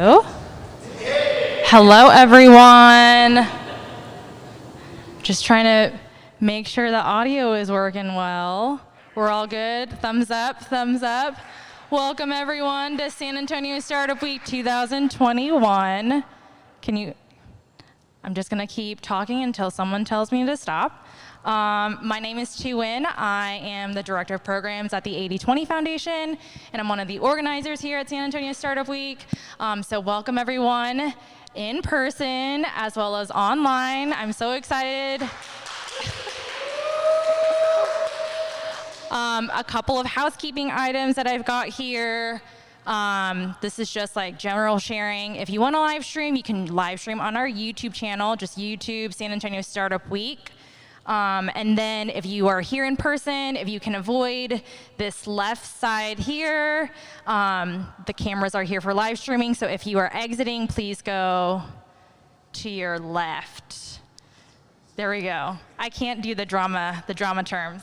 Oh. Hello, everyone. Just trying to make sure the audio is working well. We're all good? Thumbs up, thumbs up. Welcome, everyone, to San Antonio Startup Week 2021. I'm just going to keep talking until someone tells me to stop. My name is Tu Nguyen. I am the Director of Programs at the 80/20 Foundation, and I'm one of the organizers here at San Antonio Startup Week. So welcome everyone in person as well as online. I'm so excited. A couple of housekeeping items that I've got here. This is just like general sharing. If you want to live stream, you can live stream on our YouTube channel, just YouTube San Antonio Startup Week. And then if you are here in person, if you can avoid this left side here, the cameras are here for live streaming. So if you are exiting, please go to your left. There we go. I can't do the drama terms.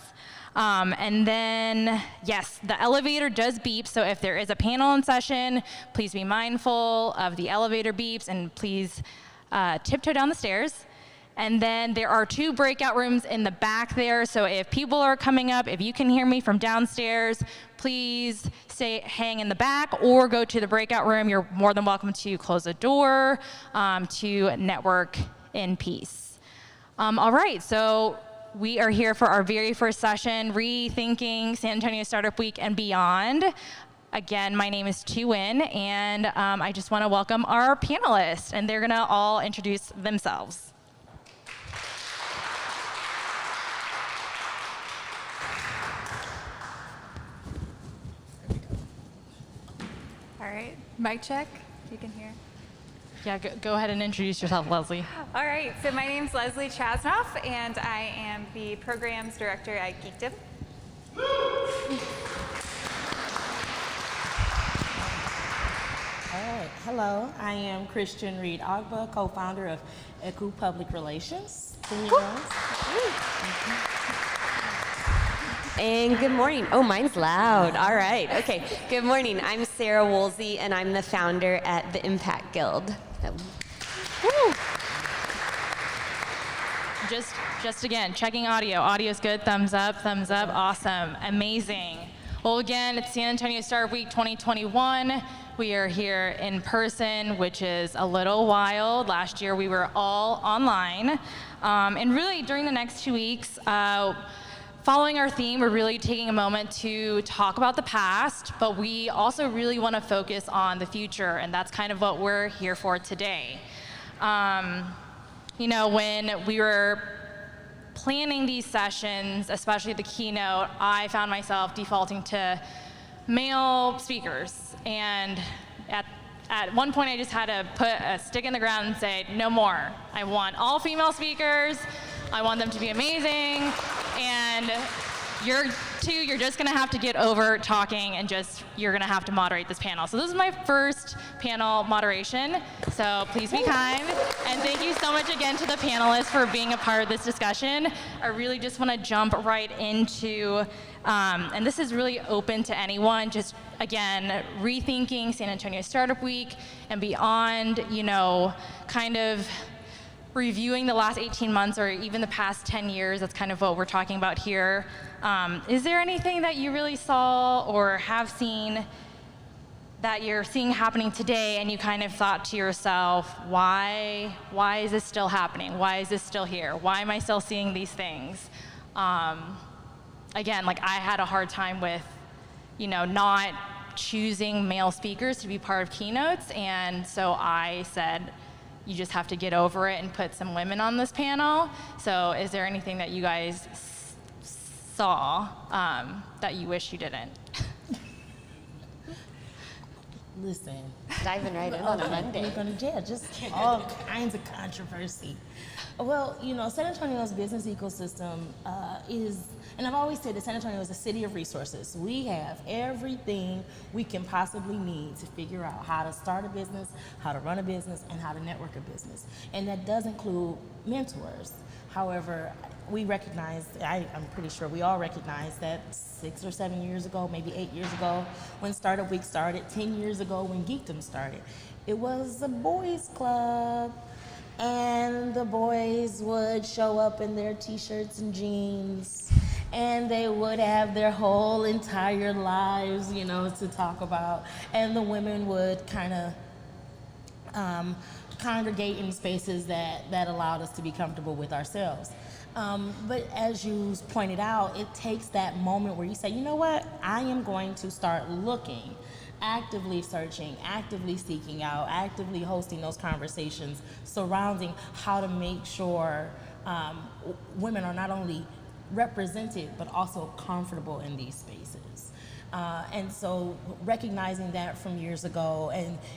And then, yes, the elevator does beep, so if there is a panel in session, please be mindful of the elevator beeps, and please tiptoe down the stairs. And then there are 2 breakout rooms in the back there. So if people are coming up, if you can hear me from downstairs, please hang in the back or go to the breakout room. You're more than welcome to close the door to network in peace. All right, so we are here for our very first session, Rethinking San Antonio Startup Week and Beyond. Again, my name is Tu Win, and I just want to welcome our panelists, and they're going to all introduce themselves. All right, mic check, if you can hear. Yeah, go ahead and introduce yourself, Leslie. All right, so my name's Leslie Chasnoff, and I am the Programs Director at Geekdom. All right, hello, I am Christian Reed Agba, co-founder of ECU Public Relations. And good morning. Oh, mine's loud. All right. Okay. Good morning. I'm Sarah Woolsey, and I'm the founder at the Impact Guild. Woo. Just again, checking audio. Audio's good. Thumbs up. Awesome. Amazing. Well, again, it's San Antonio Startup Week 2021. We are here in person, which is a little wild. Last year, we were all online. And really, during the next 2 weeks, following our theme, we're really taking a moment to talk about the past, but we also really want to focus on the future, and that's kind of what we're here for today. You know, when we were planning these sessions, especially the keynote, I found myself defaulting to male speakers, and at one point I just had to put a stick in the ground and say, no more. I want all female speakers. I want them to be amazing, and you're just gonna have to get over talking and you're gonna have to moderate this panel. So this is my first panel moderation, so please be kind. And thank you so much again to the panelists for being a part of this discussion. I really just wanna jump right into, and this is really open to anyone, just again, rethinking San Antonio Startup Week and beyond, you know, kind of reviewing the last 18 months or even the past 10 years. That's kind of what we're talking about here. Is there anything that you really saw or have seen that you're seeing happening today and you kind of thought to yourself, why is this still happening? Why is this still here? Why am I still seeing these things? Again, like I had a hard time with, you know, not choosing male speakers to be part of keynotes, and so I said, you just have to get over it and put some women on this panel. So is there anything that you guys saw that you wish you didn't? Listen. Diving right in on a Monday. We're gonna, just all kinds of controversy. Well, you know, San Antonio's business ecosystem is, and I've always said that San Antonio is a city of resources. We have everything we can possibly need to figure out how to start a business, how to run a business, and how to network a business. And that does include mentors. However, we recognize, I'm pretty sure we all recognize that 6 or 7 years ago, maybe 8 years ago, when Startup Week started, 10 years ago when Geekdom started, it was a boys' club. And the boys would show up in their t-shirts and jeans, and they would have their whole entire lives, you know, to talk about. And the women would kind of congregate in spaces that allowed us to be comfortable with ourselves. But as you pointed out, it takes that moment where you say, you know what, I am going to start looking, actively searching, actively seeking out, actively hosting those conversations surrounding how to make sure women are not only represented, but also comfortable in these spaces. And so recognizing that from years ago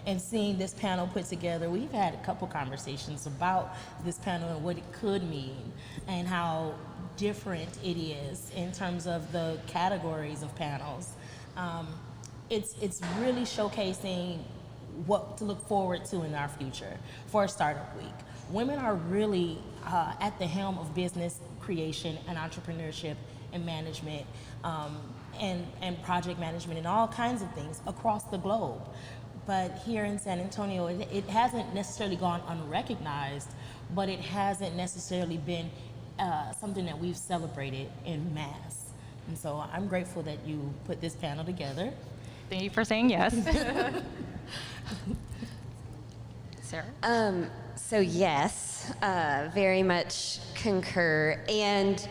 and seeing this panel put together, we've had a couple conversations about this panel and what it could mean and how different it is in terms of the categories of panels. It's really showcasing what to look forward to in our future for Startup Week. Women are really at the helm of business creation and entrepreneurship and management and project management and all kinds of things across the globe. but here in San Antonio, it hasn't necessarily gone unrecognized, but it hasn't necessarily been something that we've celebrated in mass. And so I'm grateful that you put this panel together. Thank you for saying yes. Sarah? So yes, very much concur. And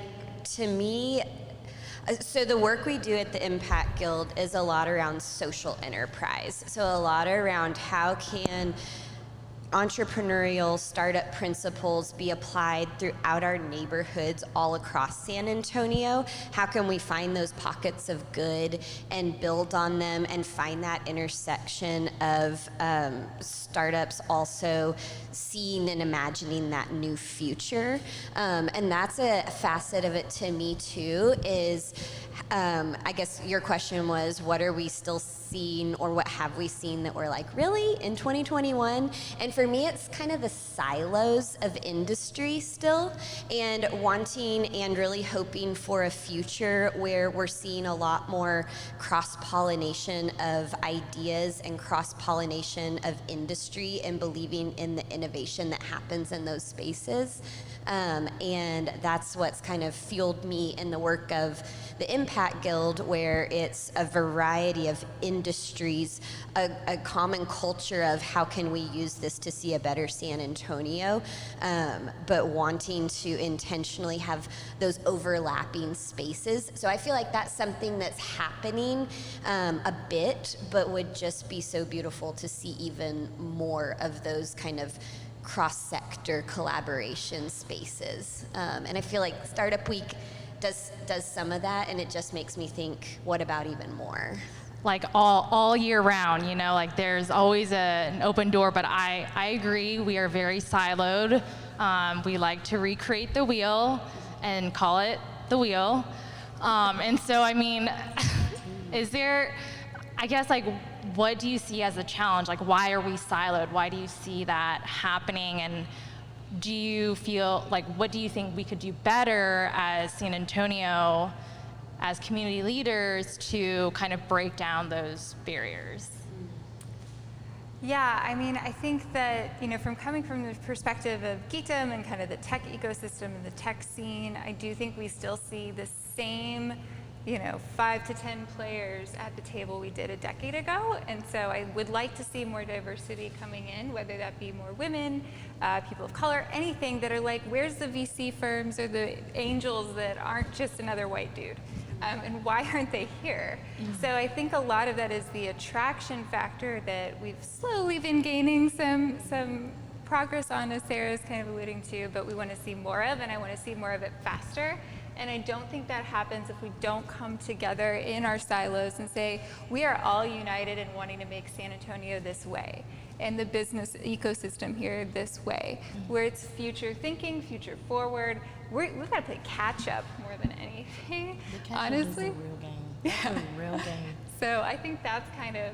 to me, so the work we do at the Impact Guild is a lot around social enterprise. So a lot around how can entrepreneurial startup principles be applied throughout our neighborhoods all across San Antonio? How can we find those pockets of good and build on them and find that intersection of startups also seeing and imagining that new future? And that's a facet of it to me too, is I guess your question was, what are we still seeing, or what have we seen that we're like, really, in 2021? And for me, it's kind of the silos of industry still, and wanting and really hoping for a future where we're seeing a lot more cross-pollination of ideas and cross-pollination of industry, and believing in the innovation that happens in those spaces. And that's what's kind of fueled me in the work of the Impact Guild, where it's a variety of industries, a common culture of how can we use this to see a better San Antonio, but wanting to intentionally have those overlapping spaces. So I feel like that's something that's happening a bit, but would just be so beautiful to see even more of those kind of cross-sector collaboration spaces. And I feel like Startup Week does some of that, and it just makes me think, what about even more? Like all year round, you know, like there's always an open door, but I agree, we are very siloed. We like to recreate the wheel and call it the wheel. And so, I mean, is there, I guess, like, what do you see as a challenge? Like, why are we siloed? Why do you see that happening? And do you feel like, what do you think we could do better as San Antonio, as community leaders, to kind of break down those barriers? Yeah, I mean, I think that, you know, coming from the perspective of geekdom and kind of the tech ecosystem and the tech scene, I do think we still see the same, you know, 5 to 10 players at the table we did a decade ago. And so I would like to see more diversity coming in, whether that be more women, people of color, anything that are like, where's the VC firms or the angels that aren't just another white dude? And why aren't they here? So I think a lot of that is the attraction factor that we've slowly been gaining some progress on, as Sarah's kind of alluding to, but we want to see more of, and I want to see more of it faster. And I don't think that happens if we don't come together in our silos and say, we are all united in wanting to make San Antonio this way, and the business ecosystem here this way, where it's future thinking, future forward. We've got to play catch up more than anything, honestly. Is a real game. That's a real game. So I think that's kind of,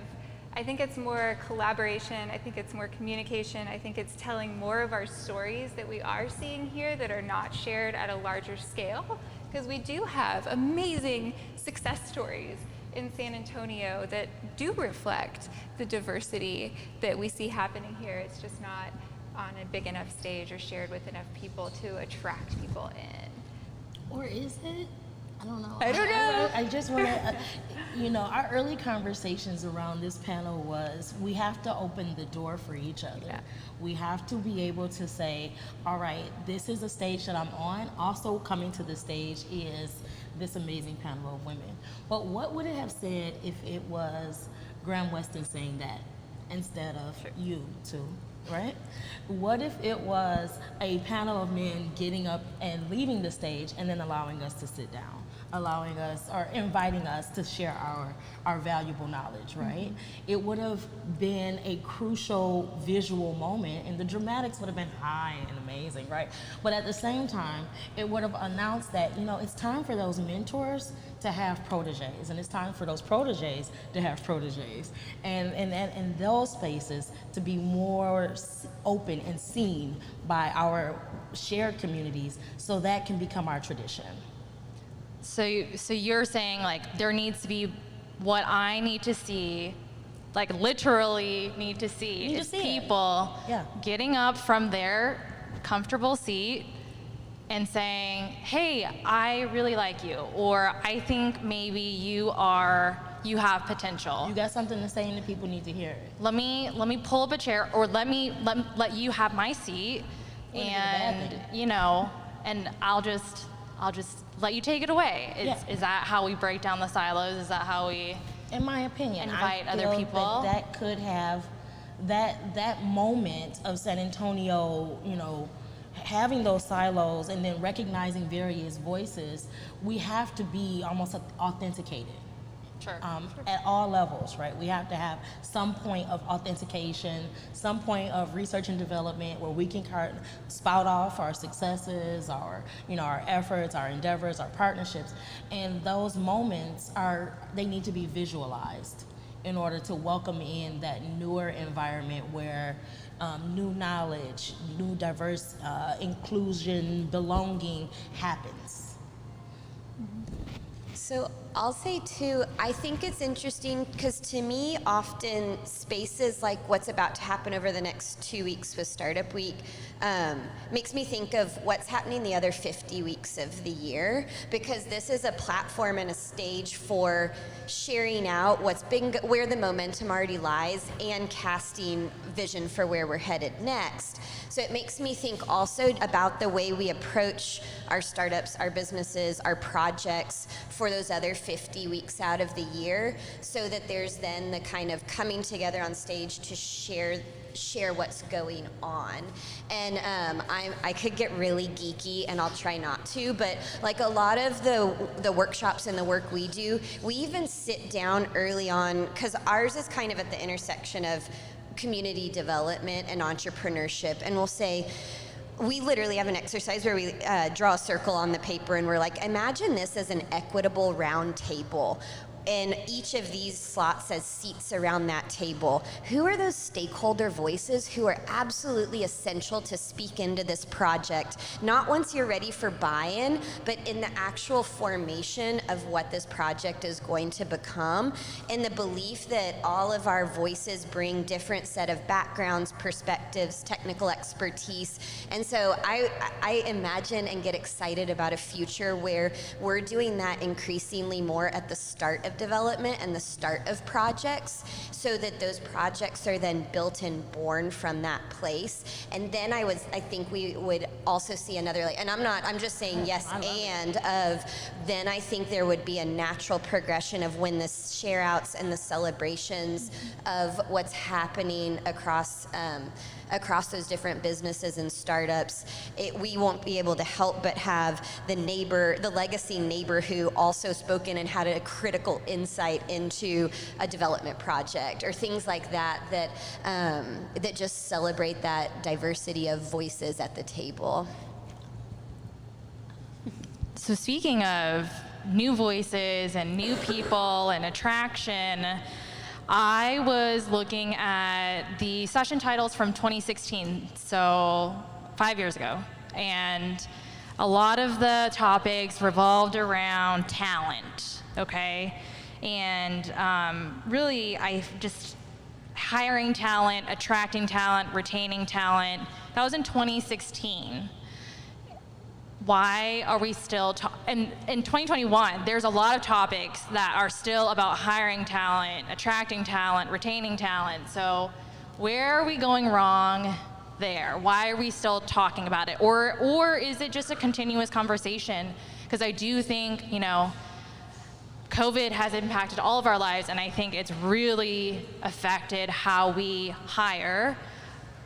I think it's more collaboration, I think it's more communication, I think it's telling more of our stories that we are seeing here that are not shared at a larger scale, because we do have amazing success stories in San Antonio that do reflect the diversity that we see happening here. It's just not on a big enough stage or shared with enough people to attract people in. Or is it? I don't know. I don't know. I just want to, you know, our early conversations around this panel was, we have to open the door for each other. Yeah. We have to be able to say, all right, this is a stage that I'm on. Also coming to the stage is this amazing panel of women. But what would it have said if it was Graham Weston saying that instead of you two? Right? What if it was a panel of men getting up and leaving the stage and then allowing us to sit down, allowing us or inviting us to share our valuable knowledge, right? It would have been a crucial visual moment, and the dramatics would have been high and amazing, right? But at the same time, it would have announced that, you know, it's time for those mentors to have proteges, and it's time for those proteges to have proteges, and those spaces to be more open and seen by our shared communities, so that can become our tradition. So you're saying, like, there needs to be, what I need to see like literally need to see is people getting up from their comfortable seat and saying, hey, I really like you, or I think maybe you have potential. You got something to say and the people need to hear it. Let me pull up a chair, or let you have my seat, and and I'll just let you take it away. Is that how we break down the silos? Is that how we, in my opinion, invite other people? That could have that moment of San Antonio, having those silos and then recognizing various voices. We have to be almost authenticated. Sure. At all levels, right? We have to have some point of authentication, some point of research and development where we can spout off our successes, our efforts, our endeavors, our partnerships, and those moments they need to be visualized in order to welcome in that newer environment where new knowledge, new diverse inclusion, belonging happens. So I'll say too, I think it's interesting because to me, often spaces like what's about to happen over the next 2 weeks with Startup Week makes me think of what's happening the other 50 weeks of the year, because this is a platform and a stage for sharing out where the momentum already lies and casting vision for where we're headed next. So it makes me think also about the way we approach our startups, our businesses, our projects for those other 50 weeks out of the year, so that there's then the kind of coming together on stage to share what's going on. And I could get really geeky, and I'll try not to, but like a lot of the workshops and the work we do, we even sit down early on, because ours is kind of at the intersection of community development and entrepreneurship, and we'll say, we literally have an exercise where we draw a circle on the paper, and we're like, imagine this as an equitable round table. And each of these slots has seats around that table. Who are those stakeholder voices who are absolutely essential to speak into this project? Not once you're ready for buy-in, but in the actual formation of what this project is going to become. And the belief that all of our voices bring different set of backgrounds, perspectives, technical expertise. And so I imagine and get excited about a future where we're doing that increasingly more at the start of development and the start of projects, so that those projects are then built and born from that place. And then I think we would also see another, and I'm just saying yes, and then I think there would be a natural progression of when the share outs and the celebrations of what's happening across those different businesses and startups, we won't be able to help but have the legacy neighbor who also spoke in and had a critical insight into a development project, or things like that just celebrate that diversity of voices at the table. So speaking of new voices and new people and attraction, I was looking at the session titles from 2016, so 5 years ago, and a lot of the topics revolved around talent, okay? And really, hiring talent, attracting talent, retaining talent. That was in 2016. Why are we still in 2021, there's a lot of topics that are still about hiring talent, attracting talent, retaining talent. So where are we going wrong there? Why are we still talking about it? Or is it just a continuous conversation? Because I do think, COVID has impacted all of our lives, and I think it's really affected how we hire.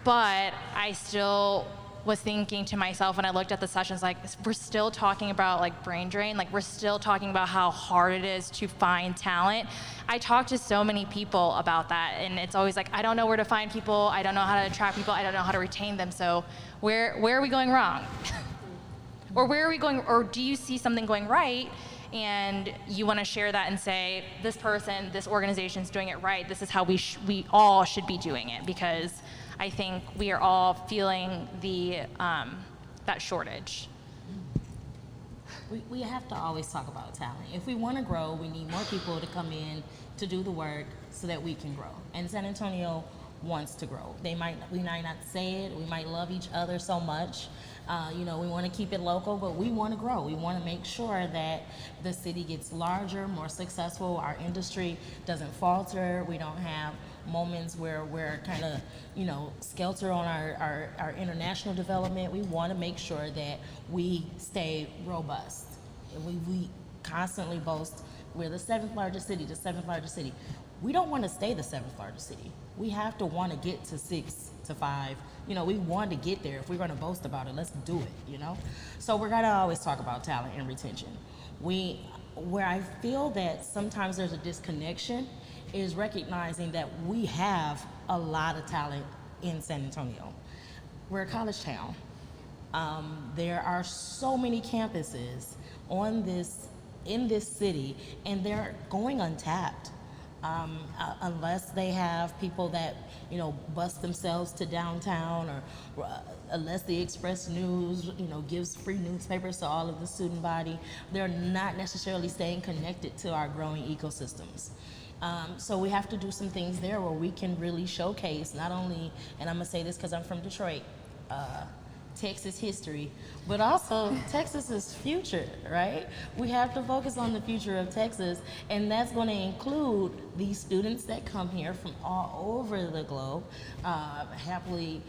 But I still was thinking to myself when I looked at the sessions, like, we're still talking about like brain drain, like we're still talking about how hard it is to find talent. I talk to so many people about that, and it's always like, I don't know where to find people, I don't know how to attract people, I don't know how to retain them. So where are we going wrong? Or do you see something going right and you want to share that and say, this person, this organization's doing it right, this is how we all should be doing it, because I think we are all feeling that shortage. we have to always talk about talent. If we want to grow, we need more people to come in to do the work so that we can grow. And San Antonio wants to grow. We might not say it. We might love each other so much. We want to keep it local, but we want to grow. We want to make sure that the city gets larger, more successful. Our industry doesn't falter. We don't have moments where we're kind of, skelter on our international development. We want to make sure that we stay robust. We constantly boast we're the seventh largest city. We don't want to stay the seventh largest city. We have to want to get to 6 to 5. We want to get there. If we're going to boast about it, let's do it, So we're going to always talk about talent and retention. Where I feel that sometimes there's a disconnection is recognizing that we have a lot of talent in San Antonio. We're a college town. There are so many campuses in this city, and they're going untapped. Unless they have people that bust themselves to downtown, or unless the Express News gives free newspapers to all of the student body, they're not necessarily staying connected to our growing ecosystems. So we have to do some things there where we can really showcase not only, and I'm gonna say this because I'm from Detroit, Texas history, but also Texas's future, right? We have to focus on the future of Texas, and that's going to include these students that come here from all over the globe. Happily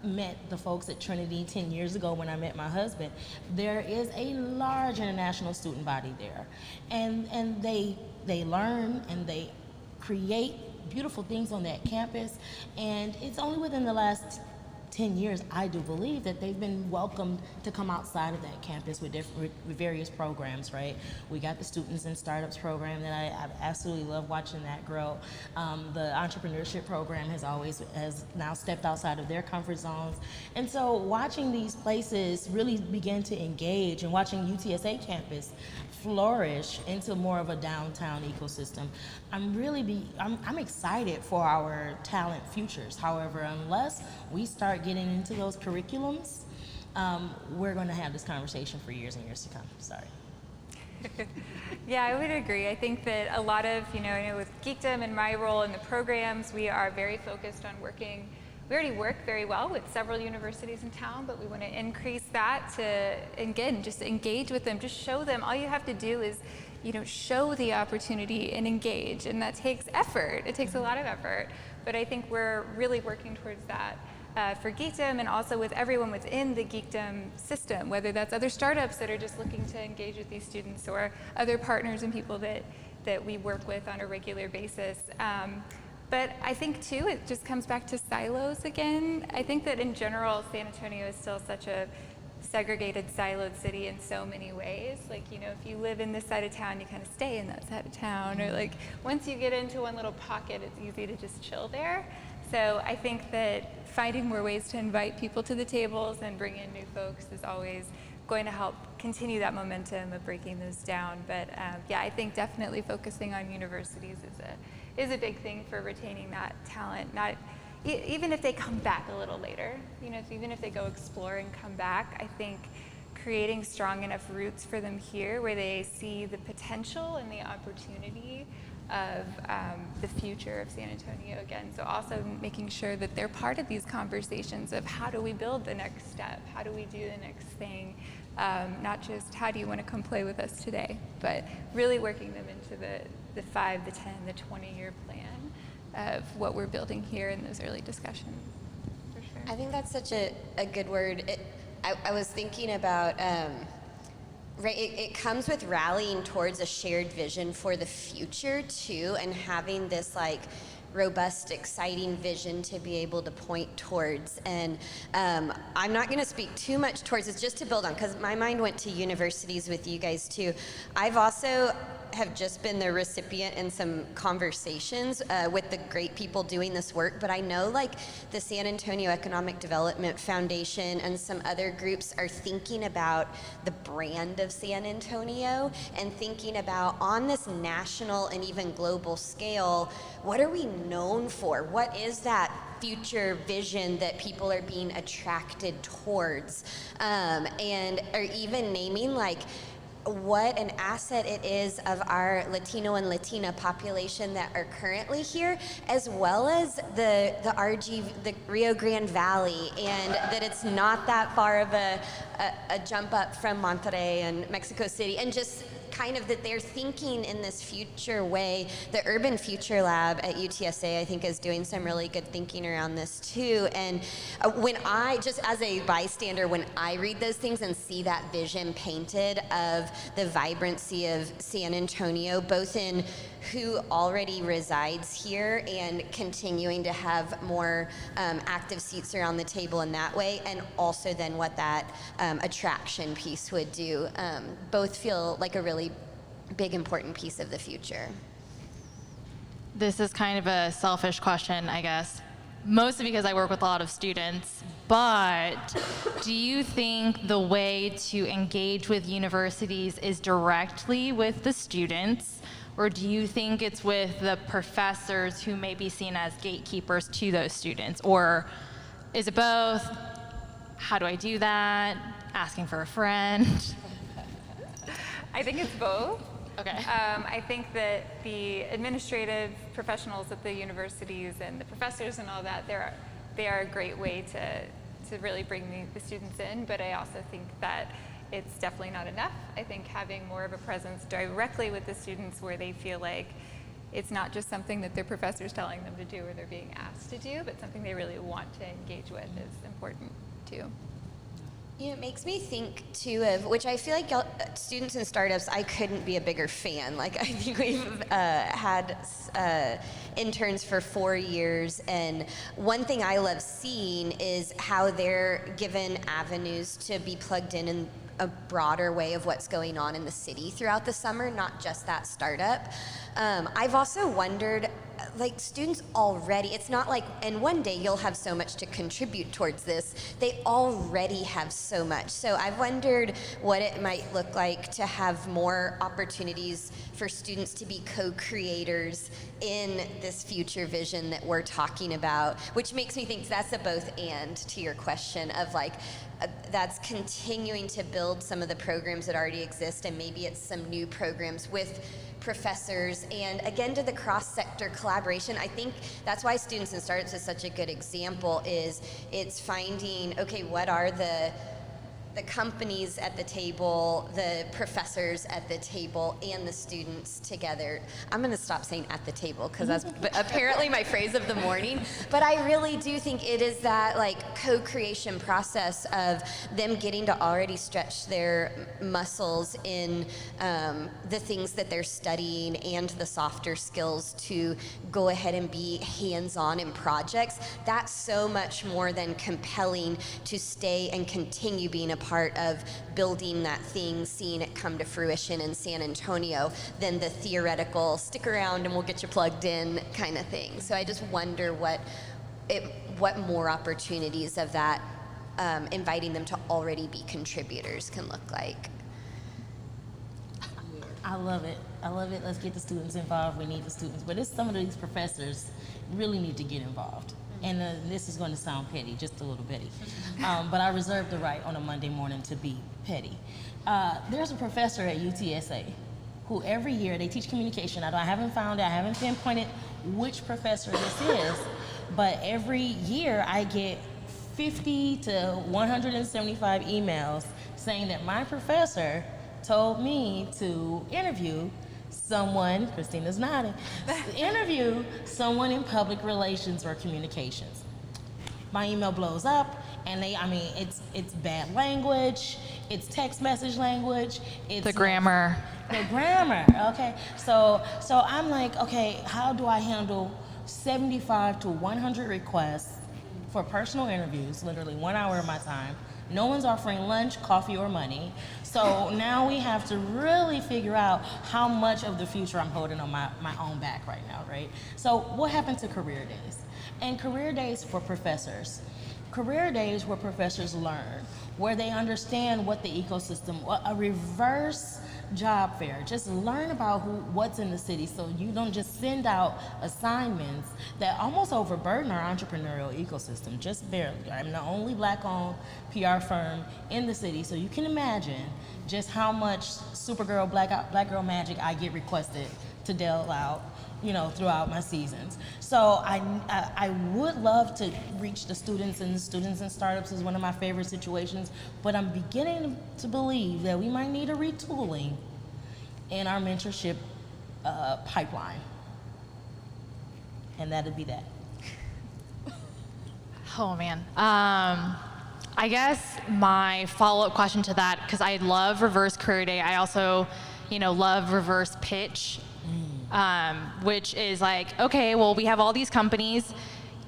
met the folks at Trinity 10 years ago when I met my husband. There is a large international student body there, and they learn and they create beautiful things on that campus, and it's only within the last 10 years, I do believe that they've been welcomed to come outside of that campus with various programs, right? We got the Students in Startups program that I absolutely love watching that grow. The entrepreneurship program has now stepped outside of their comfort zones. And so watching these places really begin to engage and watching UTSA campus flourish into more of a downtown ecosystem, I'm excited for our talent futures. However, unless we start getting into those curriculums, we're going to have this conversation for years and years to come. Sorry. Yeah, I would agree. I think that a lot of, I know with Geekdom and my role in the programs, we are very focused on working. We already work very well with several universities in town, but we want to increase that to, again, just engage with them, just show them. All you have to do is, show the opportunity and engage, and that takes effort. It takes a lot of effort, but I think we're really working towards that for Geekdom, and also with everyone within the Geekdom system, whether that's other startups that are just looking to engage with these students, or other partners and people that we work with on a regular basis. But I think too, it just comes back to silos again. I think that in general, San Antonio is still such a segregated, siloed city in so many ways. Like, if you live in this side of town, you kind of stay in that side of town. Or like, once you get into one little pocket, it's easy to just chill there. So I think that finding more ways to invite people to the tables and bring in new folks is always going to help continue that momentum of breaking those down. But yeah, I think definitely focusing on universities is a big thing for retaining that talent. Not even if they come back a little later, even if they go explore and come back, I think creating strong enough roots for them here where they see the potential and the opportunity of the future of San Antonio again. So also making sure that they're part of these conversations of how do we build the next step? How do we do the next thing? Not just how do you want to come play with us today, but really working them into the 5, the 10, the 20-year plan of what we're building here in those early discussions, for sure. I think that's such a good word. I was thinking about, right, it comes with rallying towards a shared vision for the future too, and having this robust, exciting vision to be able to point towards. And I'm not going to speak too much towards this, just to build on, because my mind went to universities with you guys too. I've also have just been the recipient in some conversations with the great people doing this work, but I know the San Antonio Economic Development Foundation and some other groups are thinking about the brand of San Antonio and thinking about, on this national and even global scale, what are we known for? What is that future vision that people are being attracted towards? And are even naming what an asset it is of our Latino and Latina population that are currently here, as well as the the Rio Grande Valley, and that it's not that far of a jump up from Monterrey and Mexico City, and just kind of that they're thinking in this future way. The Urban Future Lab at UTSA, I think, is doing some really good thinking around this too. And when I, just as a bystander, when I read those things and see that vision painted of the vibrancy of San Antonio, both in who already resides here and continuing to have more active seats around the table in that way, and also then what that attraction piece would do, both feel like a really big, important piece of the future. This is kind of a selfish question, I guess, mostly because I work with a lot of students, but do you think the way to engage with universities is directly with the students, or do you think it's with the professors who may be seen as gatekeepers to those students? Or is it both? How do I do that? Asking for a friend? I think it's both. Okay. I think that the administrative professionals at the universities and the professors and all that, they are a great way to really bring the students in, but I also think that it's definitely not enough. I think having more of a presence directly with the students where they feel like it's not just something that their professor's telling them to do or they're being asked to do, but something they really want to engage with is important too. It makes me think too of, which I feel like students in startups, I couldn't be a bigger fan. Like, I think we've had interns for 4 years, and one thing I love seeing is how they're given avenues to be plugged in a broader way of what's going on in the city throughout the summer, not just that startup. I've also wondered, like, students already, it's not like, and one day you'll have so much to contribute towards this. They already have so much. So I've wondered what it might look like to have more opportunities for students to be co-creators in this future vision that we're talking about, which makes me think that's a both and to your question of like, that's continuing to build some of the programs that already exist, and maybe it's some new programs with professors, and again, to the cross-sector collaboration. I think that's why Students in Startups is such a good example, is it's finding, okay, what are the companies at the table, the professors at the table, and the students together. I'm going to stop saying at the table because that's apparently my phrase of the morning. But I really do think it is that like co-creation process of them getting to already stretch their muscles in the things that they're studying and the softer skills to go ahead and be hands-on in projects. That's so much more than compelling to stay and continue being a part of building that thing, seeing it come to fruition in San Antonio, than the theoretical stick around and we'll get you plugged in kind of thing. So I just wonder what more opportunities of that, inviting them to already be contributors, can look like. I love it. I love it. Let's get the students involved. We need the students. But some of these professors really need to get involved. And this is going to sound petty, just a little petty. But I reserve the right on a Monday morning to be petty. There's a professor at UTSA who every year, they teach communication. I haven't found it, I haven't pinpointed which professor this is, but every year I get 50 to 175 emails saying that my professor told me to interview someone, Christina's nodding, interview someone in public relations or communications. My email blows up, and it's bad language, it's text message language, it's The grammar. The grammar, okay. So I'm like, okay, how do I handle 75 to 100 requests for personal interviews, literally 1 hour of my time? No one's offering lunch, coffee, or money. So now we have to really figure out how much of the future I'm holding on my own back right now, right? So what happened to career days? And career days for professors. Career days where professors learn, where they understand what the ecosystem, a reverse job fair. Just learn about what's in the city so you don't just send out assignments that almost overburden our entrepreneurial ecosystem, just barely. I'm the only Black-owned PR firm in the city, so you can imagine just how much Supergirl, Black Girl Magic I get requested to deal out, throughout my seasons. So I would love to reach the students and startups is one of my favorite situations, but I'm beginning to believe that we might need a retooling in our mentorship pipeline. And that'd be that. Oh man. I guess my follow-up question to that, because I love reverse career day. I also, love reverse pitch, which is like, okay, well, we have all these companies.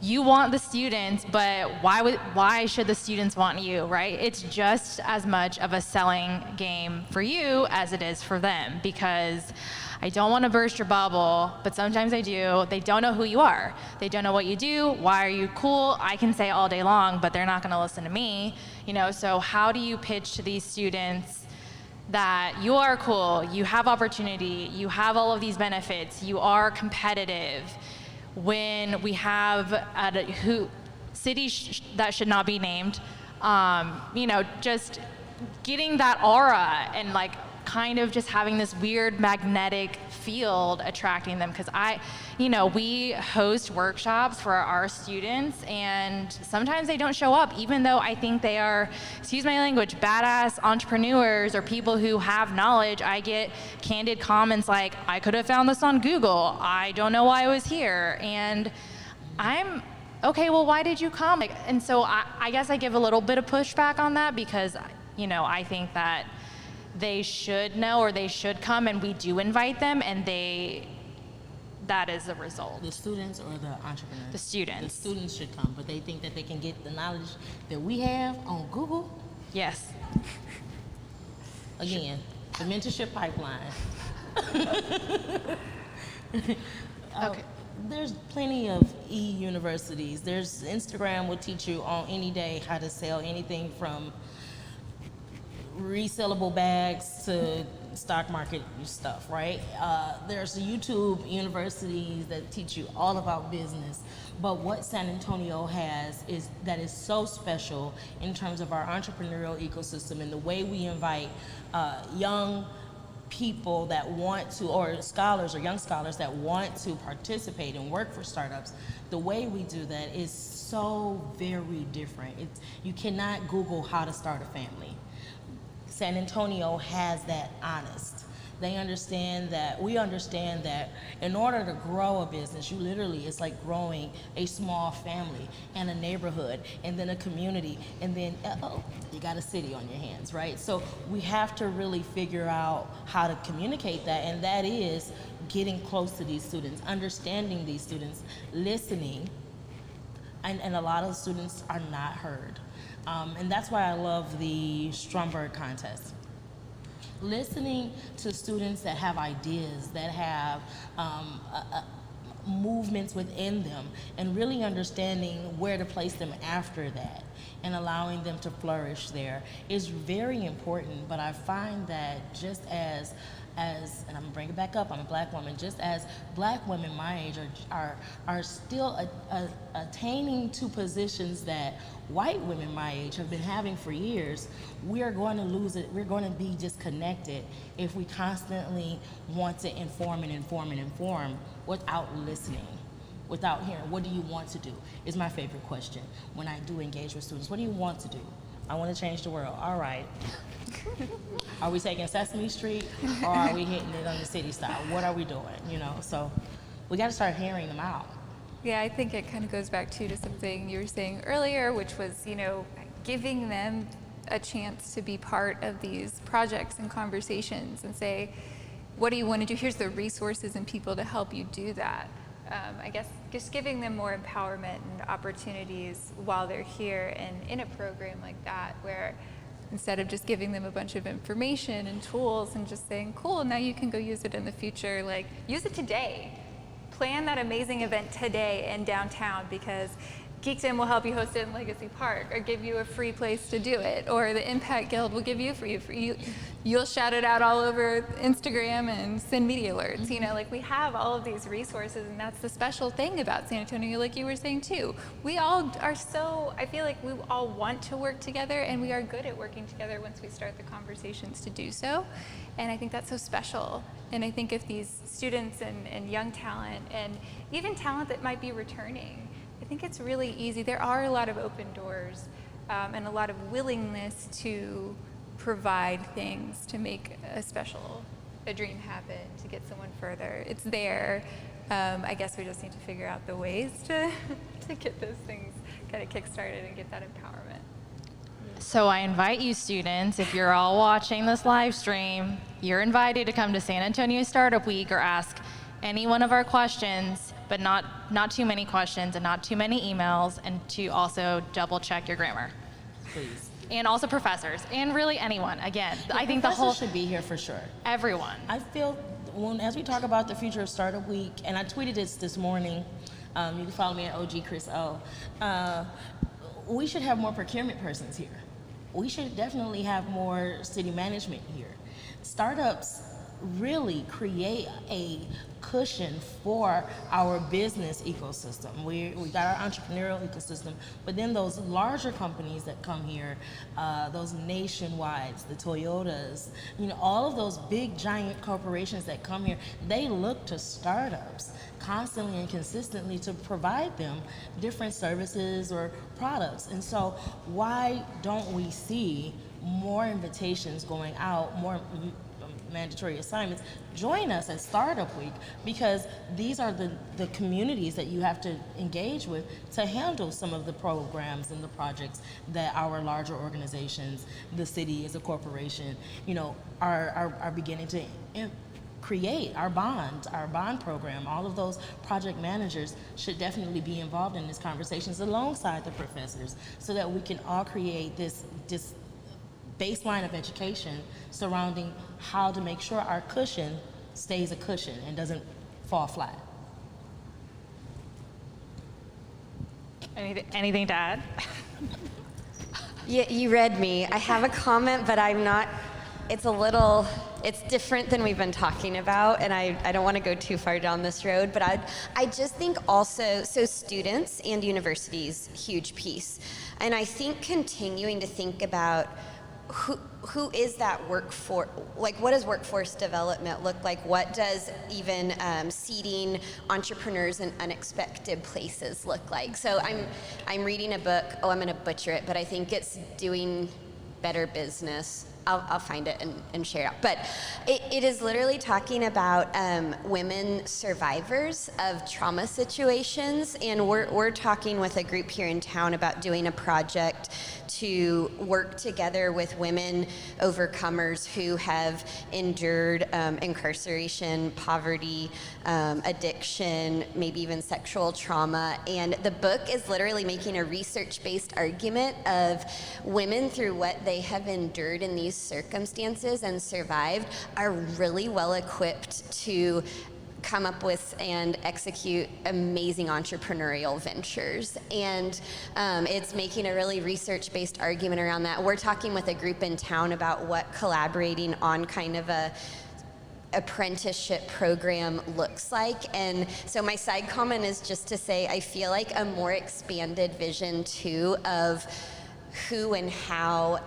You want the students, but why should the students want you, right? It's just as much of a selling game for you as it is for them, because I don't want to burst your bubble, but sometimes I do. They don't know who you are. They don't know what you do. Why are you cool? I can say all day long, but they're not going to listen to me. So how do you pitch to these students that you are cool, you have opportunity, you have all of these benefits, you are competitive, when we have cities that should not be named, just getting that aura and like kind of just having this weird magnetic field attracting them. Because we host workshops for our students, and sometimes they don't show up, even though I think they are, excuse my language, badass entrepreneurs or people who have knowledge. I get candid comments like, I could have found this on Google. I don't know why I was here. And I'm, okay, well, why did you come? And so I guess I give a little bit of pushback on that, because, I think that they should know, or they should come, and we do invite them, and that is the result. The students or the entrepreneurs? The students. The students should come, but they think that they can get the knowledge that we have on Google? Yes. Again, the mentorship pipeline. Okay. There's plenty of e-universities. Instagram will teach you on any day how to sell anything from resellable bags to stock market stuff, right? There's YouTube universities that teach you all about business. But what San Antonio has is so special in terms of our entrepreneurial ecosystem and the way we invite young people that want to, or scholars or young scholars that want to participate and work for startups. The way we do that is so very different. You cannot Google how to start a family. San Antonio has that honest. We understand that in order to grow a business, it's like growing a small family and a neighborhood and then a community, and then, you got a city on your hands, right? So we have to really figure out how to communicate that, and that is getting close to these students, understanding these students, listening, and a lot of students are not heard. And that's why I love the Stromberg contest. Listening to students that have ideas, that have movements within them, and really understanding where to place them after that and allowing them to flourish there is very important. But I find that just as and I'm gonna bring it back up, I'm a black woman, just as black women my age are still attaining to positions that white women my age have been having for years, we are going to lose it. We're going to be disconnected if we constantly want to inform without listening, without hearing. What do you want to do is my favorite question when I do engage with students. What do you want to do? I want to change the world. All right. Are we taking Sesame Street, or are we hitting it on the city style? What are we doing? So we got to start hearing them out. Yeah, I think it kind of goes back to something you were saying earlier, which was, giving them a chance to be part of these projects and conversations and say, what do you want to do? Here's the resources and people to help you do that. I guess just giving them more empowerment and opportunities while they're here, and in a program like that, where instead of just giving them a bunch of information and tools and just saying, cool, now you can go use it in the future, use it today. Plan that amazing event today in downtown, because Geekdom will help you host it in Legacy Park, or give you a free place to do it, or the Impact Guild will give you you'll shout it out all over Instagram and send media alerts. You know, like we have all of these resources, and that's the special thing about San Antonio, like you were saying too. We all are I feel like we all want to work together, and we are good at working together once we start the conversations to do so. And I think that's so special. And I think if these students and young talent, and even talent that might be returning, I think it's really easy. There are a lot of open doors and a lot of willingness to provide things to make a dream happen, to get someone further. It's there. I guess we just need to figure out the ways to get those things kind of kickstarted and get that empowerment. So I invite you students, if you're all watching this live stream, you're invited to come to San Antonio Startup Week or ask any one of our questions, but not too many questions and not too many emails, and to also double check your grammar. Please. And also professors, and really anyone. Again, I think the Professors whole should be here for sure. everyone. I feel as we talk about the future of Startup Week, and I tweeted this morning. You can follow me at OG Chris O. We should have more procurement persons here. We should definitely have more city management here. Startups really create a cushion for our business ecosystem. We got our entrepreneurial ecosystem, but then those larger companies that come here, those Nationwides, the Toyotas, you know, all of those big giant corporations that come here, they look to startups constantly and consistently to provide them different services or products. And so why don't we see more invitations going out, more mandatory assignments? Join us at Startup Week, because these are the communities that you have to engage with to handle some of the programs and the projects that our larger organizations, the city as a corporation, you know, are beginning to create. Our bond program. All of those project managers should definitely be involved in these conversations alongside the professors, so that we can all create this baseline of education surrounding how to make sure our cushion stays a cushion and doesn't fall flat. Anything to add? Yeah, you read me. I have a comment, but I'm not, it's different than we've been talking about, and I don't want to go too far down this road, but I just think also, so students and universities, huge piece. And I think continuing to think about who is that workforce, like what does workforce development look like? What does even seeding entrepreneurs in unexpected places look like? So I'm reading a book, I'm gonna butcher it, but I think it's Doing Better Business. I'll find it and share it out. But it is literally talking about women survivors of trauma situations, and we're talking with a group here in town about doing a project to work together with women overcomers who have endured incarceration, poverty, addiction, maybe even sexual trauma. And the book is literally making a research-based argument of women through what they have endured in these circumstances and survived are really well equipped to come up with and execute amazing entrepreneurial ventures. And it's making a really research-based argument around that. We're talking with a group in town about what collaborating on kind of a apprenticeship program looks like. And so my side comment is just to say I feel like a more expanded vision too of who and how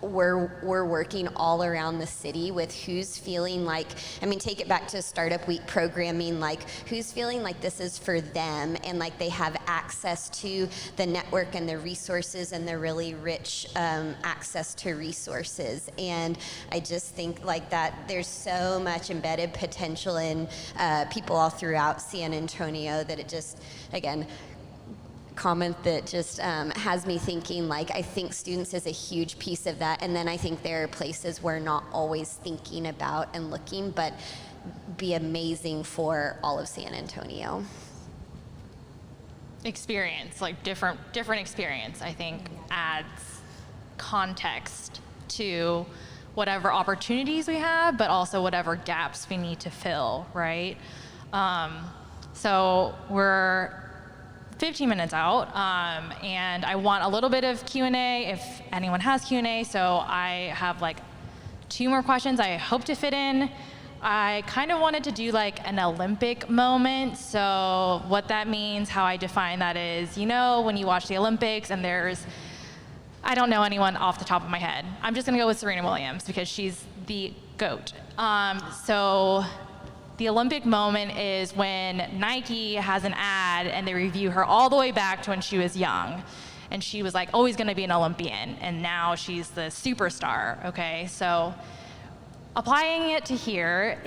we're working all around the city with who's feeling like, I mean, take it back to Startup Week programming, like who's feeling like this is for them and like they have access to the network and the resources and the really rich access to resources. And I just think like that there's so much embedded potential in people all throughout San Antonio that it just, again, comment that just has me thinking, like, I think students is a huge piece of that, and then I think there are places we're not always thinking about and looking, but be amazing for all of San Antonio. Experience, like different experience, I think adds context to whatever opportunities we have, but also whatever gaps we need to fill, right? So we're 15 minutes out, and I want a little bit of Q&A if anyone has Q&A. So I have like 2 more questions I hope to fit in. I kind of wanted to do like an Olympic moment. So what that means, how I define that is, when you watch the Olympics and I don't know anyone off the top of my head. I'm just gonna go with Serena Williams because she's the GOAT. So the Olympic moment is when Nike has an ad and they review her all the way back to when she was young. And she was like always gonna be an Olympian, and now she's the superstar, okay? So applying it to here,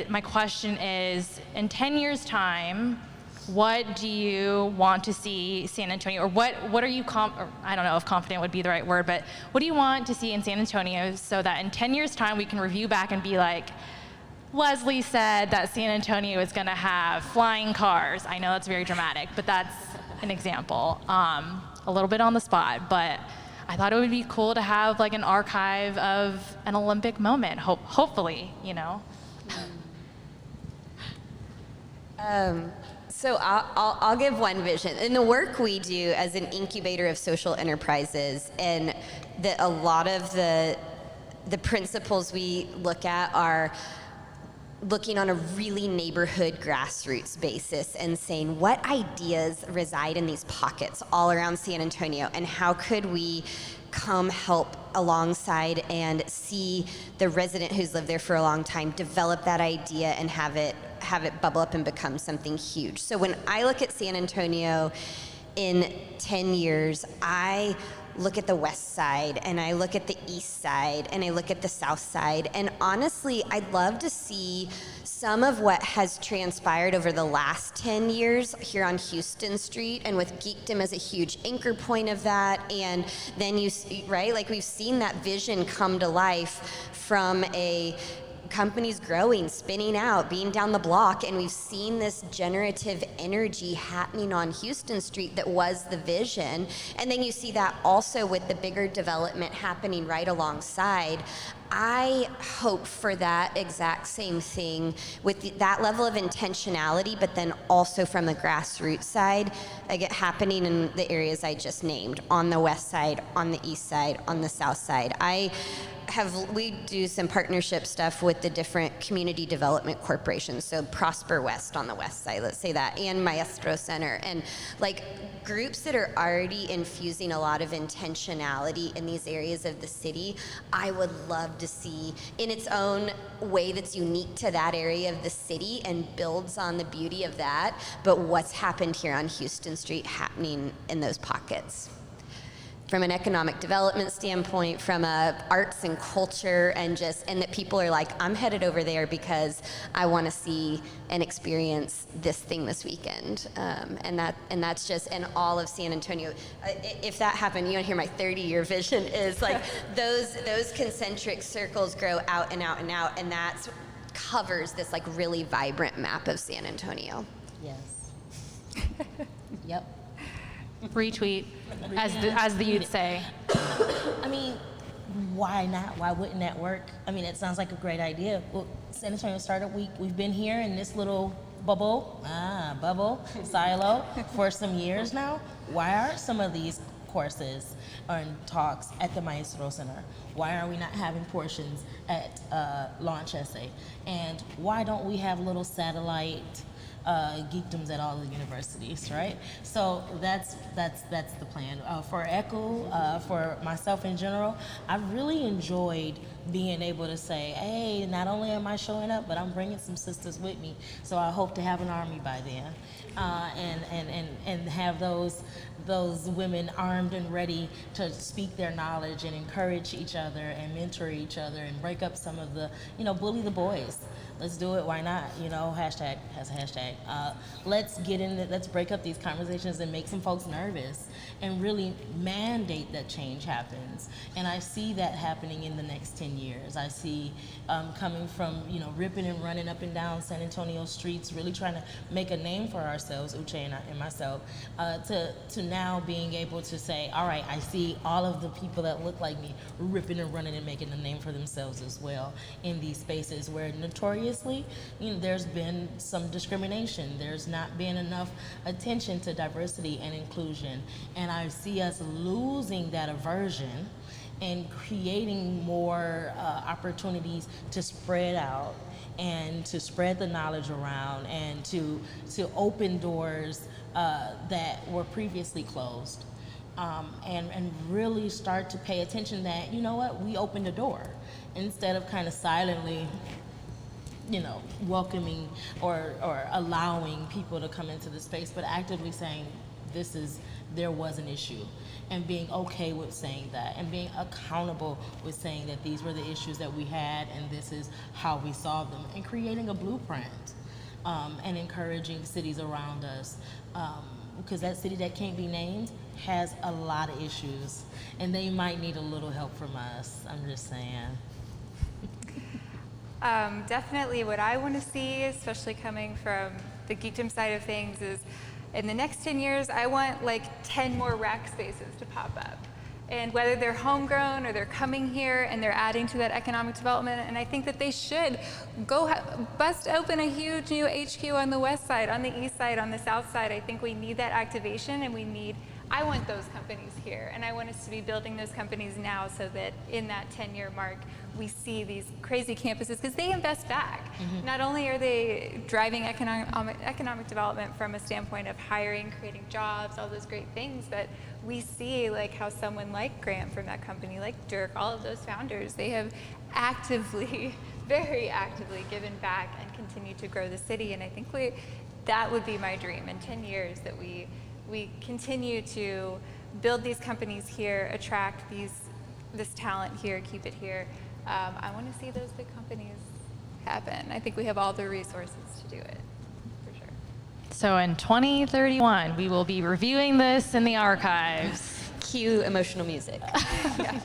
my question is, in 10 years time, what do you want to see San Antonio, or what are you, or I don't know if confident would be the right word, but what do you want to see in San Antonio so that in 10 years time we can review back and be like, Leslie said that San Antonio is gonna have flying cars. I know that's very dramatic, but that's an example. A little bit on the spot, but I thought it would be cool to have like an archive of an Olympic moment, hopefully. So I'll give one vision. In the work we do as an incubator of social enterprises, and a lot of the principles we look at are looking on a really neighborhood grassroots basis and saying what ideas reside in these pockets all around San Antonio, and how could we come help alongside and see the resident who's lived there for a long time develop that idea and have it bubble up and become something huge. So when I look at San Antonio in 10 years, I look at the west side, and I look at the east side, and I look at the south side, and honestly, I'd love to see some of what has transpired over the last 10 years here on Houston Street, and with Geekdom as a huge anchor point of that. And then you see, right, like we've seen that vision come to life from a companies growing, spinning out, being down the block, and we've seen this generative energy happening on Houston Street that was the vision. And then you see that also with the bigger development happening right alongside. I hope for that exact same thing with that level of intentionality, but then also from the grassroots side, happening in the areas I just named, on the west side, on the east side, on the south side. We do some partnership stuff with the different community development corporations, so Prosper West on the west side, let's say that, and Maestro Center, and like groups that are already infusing a lot of intentionality in these areas of the city. I would love to see in its own way that's unique to that area of the city and builds on the beauty of that, but what's happened here on Houston Street happening in those pockets. From an economic development standpoint, from a arts and culture, and that people are like, I'm headed over there because I want to see and experience this thing this weekend, and that's just in all of San Antonio. If that happened, you want to hear my 30-year vision is like those concentric circles grow out and out and out, and that covers this like really vibrant map of San Antonio. Yes. Yep. Retweet, as the youth say. I mean, why not? Why wouldn't that work? I mean, it sounds like a great idea. Well, San Antonio Startup Week, we've been here in this little silo for some years now. Why aren't some of these courses and talks at the Maestro Center? Why are we not having portions at Launch Essay? And why don't we have little satellite geekdoms at all the universities, right? So that's the plan. For ECHO, for myself in general, I've really enjoyed being able to say, hey, not only am I showing up, but I'm bringing some sisters with me. So I hope to have an army by then, and have those women armed and ready to speak their knowledge and encourage each other and mentor each other and break up some of the, bully the boys. Let's do it. Why not? Hashtag has a hashtag. Let's break up these conversations and make some folks nervous and really mandate that change happens. And I see that happening in the next 10 10 years. I see coming from, ripping and running up and down San Antonio streets, really trying to make a name for ourselves, Uche and myself, to now being able to say, all right, I see all of the people that look like me ripping and running and making a name for themselves as well in these spaces where notoriously, there's been some discrimination. There's not been enough attention to diversity and inclusion. And I see us losing that aversion and creating more opportunities to spread out and to spread the knowledge around and to open doors that were previously closed. And really start to pay attention that, we opened a door instead of kind of silently, welcoming or allowing people to come into the space, but actively saying, there was an issue, and being okay with saying that, and being accountable with saying that these were the issues that we had and this is how we solved them, and creating a blueprint, and encouraging cities around us, because that city that can't be named has a lot of issues, and they might need a little help from us. I'm just saying. Definitely what I want to see, especially coming from the geekdom side of things, is in the next 10 years, I want like 10 more rack spaces to pop up. And whether they're homegrown or they're coming here and they're adding to that economic development, and I think that they should go bust open a huge new HQ on the west side, on the east side, on the south side. I think we need that activation, and I want those companies here, and I want us to be building those companies now so that in that 10-year mark, we see these crazy campuses, because they invest back. Mm-hmm. Not only are they driving economic development from a standpoint of hiring, creating jobs, all those great things, but we see like how someone like Graham from that company, like Dirk, all of those founders, they have actively, very actively given back and continue to grow the city. And I think that would be my dream in 10 years, that we continue to build these companies here, attract this talent here, keep it here. I want to see those big companies happen. I think we have all the resources to do it, for sure. So in 2031, we will be reviewing this in the archives. Cue emotional music. Yeah.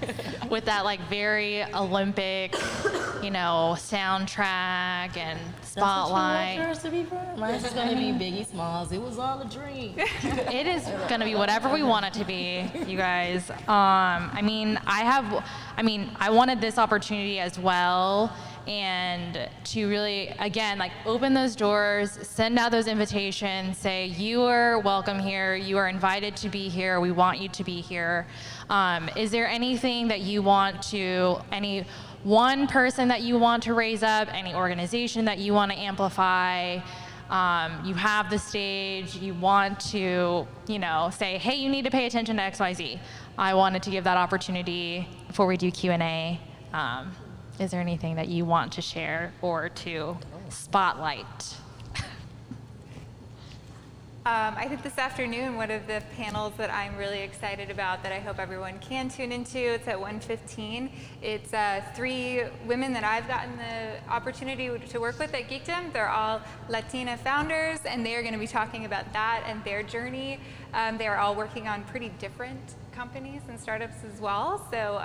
With that like very Olympic, soundtrack and spotlight. That's what you want yours to be for? Mine's is gonna be Biggie Smalls. It was all a dream. It is gonna be whatever we want it to be, you guys. I wanted this opportunity as well, and to really, again, like open those doors, send out those invitations, say you are welcome here, you are invited to be here, we want you to be here. Is there anything that you want to, any one person that you want to raise up, any organization that you want to amplify? You have the stage, you want to, say, hey, you need to pay attention to XYZ. I wanted to give that opportunity before we do Q&A. Is there anything that you want to share or to spotlight? I think this afternoon, one of the panels that I'm really excited about that I hope everyone can tune into, it's at 1:15. It's 3 women that I've gotten the opportunity to work with at Geekdom. They're all Latina founders, and they are going to be talking about that and their journey. They are all working on pretty different companies and startups as well. So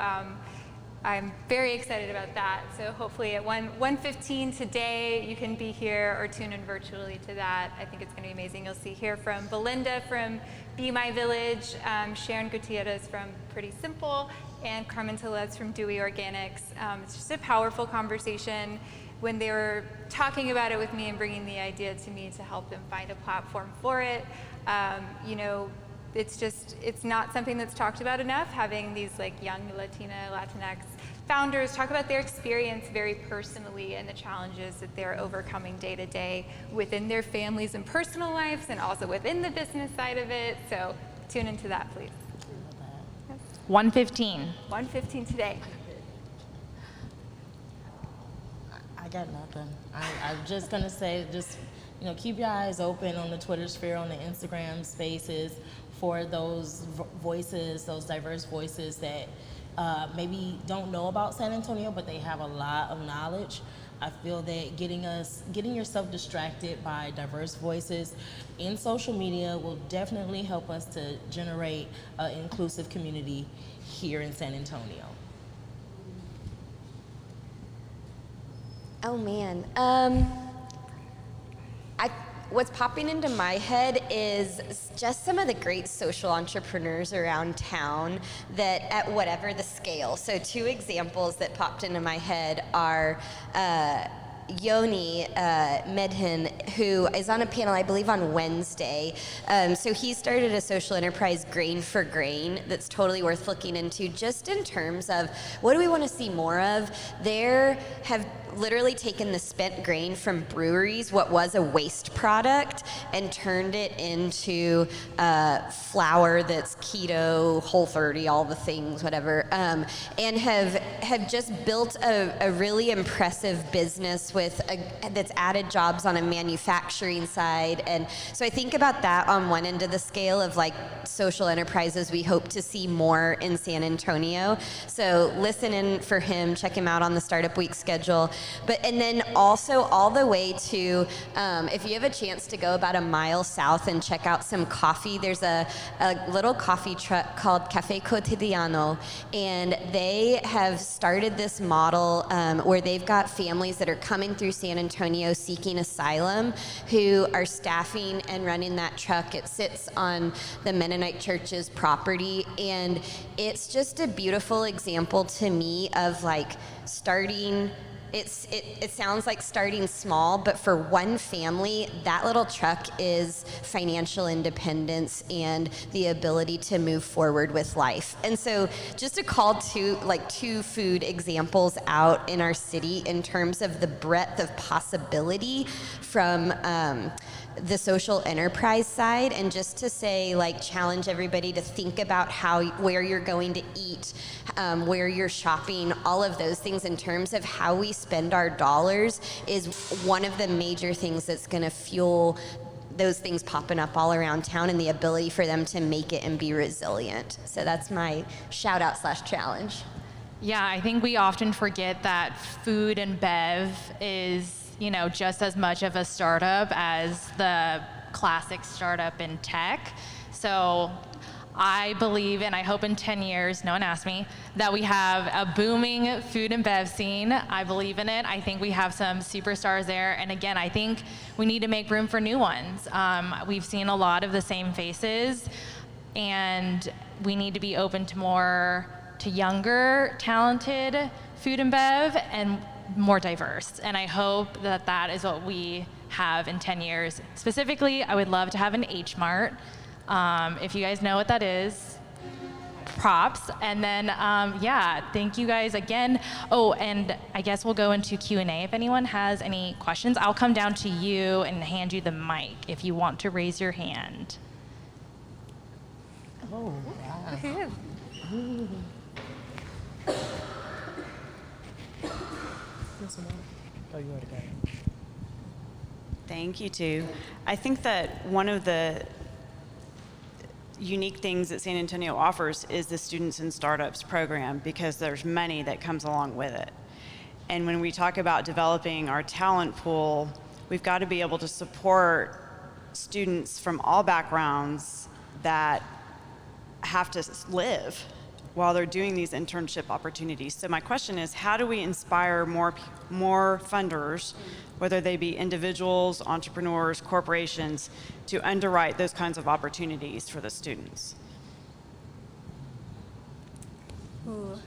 I'm very excited about that. So hopefully at 1:15 today, you can be here or tune in virtually to that. I think it's going to be amazing. You'll hear from Belinda from Be My Village, Sharon Gutierrez from Pretty Simple, and Carmen Tellez from Dewey Organics. It's just a powerful conversation. When they were talking about it with me and bringing the idea to me to help them find a platform for it, it's not something that's talked about enough, having these like young Latinx founders talk about their experience very personally and the challenges that they're overcoming day to day within their families and personal lives, and also within the business side of it. So tune into that, please. 1:15. 1:15 today. I got nothing. I'm just gonna say, keep your eyes open on the Twitter sphere, on the Instagram spaces, for those voices, those diverse voices that maybe don't know about San Antonio, but they have a lot of knowledge. I feel that getting yourself distracted by diverse voices in social media will definitely help us to generate an inclusive community here in San Antonio. Oh man. What's popping into my head is just some of the great social entrepreneurs around town that, at whatever the scale. So 2 examples that popped into my head are Yoni Medhin, who is on a panel, I believe, on Wednesday. So he started a social enterprise, Grain for Grain, that's totally worth looking into, just in terms of what do we want to see more of. There have literally taken the spent grain from breweries, what was a waste product, and turned it into flour that's keto, Whole30, all the things, whatever, and have just built a really impressive business that's added jobs on a manufacturing side. And so I think about that on one end of the scale of like social enterprises we hope to see more in San Antonio. So listen in for him, check him out on the Startup Week schedule. And then also all the way to, if you have a chance to go about a mile south and check out some coffee, there's a little coffee truck called Cafe Cotidiano, and they have started this model where they've got families that are coming through San Antonio seeking asylum who are staffing and running that truck. It sits on the Mennonite Church's property, and it's just a beautiful example to me of like starting. It sounds like starting small, but for one family, that little truck is financial independence and the ability to move forward with life. And so just to call two food examples out in our city in terms of the breadth of possibility from the social enterprise side, and just to say, like, challenge everybody to think about where you're going to eat, where you're shopping, all of those things in terms of how we spend our dollars is one of the major things that's going to fuel those things popping up all around town and the ability for them to make it and be resilient. So that's my shout out / challenge. Yeah, I think we often forget that food and bev is, just as much of a startup as the classic startup in tech. So I believe, and I hope in 10 years, no one asked me, that we have a booming food and bev scene. I believe in it. I think we have some superstars there. And again, I think we need to make room for new ones. We've seen a lot of the same faces, and we need to be open to younger, talented food and bev, and more diverse. And I hope that that is what we have in 10 years. Specifically, I would love to have an H Mart. If you guys know what that is, props. And then, thank you guys again. Oh, and I guess we'll go into Q&A if anyone has any questions. I'll come down to you and hand you the mic if you want to raise your hand. Oh, wow. Ooh. Oh, you already got it. Thank you, too. I think that one of the unique things that San Antonio offers is the Students in Startups program, because there's money that comes along with it. And when we talk about developing our talent pool, we've got to be able to support students from all backgrounds that have to live while they're doing these internship opportunities. So my question is, how do we inspire more funders, whether they be individuals, entrepreneurs, corporations, to underwrite those kinds of opportunities for the students? Ooh.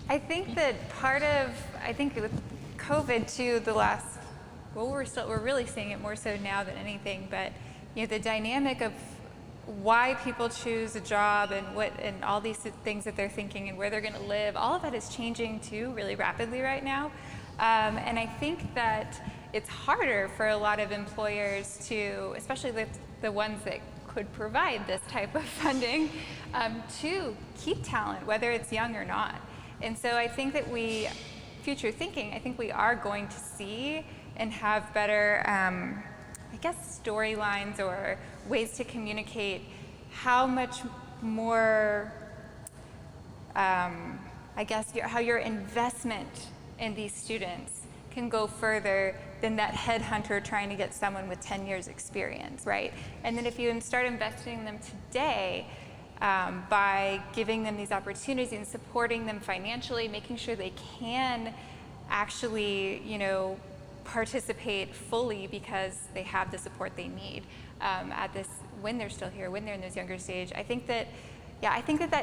I think that with COVID too, we're really seeing it more so now than anything, but the dynamic of why people choose a job and all these things that they're thinking and where they're going to live, all of that is changing too really rapidly right now. And I think that it's harder for a lot of employers to, especially the ones that could provide this type of funding, to keep talent, whether it's young or not. And so I think that future thinking, I think we are going to see and have better, storylines or ways to communicate how much more, how your investment in these students can go further than that headhunter trying to get someone with 10 years experience, right? And then if you start investing in them today, by giving them these opportunities and supporting them financially, making sure they can actually, participate fully because they have the support they need at this, when they're still here, when they're in this younger stage. I think that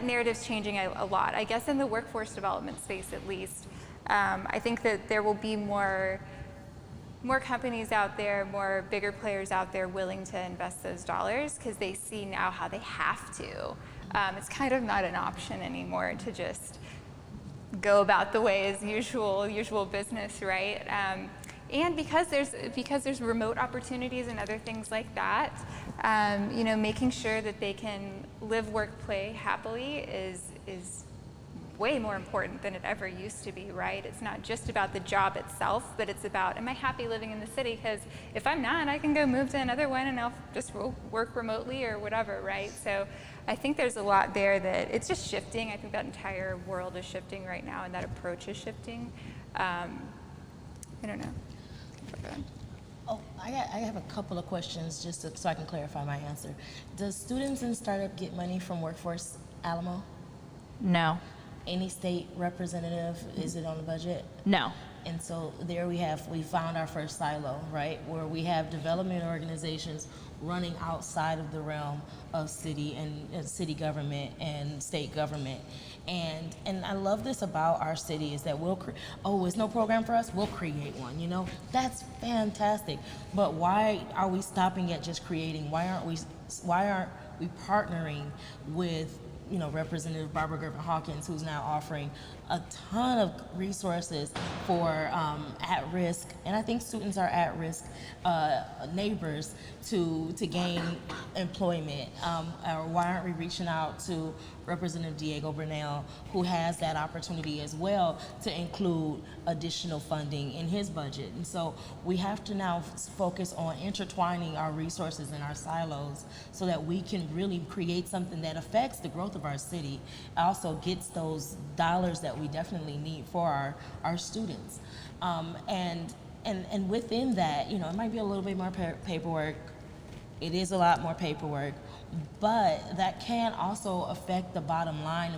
narrative's changing a lot. I guess in the workforce development space, at least. I think that there will be more companies out there, more bigger players out there willing to invest those dollars because they see now how they have to. It's kind of not an option anymore to just go about the way as usual business, right? And because there's remote opportunities and other things like that, making sure that they can live, work, play happily is way more important than it ever used to be, right? It's not just about the job itself, but it's about, am I happy living in the city? Because if I'm not, I can go move to another one and I'll just work remotely or whatever, right? So I think there's a lot there that it's just shifting. I think that entire world is shifting right now, and that approach is shifting. I don't know. Oh, I have a couple of questions just so I can clarify my answer. Does Students in Startup get money from Workforce Alamo? No. Any state representative, is it on the budget? No. And so there we found our first silo, right? Where we have development organizations running outside of the realm of city and city government and state government. And I love this about our city is that it's no program for us, we'll create one, That's fantastic. But why are we stopping at just creating? Why aren't we partnering with Representative Barbara Griffin Hawkins, who's now offering a ton of resources for at-risk, and I think students are at-risk neighbors to gain employment. Or why aren't we reaching out to Representative Diego Bernal, who has that opportunity as well to include additional funding in his budget? And so we have to now focus on intertwining our resources and our silos so that we can really create something that affects the growth of our city, also gets those dollars that we definitely need for our students. And within that, it might be a little bit more paperwork. It is a lot more paperwork, but that can also affect the bottom line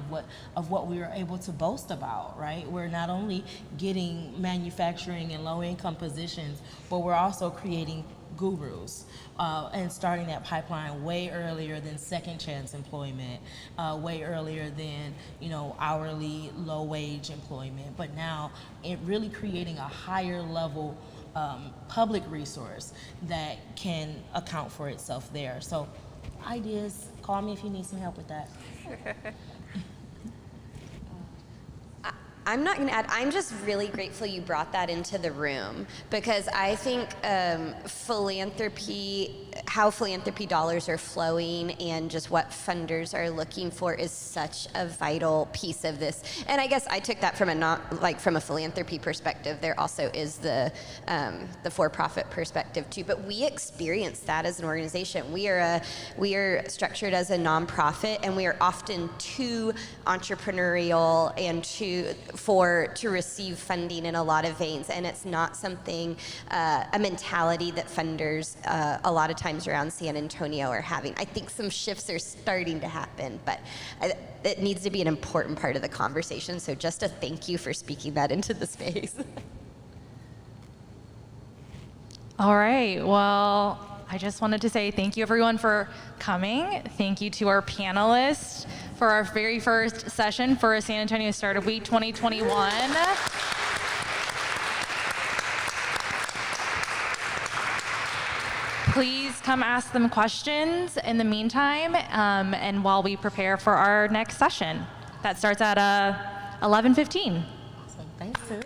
of what we are able to boast about, right? We're not only getting manufacturing and low-income positions, but we're also creating gurus and starting that pipeline way earlier than second chance employment, way earlier than hourly low-wage employment, but now it really creating a higher level public resource that can account for itself there. So ideas, call me if you need some help with that. I'm not going to add, I'm just really grateful you brought that into the room, because I think how philanthropy dollars are flowing and just what funders are looking for is such a vital piece of this. And I guess I took that from from a philanthropy perspective. There also is the for-profit perspective too, but we experience that as an organization. We are structured as a nonprofit, and we are often too entrepreneurial and to receive funding in a lot of veins, and it's not something, a mentality that funders a lot of times around San Antonio are having. I think some shifts are starting to happen, but it needs to be an important part of the conversation, so just a thank you for speaking that into the space. All right, well, I just wanted to say thank you everyone for coming. Thank you to our panelists for our very first session for San Antonio Startup Week 2021. Please come ask them questions in the meantime, and while we prepare for our next session. That starts at 11:15. Awesome, thanks, Sue.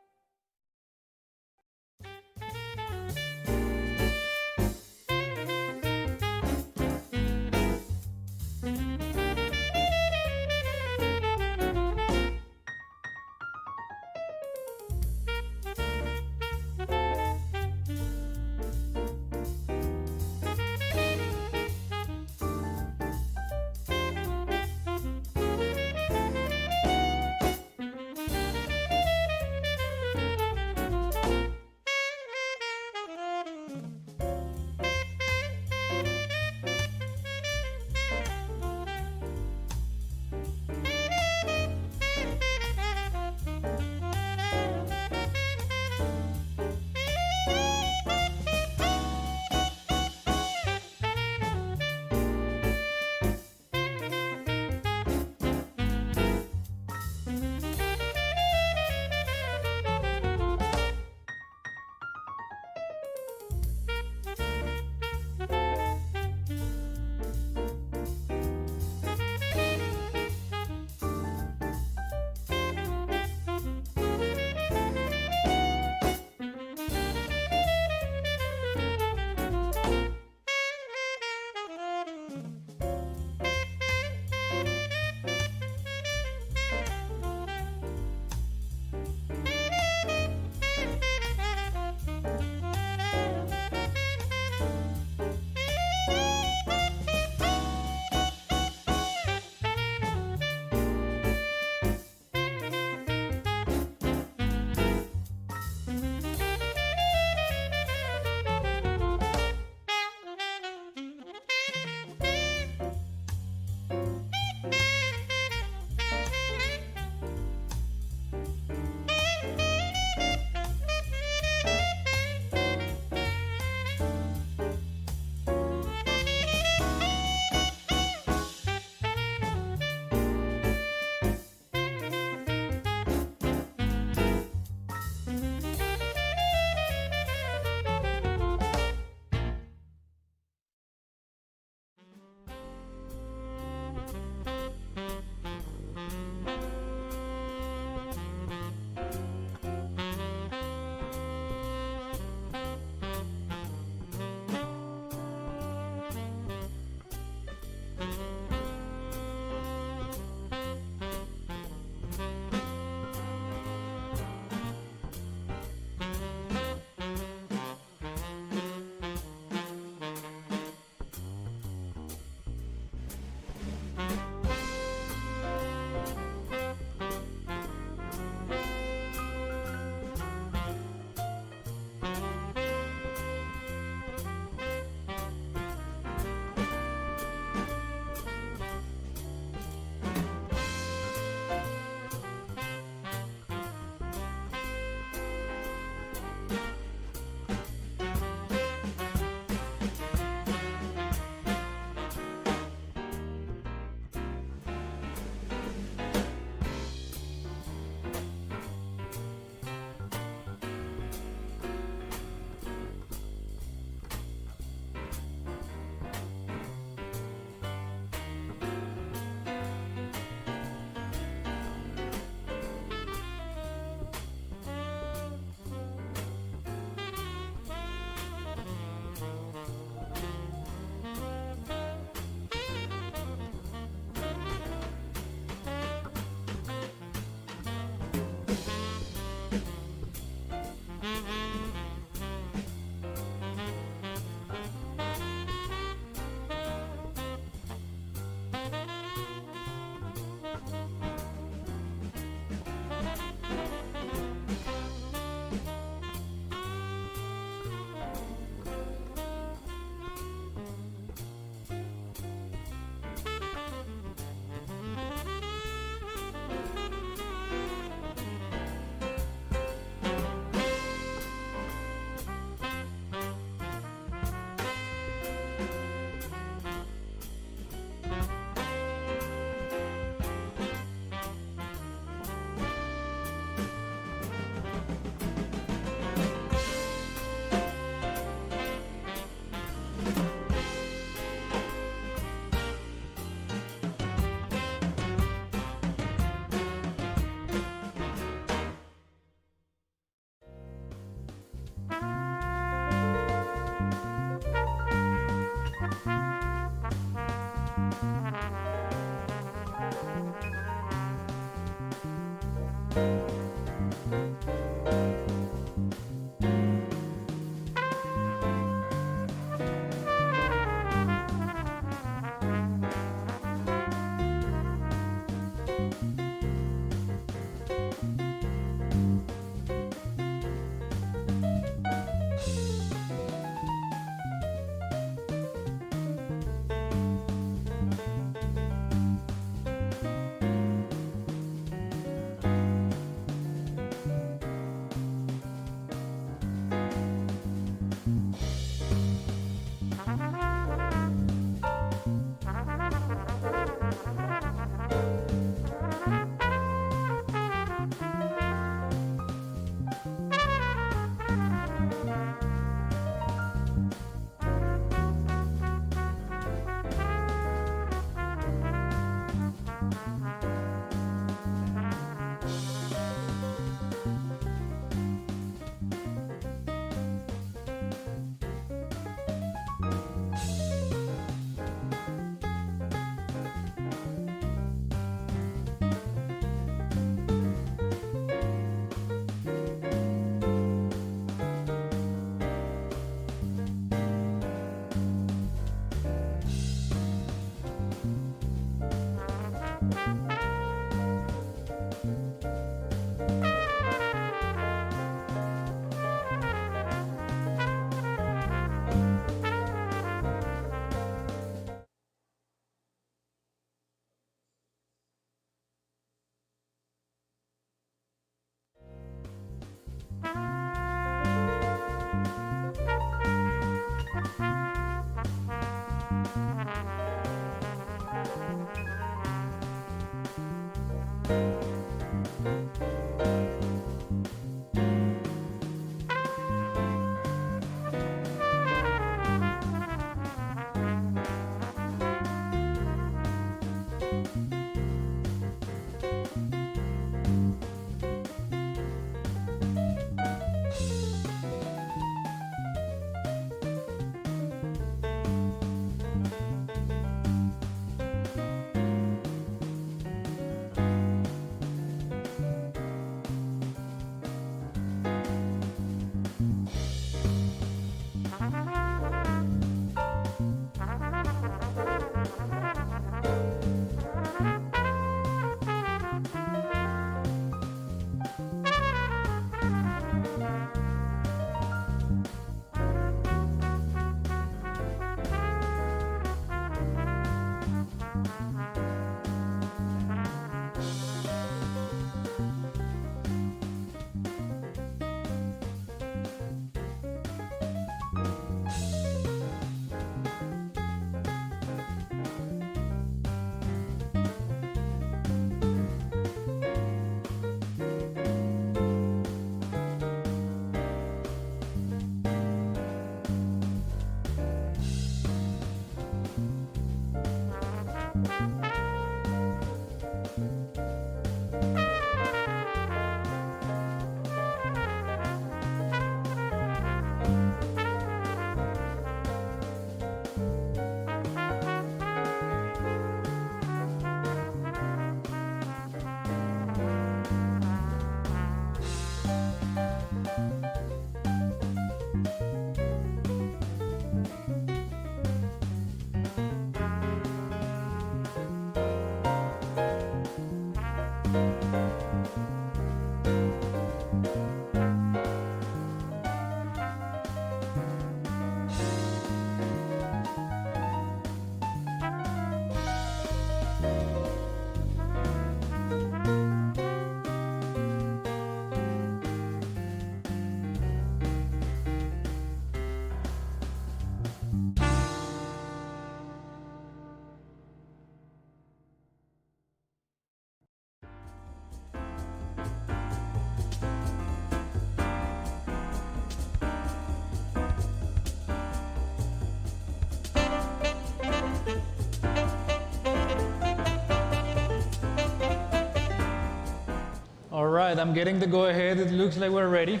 All right, I'm getting the go-ahead. It looks like we're ready.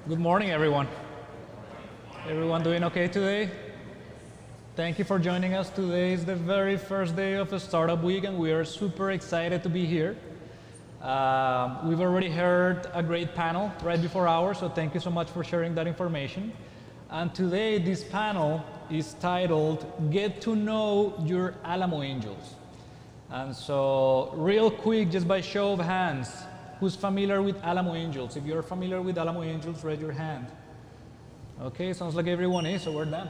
Good morning, everyone. Everyone doing okay today? Thank you for joining us. Today is the very first day of the Startup Week, and we are super excited to be here. We've already heard a great panel right before ours, so thank you so much for sharing that information. And today, this panel is titled, Get to Know Your Alamo Angels. And so, real quick, just by show of hands, who's familiar with Alamo Angels? If you're familiar with Alamo Angels, raise your hand. Okay, sounds like everyone is, so we're done.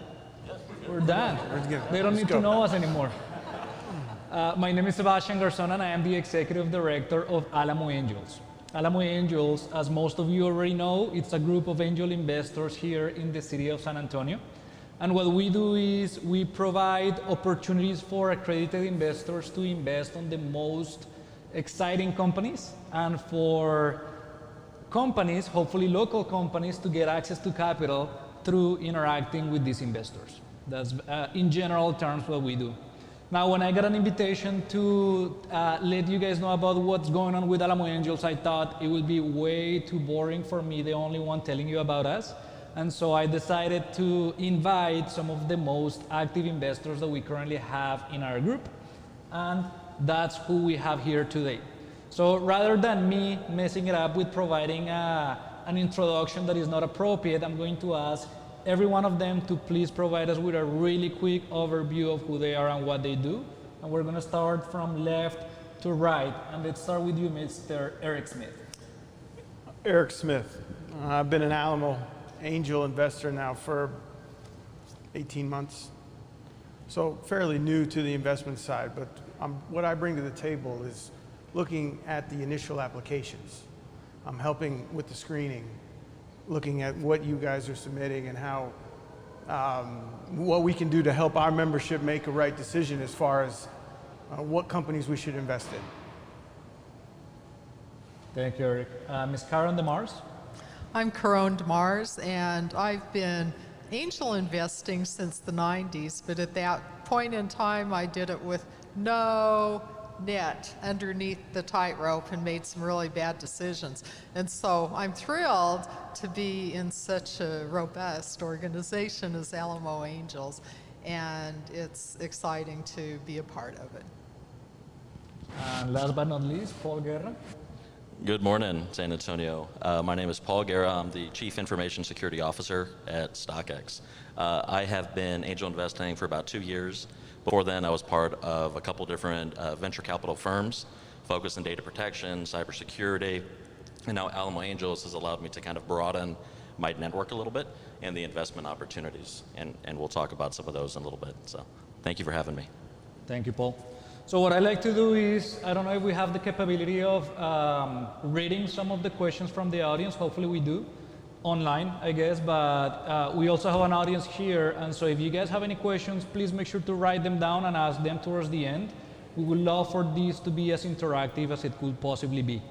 We're done. They don't need to know us anymore. My name is Sebastian Garzon, and I am the Executive Director of Alamo Angels. Alamo Angels, as most of you already know, it's a group of angel investors here in the city of San Antonio. And what we do is we provide opportunities for accredited investors to invest on the most exciting companies, and for companies, hopefully local companies, to get access to capital through interacting with these investors. That's in general terms what we do. Now, when I got an invitation to let you guys know about what's going on with Alamo Angels, I thought it would be way too boring for me, the only one telling you about us. And so I decided to invite some of the most active investors that we currently have in our group. And that's who we have here today. So rather than me messing it up with providing an introduction that is not appropriate, I'm going to ask every one of them to please provide us with a really quick overview of who they are and what they do. And we're going to start from left to right. And let's start with you, Mr. Eric Smith. Eric Smith. I've been an Alamo Angel investor now for 18 months. So fairly new to the investment side, but what I bring to the table is looking at the initial applications. I'm helping with the screening, looking at what you guys are submitting and how, what we can do to help our membership make a right decision as far as what companies we should invest in. Thank you, Eric. Ms. Karen DeMars. I'm Caron DeMars, and I've been angel investing since the 90s, but at that point in time, I did it with no net underneath the tightrope and made some really bad decisions. And so I'm thrilled to be in such a robust organization as Alamo Angels, and it's exciting to be a part of it. And last but not least, Paul Guerra. Good morning, San Antonio. My name is Paul Guerra. I'm the Chief Information Security Officer at StockX. I have been angel investing for about 2 years. Before then, I was part of a couple different venture capital firms focused on data protection, cybersecurity, and now Alamo Angels has allowed me to kind of broaden my network a little bit and the investment opportunities, and we'll talk about some of those in a little bit. So thank you for having me. Thank you, Paul. So what I like to do is, I don't know if we have the capability of reading some of the questions from the audience. Hopefully we do. Online, I guess, but we also have an audience here, and so if you guys have any questions, please make sure to write them down and ask them towards the end. We would love for these to be as interactive as it could possibly be.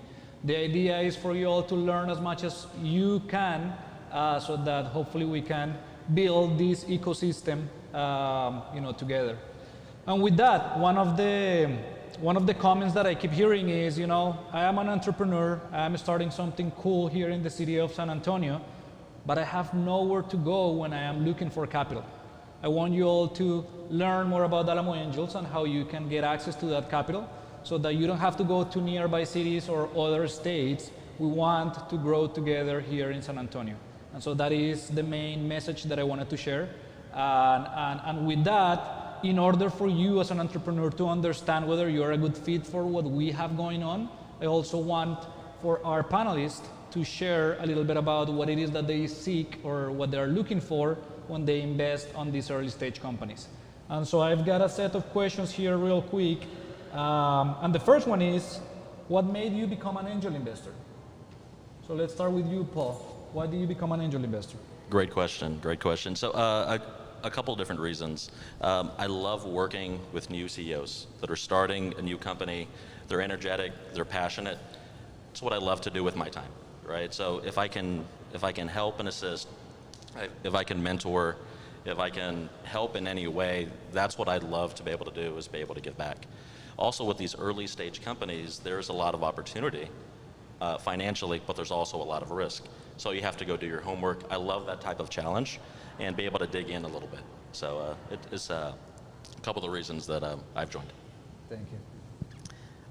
The idea is for you all to learn as much as you can, so that hopefully we can build this ecosystem, together. And with that, one of the comments that I keep hearing is, I am an entrepreneur, I am starting something cool here in the city of San Antonio, but I have nowhere to go when I am looking for capital. I want you all to learn more about Alamo Angels and how you can get access to that capital so that you don't have to go to nearby cities or other states. We want to grow together here in San Antonio. And so that is the main message that I wanted to share. And with that, in order for you as an entrepreneur to understand whether you're a good fit for what we have going on, I also want for our panelists to share a little bit about what it is that they seek or what they're looking for when they invest on these early stage companies. And so I've got a set of questions here real quick. And the first one is, what made you become an angel investor? So let's start with you, Paul. Why did you become an angel investor? Great question, great question. So a couple different reasons. I love working with new CEOs that are starting a new company. They're energetic, they're passionate. It's what I love to do with my time, right? So if I can help and assist, if I can mentor, if I can help in any way, that's what I'd love to be able to do, is be able to give back. Also with these early stage companies, there's a lot of opportunity financially, but there's also a lot of risk. So you have to go do your homework. I love that type of challenge and be able to dig in a little bit. So it is a couple of the reasons that I've joined. Thank you.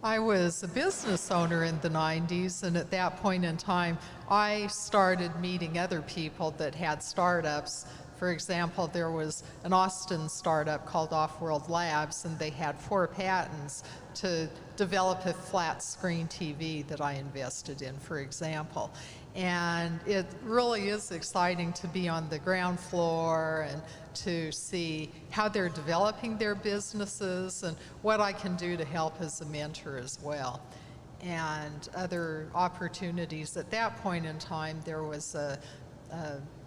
I was a business owner in the 90s, and at that point in time, I started meeting other people that had startups. For example, there was an Austin startup called Off-World Labs, and they had 4 patents to develop a flat screen TV that I invested in, for example. And it really is exciting to be on the ground floor and to see how they're developing their businesses and what I can do to help as a mentor as well. And other opportunities. At that point in time, there was a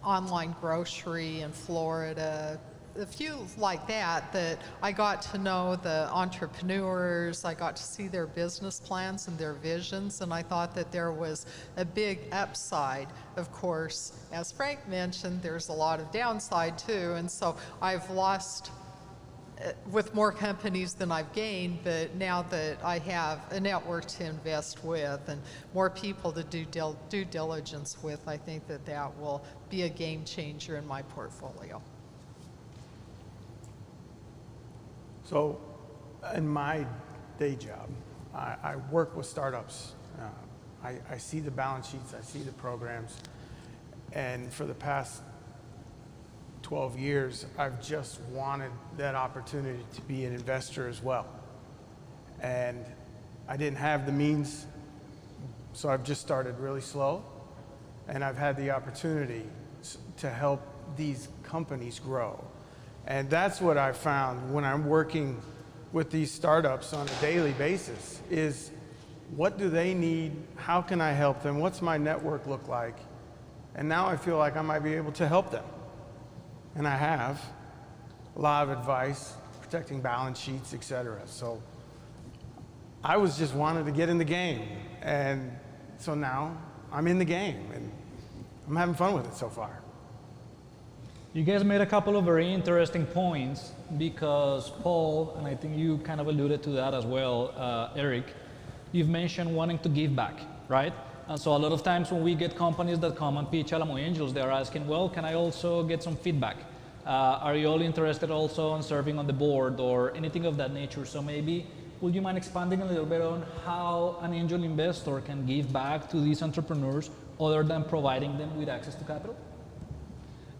online grocery in Florida, a few like that, that I got to know the entrepreneurs, I got to see their business plans and their visions, and I thought that there was a big upside. Of course, as Frank mentioned, there's a lot of downside too, and so I've lost with more companies than I've gained, but now that I have a network to invest with and more people to do due diligence with, I think that that will be a game changer in my portfolio. So in my day job, I work with startups. I see the balance sheets, I see the programs, and for the past 12 years, I've just wanted that opportunity to be an investor as well. And I didn't have the means, so I've just started really slow, and I've had the opportunity to help these companies grow. And that's what I found when I'm working with these startups on a daily basis is what do they need? How can I help them? What's my network look like? And now I feel like I might be able to help them. And I have a lot of advice, protecting balance sheets, et cetera. So I was just wanted to get in the game. And so now I'm in the game and I'm having fun with it so far. You guys made a couple of very interesting points because Paul, and I think you kind of alluded to that as well, Eric, you've mentioned wanting to give back, right? And so a lot of times when we get companies that come and pitch Alamo Angels, they're asking, well, can I also get some feedback? Are you all interested also in serving on the board or anything of that nature? So maybe, would you mind expanding a little bit on how an angel investor can give back to these entrepreneurs other than providing them with access to capital?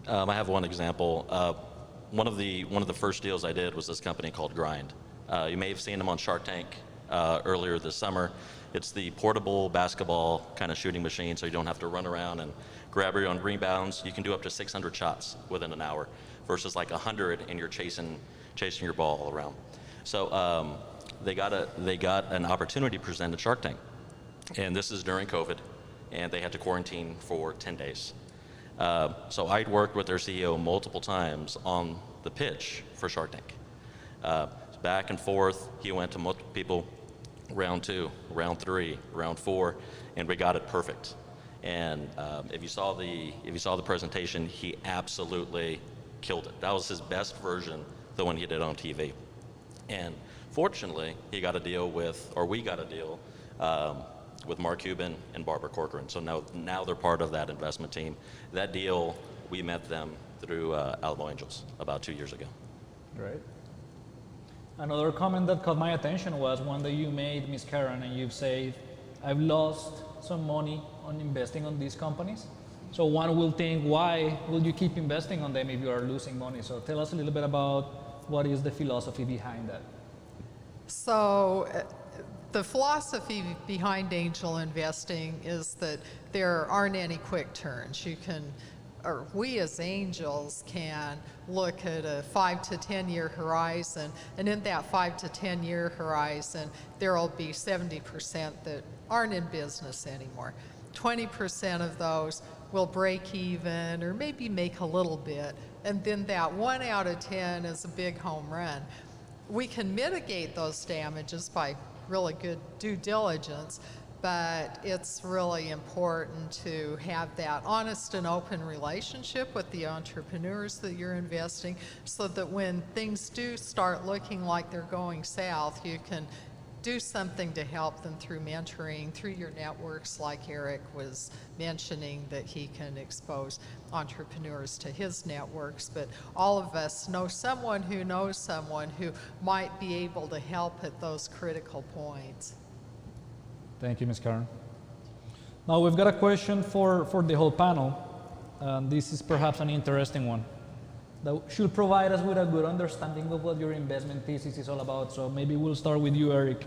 I have one example. One of the first deals I did was this company called Grind. You may have seen them on Shark Tank earlier this summer. It's the portable basketball kind of shooting machine, so you don't have to run around and grab your own rebounds. You can do up to 600 shots within an hour versus like 100 and you're chasing your ball all around. So they got an opportunity presented at Shark Tank, and this is during COVID, and they had to quarantine for 10 days. So I'd worked with their CEO multiple times on the pitch for Shark Tank. Back and forth, he went to multiple people, round 2, round 3, round 4, and we got it perfect. And if you saw the presentation, he absolutely killed it. That was his best version, the one he did on TV. And fortunately, we got a deal with Mark Cuban and Barbara Corcoran. So now they're part of that investment team. That deal, we met them through Alamo Angels about 2 years ago. Great. Another comment that caught my attention was one that you made, Ms. Karen, and you've said, I've lost some money on investing on these companies. So one will think, why will you keep investing on them if you are losing money? So tell us a little bit about what is the philosophy behind that. So the philosophy behind angel investing is that there aren't any quick turns. We as angels can look at a 5 to 10 year horizon, and in that 5 to 10 year horizon, there will be 70% that aren't in business anymore. 20% of those will break even or maybe make a little bit, and then that 1 out of 10 is a big home run. We can mitigate those damages by really good due diligence, but it's really important to have that honest and open relationship with the entrepreneurs that you're investing so that when things do start looking like they're going south, you can do something to help them through mentoring, through your networks, like Eric was mentioning, that he can expose entrepreneurs to his networks. But all of us know someone who knows someone who might be able to help at those critical points. Thank you, Ms. Karen. Now we've got a question for the whole panel. This is perhaps an interesting one that should provide us with a good understanding of what your investment thesis is all about. So maybe we'll start with you, Eric.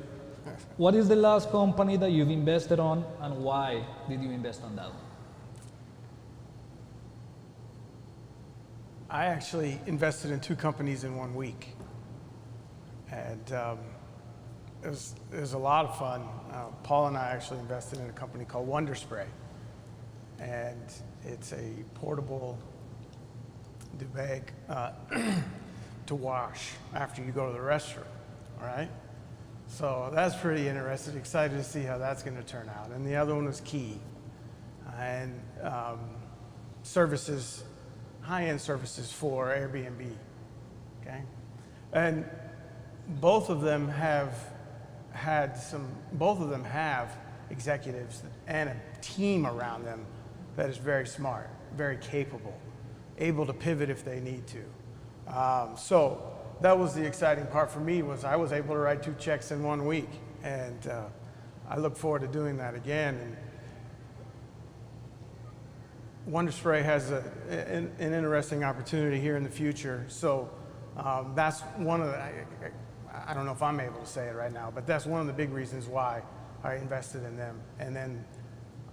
What is the last company that you've invested on, and why did you invest on that? I actually invested in 2 companies in 1 week, and it was a lot of fun. Paul and I actually invested in a company called Wonder Spray, and it's a portable duvet to wash after you go to the restroom, all right? So that's pretty interesting, excited to see how that's gonna turn out. And the other one was Key, and services, high-end services for Airbnb, okay? And both of them have executives and a team around them that is very smart, very capable, able to pivot if they need to. So that was the exciting part for me, was I was able to write 2 checks in 1 week, and I look forward to doing that again. And Wonder Spray has an interesting opportunity here in the future. So that's one of the, I don't know if I'm able to say it right now, but that's one of the big reasons why I invested in them. And then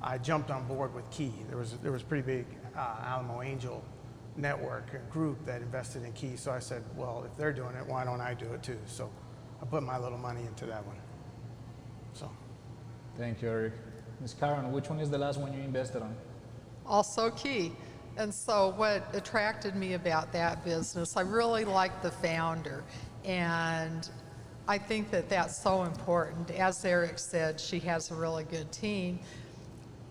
I jumped on board with Key. There was a pretty big Alamo Angel network, a group that invested in Key. So I said, well, if they're doing it, why don't I do it too? So I put my little money into that one. So. Thank you, Eric. Ms. Karen, which one is the last one you invested on? Also Key. And so what attracted me about that business, I really liked the founder. And I think that that's so important. As Eric said, she has a really good team.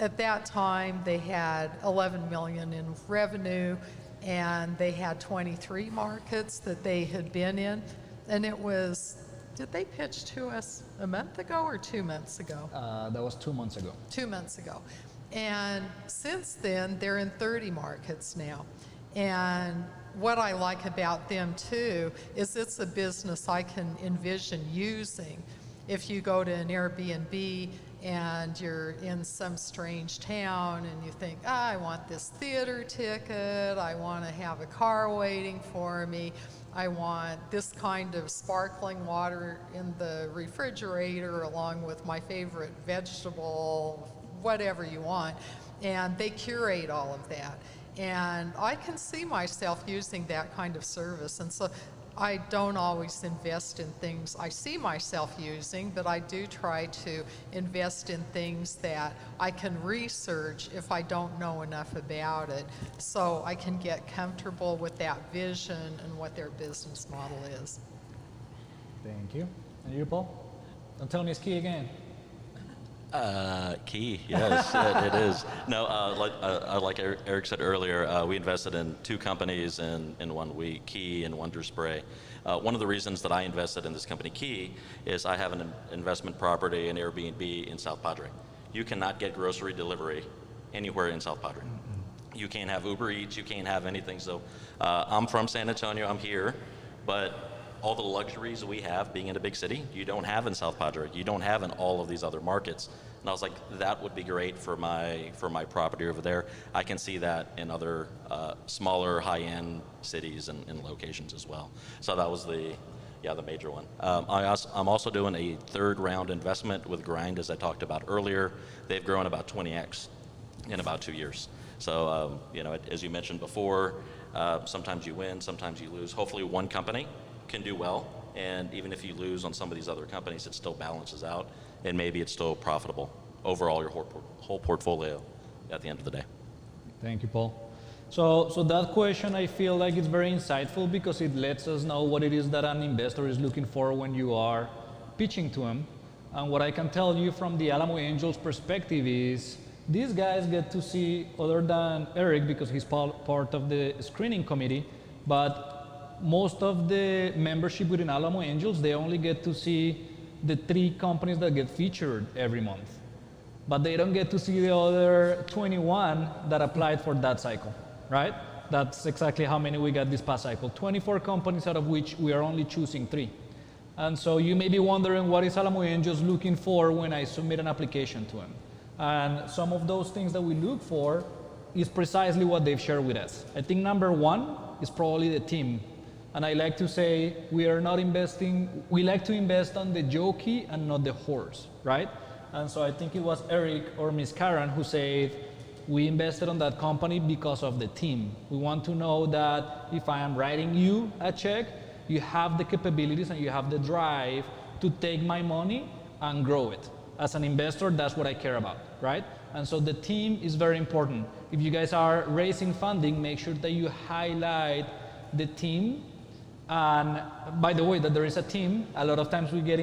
At that time, they had 11 million in revenue, and they had 23 markets that they had been in. And it was, did they pitch to us a month ago or 2 months ago? That was 2 months ago. 2 months ago. And since then, they're in 30 markets now. And what I like about them too is it's a business I can envision using. If you go to an Airbnb and you're in some strange town and you think, I want this theater ticket, I want to have a car waiting for me, I want this kind of sparkling water in the refrigerator along with my favorite vegetable, whatever you want, and they curate all of that. And I can see myself using that kind of service. And so I don't always invest in things I see myself using, but I do try to invest in things that I can research if I don't know enough about it, so I can get comfortable with that vision and what their business model is. Thank you. And you, Paul? Don't tell me it's Key again. Key, yes, it is. No, like Eric said earlier, we invested in 2 companies in 1 week, Key and Wonder Spray. One of the reasons that I invested in this company, Key, is I have an investment property in Airbnb in South Padre. You cannot get grocery delivery anywhere in South Padre. You can't have Uber Eats, you can't have anything. So I'm from San Antonio, I'm here, but all the luxuries we have being in a big city, you don't have in South Padre. You don't have in all of these other markets. And I was like, that would be great for my property over there. I can see that in other smaller high-end cities and locations as well. So that was the major one. I'm also doing a 3rd round investment with Grind, as I talked about earlier. They've grown about 20x in about 2 years. So, as you mentioned before, sometimes you win, sometimes you lose. Hopefully one company can do well, and even if you lose on some of these other companies, it still balances out, and maybe it's still profitable overall, your whole portfolio at the end of the day. Thank you, Paul. So that question, I feel like it's very insightful because it lets us know what it is that an investor is looking for when you are pitching to him. And what I can tell you from the Alamo Angels perspective is these guys get to see, other than Eric, because he's part of the screening committee, but most of the membership within Alamo Angels, they only get to see the 3 companies that get featured every month. But they don't get to see the other 21 that applied for that cycle, right? That's exactly how many we got this past cycle. 24 companies out of which we are only choosing 3. And so you may be wondering, what is Alamo Angels looking for when I submit an application to them? And some of those things that we look for is precisely what they've shared with us. I think number one is probably the team. And I like to say, we like to invest on the jockey and not the horse, right? And so I think it was Eric or Miss Karen who said, we invested on that company because of the team. We want to know that if I am writing you a check, you have the capabilities and you have the drive to take my money and grow it. As an investor, that's what I care about, right? And so the team is very important. If you guys are raising funding, make sure that you highlight the team. And by the way, that there is a team. A lot of times we get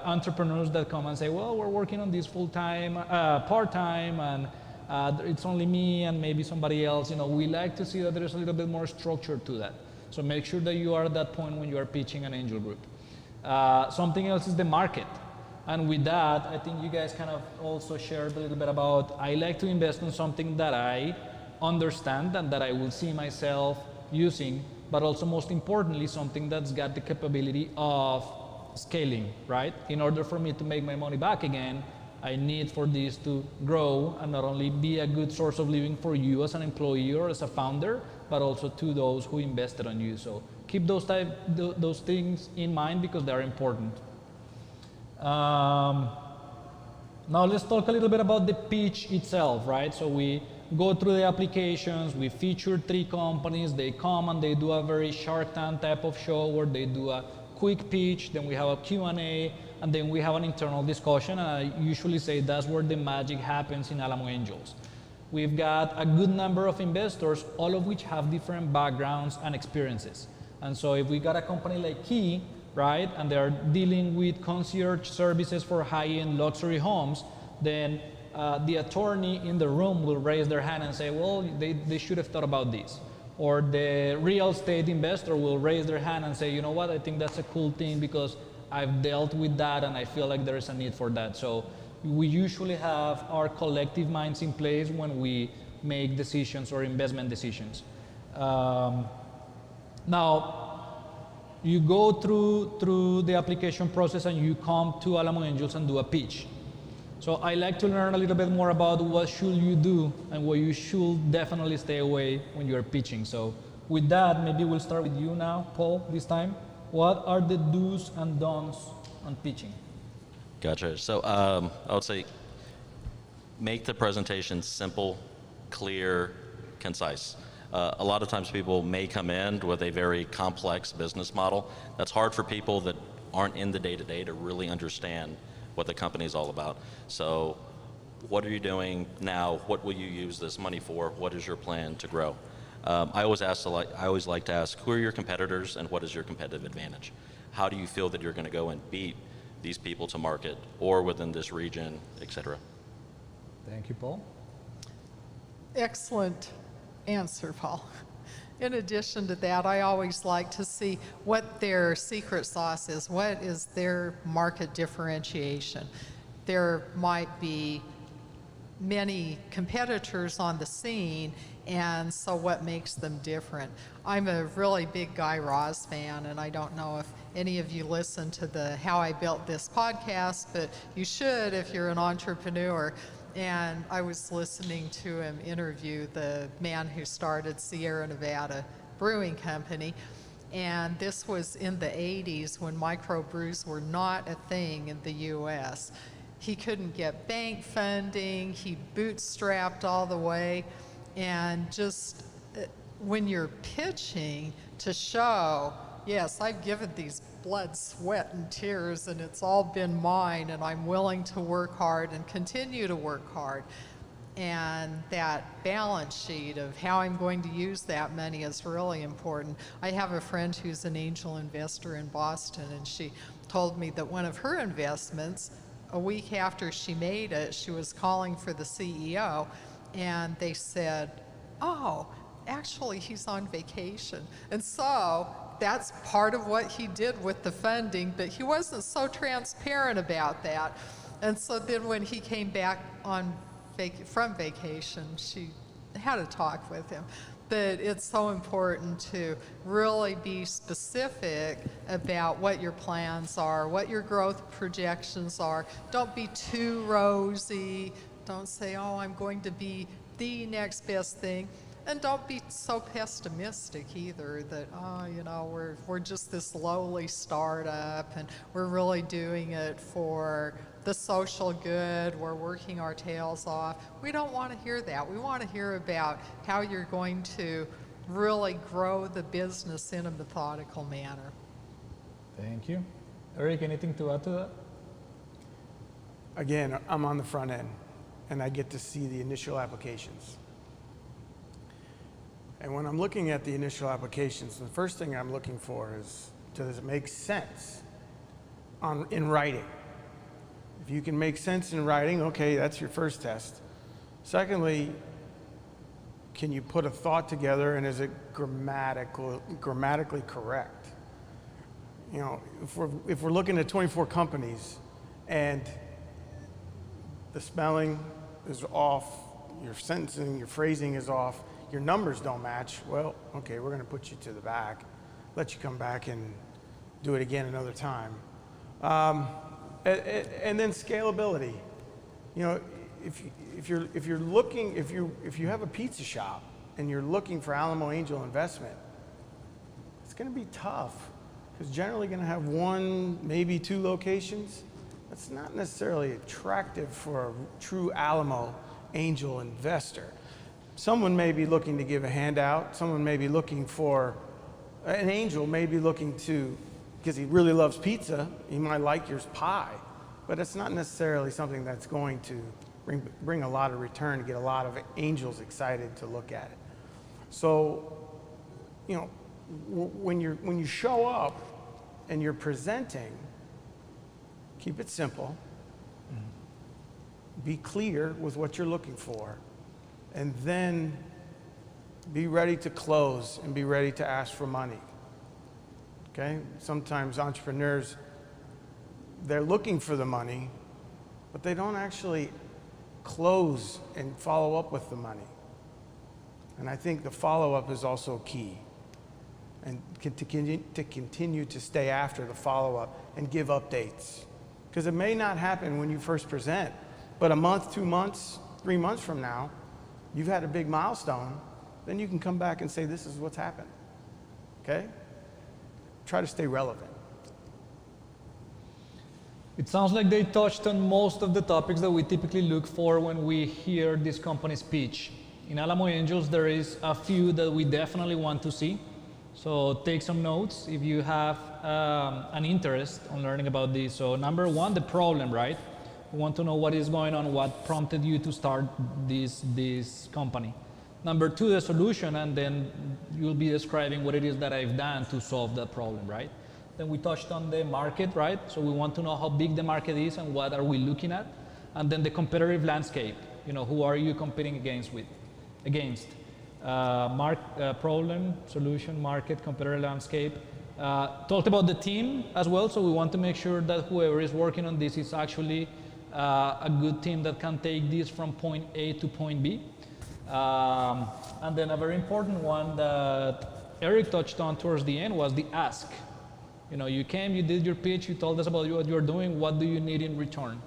entrepreneurs that come and say, well, we're working on this full-time, part-time, and it's only me and maybe somebody else. We like to see that there's a little bit more structure to that. So make sure that you are at that point when you are pitching an angel group. Something else is the market. And with that, I think you guys kind of also shared a little bit about, I like to invest in something that I understand and that I will see myself using, but also most importantly, something that's got the capability of scaling, right? In order for me to make my money back again, I need for this to grow and not only be a good source of living for you as an employee or as a founder, but also to those who invested on you. So keep those things in mind because they're important. Now let's talk a little bit about the pitch itself, right? So we go through the applications, we feature 3 companies, they come and they do a very Shark Tank type of show where they do a quick pitch, then we have a Q&A, and then we have an internal discussion. And I usually say that's where the magic happens in Alamo Angels. We've got a good number of investors, all of which have different backgrounds and experiences. And so if we got a company like Key, right, and they're dealing with concierge services for high-end luxury homes, then the attorney in the room will raise their hand and say, well, they should have thought about this. Or the real estate investor will raise their hand and say, you know what, I think that's a cool thing because I've dealt with that and I feel like there is a need for that. So we usually have our collective minds in place when we make decisions or investment decisions. Now, you go through the application process and you come to Alamo Angels and do a pitch. So I like to learn a little bit more about what should you do and what you should definitely stay away when you're pitching. So with that, maybe we'll start with you now, Paul, this time. What are the do's and don'ts on pitching? Gotcha. So I would say make the presentation simple, clear, concise. A lot of times people may come in with a very complex business model. That's hard for people that aren't in the day-to-day to really understand what the company is all about. So what are you doing now? What will you use this money for? What is your plan to grow? I always like to ask, who are your competitors and what is your competitive advantage? How do you feel that you're going to go and beat these people to market or within this region, et cetera? Thank you, Paul. Excellent answer, Paul. In addition to that, I always like to see what their secret sauce is. What is their market differentiation? There might be many competitors on the scene, and so what makes them different? I'm a really big Guy Raz fan, and I don't know if any of you listen to the How I Built This podcast, but you should if you're an entrepreneur. And I was listening to him interview the man who started Sierra Nevada Brewing Company. And this was in the 80s when microbrews were not a thing in the US. He couldn't get bank funding, he bootstrapped all the way. And just when you're pitching to show, yes, I've given these blood, sweat, and tears, and it's all been mine, and I'm willing to work hard and continue to work hard. And that balance sheet of how I'm going to use that money is really important. I have a friend who's an angel investor in Boston, and she told me that one of her investments, a week after she made it, she was calling for the CEO, and they said, oh, actually, he's on vacation. And so that's part of what he did with the funding, but he wasn't so transparent about that. And so then when he came back from vacation, she had a talk with him. But it's so important to really be specific about what your plans are, what your growth projections are. Don't be too rosy. Don't say, oh, I'm going to be the next best thing. And don't be so pessimistic either that, oh, you know, we're just this lowly startup and we're really doing it for the social good, we're working our tails off. We don't want to hear that. We want to hear about how you're going to really grow the business in a methodical manner. Thank you. Eric, anything to add to that? Again, I'm on the front end, and I get to see the initial applications. And when I'm looking at the initial applications, the first thing I'm looking for is, does it make sense in writing? If you can make sense in writing, okay, that's your first test. Secondly, can you put a thought together, and is it grammatically correct? You know, if we're looking at 24 companies and the spelling is off, your sentencing, your phrasing is off, your numbers don't match, well, okay, we're going to put you to the back, let you come back and do it again another time. And then scalability. You know, if you have a pizza shop and you're looking for Alamo Angel investment, it's going to be tough because generally going to have one, maybe two locations. That's not necessarily attractive for a true Alamo Angel investor. Someone may be looking to give a handout. Someone may be looking for, an angel may be looking to, because he really loves pizza, he might like your pie, but it's not necessarily something that's going to bring a lot of return, to get a lot of angels excited to look at it. So, you know, when you show up and you're presenting, keep it simple, be clear with what you're looking for, and then be ready to close and be ready to ask for money. Okay? Sometimes entrepreneurs, they're looking for the money, but they don't actually close and follow up with the money. And I think the follow-up is also key. And to continue to stay after the follow-up and give updates. Because it may not happen when you first present, but a month, 2 months, 3 months from now, you've had a big milestone, then you can come back and say, this is what's happened. Okay? Try to stay relevant. It sounds like they touched on most of the topics that we typically look for when we hear this company's pitch. In Alamo Angels, there is a few that we definitely want to see. So take some notes if you have an interest on learning about this. So number one, the problem, right? We want to know what is going on, what prompted you to start this company. Number two, the solution, and then you'll be describing what it is that I've done to solve that problem, right? Then we touched on the market, right? So we want to know how big the market is and what are we looking at. And then the competitive landscape, you know, who are you competing against? Problem, solution, market, competitor landscape. Talked about the team as well, so we want to make sure that whoever is working on this is actually a good team that can take this from point A to point B. And then a very important one that Eric touched on towards the end was the ask. You know, you came, you did your pitch, you told us about what you're doing, what do you need in return?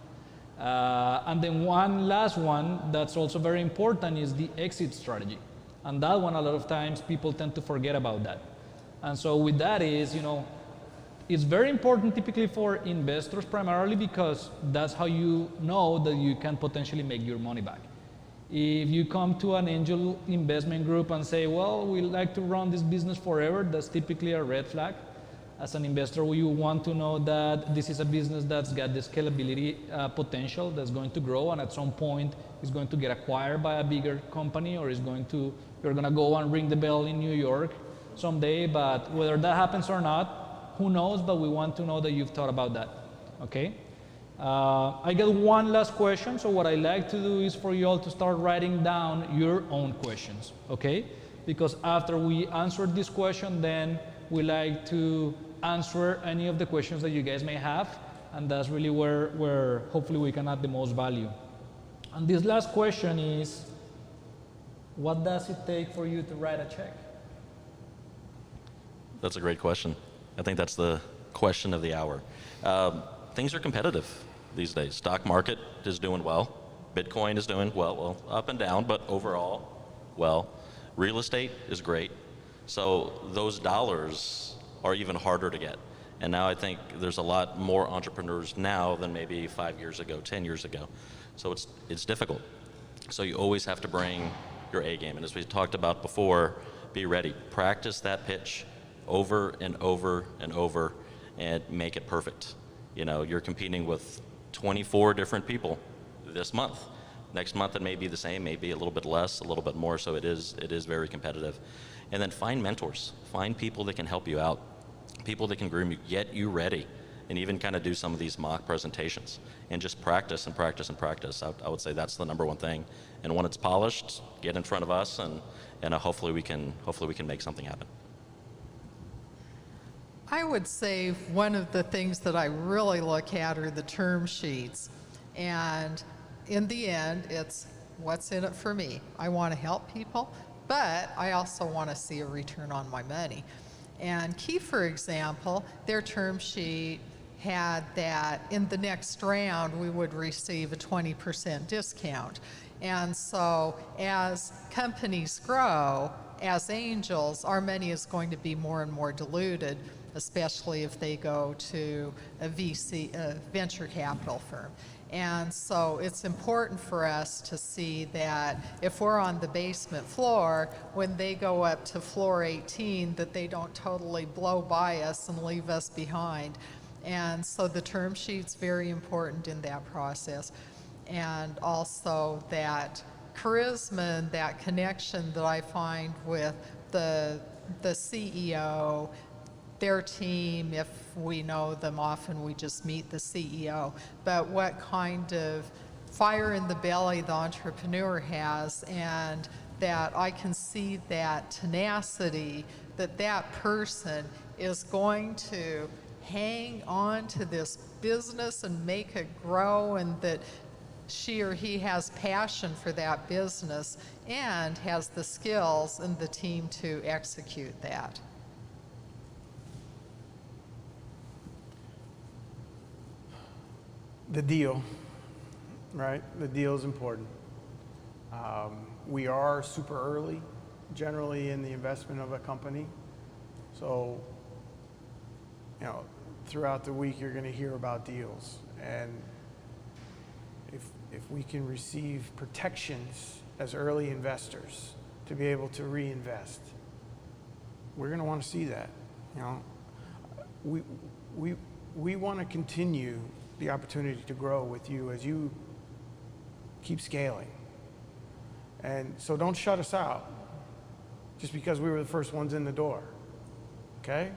And then one last one that's also very important is the exit strategy. And that one, a lot of times, people tend to forget about that. And so with that is, you know, it's very important typically for investors primarily because that's how you know that you can potentially make your money back. If you come to an angel investment group and say, well, we like to run this business forever, that's typically a red flag. As an investor, you want to know that this is a business that's got the scalability potential, that's going to grow, and at some point is going to get acquired by a bigger company, or you're going to go and ring the bell in New York someday. But whether that happens or not, who knows? But we want to know that you've thought about that. Okay. I got one last question. So what I like to do is for you all to start writing down your own questions. Okay. Because after we answer this question, then we like to answer any of the questions that you guys may have, and that's really where hopefully we can add the most value. And this last question is, what does it take for you to write a check? That's a great question. I think that's the question of the hour. Things are competitive these days. Stock market is doing well. Bitcoin is doing well, up and down, but overall, well. Real estate is great. So those dollars are even harder to get. And now I think there's a lot more entrepreneurs now than maybe 5 years ago, 10 years ago. So it's difficult. So you always have to bring your A game. And as we talked about before, be ready. Practice that pitch over and over and over and make it perfect. You know, you're competing with 24 different people this month. Next month it may be the same, maybe a little bit less, a little bit more, so it is very competitive. And then find mentors. Find people that can help you out, people that can groom you, get you ready, and even kind of do some of these mock presentations. And just practice and practice and practice. I would say that's the number one thing. And when it's polished, get in front of us, and hopefully we can make something happen. I would say one of the things that I really look at are the term sheets. And in the end, it's what's in it for me. I want to help people, but I also want to see a return on my money. And Key, for example, their term sheet had that in the next round we would receive a 20% discount. And so as companies grow, as angels, our money is going to be more and more diluted, especially if they go to a VC, a venture capital firm. And so it's important for us to see that if we're on the basement floor, when they go up to floor 18, that they don't totally blow by us and leave us behind. And so the term sheet's very important in that process. And also that charisma and that connection that I find with the CEO, their team, if we know them, often we just meet the CEO, but what kind of fire in the belly the entrepreneur has, and that I can see that tenacity, that that person is going to hang on to this business and make it grow, and that she or he has passion for that business and has the skills and the team to execute that. The deal, right? The deal is important. We are super early, generally, in the investment of a company. So, you know, throughout the week, you're going to hear about deals. And if we can receive protections as early investors to be able to reinvest, we're going to want to see that. You know, we want to continue the opportunity to grow with you as you keep scaling. And so don't shut us out just because we were the first ones in the door, okay?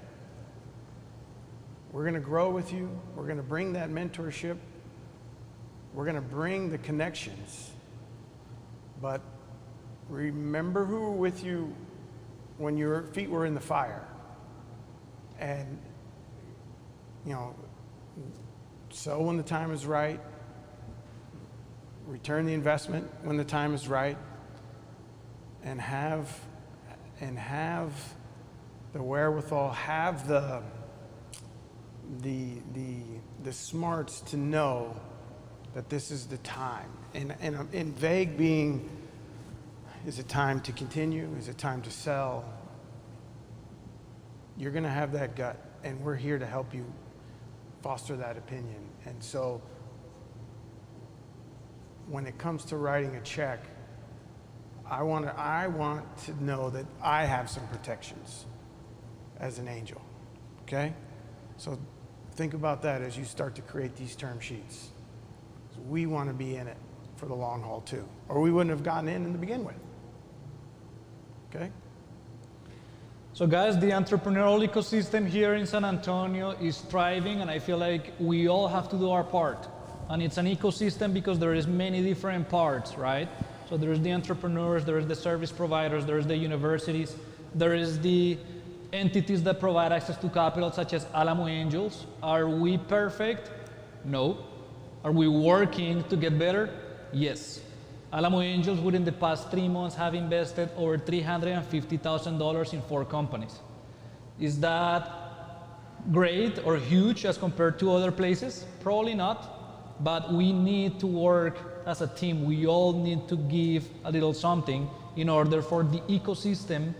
We're going to grow with you. We're going to bring that mentorship. We're going to bring the connections. But remember who were with you when your feet were in the fire. And, you know, so when the time is right, return the investment when the time is right, and have the wherewithal, have the smarts to know that this is the time. And vague being, is it time to continue? Is it time to sell? You're going to have that gut, and we're here to help you foster that opinion. And so when it comes to writing a check, I want to know that I have some protections as an angel, okay? So think about that as you start to create these term sheets. We want to be in it for the long haul too, or we wouldn't have gotten in to begin with, okay? So guys, the entrepreneurial ecosystem here in San Antonio is thriving, and I feel like we all have to do our part. And it's an ecosystem because there is many different parts, right? So there's the entrepreneurs, there's the service providers, there's the universities, there is the entities that provide access to capital, such as Alamo Angels. Are we perfect? No. Are we working to get better? Yes. Alamo Angels within the past 3 months have invested over $350,000 in 4 companies. Is that great or huge as compared to other places? Probably not, but we need to work as a team. We all need to give a little something in order for the ecosystem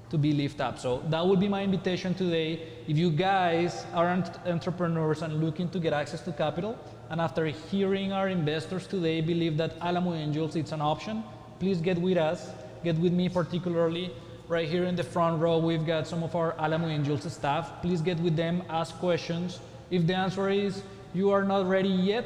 to be lifted up. So that would be my invitation today. If you guys are entrepreneurs and looking to get access to capital, and after hearing our investors today believe that Alamo Angels is an option, please get with us, get with me particularly. Right here in the front row, we've got some of our Alamo Angels staff. Please get with them, ask questions. If the answer is you are not ready yet,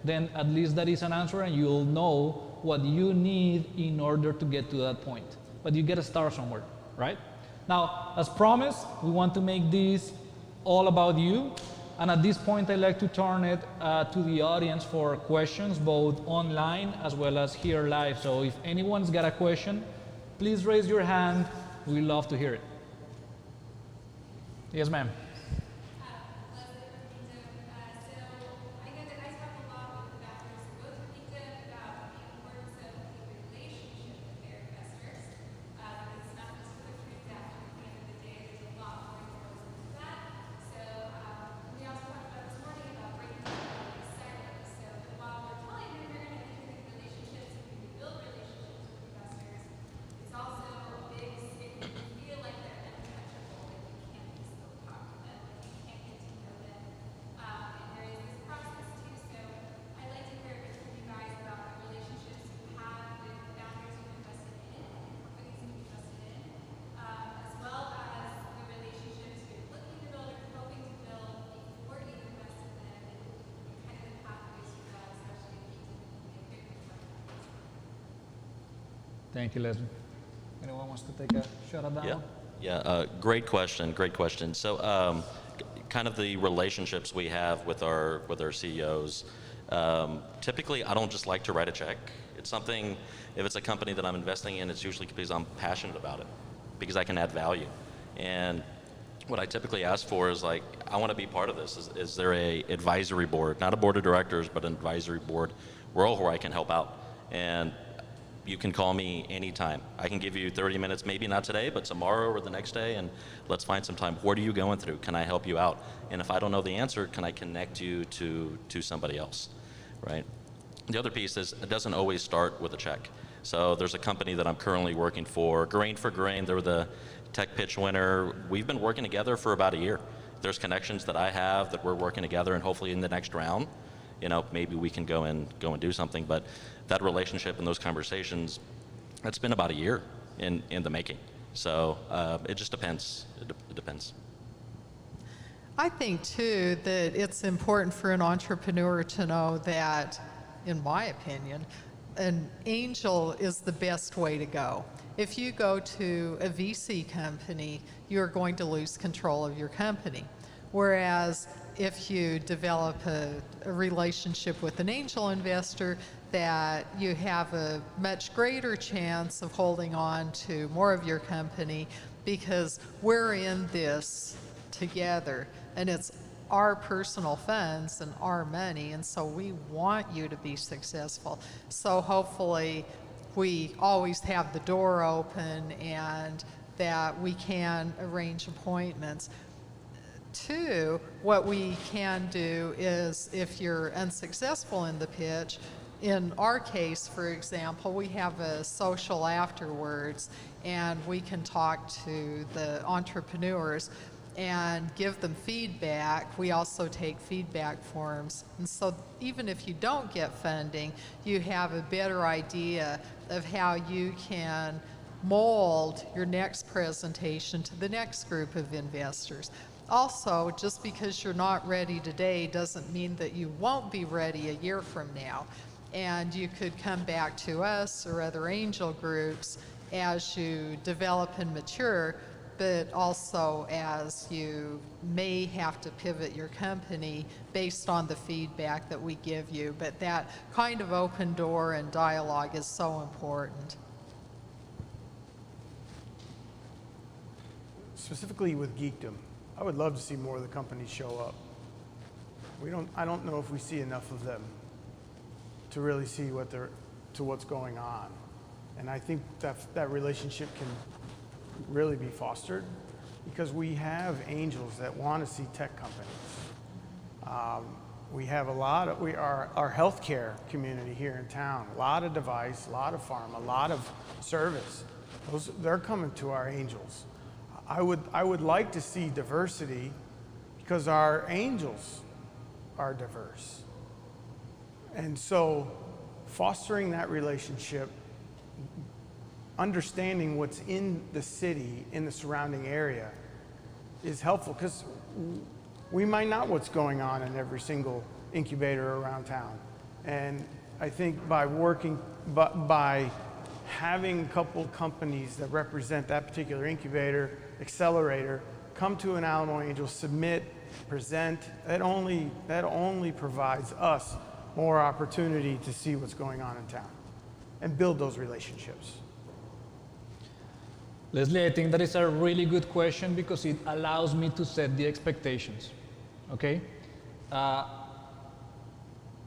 then at least that is an answer and you'll know what you need in order to get to that point. But you get to start somewhere, right? Now, as promised, we want to make this all about you. And at this point, I'd like to turn it to the audience for questions, both online as well as here live. So if anyone's got a question, please raise your hand. We'd love to hear it. Yes, ma'am. Thank you, Leslie. Anyone wants to take a shot at that one? Yeah, great question, great question. So kind of the relationships we have with our CEOs, typically I don't just like to write a check. It's something, if it's a company that I'm investing in, it's usually because I'm passionate about it, because I can add value. And what I typically ask for is like, I want to be part of this. Is there a advisory board, not a board of directors, but an advisory board role where I can help out? And you can call me anytime. I can give you 30 minutes, maybe not today, but tomorrow or the next day, and let's find some time. What are you going through? Can I help you out? And if I don't know the answer, can I connect you to somebody else, right? The other piece is it doesn't always start with a check. So there's a company that I'm currently working for, Grain for Grain. They're the tech pitch winner. We've been working together for about a year. There's connections that I have that we're working together, and hopefully in the next round, you know, maybe we can go and do something. But that relationship and those conversations, that's been about a year in the making. So it just depends. It depends. I think too that it's important for an entrepreneur to know that, in my opinion, an angel is the best way to go. If you go to a VC company, you're going to lose control of your company. Whereas if you develop a relationship with an angel investor, that you have a much greater chance of holding on to more of your company, because we're in this together and it's our personal funds and our money, and so we want you to be successful. So hopefully we always have the door open and that we can arrange appointments. Two, what we can do is, if you're unsuccessful in the pitch, in our case, for example, we have a social afterwards, and we can talk to the entrepreneurs and give them feedback. We also take feedback forms. And so even if you don't get funding, you have a better idea of how you can mold your next presentation to the next group of investors. Also, just because you're not ready today doesn't mean that you won't be ready a year from now. And you could come back to us or other angel groups as you develop and mature, but also as you may have to pivot your company based on the feedback that we give you. But that kind of open door and dialogue is so important. Specifically with Geekdom, I would love to see more of the companies show up. I don't know if we see enough of them to really see what they're to what's going on. And I think that relationship can really be fostered because we have angels that want to see tech companies. We have a lot of, our healthcare community here in town, a lot of device, a lot of pharma, a lot of service. They're coming to our angels. I would like to see diversity because our angels are diverse. And so fostering that relationship, understanding what's in the city, in the surrounding area, is helpful because we might not know what's going on in every single incubator around town. And I think by having a couple companies that represent that particular incubator, accelerator, come to an Alamo Angel, submit, present, that only provides us more opportunity to see what's going on in town and build those relationships. Leslie, I think that is a really good question because it allows me to set the expectations, okay?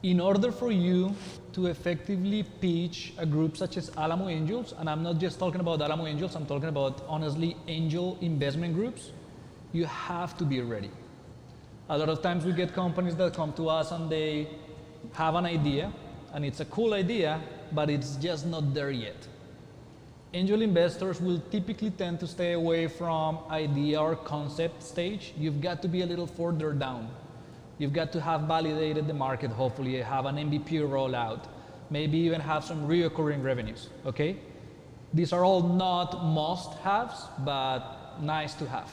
In order for you to effectively pitch a group such as Alamo Angels, and I'm not just talking about Alamo Angels, I'm talking about, honestly, angel investment groups, you have to be ready. A lot of times we get companies that come to us and they have an idea, and it's a cool idea, but it's just not there yet. Angel investors will typically tend to stay away from idea or concept stage. You've got to be a little further down. You've got to have validated the market, hopefully have an MVP rollout, maybe even have some reoccurring revenues, okay? These are all not must-haves, but nice to have.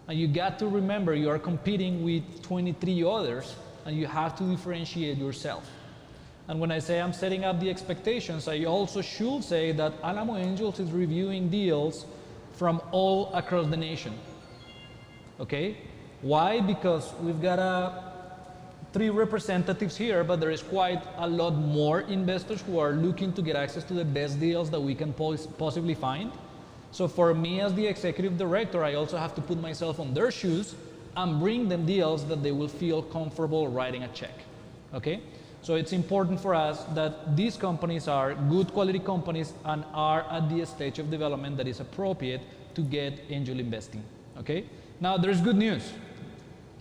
And you got to remember you are competing with 23 others, and you have to differentiate yourself. And when I say I'm setting up the expectations, I also should say that Alamo Angels is reviewing deals from all across the nation, okay? Why? Because we've got 3 representatives here, but there is quite a lot more investors who are looking to get access to the best deals that we can possibly find. So for me as the executive director, I also have to put myself on their shoes and bring them deals that they will feel comfortable writing a check, okay? So it's important for us that these companies are good quality companies and are at the stage of development that is appropriate to get angel investing, okay? Now there's good news.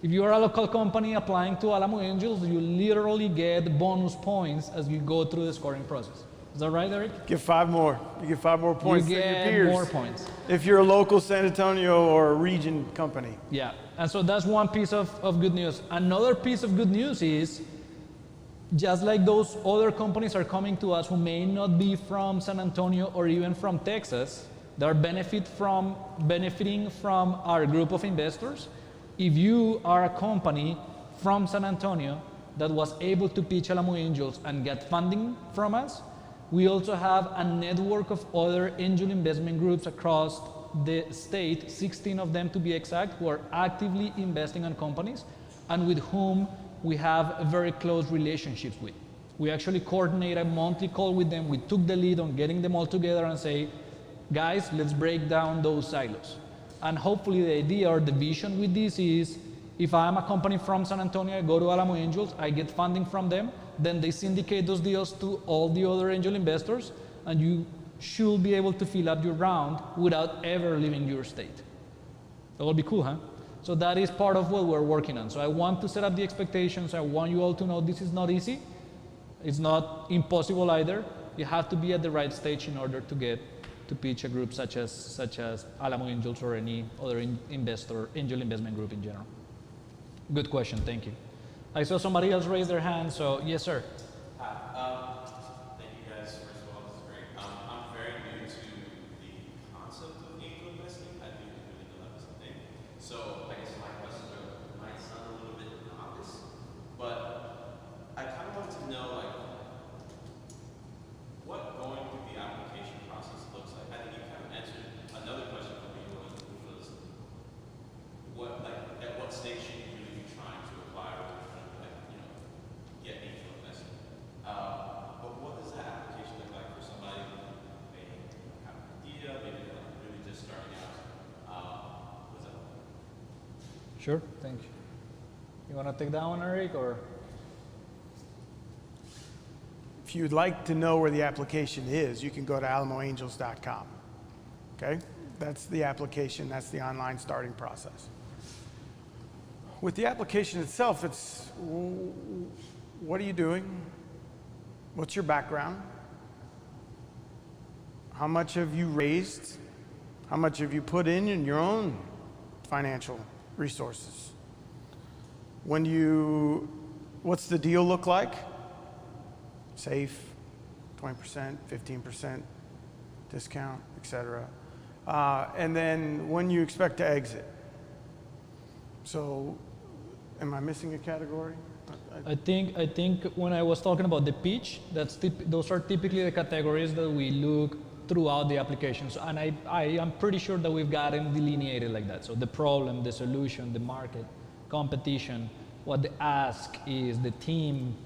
If you are a local company applying to Alamo Angels, you literally get bonus points as you go through the scoring process. Is that right, Eric? Get 5 more. You get 5 more points than your peers. You get more points. If you're a local San Antonio or a region company. Yeah, and so that's one piece of good news. Another piece of good news is, just like those other companies are coming to us who may not be from San Antonio or even from Texas, they are benefiting from our group of investors. If you are a company from San Antonio that was able to pitch Alamo Angels and get funding from us, we also have a network of other angel investment groups across the state, 16 of them to be exact, who are actively investing in companies and with whom we have very close relationships with. We actually coordinate a monthly call with them. We took the lead on getting them all together and say, guys, let's break down those silos. And hopefully the idea or the vision with this is, if I'm a company from San Antonio, I go to Alamo Angels, I get funding from them, then they syndicate those deals to all the other angel investors, and you should be able to fill up your round without ever leaving your state. That will be cool, huh? So that is part of what we're working on. So I want to set up the expectations. I want you all to know this is not easy. It's not impossible either. You have to be at the right stage in order to get to pitch a group such as Alamo Angels or any other angel investment group in general. Good question, thank you. I saw somebody else raise their hand, so yes, sir. Hi, thank you guys. First of all, this is great. I'm very new to the concept of angel investing. I do really know that was a thing. So I guess my questions might sound a little bit obvious, but I kind of wanted to know, like, what going through the application process looks like. I think you kind of answered another question for me, which was at what stage should you really be trying to apply or get angel investing? But what does that application look like for somebody who may have an idea, maybe they're really just starting out? What does that look like? Sure, thank you. You want to take that one, Eric, or? if you'd like to know where the application is, you can go to alamoangels.com. Okay? That's the application, that's the online starting process. With the application itself, it's what are you doing? What's your background? How much have you raised? How much have you put in your own financial resources? What's the deal look like? Safe, 20%, 15% discount, etc. And then when you expect to exit. So, am I missing a category? I think when I was talking about the pitch, those are typically the categories that we look throughout the applications. And I am pretty sure that we've got them delineated like that. So the problem, the solution, the market, competition, what the ask is, the team,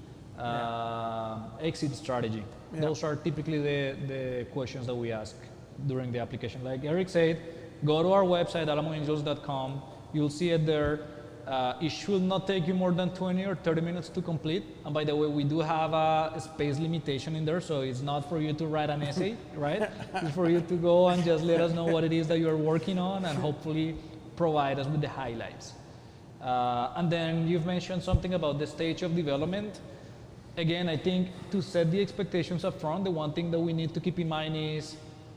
exit strategy. Yeah. Those are typically the questions that we ask during the application. Like Eric said, go to our website, alamoangels.com. You'll see it there. It should not take you more than 20 or 30 minutes to complete. And by the way, we do have a space limitation in there, so it's not for you to write an essay, right? It's for you to go and just let us know what it is that you're working on and hopefully provide us with the highlights. And then you've mentioned something about the stage of development. Again, I think to set the expectations up front, the one thing that we need to keep in mind is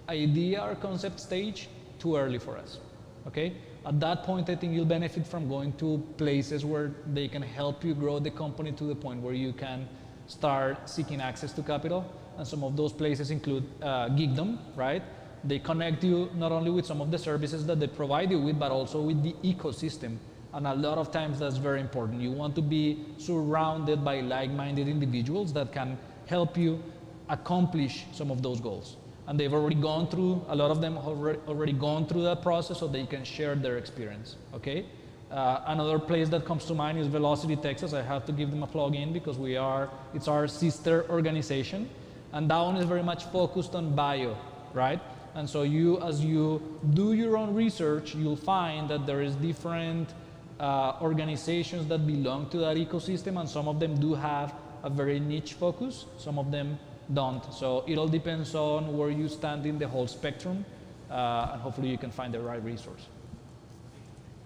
idea or concept stage, too early for us, okay? At that point, I think you'll benefit from going to places where they can help you grow the company to the point where you can start seeking access to capital. And some of those places include Geekdom, right? They connect you not only with some of the services that they provide you with, but also with the ecosystem. And a lot of times that's very important. You want to be surrounded by like-minded individuals that can help you accomplish some of those goals. And they've already gone through, a lot of them have already gone through that process so they can share their experience, okay? Another place that comes to mind is Velocity, Texas. I have to give them a plug in because it's our sister organization. And that one is very much focused on bio, right? And so as you do your own research, you'll find that there is different organizations that belong to that ecosystem, and some of them do have a very niche focus, some of them don't. So it all depends on where you stand in the whole spectrum, and hopefully you can find the right resource.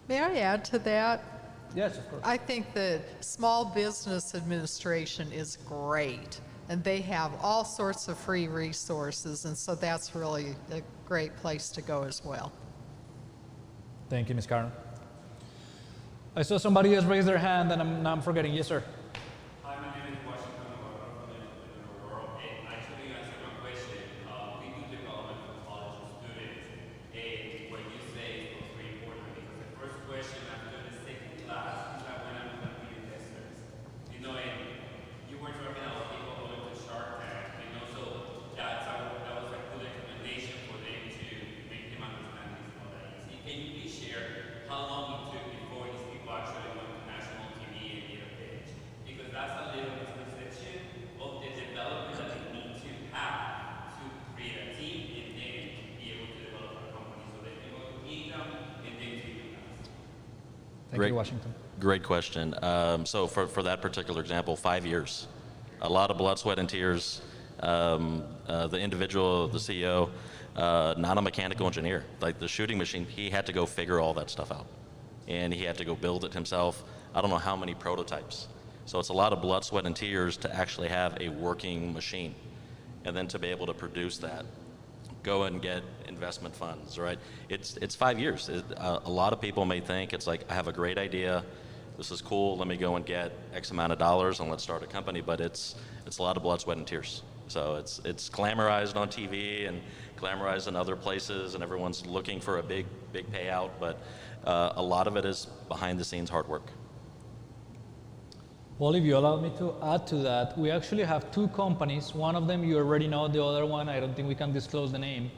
May I add to that? Yes, of course. I think that Small Business Administration is great, and they have all sorts of free resources, and so that's really a great place to go as well. Thank you, Ms. Karen. I saw somebody has raised their hand, and now I'm forgetting. Yes, sir. Hi, my name is Washington from the entrepreneur world. And actually, to answer my question, we do development for college students. And what you say is very important because the first question after the second class is that when I'm going to be investors. You know, and you were talking about people going to Shark Tank, and also that was a good recommendation for them to make them understand this model. Can you please share how long it took before these people actually went to national TV and get a pitch? Because that's a little misconception of the development that they need to have to create a team and then be able to develop a company. So they can go to Geekdom and then to you guys. Thank you, Washington. Great question. So for that particular example, 5 years. A lot of blood, sweat, and tears. The individual, the CEO, not a mechanical engineer. Like the shooting machine, he had to go figure all that stuff out. And he had to go build it himself. I don't know how many prototypes. So it's a lot of blood, sweat, and tears to actually have a working machine. And then to be able to produce that, go and get investment funds, right? It's 5 years. A lot of people may think it's like, I have a great idea, this is cool, let me go and get X amount of dollars and let's start a company, but it's a lot of blood, sweat, and tears. So it's glamorized on TV and glamorized in other places, and everyone's looking for a big payout, but a lot of it is behind the scenes hard work. Well, if you allow me to add to that, we actually have two companies. One of them you already know, the other one I don't think we can disclose the name.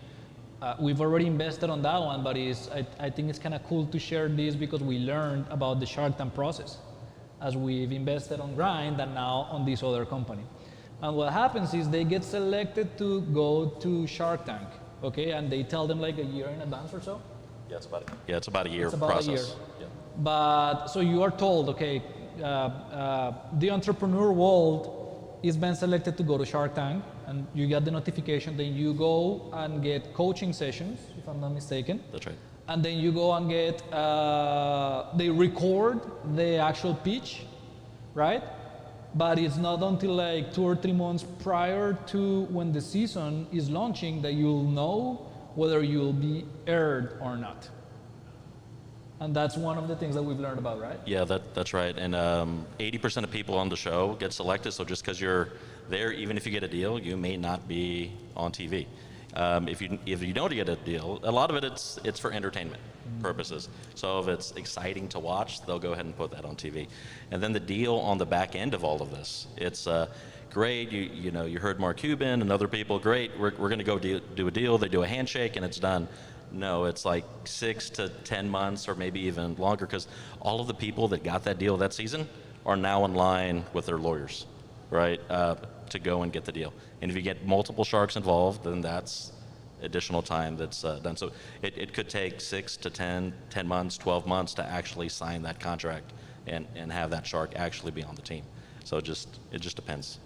We've already invested on that one, but I think it's kind of cool to share this because we learned about the Shark Tank process as we've invested on Grind and now on this other company. And what happens is they get selected to go to Shark Tank, okay? And they tell them like a year in advance or so? Yeah, it's about a year process. Yeah. But so you are told, okay, the entrepreneur world is been selected to go to Shark Tank, and you get the notification, then you go and get coaching sessions, if I'm not mistaken. That's right. And then you go and get, they record the actual pitch, right? But it's not until like 2 or 3 months prior to when the season is launching that you'll know whether you'll be aired or not. And that's one of the things that we've learned about, right? Yeah, that's right. And 80% of people on the show get selected, so just because you're there, even if you get a deal, you may not be on TV. If you don't get a deal, a lot of it's for entertainment purposes. So if it's exciting to watch, they'll go ahead and put that on TV. And then the deal on the back end of all of this, it's great. You heard Mark Cuban and other people. Great, we're going to go do a deal. They do a handshake and it's done. No, it's like 6 to 10 months or maybe even longer, because all of the people that got that deal that season are now in line with their lawyers, right, to go and get the deal. And if you get multiple sharks involved, then that's additional time that's done. So it could take 6 to 10 months, 12 months to actually sign that contract and have that shark actually be on the team. So it just depends.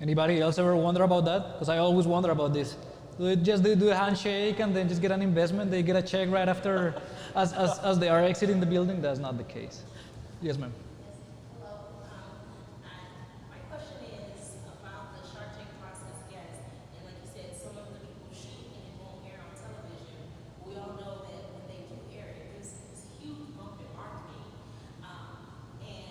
Anybody else ever wonder about that? Because I always wonder about this. They do a handshake and then just get an investment. They get a check right after, as they are exiting the building. That's not the case. Yes, ma'am. My question is about the Shark Tank process, yes. And like you said, some of the people shoot and it won't air on television. We all know that when they do air it, there's this huge bump in marketing. And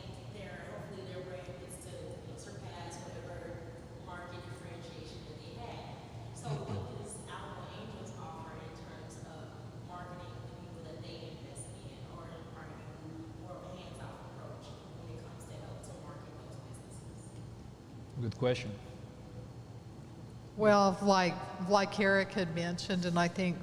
hopefully their brand is to surpass whatever market differentiation that they have. So what does Alamo Angels offer in terms of marketing the people that they invest in, or are you more of a hands-off approach when it comes to help to market those businesses? Good question. Well, like Eric had mentioned, and I think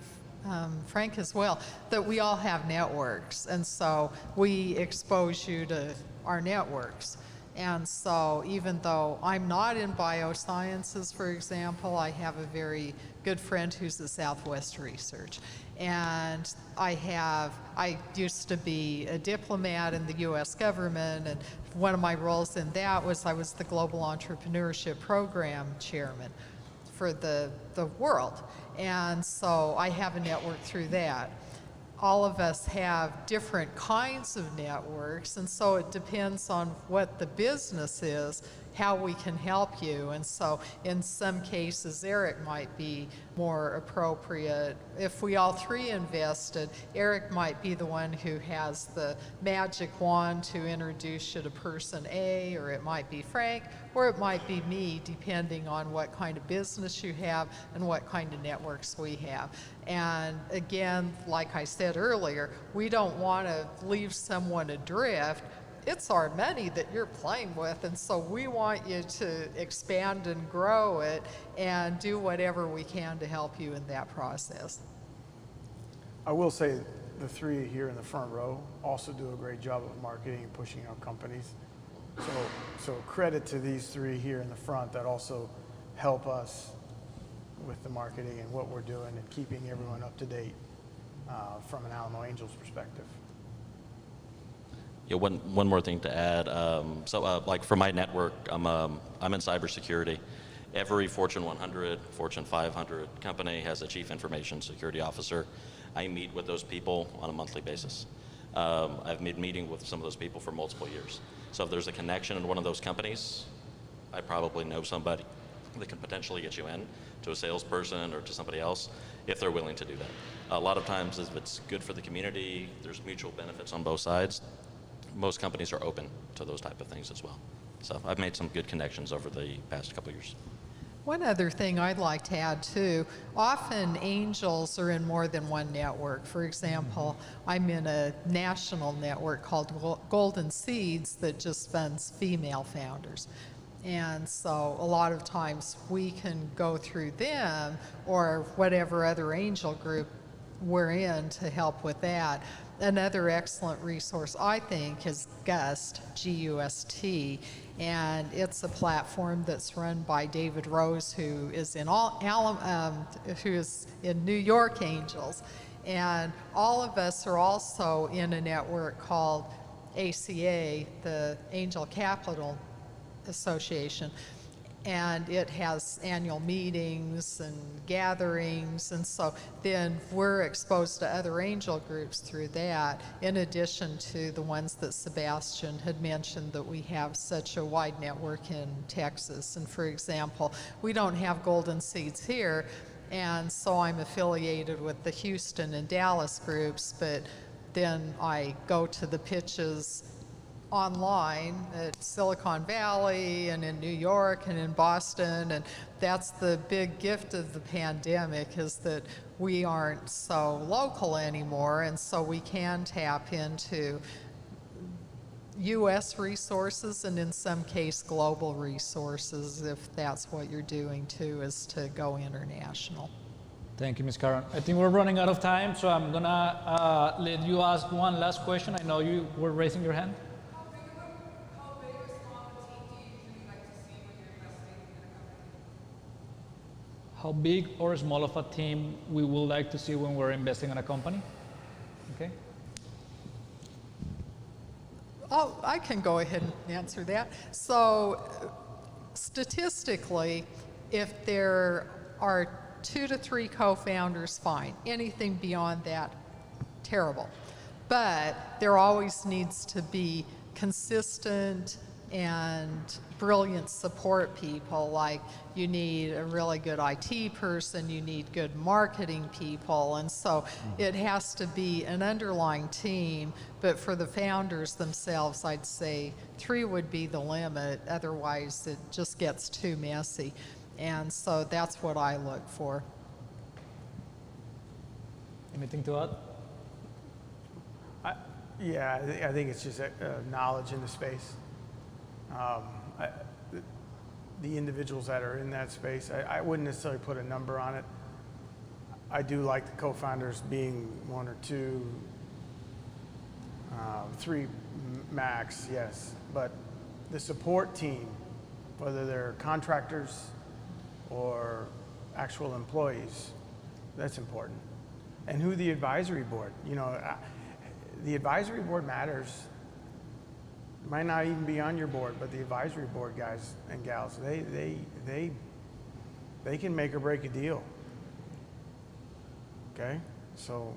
Frank as well, that we all have networks, and so we expose you to our networks. And so even though I'm not in biosciences, for example, I have a very good friend who's at Southwest Research. And I used to be a diplomat in the US government, and one of my roles in that was I was the Global Entrepreneurship Program Chairman for the world. And so I have a network through that. All of us have different kinds of networks, and so it depends on what the business is, how we can help you. And so in some cases, Eric might be more appropriate. If we all three invested, Eric might be the one who has the magic wand to introduce you to person A, or it might be Frank, or it might be me, depending on what kind of business you have and what kind of networks we have. And again, like I said earlier, we don't want to leave someone adrift. It's our money that you're playing with, and so we want you to expand and grow it and do whatever we can to help you in that process. I will say the three here in the front row also do a great job of marketing and pushing out companies. So credit to these three here in the front that also help us with the marketing and what we're doing and keeping everyone up to date from an Alamo Angels perspective. Yeah, one more thing to add. Like for my network, I'm in cybersecurity. Every Fortune 100, Fortune 500 company has a chief information security officer. I meet with those people on a monthly basis. I've been meeting with some of those people for multiple years. So if there's a connection in one of those companies, I probably know somebody that can potentially get you in to a salesperson or to somebody else if they're willing to do that. A lot of times, if it's good for the community, there's mutual benefits on both sides. Most companies are open to those type of things as well. So I've made some good connections over the past couple of years. One other thing I'd like to add too, often angels are in more than one network. For example, I'm in a national network called Golden Seeds that just funds female founders. And so a lot of times we can go through them or whatever other angel group we're in to help with that. Another excellent resource, I think, is GUST, G-U-S-T, and it's a platform that's run by David Rose, who is in New York Angels, and all of us are also in a network called ACA, the Angel Capital Association. and it has annual meetings and gatherings, and so then we're exposed to other angel groups through that, in addition to the ones that Sebastian had mentioned, that we have such a wide network in Texas. And for example, we don't have Golden Seeds here, and so I'm affiliated with the Houston and Dallas groups, but then I go to the pitches online at Silicon Valley and in New York and in Boston, and that's the big gift of the pandemic, is that we aren't so local anymore, and so we can tap into U.S. resources and in some case global resources, if that's what you're doing too, is to go international. Thank you, Ms. Karen. I think we're running out of time, so I'm gonna let you ask one last question. I know you were raising your hand. How big or small of a team we would like to see when we're investing in a company? Okay. Oh, I can go ahead and answer that. So statistically, if there are 2 to 3 co-founders, fine. Anything beyond that, terrible. But there always needs to be consistent and brilliant support people. Like, you need a really good IT person, you need good marketing people, and so it has to be an underlying team. But for the founders themselves, I'd say 3 would be the limit, otherwise it just gets too messy. And so that's what I look for. Anything to add? I think it's just knowledge in the space. The individuals that are in that space, I wouldn't necessarily put a number on it. I do like the co-founders being 1 or 2, 3 max, yes. But the support team, whether they're contractors or actual employees, that's important. And who the advisory board, the advisory board matters. Might not even be on your board, but the advisory board guys and gals, they can make or break a deal. Okay? So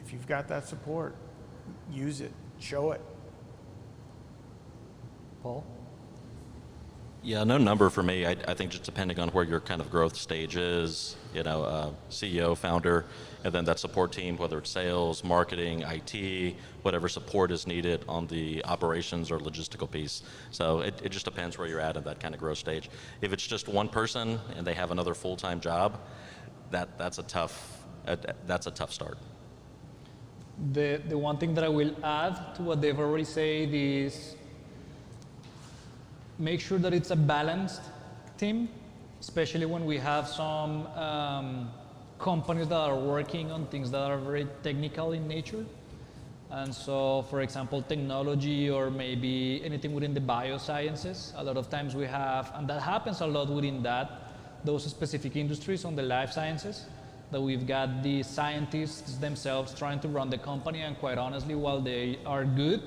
if you've got that support, use it, show it. Paul? Yeah, no number for me. I think just depending on where your kind of growth stage is, CEO, founder, and then that support team, whether it's sales, marketing, IT, whatever support is needed on the operations or logistical piece. So it just depends where you're at in that kind of growth stage. If it's just one person and they have another full-time job, that's a tough start. The one thing that I will add to what they've already said is make sure that it's a balanced team, especially when we have some companies that are working on things that are very technical in nature. And so, for example, technology or maybe anything within the biosciences, a lot of times we have, and that happens a lot within those specific industries on the life sciences, that we've got the scientists themselves trying to run the company, and quite honestly, while they are good,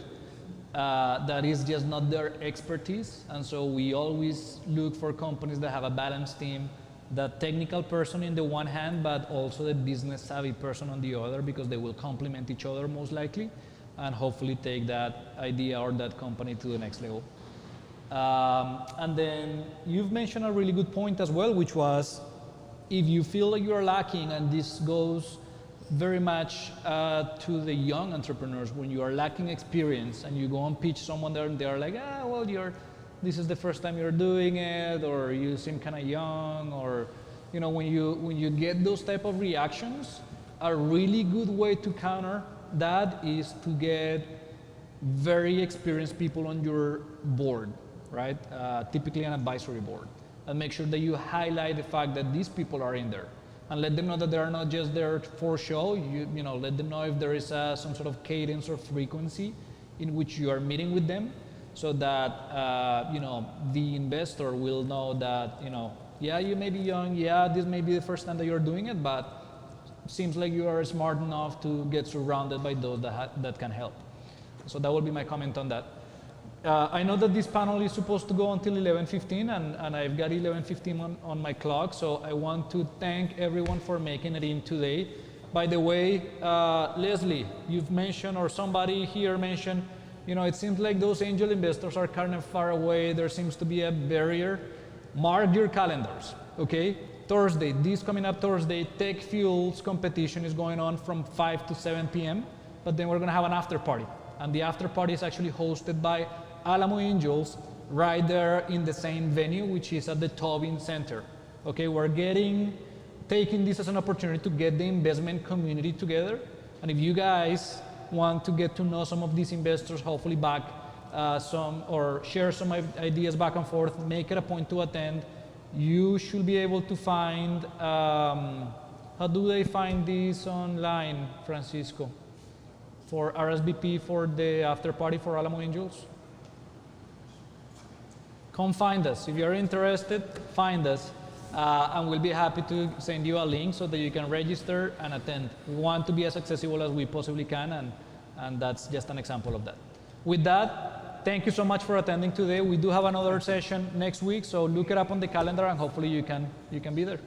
that is just not their expertise. And so we always look for companies that have a balanced team, the technical person in the one hand, but also the business savvy person on the other, because they will complement each other most likely, and hopefully take that idea or that company to the next level. And then you've mentioned a really good point as well, which was, if you feel like you're lacking, and this goes very much to the young entrepreneurs, when you are lacking experience and you go and pitch someone there and they're like, this is the first time you're doing it, or you seem kind of young, or when you get those type of reactions, a really good way to counter that is to get very experienced people on your board, right? Typically an advisory board, and make sure that you highlight the fact that these people are in there, and let them know that they are not just there for show. Let them know if there is some sort of cadence or frequency in which you are meeting with them, so that the investor will know that you may be young, this may be the first time that you're doing it, but it seems like you are smart enough to get surrounded by those that can help. So that would be my comment on that. I know that this panel is supposed to go until 11:15, and I've got 11:15 on my clock, so I want to thank everyone for making it in today. By the way, Leslie, you've mentioned, or somebody here mentioned, it seems like those angel investors are kind of far away. There seems to be a barrier. Mark your calendars, okay? Thursday, this coming up Thursday, Tech Fuels competition is going on from 5 to 7 p.m., but then we're gonna have an after party. And the after party is actually hosted by Alamo Angels right there in the same venue, which is at the Tobin Center. Okay, we're taking this as an opportunity to get the investment community together. And if you guys want to get to know some of these investors, hopefully share some ideas back and forth, make it a point to attend. You should be able to find, how do they find this online, Francisco? For RSVP for the after party for Alamo Angels? Come find us. If you're interested, find us. And we'll be happy to send you a link so that you can register and attend. We want to be as accessible as we possibly can, and that's just an example of that. With that, thank you so much for attending today. We do have another session next week, so look it up on the calendar, and hopefully you can be there.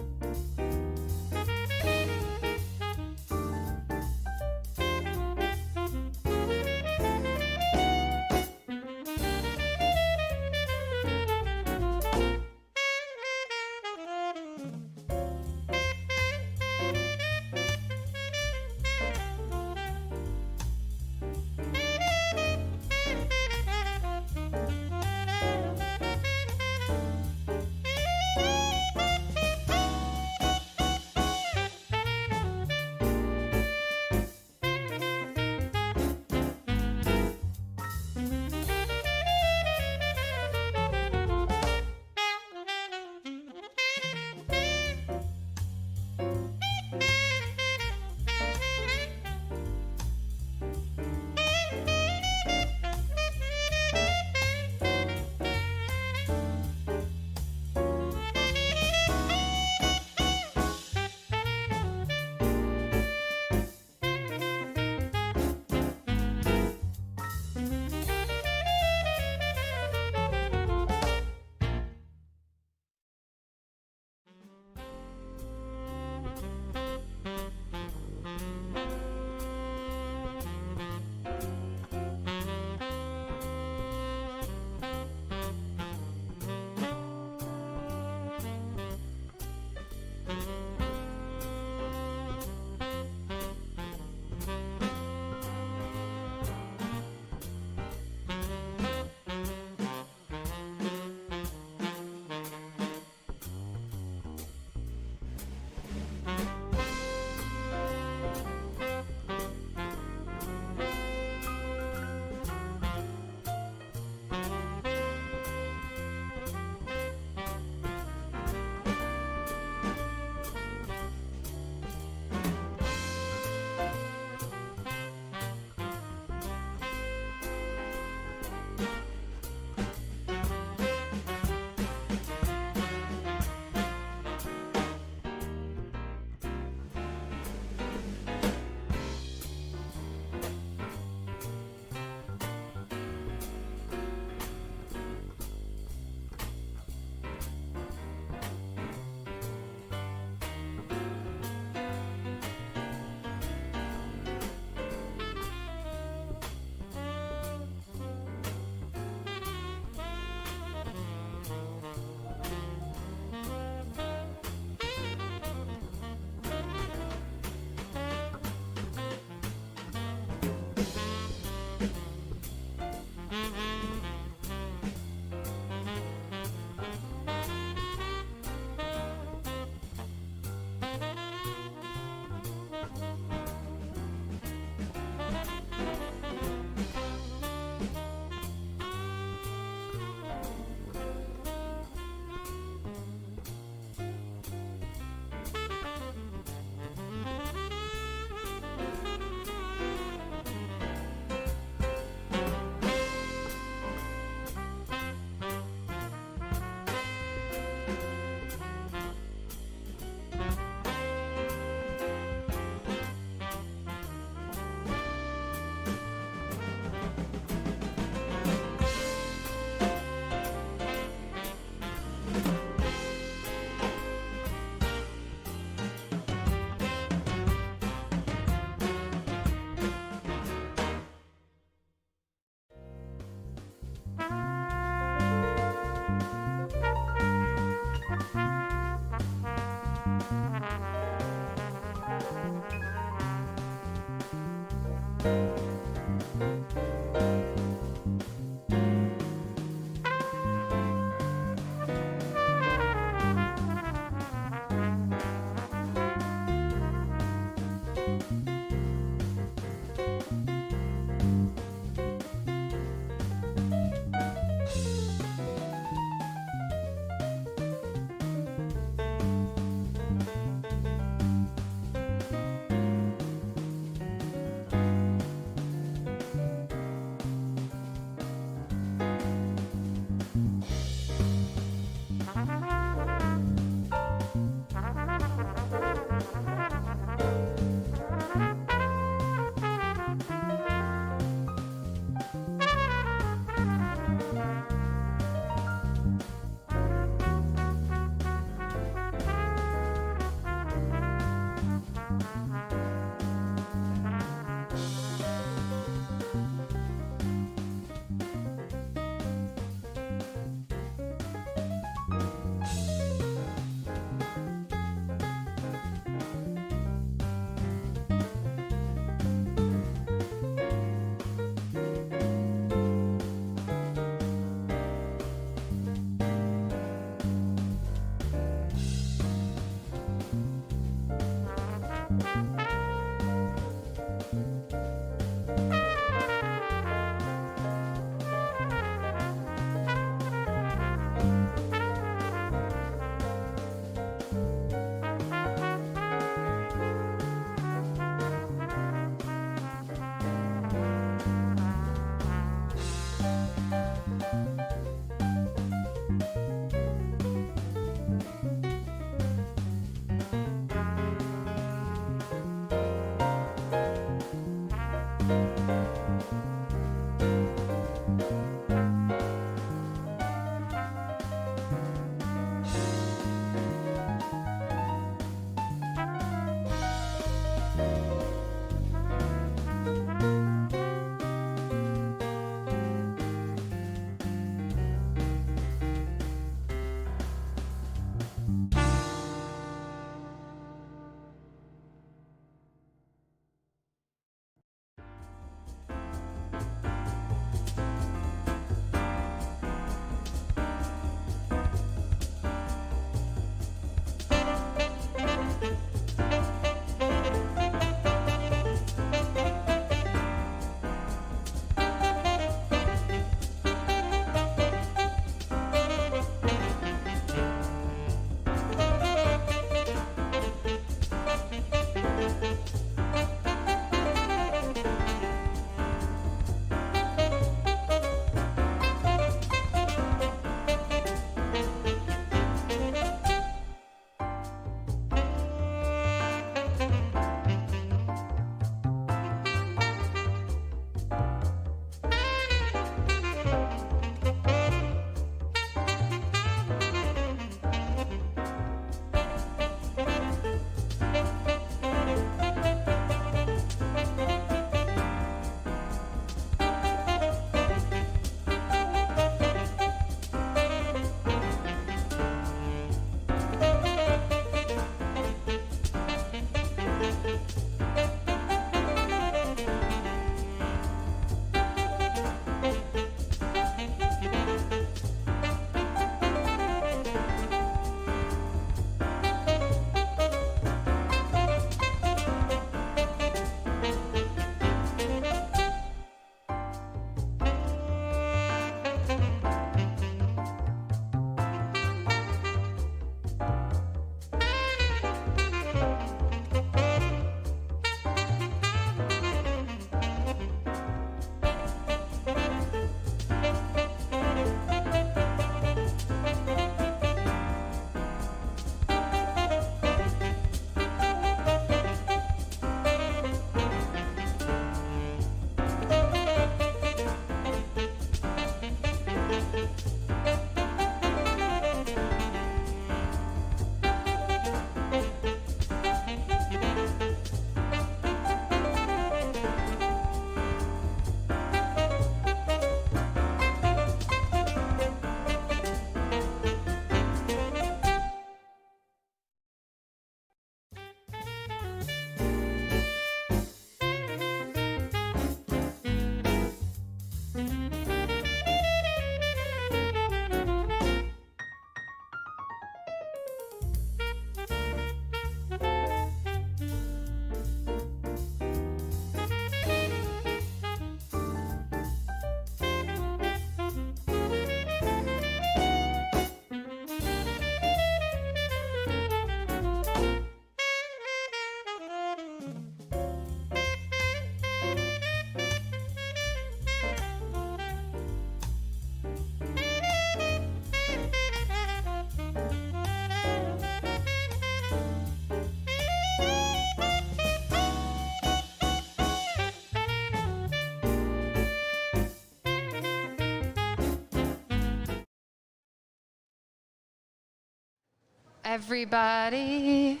Everybody.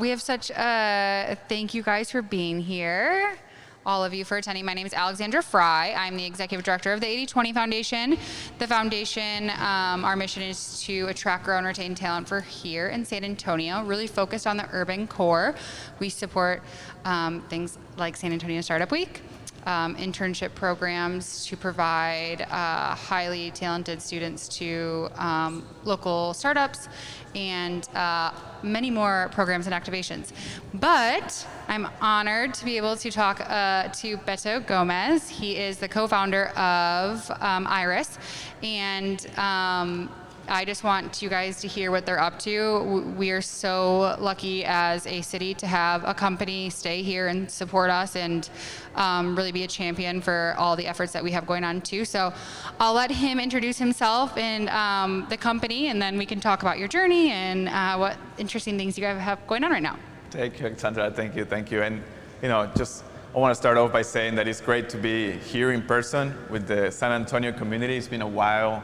We have such a thank you guys for being here, all of you for attending. My name is Alexandra Fry. I'm the executive director of the 80/20 Foundation. The foundation, our mission is to attract, grow, and retain talent for here in San Antonio, really focused on the urban core. We support things like San Antonio Startup Week, internship programs to provide highly talented students to local startups, and many more programs and activations. But I'm honored to be able to talk to Beto Gomez. He is the co-founder of Iris, and I just want you guys to hear what they're up to. We are so lucky as a city to have a company stay here and support us and really be a champion for all the efforts that we have going on too. So I'll let him introduce himself and the company, and then we can talk about your journey and what interesting things you guys have going on right now. Thank you, Alexandra. Thank you. And I want to start off by saying that it's great to be here in person with the San Antonio community. It's been a while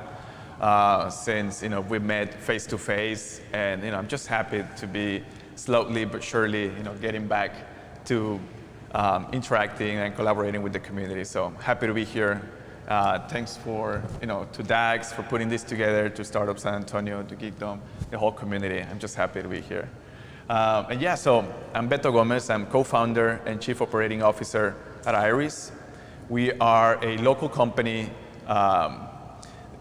since we met face to face, and I'm just happy to be slowly but surely getting back to interacting and collaborating with the community. So happy to be here. Thanks to DAX for putting this together, to Startup San Antonio, to Geekdom, the whole community. I'm just happy to be here. So I'm Beto Gomez. I'm co-founder and chief operating officer at Iris. We are a local company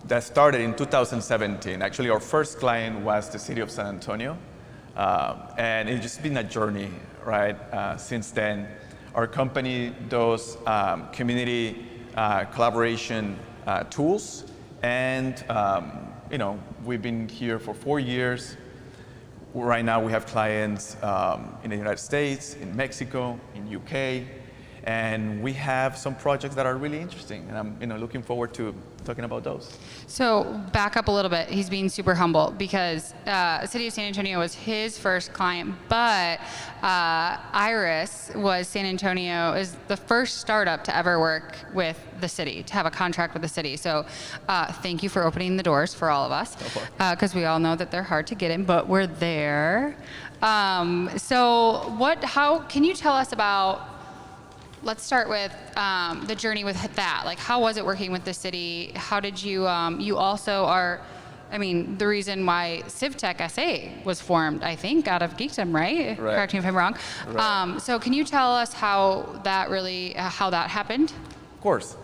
that started in 2017. Actually, our first client was the city of San Antonio, and it's just been a journey, right? Since then, our company does community collaboration tools, and we've been here for 4 years. Right now, we have clients in the United States, in Mexico, in UK, and we have some projects that are really interesting, and I'm looking forward to talking about those. So back up a little bit. He's being super humble because the city of San Antonio was his first client, but Iris was San Antonio is the first startup to ever work with the city, to have a contract with the city. So thank you for opening the doors for all of us, because we all know that they're hard to get in, but we're there. How can you tell us about, let's start with the journey with that. Like, how was it working with the city? How did you, you also are, the reason why CivTech SA was formed, I think, out of Geekdom, right? Correct me if I'm wrong. Right. So can you tell us how that happened? Of course.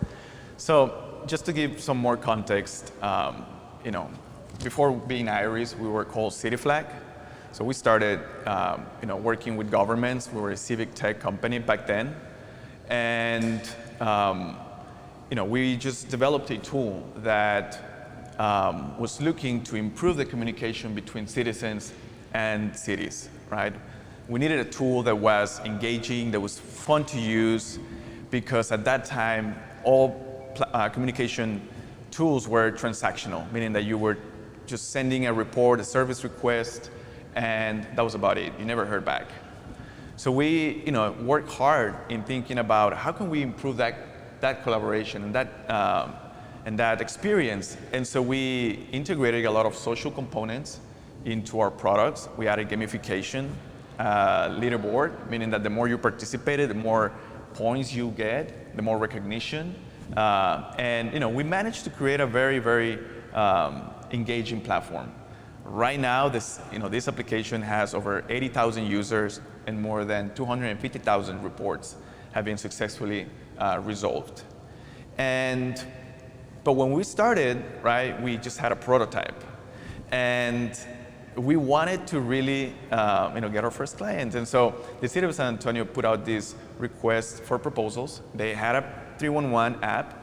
So just to give some more context, before being Iris, we were called City Flag. So we started, working with governments. We were a civic tech company back then. And we just developed a tool that was looking to improve the communication between citizens and cities, right? We needed a tool that was engaging, that was fun to use, because at that time, all communication tools were transactional, meaning that you were just sending a report, a service request, and that was about it. You never heard back. So we, work hard in thinking about how can we improve that collaboration and that experience. And so we integrated a lot of social components into our products. We added gamification, leaderboard, meaning that the more you participated, the more points you get, the more recognition. And we managed to create a very, very engaging platform. Right now, this application has over 80,000 users, and more than 250,000 reports have been successfully resolved. But when we started, right, we just had a prototype. And we wanted to really get our first client. And so the city of San Antonio put out this request for proposals. They had a 311 app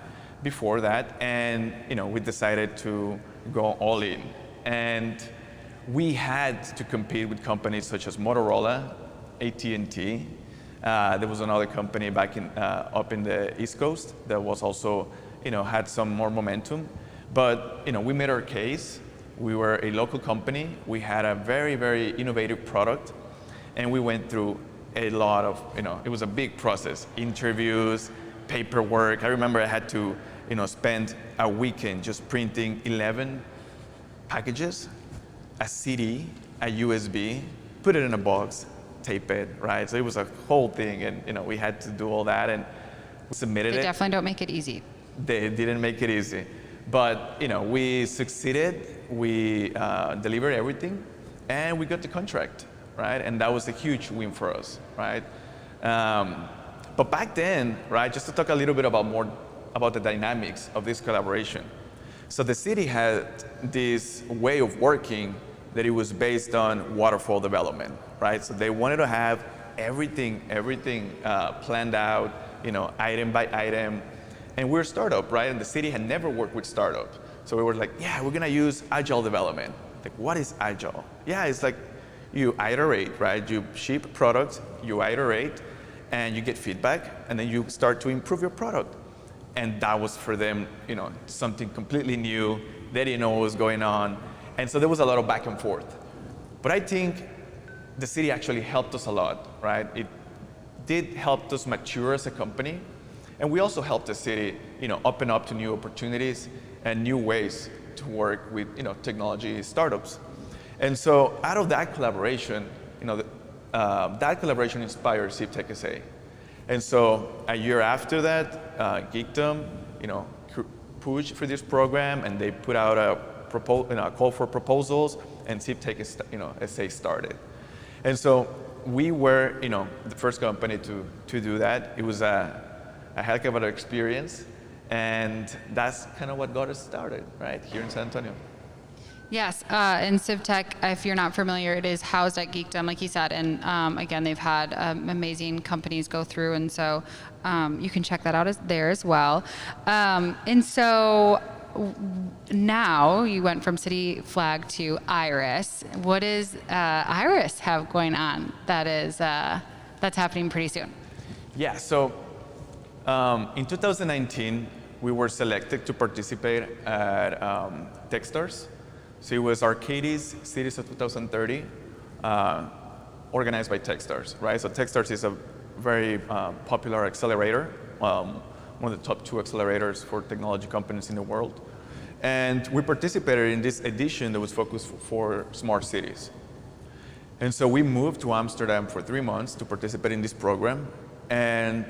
before that, and we decided to go all in. And we had to compete with companies such as Motorola, AT&T. There was another company back up in the East Coast that was also had some more momentum. But we made our case. We were a local company. We had a very, very innovative product, and we went through a lot of, it was a big process, interviews, paperwork. I remember I had to, spend a weekend just printing 11 packages, a CD, a USB, put it in a box, tape it, right? So it was a whole thing, and we had to do all that, and we submitted it. They definitely don't make it easy. They didn't make it easy. But we succeeded, we delivered everything, and we got the contract, right? And that was a huge win for us, right? But back then, right, just to talk a little bit about the dynamics of this collaboration. So the city had this way of working that it was based on waterfall development, right? So they wanted to have everything planned out, item by item. And we're a startup, right? And the city had never worked with startups. So we were like, yeah, we're gonna use agile development. Like, what is agile? Yeah, it's like you iterate, right? You ship products, you iterate, and you get feedback, and then you start to improve your product. And that was for them, something completely new. They didn't know what was going on. And so there was a lot of back and forth. But I think the city actually helped us a lot, right? It did help us mature as a company. And we also helped the city, open up to new opportunities and new ways to work with, technology startups. And so out of that collaboration, that collaboration inspired CIPTech SA. And so a year after that, Geekdom, pushed for this program, and they put out a call for proposals, and CIPTech, SA started. And so we were, the first company to do that. It was a heck of an experience, and that's kind of what got us started, right, here in San Antonio. Yes, and CivTech, if you're not familiar, it is housed at Geekdom, like you said, and again, they've had amazing companies go through, and so you can check that out there as well. And so now you went from City Flag to Iris. What does Iris have going on that's happening pretty soon? Yeah, so in 2019, we were selected to participate at Techstars. So it was Arcadis Cities of 2030, organized by Techstars, right? So Techstars is a very popular accelerator, one of the top 2 accelerators for technology companies in the world. And we participated in this edition that was focused for smart cities. And so we moved to Amsterdam for 3 months to participate in this program. And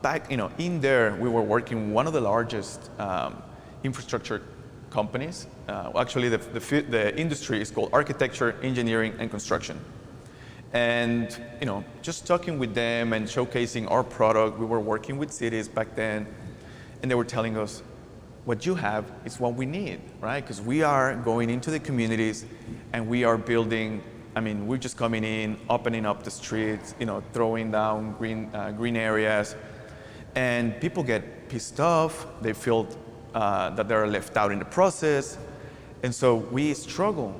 back, in there, we were working one of the largest infrastructure companies. Actually, the industry is called architecture, engineering, and construction. And just talking with them and showcasing our product, we were working with cities back then, and they were telling us, what you have is what we need, right? Because we are going into the communities, and we are building. We're just coming in, opening up the streets, throwing down green areas, and people get pissed off. They feel that they're left out in the process. And so we struggle,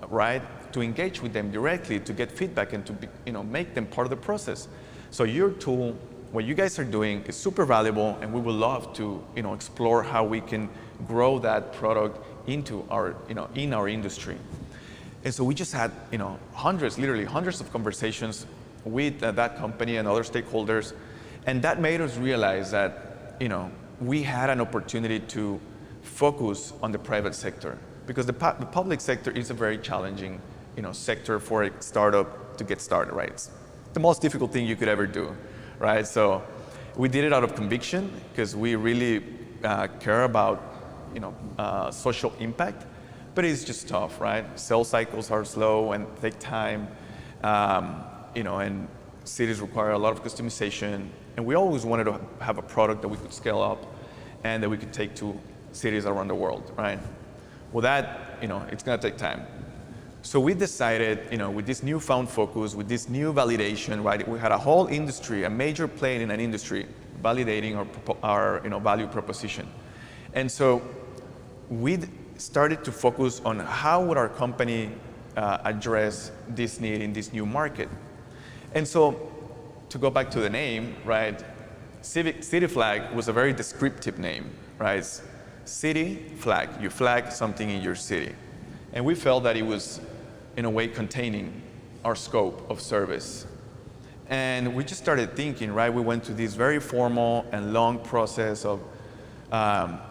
right, to engage with them directly, to get feedback and to make them part of the process. So your tool, what you guys are doing, is super valuable, and we would love to explore how we can grow that product into our, in our industry. And so we just had literally hundreds of conversations with that company and other stakeholders, and that made us realize that we had an opportunity to focus on the private sector, because the public sector is a very challenging sector for a startup to get started, right? It's the most difficult thing you could ever do, right? So we did it out of conviction, because we really care about social impact, but it's just tough, right? Sales cycles are slow and take time, and cities require a lot of customization, And we always wanted to have a product that we could scale up and that we could take to cities around the world, right? Well, that, it's going to take time. So we decided, with this newfound focus, with this new validation, right? We had a whole industry, a major player in an industry, validating our value proposition. And so we started to focus on how would our company address this need in this new market. And so to go back to the name, right? City Flag was a very descriptive name, right? City flag, you flag something in your city. And we felt that it was, in a way, containing our scope of service. And we just started thinking, right? We went to this very formal and long process of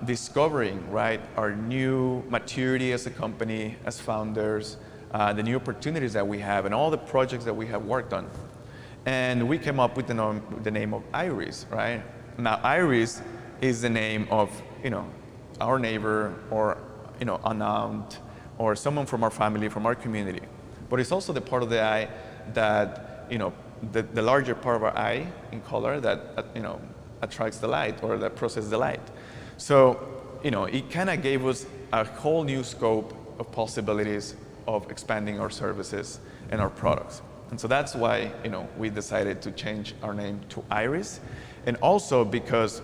discovering, right, our new maturity as a company, as founders, the new opportunities that we have, and all the projects that we have worked on. And we came up with the name of Iris, right? Now, Iris is the name of, our neighbor or, an aunt or someone from our family, from our community. But it's also the part of the eye that, the larger part of our eye in color that, attracts the light or that processes the light. So, it kind of gave us a whole new scope of possibilities of expanding our services and our products. And so that's why, we decided to change our name to Iris. And also because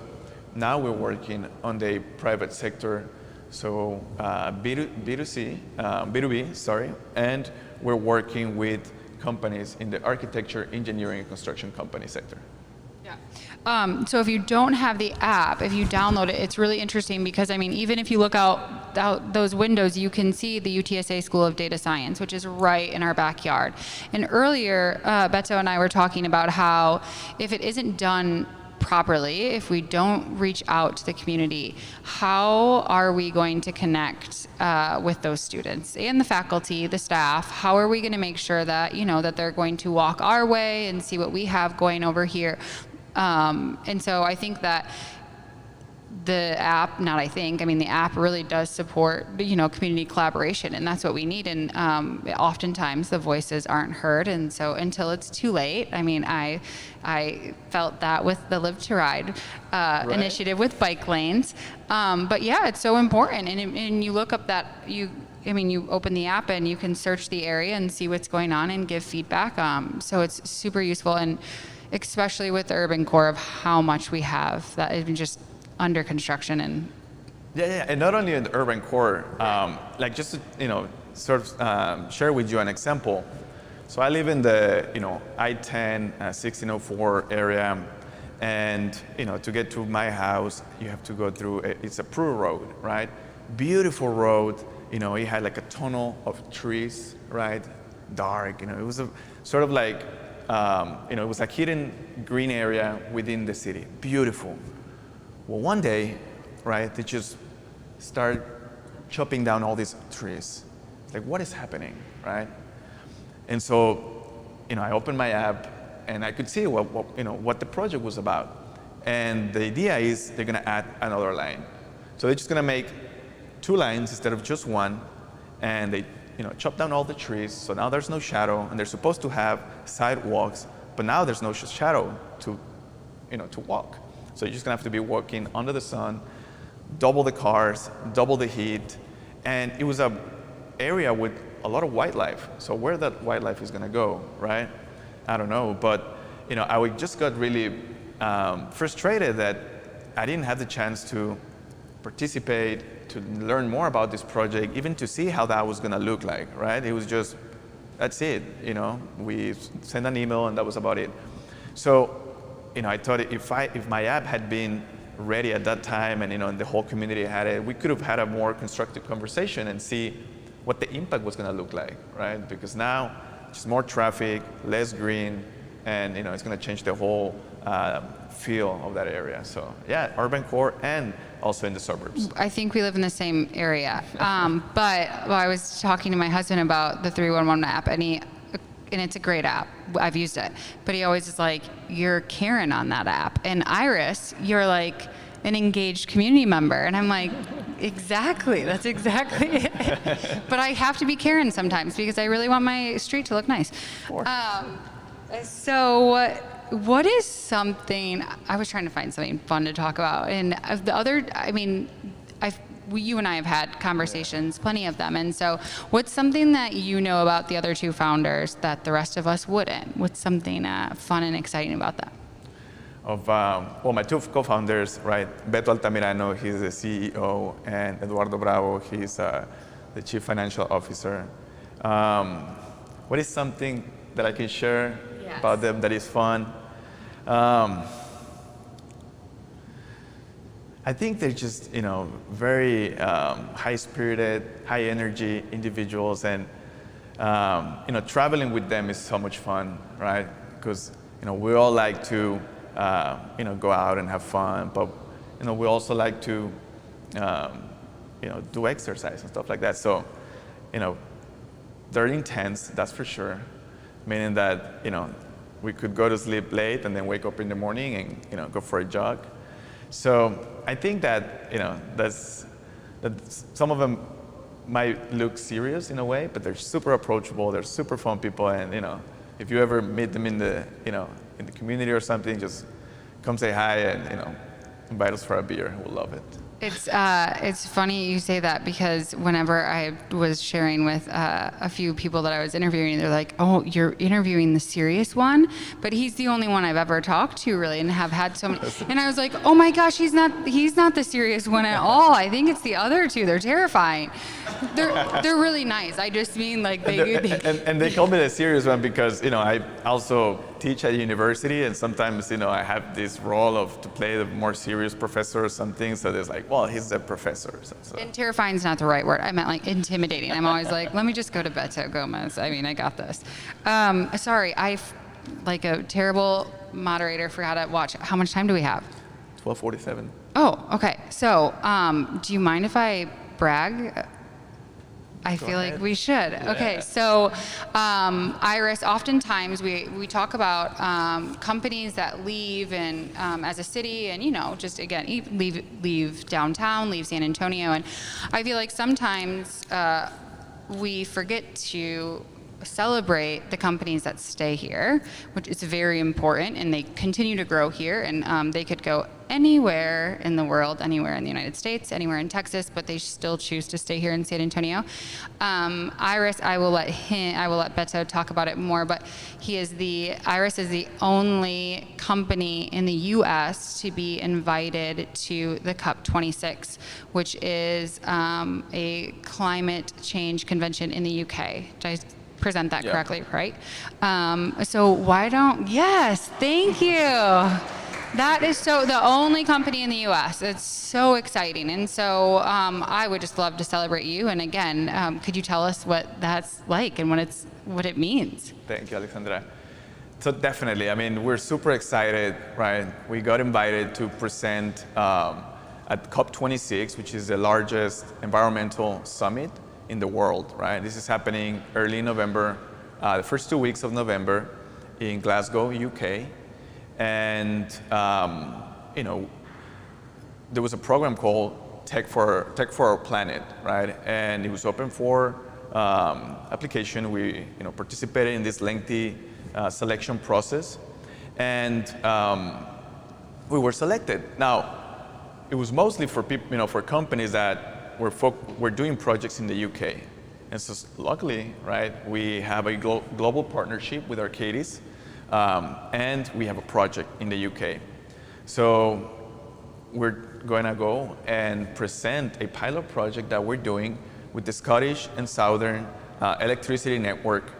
now we're working on the private sector, so B2B, sorry, and we're working with companies in the architecture, engineering, and construction company sector. Yeah. So if you don't have the app, if you download it, it's really interesting because, even if you look out those windows, you can see the UTSA School of Data Science, which is right in our backyard. And earlier, Beto and I were talking about how if it isn't done properly, if we don't reach out to the community, how are we going to connect with those students and the faculty, the staff? How are we going to make sure that, that they're going to walk our way and see what we have going over here? And so I think that the app, the app really does support, community collaboration, and that's what we need. And oftentimes the voices aren't heard, and so until it's too late, I felt that with the Live to Ride initiative with bike lanes. But yeah, it's so important. And you look up that you open the app and you can search the area and see what's going on and give feedback. So it's super useful, and especially with the urban core of how much we have that is just under construction. And and not only in the urban core, just to sort of share with you an example. So I live in the I-10 1604 area, and to get to my house you have to go through it's a Prue road, right? Beautiful road. It had like a tunnel of trees, right? Dark. It was a sort of like it was a hidden green area within the city. Beautiful. Well, one day, right, they just start chopping down all these trees. It's like, what is happening, right? And so, I opened my app and I could see what the project was about. And the idea is they're going to add another line. So they're just going to make 2 lines instead of just one, and they chop down all the trees. So now there's no shadow, and they're supposed to have sidewalks, but now there's no shadow to walk. So you're just gonna have to be walking under the sun, double the cars, double the heat. And it was an area with a lot of wildlife. So where that wildlife is gonna go, right? I don't know, but I just got really frustrated that I didn't have the chance to participate, to learn more about this project, even to see how that was gonna look like, right? It was just, that's it, we sent an email and that was about it. So, I thought if my app had been ready at that time and the whole community had it, we could have had a more constructive conversation and see what the impact was gonna look like, right? Because now, just more traffic, less green, and it's gonna change the whole feel of that area. So yeah, urban core and also in the suburbs. I think we live in the same area. But I was talking to my husband about the 311 app, and it's a great app. I've used it. But he always is like, you're Karen on that app. And Iris, you're like an engaged community member. And I'm like, exactly, that's exactly it. But I have to be Karen sometimes because I really want my street to look nice. So what is something, I was trying to find something fun to talk about. And the other, I mean, you and I have had conversations, plenty of them. And so what's something that you know about the other two founders that the rest of us wouldn't? What's something fun and exciting about them? Well, my two co-founders, right? Beto Altamirano, he's the CEO, and Eduardo Bravo, he's the Chief Financial Officer. What is something that I can share about them that is fun? I think they're just, very high-spirited, high-energy individuals, and traveling with them is so much fun, right? Because we all like to, go out and have fun, but we also like to, do exercise and stuff like that. So, they're intense, that's for sure. Meaning that we could go to sleep late and then wake up in the morning and go for a jog. So I think that that some of them might look serious in a way, but they're super approachable. They're super fun people, and if you ever meet them in the in the community or something, just come say hi and invite us for a beer. We'll love it. It's funny you say that, because whenever I was sharing with a few people that I was interviewing, they're like, "Oh, you're interviewing the serious one," but he's the only one I've ever talked to really, and have had so many. And I was like, "Oh my gosh, he's not the serious one at all. I think it's the other two. They're terrifying. They're really nice. I just mean like and they call me the serious one because I also teach at university, and sometimes I have this role of to play the more serious professor or something. So there's like, well, he's a professor. So. And terrifying is not the right word. I meant like intimidating. I'm always like, let me just go to Beto Gomez. I mean, I got this. Sorry, like a terrible moderator, forgot to watch. How much time do we have? 12:47. Oh, okay. So, do you mind if I brag? I feel like we should. Yeah. Okay, so Iris, oftentimes we talk about companies that leave and as a city, and just again leave downtown, leave San Antonio, and I feel like sometimes we forget to celebrate the companies that stay here, which is very important, and they continue to grow here, and they could go anywhere in the world, anywhere in the United States, anywhere in Texas, but they still choose to stay here in San Antonio. Iris, I will let Beto talk about it more, but Iris is the only company in the U.S. to be invited to the COP26, which is a climate change convention in the U.K. Did I present that correctly, right? Yes, thank you. That is the only company in the U.S. It's so exciting. And so I would just love to celebrate you. And again, could you tell us what that's like and what it means? Thank you, Alexandra. So definitely, I mean, we're super excited, right? We got invited to present at COP26, which is the largest environmental summit in the world, right? This is happening early in November, the first 2 weeks of November in Glasgow, UK. And there was a program called Tech for Our Planet, right? And it was open for application. We participated in this lengthy selection process, and we were selected. Now, it was mostly for people, for companies that were doing projects in the UK. And so luckily, right, we have a global partnership with Arcadis. And we have a project in the UK. So we're going to go and present a pilot project that we're doing with the Scottish and Southern electricity network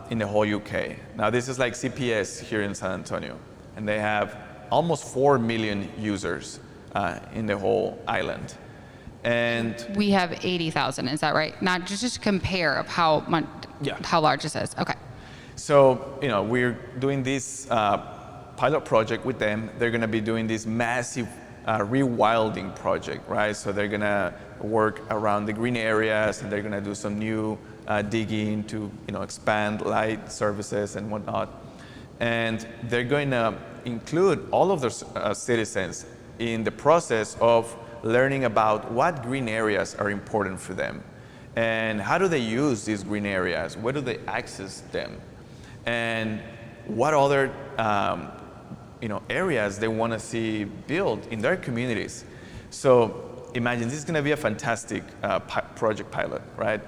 in the whole UK. Now this is like CPS here in San Antonio, and they have almost 4 million users in the whole island. And we have 80,000, is that right? Not just to compare of how large this is. Okay. So, we're doing this pilot project with them. They're going to be doing this massive rewilding project, right? So they're going to work around the green areas, and they're going to do some new digging to, expand light services and whatnot. And they're going to include all of their citizens in the process of learning about what green areas are important for them, and how do they use these green areas? Where do they access them? And what other areas they want to see built in their communities. So imagine this is going to be a fantastic project pilot, right?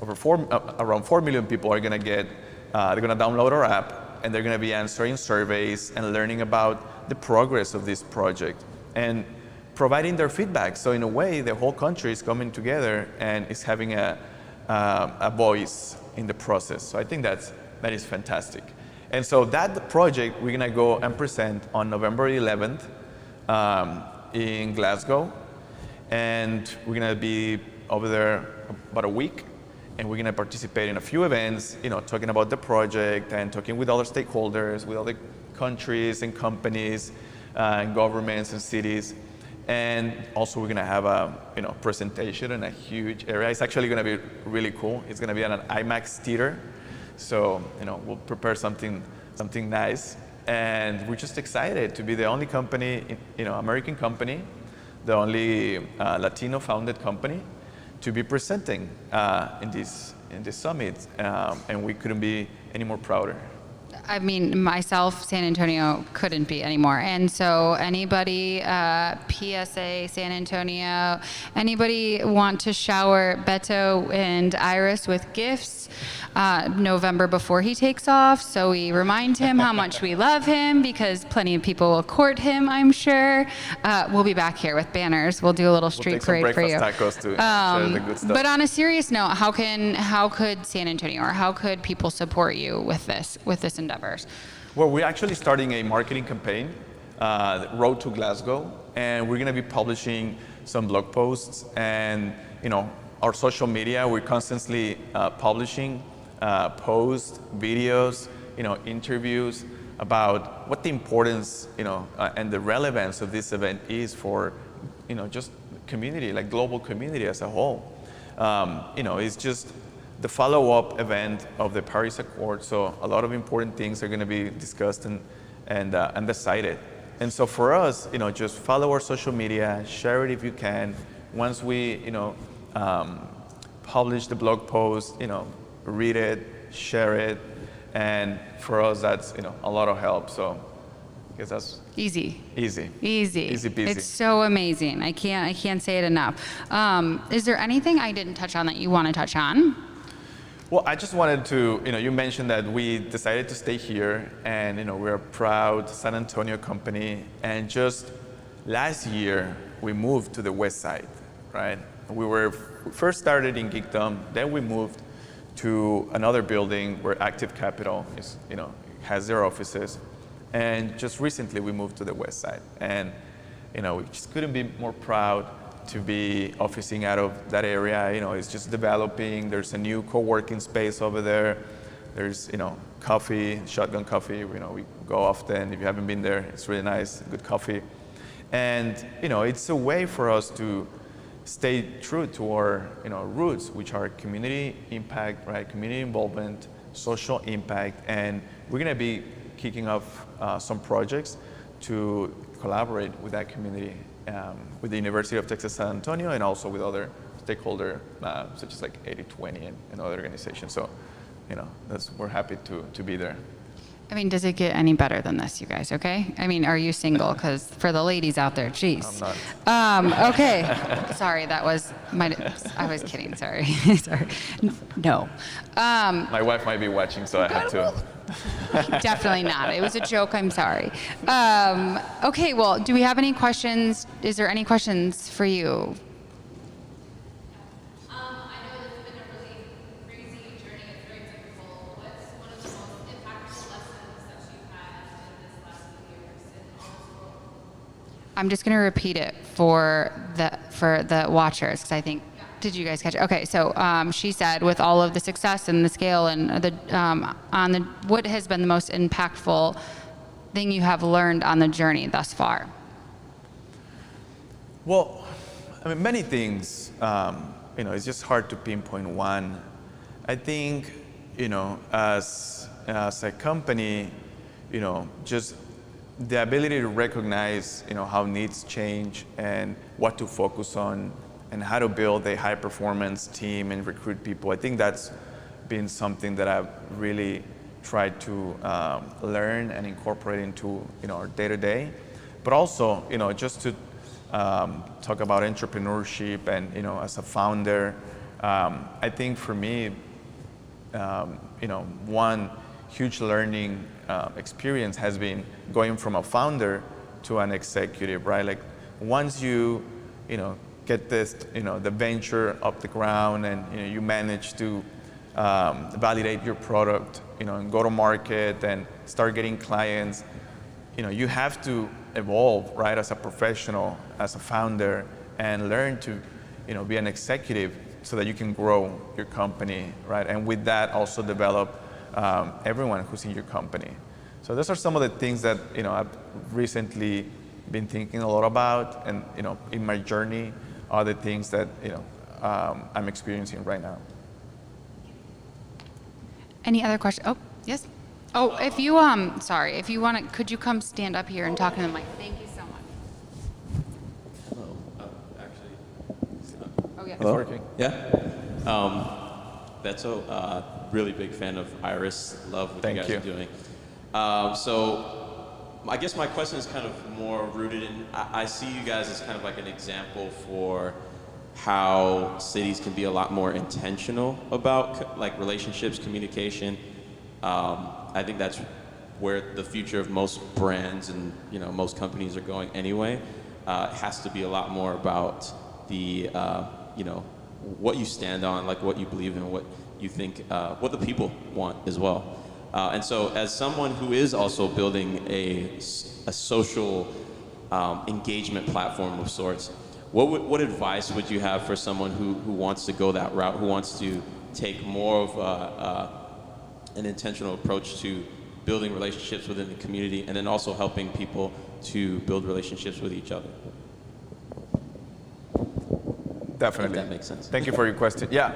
Around 4 million people are going to get, they're going to download our app, and they're going to be answering surveys and learning about the progress of this project and providing their feedback. So in a way, the whole country is coming together and is having a voice in the process. So I think that is fantastic. And so that project, we're going to go and present on November 11th in Glasgow. And we're going to be over there about a week. And we're going to participate in a few events, talking about the project and talking with other stakeholders, with other countries and companies and governments and cities. And also we're going to have a presentation in a huge area. It's actually going to be really cool. It's going to be in an IMAX theater. So we'll prepare something nice. And we're just excited to be the only company, American company, the only Latino founded company to be presenting in this summit. And we couldn't be any more prouder. I mean, myself, San Antonio couldn't be anymore. And so anybody, PSA, San Antonio, anybody want to shower Beto and Iris with gifts November before he takes off, so we remind him how much we love him, because plenty of people will court him, I'm sure. We'll be back here with banners. We'll do a little street parade for you. Tacos to share the good stuff. But on a serious note, how could San Antonio, or how could people support you with this endeavors? Well, we're actually starting a marketing campaign, Road to Glasgow, and we're going to be publishing some blog posts and our social media. We're constantly publishing posts, videos, interviews about what the importance, and the relevance of this event is for, just community, like global community as a whole. It's just the follow-up event of the Paris Accord. So a lot of important things are going to be discussed and decided. And so for us, just follow our social media, share it if you can. Once we, publish the blog post, read it, share it, and for us that's a lot of help. So I guess that's easy peasy. It's so amazing. I can't say it enough. Is there anything I didn't touch on that you want to touch on? Well, I just wanted to, you mentioned that we decided to stay here, and we're a proud San Antonio company, and just last year we moved to the west side, right? We first started in Geekdom, then we moved to another building where Active Capital is, has their offices. And just recently we moved to the west side. And, we just couldn't be more proud to be officing out of that area. It's just developing. There's a new co-working space over there. There's, coffee, Shotgun Coffee. We go often. If you haven't been there, it's really nice, good coffee. And, it's a way for us to stay true to our roots, which are community impact, right? Community involvement, social impact, and we're going to be kicking off some projects to collaborate with that community, with the University of Texas San Antonio, and also with other stakeholders such as like 80/20 and other organizations. So, we're happy to be there. I mean, does it get any better than this, you guys, okay? I mean, are you single? Because for the ladies out there, geez. I'm not. Okay. Sorry, I was kidding, sorry. Sorry. No. My wife might be watching, so I have to. Definitely not. It was a joke, I'm sorry. Okay, well, do we have any questions? Is there any questions for you? I'm just going to repeat it for the watchers, because I think, did you guys catch it? Okay, so she said, with all of the success and the scale and what has been the most impactful thing you have learned on the journey thus far? Well, I mean, many things. It's just hard to pinpoint one. I think, as a company, just the ability to recognize, how needs change and what to focus on and how to build a high-performance team and recruit people. I think that's been something that I've really, try to learn and incorporate into our day-to-day. But also, just to talk about entrepreneurship and as a founder, I think for me, one huge learning experience has been going from a founder to an executive, right? Like once you get this, the venture up the ground, and you manage to validate your product, and go to market and start getting clients, you have to evolve, right, as a professional, as a founder, and learn to, be an executive so that you can grow your company, right? And with that, also develop everyone who's in your company. So those are some of the things that I've recently been thinking a lot about, and in my journey are the things that I'm experiencing right now. Any other questions? Oh, yes. Oh, if you sorry, if you want to, could you come stand up here and talk in the mic? Thank you so much. Hello. Actually. Oh yeah. It's working. Yeah. Beto, really big fan of Iris. Love what you guys are doing. So I guess my question is kind of more rooted in, I see you guys as kind of like an example for how cities can be a lot more intentional about like relationships, communication. I think that's where the future of most brands and most companies are going anyway. It has to be a lot more about the what you stand on, like what you believe in, what you think, what the people want as well. And so as someone who is also building a social engagement platform of sorts, what advice would you have for someone who wants to go that route, who wants to take more of an intentional approach to building relationships within the community, and then also helping people to build relationships with each other? Definitely. If that makes sense. Thank you for your question. Yeah.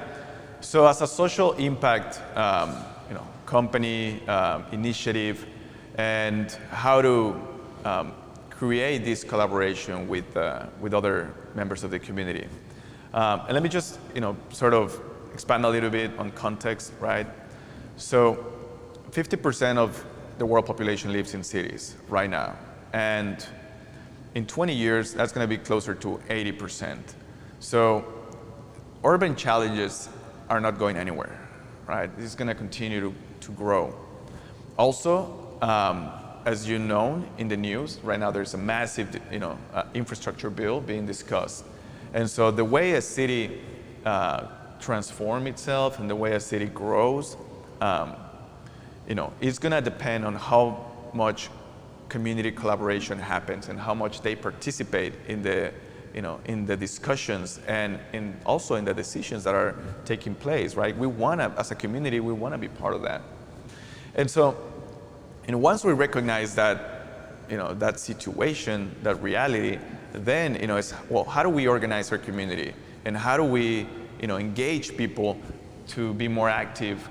So as a social impact, company, initiative, and how to create this collaboration with other members of the community. And let me just, sort of expand a little bit on context, right? So 50% of the world population lives in cities right now. And in 20 years, that's going to be closer to 80%. So urban challenges are not going anywhere, right? This is going to continue to grow. Also, as you know in the news, right now there's a massive infrastructure bill being discussed. And so the way a city transforms itself and the way a city grows, it's going to depend on how much community collaboration happens and how much they participate in the discussions and also in the decisions that are taking place, right? We want to, as a community, we want to be part of that. And so, once we recognize that, that situation, that reality, then, it's, well, how do we organize our community? And how do we, engage people to be more active,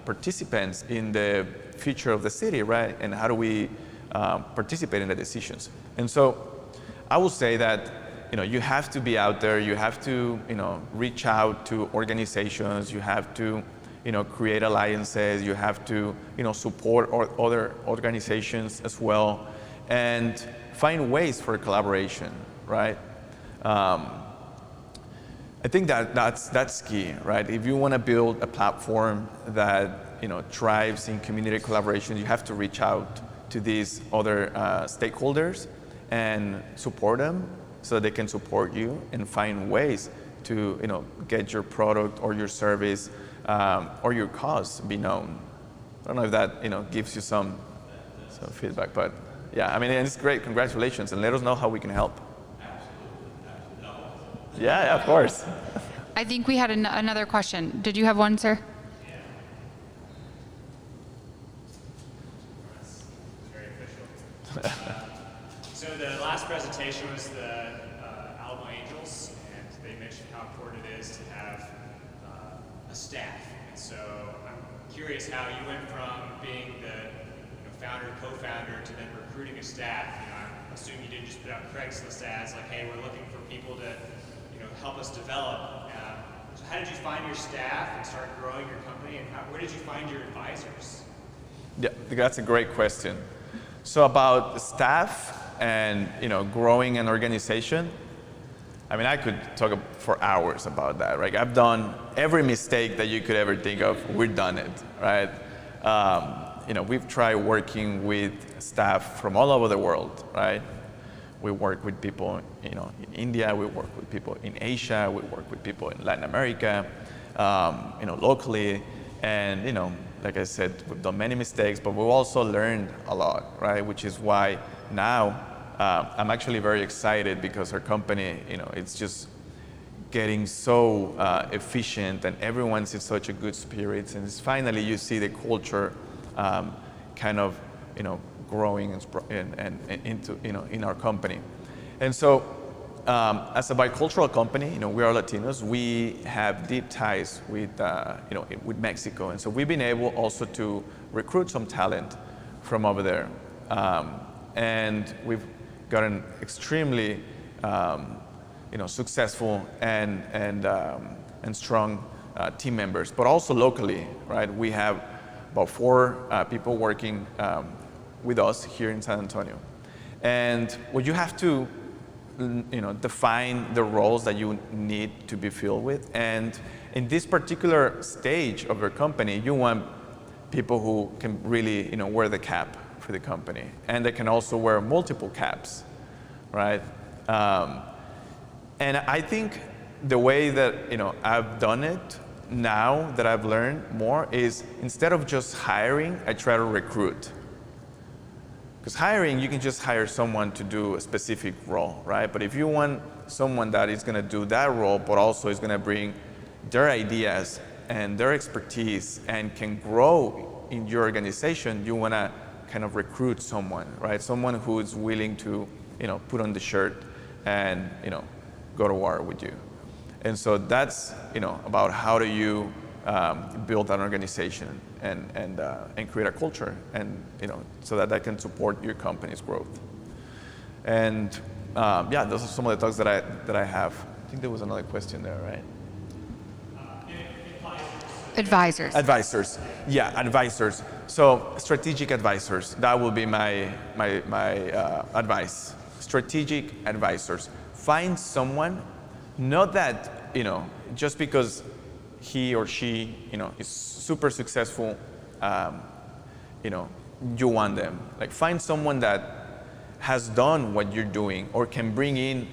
participants in the future of the city, right? And how do we participate in the decisions? And so I will say that, you have to be out there, you have to, reach out to organizations, you have to, create alliances, you have to, support other organizations as well, and find ways for collaboration, right? I think that's key, right? If you want to build a platform that thrives in community collaboration, you have to reach out to these other stakeholders and support them so they can support you and find ways to get your product or your service or your cause be known. I don't know if that gives you some feedback, but yeah, I mean, it's great. Congratulations, and let us know how we can help. Yeah, of course. I think we had another question. Did you have one, sir? Yeah. Very official. So the last presentation was the Alamo Angels, and they mentioned how important it is to have a staff. And so I'm curious how you went from being the founder, co-founder, to then recruiting a staff. I assume you didn't just put out Craigslist ads like, hey, we're looking for people to help us develop. So how did you find your staff and start growing your company, and where did you find your advisors? Yeah, that's a great question. So about staff and growing an organization, I mean, I could talk for hours about that, right? I've done every mistake that you could ever think of. We've done it, right? We've tried working with staff from all over the world, right? We work with people, in India. We work with people in Asia. We work with people in Latin America, locally, and like I said, we've done many mistakes, but we've also learned a lot, right? Which is why now I'm actually very excited because our company, it's just getting so efficient and everyone's in such a good spirits, and it's finally you see the culture kind of, growing and into, in our company. And so as a bicultural company, we are Latinos, we have deep ties with, with Mexico. And so we've been able also to recruit some talent from over there. And we've gotten extremely, successful and strong team members, but also locally, right? We have about 4 people working with us here in San Antonio. And what you have to define the roles that you need to be filled with. And in this particular stage of your company, you want people who can really, wear the cap for the company, and they can also wear multiple caps, right? And I think the way that, I've done it now that I've learned more is instead of just hiring, I try to recruit. Because hiring, you can just hire someone to do a specific role, right? But if you want someone that is going to do that role, but also is going to bring their ideas and their expertise and can grow in your organization, you want to kind of recruit someone, right? Someone who is willing to, put on the shirt and, go to war with you. And so that's, about how do you build an organization and create a culture, and so that can support your company's growth. And those are some of the thoughts that I have. I think there was another question there, right? Advisors. Advisors. Yeah, advisors. So strategic advisors. That will be my advice. Strategic advisors. Find someone, not that just because he or she is super successful, you want them. Like, find someone that has done what you're doing or can bring in,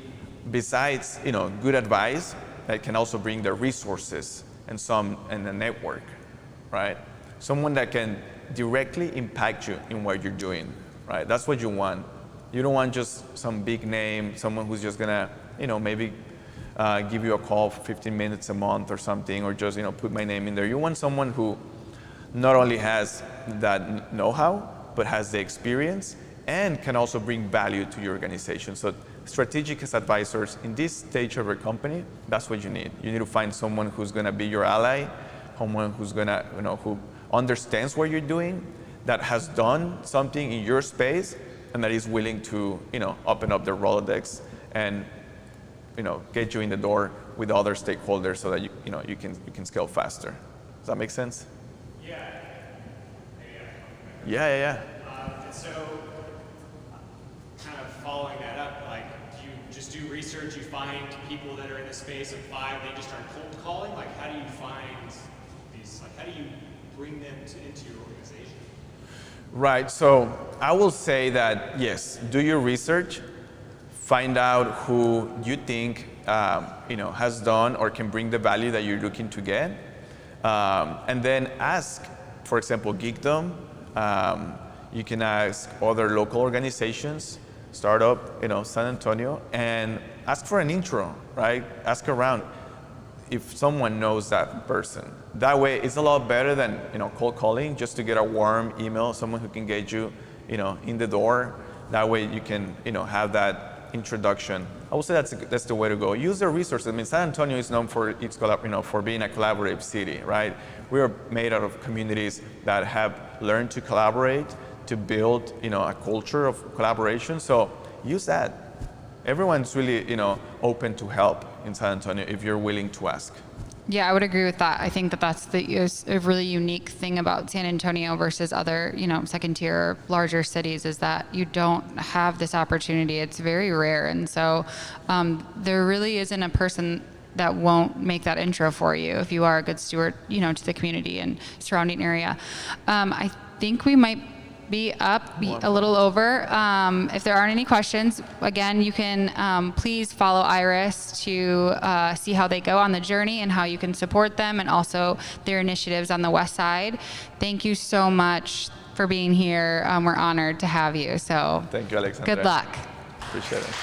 besides good advice, that can also bring the resources and a network, right? Someone that can directly impact you in what you're doing, right? That's what you want. You don't want just some big name, someone who's just gonna maybe give you a call for 15 minutes a month or something, or just put my name in there. You want someone who not only has that know-how, but has the experience and can also bring value to your organization. So strategic advisors in this stage of your company, that's what you need. You need to find someone who's going to be your ally, someone who's going to, who understands what you're doing, that has done something in your space, and that is willing to, open up their Rolodex and, get you in the door with other stakeholders so that you can scale faster. Does that make sense? Yeah. And so, kind of following that up, like, do you just do research, you find people that are in the space of 5, they just start cold calling? Like, how do you find these, like, how do you bring them into your organization? Right, so I will say that, yes, do your research, find out who you think, has done or can bring the value that you're looking to get, and then ask, for example, Geekdom. You can ask other local organizations, startup, San Antonio, and ask for an intro, right? Ask around if someone knows that person. That way, it's a lot better than cold calling, just to get a warm email, someone who can get you, in the door. That way, you can, have that introduction. I would say that's the way to go. Use the resources. I mean, San Antonio is known for for being a collaborative city, right? We are made out of communities that have learned to collaborate, to build, a culture of collaboration. So use that. Everyone's really, open to help in San Antonio if you're willing to ask. Yeah, I would agree with that. I think that that's a really unique thing about San Antonio versus other, second tier, larger cities is that you don't have this opportunity. It's very rare. And so there really isn't a person that won't make that intro for you if you are a good steward, to the community and surrounding area. I think we might be up a little over. If there aren't any questions, again, you can please follow Iris to see how they go on the journey and how you can support them and also their initiatives on the West Side. Thank you so much for being here. We're honored to have you. So thank you, Alexandra. Good luck. Appreciate it.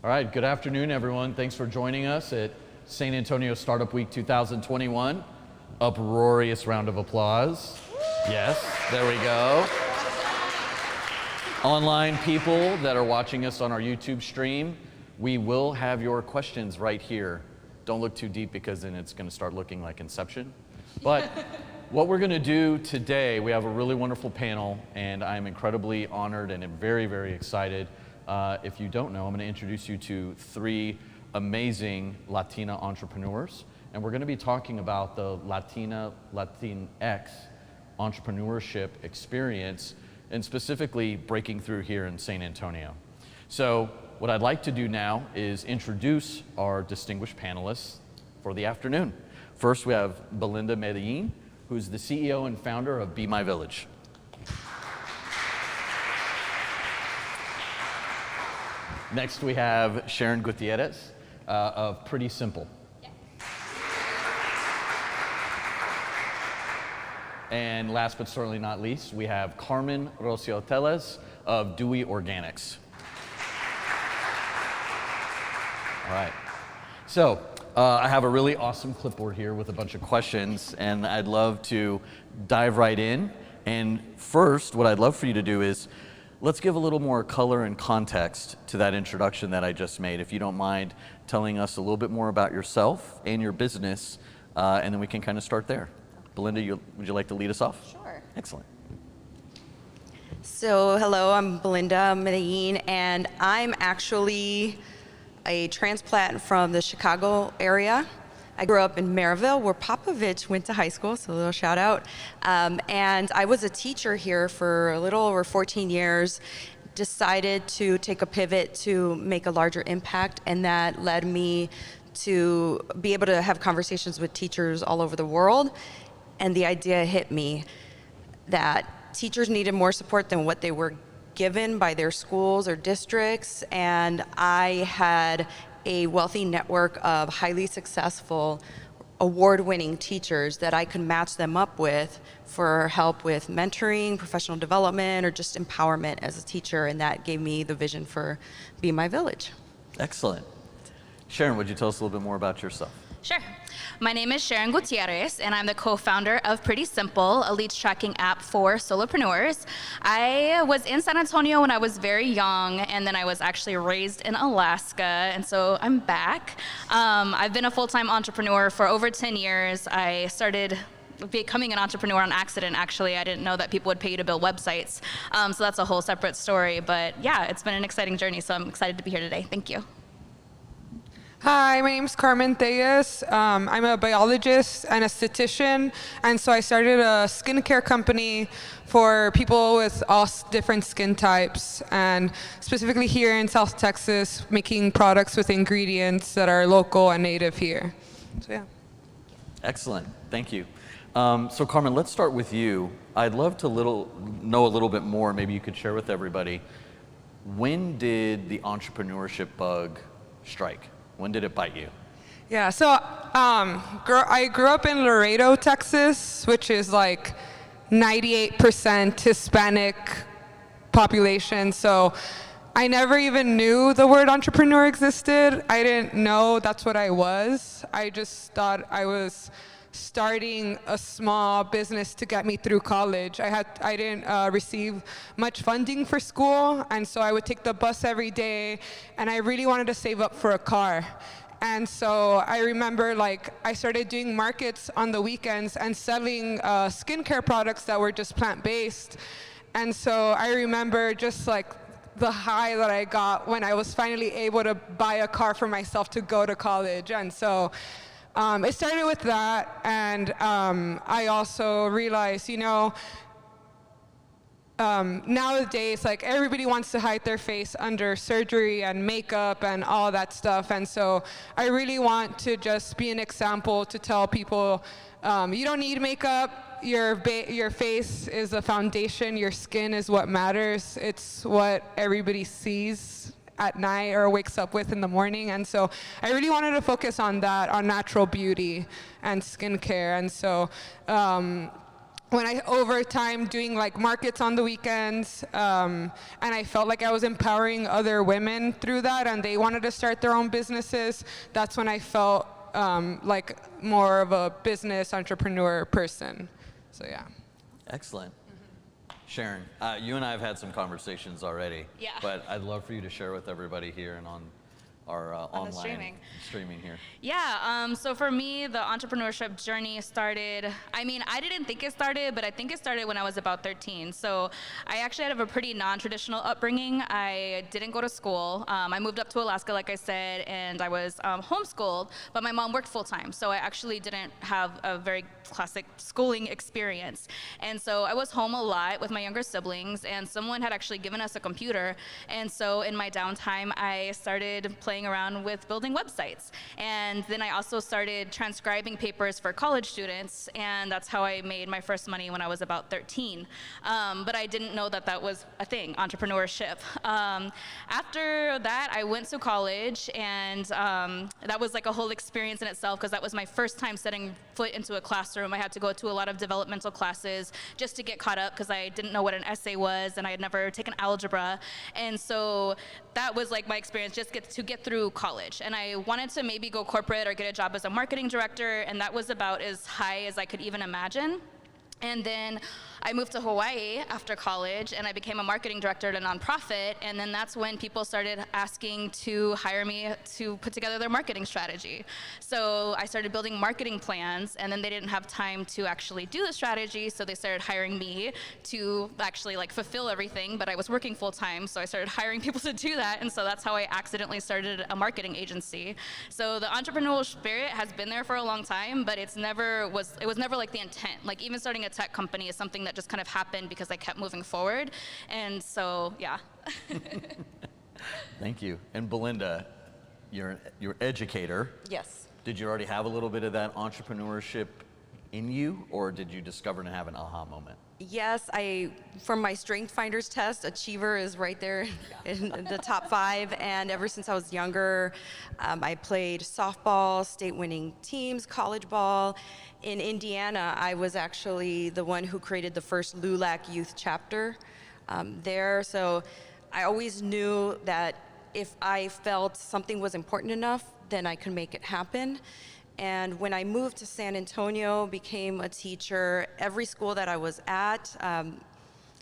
All right, good afternoon, everyone. Thanks for joining us at San Antonio Startup Week 2021. Uproarious round of applause. Yes, there we go. Online people that are watching us on our YouTube stream, we will have your questions right here. Don't look too deep because then it's going to start looking like Inception. But what we're going to do today, we have a really wonderful panel, and I'm incredibly honored and am very, very excited. If you don't know, I'm going to introduce you to three amazing Latina entrepreneurs, and we're going to be talking about the Latinx entrepreneurship experience, and specifically breaking through here in San Antonio. So what I'd like to do now is introduce our distinguished panelists for the afternoon. First, we have Belinda Medellin, who's the CEO and founder of Be My Village. Next, we have Sharon Gutierrez of Pretty Simple. Yeah. And last but certainly not least, we have Carmen Rocio Teles of Dewey Organics. All right. So I have a really awesome clipboard here with a bunch of questions, and I'd love to dive right in. And first, what I'd love for you to do is let's give a little more color and context to that introduction that I just made. If you don't mind telling us a little bit more about yourself and your business, and then we can kind of start there. Belinda, would you like to lead us off? Sure. Excellent. So, hello, I'm Belinda Medellin, and I'm actually a transplant from the Chicago area. I grew up in Maryville, where Popovich went to high school, so a little shout out. And I was a teacher here for a little over 14 years, decided to take a pivot to make a larger impact, and that led me to be able to have conversations with teachers all over the world. And the idea hit me that teachers needed more support than what they were given by their schools or districts, and I had a wealthy network of highly successful, award-winning teachers that I could match them up with for help with mentoring, professional development, or just empowerment as a teacher, and that gave me the vision for Be My Village. Excellent. Sharon, would you tell us a little bit more about yourself? Sure. My name is Sharon Gutierrez, and I'm the co-founder of Pretty Simple, a leads tracking app for solopreneurs. I was in San Antonio when I was very young, and then I was actually raised in Alaska, and so I'm back. I've been a full-time entrepreneur for over 10 years. I started becoming an entrepreneur on accident, actually. I didn't know that people would pay you to build websites, so that's a whole separate story. But yeah, it's been an exciting journey, so I'm excited to be here today. Thank you. Hi, my name is Carmen Thayas. I'm a biologist and esthetician, and so I started a skincare company for people with all different skin types, and specifically here in South Texas, making products with ingredients that are local and native here. So yeah. Excellent, thank you. So Carmen, let's start with you. I'd love to know a little bit more, maybe you could share with everybody, when did the entrepreneurship bug strike? When did it bite you? Yeah, so I grew up in Laredo, Texas, which is like 98% Hispanic population. So I never even knew the word entrepreneur existed. I didn't know that's what I was. I just thought I was starting a small business to get me through college. I didn't receive much funding for school, and so I would take the bus every day, and I really wanted to save up for a car. And so I remember I started doing markets on the weekends and selling skincare products that were just plant-based. And so I remember just the high that I got when I was finally able to buy a car for myself to go to college. And so it started with that, and I also realized, nowadays, everybody wants to hide their face under surgery and makeup and all that stuff, and so I really want to just be an example to tell people, you don't need makeup. Your face is a foundation. Your skin is what matters. It's what everybody sees at night or wakes up with in the morning. And so I really wanted to focus on that, on natural beauty and skincare. And so over time doing markets on the weekends, and I felt like I was empowering other women through that, and they wanted to start their own businesses, that's when I felt like more of a business entrepreneur person. So yeah. Excellent. Sharon, you and I have had some conversations already. Yeah. But I'd love for you to share with everybody here and on our online streaming here. Yeah, so for me, the entrepreneurship journey started, I didn't think it started, but I think it started when I was about 13. So I actually had a pretty non-traditional upbringing. I didn't go to school. I moved up to Alaska, like I said, and I was homeschooled, but my mom worked full-time, so I actually didn't have a very classic schooling experience. And so I was home a lot with my younger siblings, and someone had actually given us a computer, and so in my downtime, I started playing around with building websites. And then I also started transcribing papers for college students, and that's how I made my first money when I was about 13. But I didn't know that that was a thing, entrepreneurship. After that, I went to college, and that was a whole experience in itself, because that was my first time setting foot into a classroom. I had to go to a lot of developmental classes just to get caught up, because I didn't know what an essay was, and I had never taken algebra. And so that was my experience, just to get through college. And I wanted to maybe go corporate or get a job as a marketing director, and that was about as high as I could even imagine. And then I moved to Hawaii after college, and I became a marketing director at a nonprofit, and then that's when people started asking to hire me to put together their marketing strategy. So I started building marketing plans, and then they didn't have time to actually do the strategy, so they started hiring me to actually like fulfill everything, but I was working full time, so I started hiring people to do that, and so that's how I accidentally started a marketing agency. So the entrepreneurial spirit has been there for a long time, but it was never like the intent. Like even starting a tech company is something that just kind of happened because I kept moving forward. And so, yeah. Thank you. And Belinda, you're educator. Yes. Did you already have a little bit of that entrepreneurship in you, or did you discover and have an aha moment? Yes, from my Strength Finders test, Achiever is right there in the top 5. And ever since I was younger, I played softball, state-winning teams, college ball. In Indiana, I was actually the one who created the first LULAC youth chapter there. So I always knew that if I felt something was important enough, then I could make it happen. And when I moved to San Antonio, became a teacher, every school that I was at,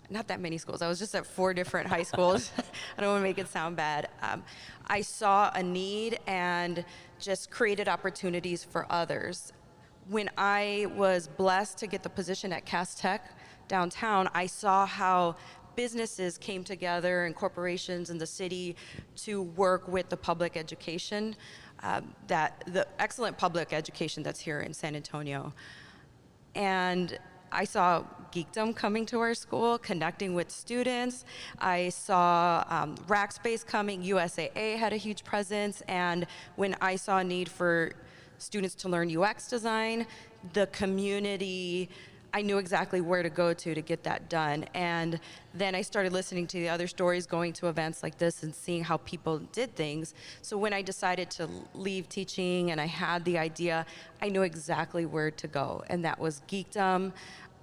not that many schools, I was just at 4 different high schools. I don't want to make it sound bad. I saw a need and just created opportunities for others. When I was blessed to get the position at Cass Tech downtown, I saw how businesses came together and corporations in the city to work with the public education, the excellent public education that's here in San Antonio. And I saw Geekdom coming to our school, connecting with students. I saw Rackspace coming, USAA had a huge presence, and when I saw a need for students to learn UX design, the community, I knew exactly where to go to get that done. And then I started listening to the other stories, going to events like this and seeing how people did things. So when I decided to leave teaching and I had the idea, I knew exactly where to go. And that was Geekdom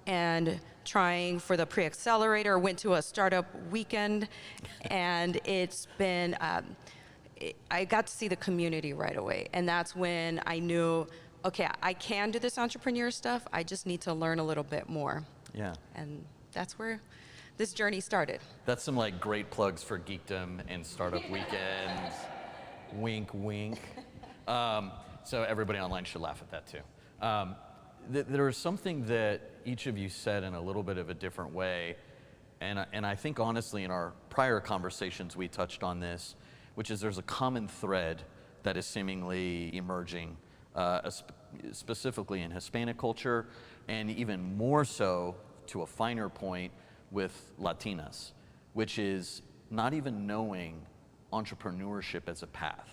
and trying for the pre-accelerator, went to a startup weekend, and it's been, I got to see the community right away. And that's when I knew, okay, I can do this entrepreneur stuff, I just need to learn a little bit more. Yeah. And that's where this journey started. That's some like great plugs for Geekdom and Startup Weekends. Wink, wink. So everybody online should laugh at that too. There was something that each of you said in a little bit of a different way, and I think honestly in our prior conversations we touched on this, which is there's a common thread that is seemingly emerging, specifically in Hispanic culture, and even more so to a finer point with Latinas, which is not even knowing entrepreneurship as a path,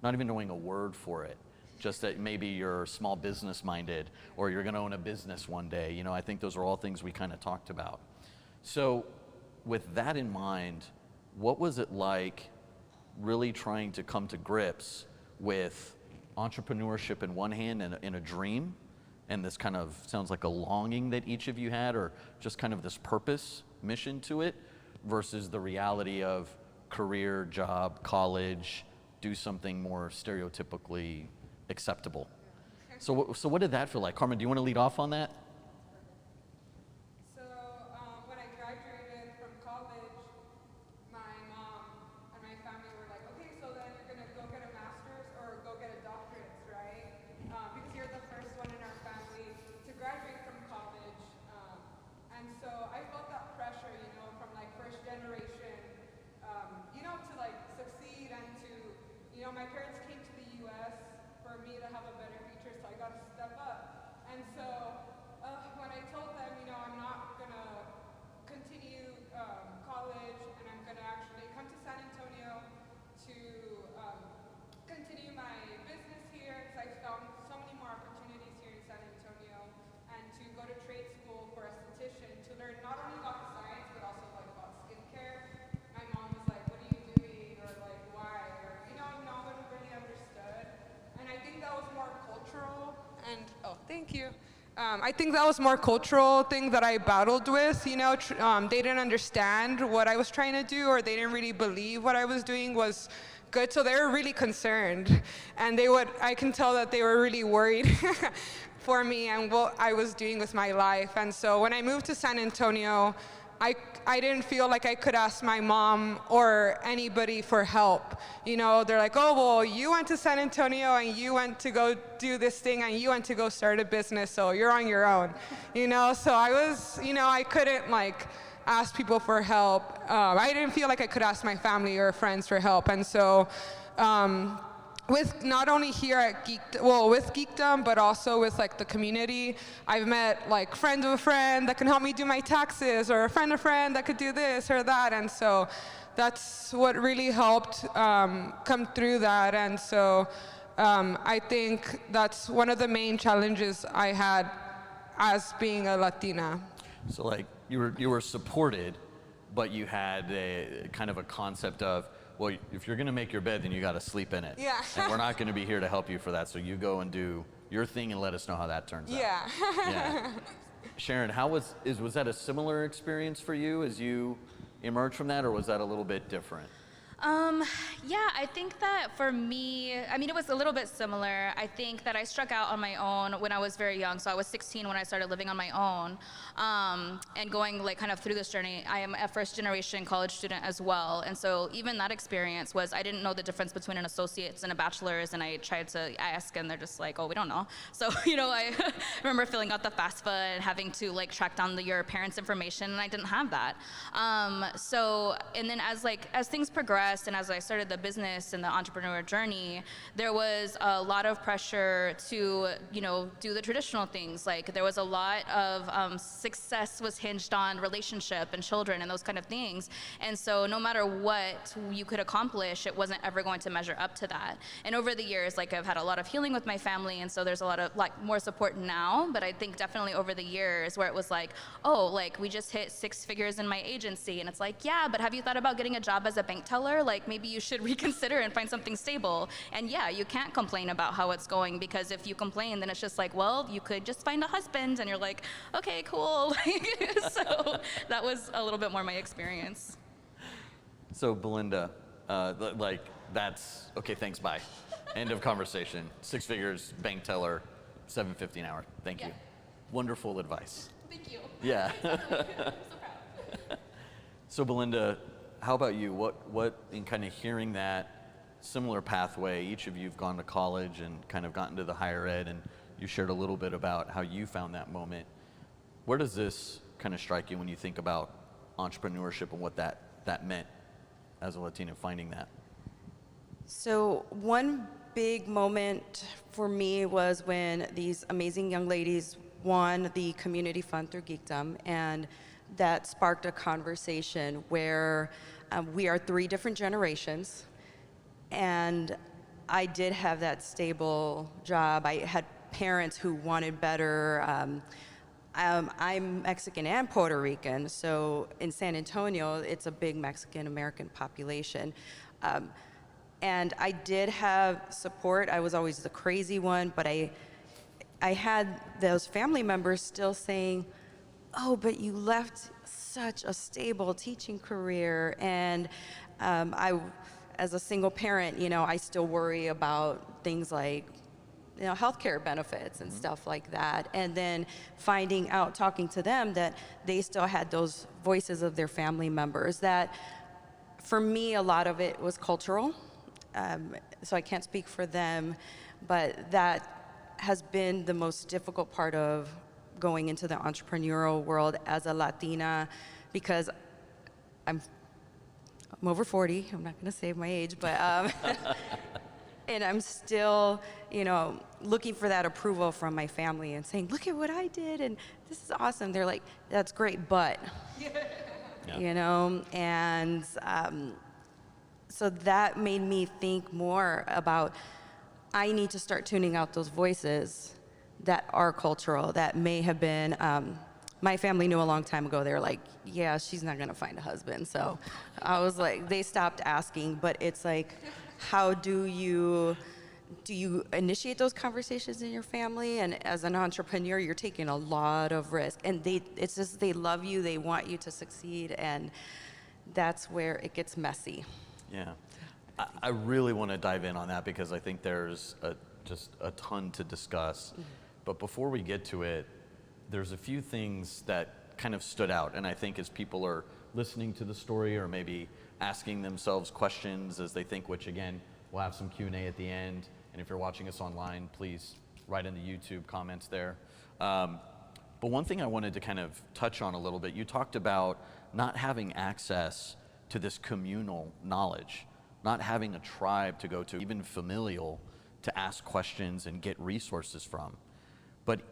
not even knowing a word for it, just that maybe you're small business minded or you're gonna own a business one day. You know, I think those are all things we kind of talked about. So with that in mind, what was it like really trying to come to grips with entrepreneurship in one hand and in a dream, and this kind of sounds like a longing that each of you had, or just kind of this purpose, mission to it, versus the reality of career, job, college, do something more stereotypically acceptable. So what did that feel like? Carmen, do you want to lead off on that? So when I graduated from college, my mom and my family were like, okay, so then you're gonna go get a master's or go get a doctorate, right? Because you're the first one in our family to graduate from college. And so I felt that pressure, you know, from like first generation, you know, to like succeed and to, you know, my parents came to the US for me to have a better future, so I got to step up. And so when I told them, you know, I'm not gonna continue college and I'm gonna actually come to San Antonio to continue my business here, because I found so many more opportunities here in San Antonio, and to go to trade school for esthetician to learn not only about the science but also like about skincare. My mom was like, what are you doing, or like why, or you know, no one really understood. And I think that was more cultural, and oh, thank you. I think that was more cultural thing that I battled with, you know, they didn't understand what I was trying to do, or they didn't really believe what I was doing was good, so they were really concerned. And I can tell that they were really worried for me and what I was doing with my life. And so when I moved to San Antonio, I didn't feel like I could ask my mom or anybody for help. You know, they're like, oh, well, you went to San Antonio and you went to go do this thing and you went to go start a business, so you're on your own. You know, so I was, you know, I couldn't like ask people for help. I didn't feel like I could ask my family or friends for help. And so with not only here at with Geekdom, but also with like the community, I've met like friends of a friend that can help me do my taxes, or a friend that could do this or that. And so that's what really helped come through that. And so I think that's one of the main challenges I had as being a Latina. So like you were supported, but you had a kind of a concept of, well, if you're going to make your bed, then you got to sleep in it. Yeah. And we're not going to be here to help you for that. So you go and do your thing and let us know how that turns out. Yeah. Sharon, was that a similar experience for you as you emerged from that, or was that a little bit different? Yeah, I think that for me, I mean, it was a little bit similar. I think that I struck out on my own when I was very young. So I was 16 when I started living on my own, and going like kind of through this journey. I am a first generation college student as well. And so even that experience was, I didn't know the difference between an associate's and a bachelor's, and I tried to ask and they're just like, oh, we don't know. So, you know, I remember filling out the FAFSA and having to like track down your parents' information, and I didn't have that. So, and then as things progressed, and as I started the business and the entrepreneur journey, there was a lot of pressure to, you know, do the traditional things. Like there was a lot of success was hinged on relationship and children and those kind of things. And so no matter what you could accomplish, it wasn't ever going to measure up to that. And over the years, like I've had a lot of healing with my family, and so there's a lot of like more support now. But I think definitely over the years where it was like, oh, like we just hit 6 figures in my agency, and it's like, yeah, but have you thought about getting a job as a bank teller? Like maybe you should reconsider and find something stable. And yeah, you can't complain about how it's going, because if you complain, then it's just like, well, you could just find a husband, and you're like, okay, cool. So that was a little bit more my experience. So Belinda, like that's okay. Thanks. Bye. End of conversation. 6 figures, bank teller, $7.50 an hour. Thank you. Wonderful advice. Thank you. Yeah. I'm so proud. So Belinda, how about you? What in kind of hearing that similar pathway, each of you have gone to college and kind of gotten to the higher ed, and you shared a little bit about how you found that moment. Where does this kind of strike you when you think about entrepreneurship and what that meant as a Latino, finding that? So one big moment for me was when these amazing young ladies won the community fund through Geekdom, and that sparked a conversation where we are 3 different generations, and I did have that stable job. I had parents who wanted better. I'm Mexican and Puerto Rican, so in San Antonio, it's a big Mexican-American population. And I did have support. I was always the crazy one, but I had those family members still saying, oh, but you left such a stable teaching career. And as a single parent, you know, I still worry about things like, you know, healthcare benefits and stuff like that. And then finding out, talking to them, that they still had those voices of their family members. That, for me, a lot of it was cultural. So I can't speak for them, but that has been the most difficult part of going into the entrepreneurial world as a Latina, because I'm over 40. I'm not going to say my age, but and I'm still, you know, looking for that approval from my family and saying, look at what I did, and this is awesome. They're like, that's great, but, you know, and so that made me think more about, I need to start tuning out those voices that are cultural, that may have been, my family knew a long time ago. They were like, yeah, she's not gonna find a husband. So I was like, they stopped asking, but it's like, how do you initiate those conversations in your family? And as an entrepreneur, you're taking a lot of risk, and it's just, they love you, they want you to succeed, and that's where it gets messy. Yeah, I really want to dive in on that, because I think there's just a ton to discuss. But before we get to it, there's a few things that kind of stood out. And I think as people are listening to the story or maybe asking themselves questions as they think, which again, we'll have some Q&A at the end. And if you're watching us online, please write in the YouTube comments there. But one thing I wanted to kind of touch on a little bit, you talked about not having access to this communal knowledge, not having a tribe to go to, even familial, to ask questions and get resources from. But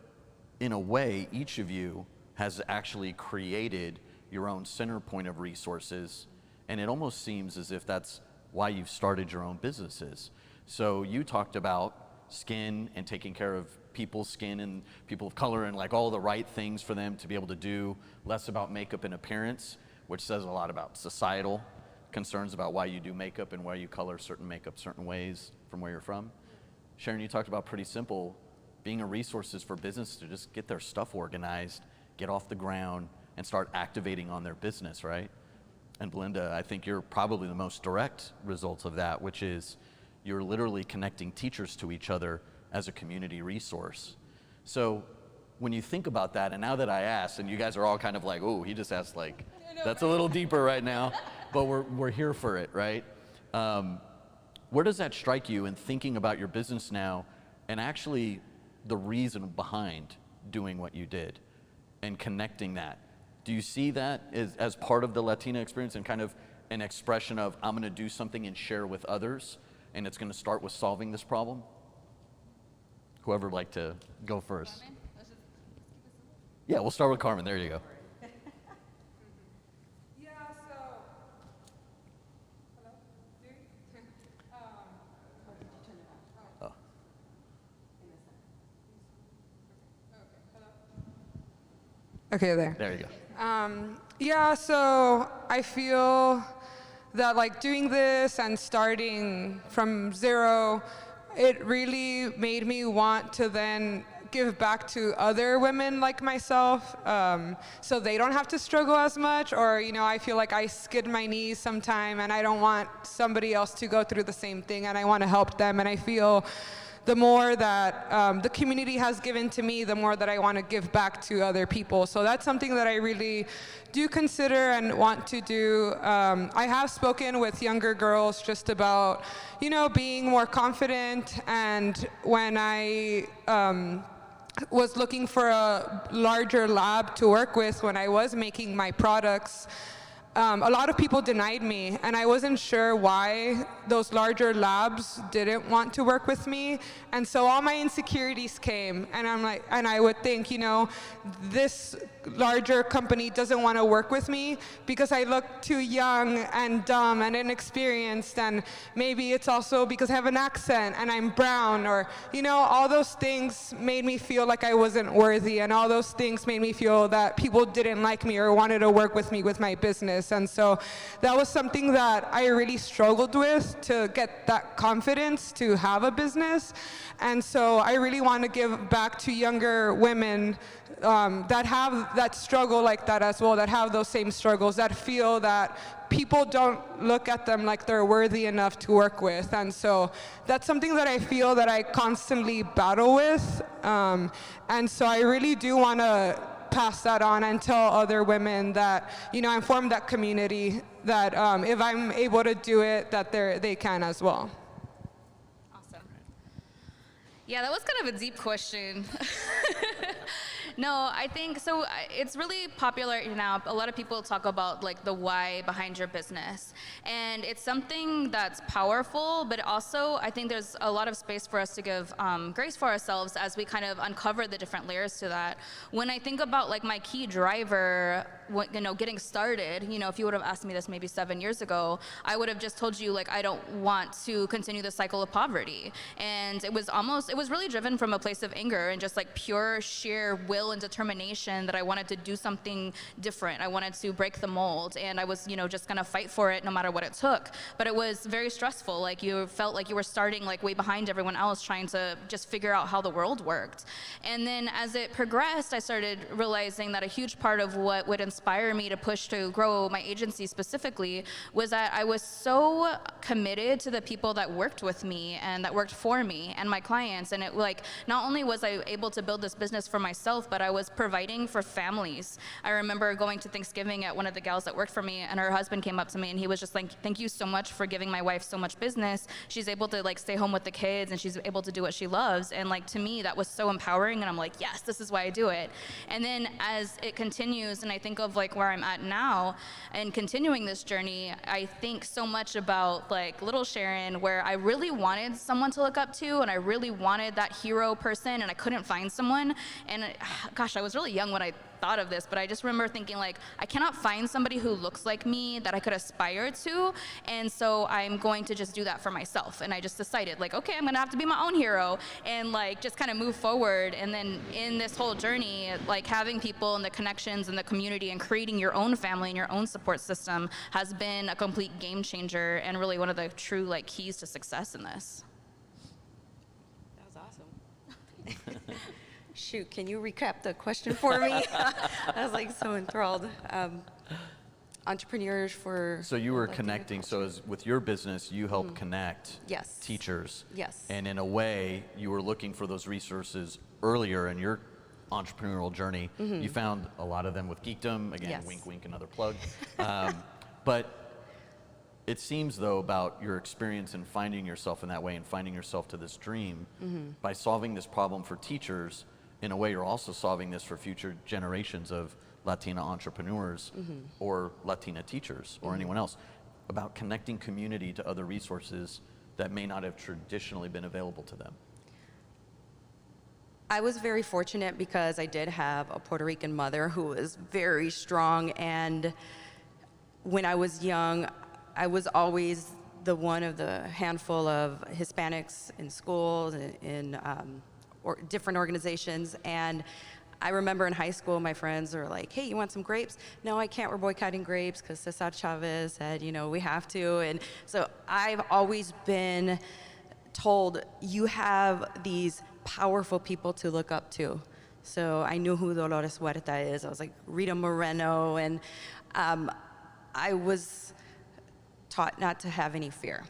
in a way, each of you has actually created your own center point of resources, and it almost seems as if that's why you've started your own businesses. So you talked about skin and taking care of people's skin and people of color and like all the right things for them to be able to do, less about makeup and appearance, which says a lot about societal concerns about why you do makeup and why you color certain makeup certain ways from where you're from. Sharon, you talked about pretty simple, being a resources for business to just get their stuff organized, get off the ground, and start activating on their business, right? And Belinda, I think you're probably the most direct result of that, which is you're literally connecting teachers to each other as a community resource. So when you think about that, and now that I asked, and you guys are all kind of like, oh, he just asked like, that's a little deeper right now, but we're here for it, right? Where does that strike you in thinking about your business now and actually the reason behind doing what you did and connecting that? Do you see that as part of the Latina experience and kind of an expression of, I'm gonna do something and share with others, and it's gonna start with solving this problem? Whoever would like to go first. Yeah, we'll start with Carmen, there you go. Okay, there. There you go. Yeah, so I feel that like doing this and starting from zero, it really made me want to then give back to other women like myself, so they don't have to struggle as much, or I feel like I skid my knees sometime and I don't want somebody else to go through the same thing, and I want to help them, and I feel the more that the community has given to me, the more that I want to give back to other people. So that's something that I really do consider and want to do. I have spoken with younger girls just about, being more confident, and when I was looking for a larger lab to work with when I was making my products, a lot of people denied me, and I wasn't sure why those larger labs didn't want to work with me. And so all my insecurities came, and I would think, this larger company doesn't want to work with me because I look too young and dumb and inexperienced, and maybe it's also because I have an accent and I'm brown, or all those things made me feel like I wasn't worthy, and all those things made me feel that people didn't like me or wanted to work with me with my business. And so that was something that I really struggled with, to get that confidence to have a business. And so I really want to give back to younger women that have that struggle like that as well, that have those same struggles, that feel that people don't look at them like they're worthy enough to work with. And so that's something that I feel that I constantly battle with. And so I really do want to pass that on and tell other women that, I form that community, that if I'm able to do it, that they can as well. Awesome. Yeah, that was kind of a deep question. No, I think so. It's really popular now. A lot of people talk about like the why behind your business, and it's something that's powerful. But also, I think there's a lot of space for us to give grace for ourselves as we kind of uncover the different layers to that. When I think about like my key driver, getting started, if you would have asked me this maybe 7 years ago, I would have just told you like I don't want to continue the cycle of poverty, and it was really driven from a place of anger and just like pure sheer will and determination that I wanted to do something different. I wanted to break the mold, and I was, just gonna fight for it no matter what it took. But it was very stressful. Like you felt like you were starting like way behind everyone else, trying to just figure out how the world worked. And then as it progressed, I started realizing that a huge part of what would inspire inspire me to push to grow my agency specifically was that I was so committed to the people that worked with me and that worked for me and my clients. And it like, not only was I able to build this business for myself, but I was providing for families. I remember going to Thanksgiving at one of the gals that worked for me, and her husband came up to me and he was just like, thank you so much for giving my wife so much business. She's able to like stay home with the kids and she's able to do what she loves. And like, to me, that was so empowering. And I'm like, yes, this is why I do it. And then as it continues, and I think of like where I'm at now and continuing this journey, I think so much about like little Sharon, where I really wanted someone to look up to, and I really wanted that hero person, and I couldn't find someone. And gosh, I was really young when I thought of this, but I just remember thinking like, I cannot find somebody who looks like me that I could aspire to, and so I'm going to just do that for myself. And I just decided like, okay, I'm gonna have to be my own hero and like just kind of move forward. And then in this whole journey, like having people and the connections and the community and creating your own family and your own support system has been a complete game changer and really one of the true like keys to success in this. That was awesome. Shoot, can you recap the question for me? I was like so enthralled. Entrepreneurs for... So you were connecting, so as with your business, you help connect Yes. teachers. Yes. And in a way, you were looking for those resources earlier in your entrepreneurial journey. You found a lot of them with Geekdom. Again, Yes. wink, wink, another plug. But it seems, though, about your experience in finding yourself in that way and finding yourself to this dream, by solving this problem for teachers, in a way, you're also solving this for future generations of Latina entrepreneurs or Latina teachers or anyone else, about connecting community to other resources that may not have traditionally been available to them. I was very fortunate because I did have a Puerto Rican mother who was very strong, and when I was young, I was always the one of the handful of Hispanics in schools, in or different organizations. And I remember in high school, my friends were like, hey, you want some grapes? No, I can't, we're boycotting grapes because Cesar Chavez said, you know, we have to. And so I've always been told, you have these powerful people to look up to. So I knew who Dolores Huerta is. I was like, Rita Moreno. And I was taught not to have any fear.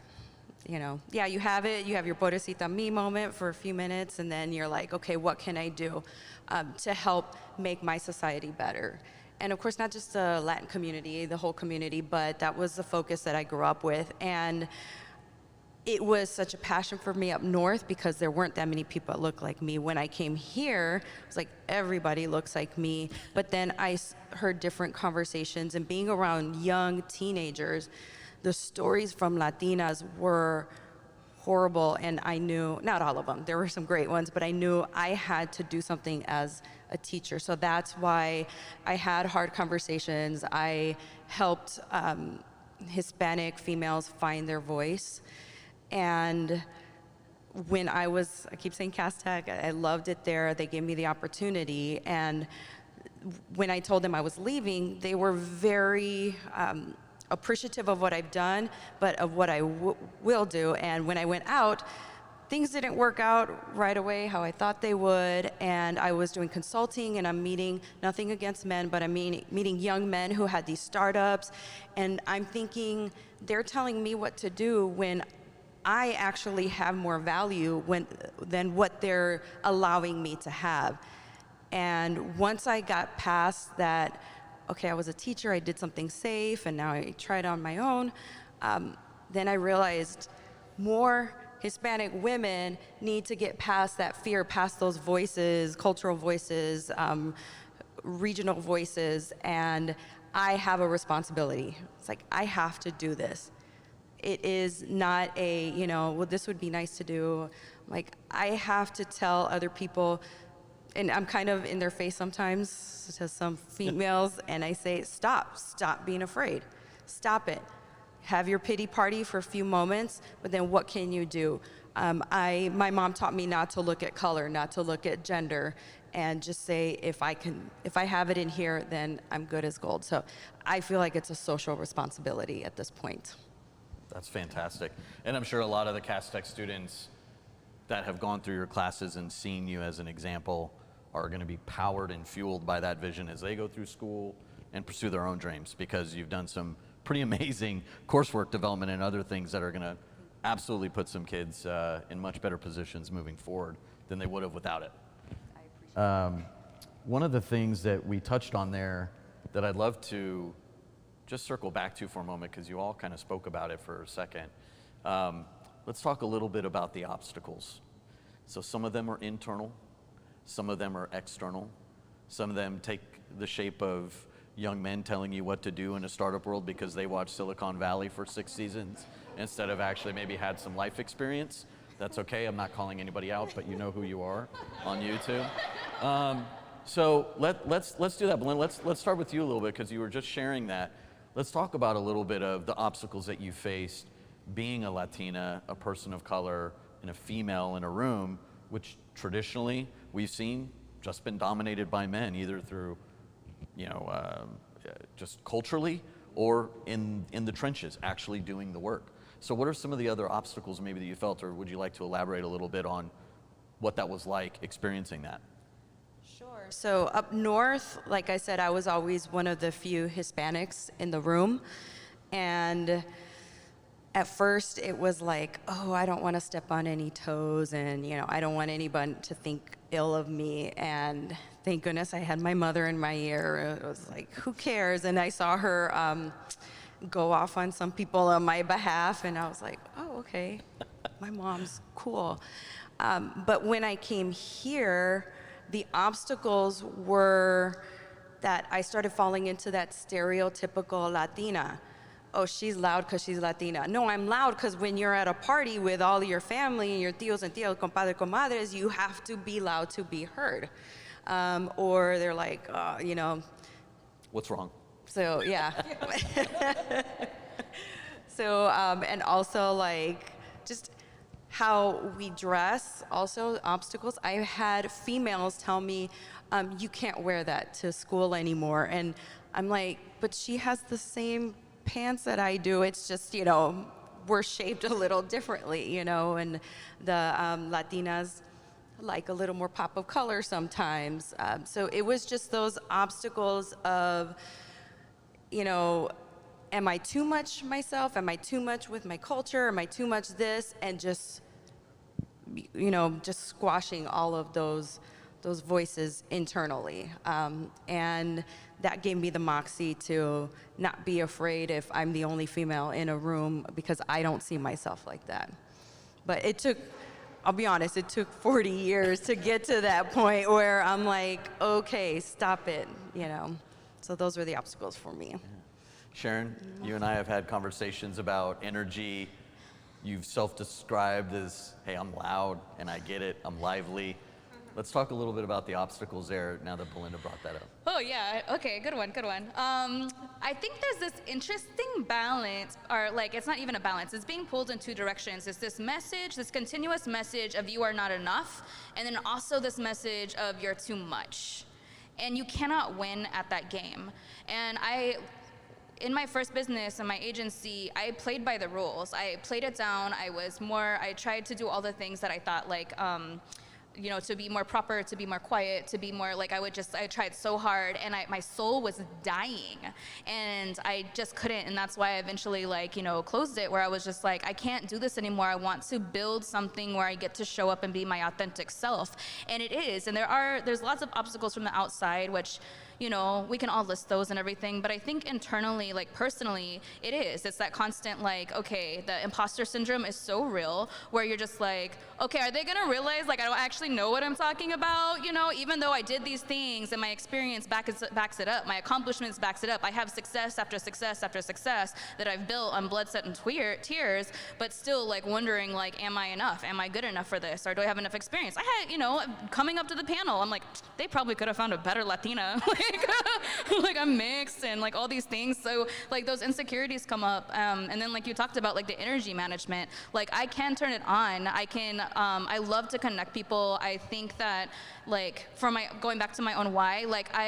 You know, yeah, you have it. You have your pobrecita me moment for a few minutes, and then you're like, okay, what can I do to help make my society better? And of course, not just the Latin community, the whole community, but that was the focus that I grew up with. And it was such a passion for me up north because there weren't that many people that looked like me. When I came here, it was like everybody looks like me. But then I heard different conversations, and being around young teenagers, the stories from Latinas were horrible, and I knew, not all of them, there were some great ones, but I knew I had to do something as a teacher. So that's why I had hard conversations. I helped Hispanic females find their voice. And when I keep saying Castech, I loved it there. They gave me the opportunity. And when I told them I was leaving, they were very appreciative of what I've done, but of what I will do. And when I went out, things didn't work out right away how I thought they would. And I was doing consulting, and I'm meeting, nothing against men, but I'm meeting young men who had these startups. And I'm thinking, they're telling me what to do when I actually have more value than what they're allowing me to have. And once I got past that, okay, I was a teacher, I did something safe, and now I tried on my own, then I realized more Hispanic women need to get past that fear, past those voices, cultural voices, regional voices, and I have a responsibility. It's like, I have to do this. It is not a, well, this would be nice to do. Like, I have to tell other people, and I'm kind of in their face sometimes to some females, and I say, stop being afraid. Stop it. Have your pity party for a few moments, but then what can you do? My mom taught me not to look at color, not to look at gender, and just say, if I have it in here, then I'm good as gold. So I feel like it's a social responsibility at this point. That's fantastic. And I'm sure a lot of the Castech students that have gone through your classes and seen you as an example are going to be powered and fueled by that vision as they go through school, and pursue their own dreams, because you've done some pretty amazing coursework development and other things that are going to absolutely put some kids in much better positions moving forward than they would have without it. One of the things that we touched on there that I'd love to just circle back to for a moment, because you all kind of spoke about it for a second. Let's talk a little bit about the obstacles. So some of them are internal, some of them are external, some of them take the shape of young men telling you what to do in a startup world because they watched Silicon Valley for 6 seasons instead of actually maybe had some life experience. That's okay, I'm not calling anybody out, but you know who you are on YouTube. So let's do that, Belinda. Let's start with you a little bit, because you were just sharing that. Let's talk about a little bit of the obstacles that you faced being a Latina, a person of color, and a female in a room, which traditionally we've seen just been dominated by men, either through, just culturally or in the trenches, actually doing the work. So what are some of the other obstacles maybe that you felt, or would you like to elaborate a little bit on what that was like experiencing that? Sure. So up north, like I said, I was always one of the few Hispanics in the room. And at first it was like, oh, I don't want to step on any toes, and I don't want anyone to think ill of me. And thank goodness I had my mother in my ear. It was like, who cares? And I saw her go off on some people on my behalf, and I was like, oh, okay, my mom's cool. But when I came here, the obstacles were that I started falling into that stereotypical Latina. Oh, she's loud because she's Latina. No, I'm loud because when you're at a party with all your family, your tios and tios, compadres, comadres, you have to be loud to be heard. Or they're like, What's wrong? So, yeah. So, and also like just how we dress, also obstacles. I had females tell me, you can't wear that to school anymore. And I'm like, but she has the same pants that I do. It's just, we're shaped a little differently, and the Latinas like a little more pop of color sometimes. So it was just those obstacles of, am I too much myself? Am I too much with my culture? Am I too much this? And just, just squashing all of those voices internally. And that gave me the moxie to not be afraid if I'm the only female in a room, because I don't see myself like that. But I'll be honest, it took 40 years to get to that point where I'm like, okay, stop it, So those were the obstacles for me. Sharon, you and I have had conversations about energy. You've self-described as, hey, I'm loud and I get it, I'm lively. Let's talk a little bit about the obstacles there now that Belinda brought that up. Oh yeah, okay, good one. I think there's this interesting balance, or like it's not even a balance, it's being pulled in two directions. It's this message, this continuous message of you are not enough, and then also this message of you're too much. And you cannot win at that game. And in my first business, in my agency, I played by the rules. I played it down. I tried to do all the things that I thought to be more proper, to be more quiet, to be more like I tried so hard, and my soul was dying, and I just couldn't, and that's why I eventually closed it, where I was just like, I can't do this anymore. I want to build something where I get to show up and be my authentic self, and it is, and there's lots of obstacles from the outside, which we can all list those and everything, but I think internally, personally, it is. It's that constant, okay, the imposter syndrome is so real, where you're just like, okay, are they gonna realize, I don't actually know what I'm talking about, even though I did these things and my experience backs it up, my accomplishments backs it up, I have success after success after success that I've built on blood, sweat, and tears, but still, am I enough? Am I good enough for this? Or do I have enough experience? I had, coming up to the panel, I'm like, they probably could have found a better Latina. I'm mixed and all these things. So those insecurities come up. And then you talked about the energy management, I can turn it on. I love to connect people. I think that going back to my own why,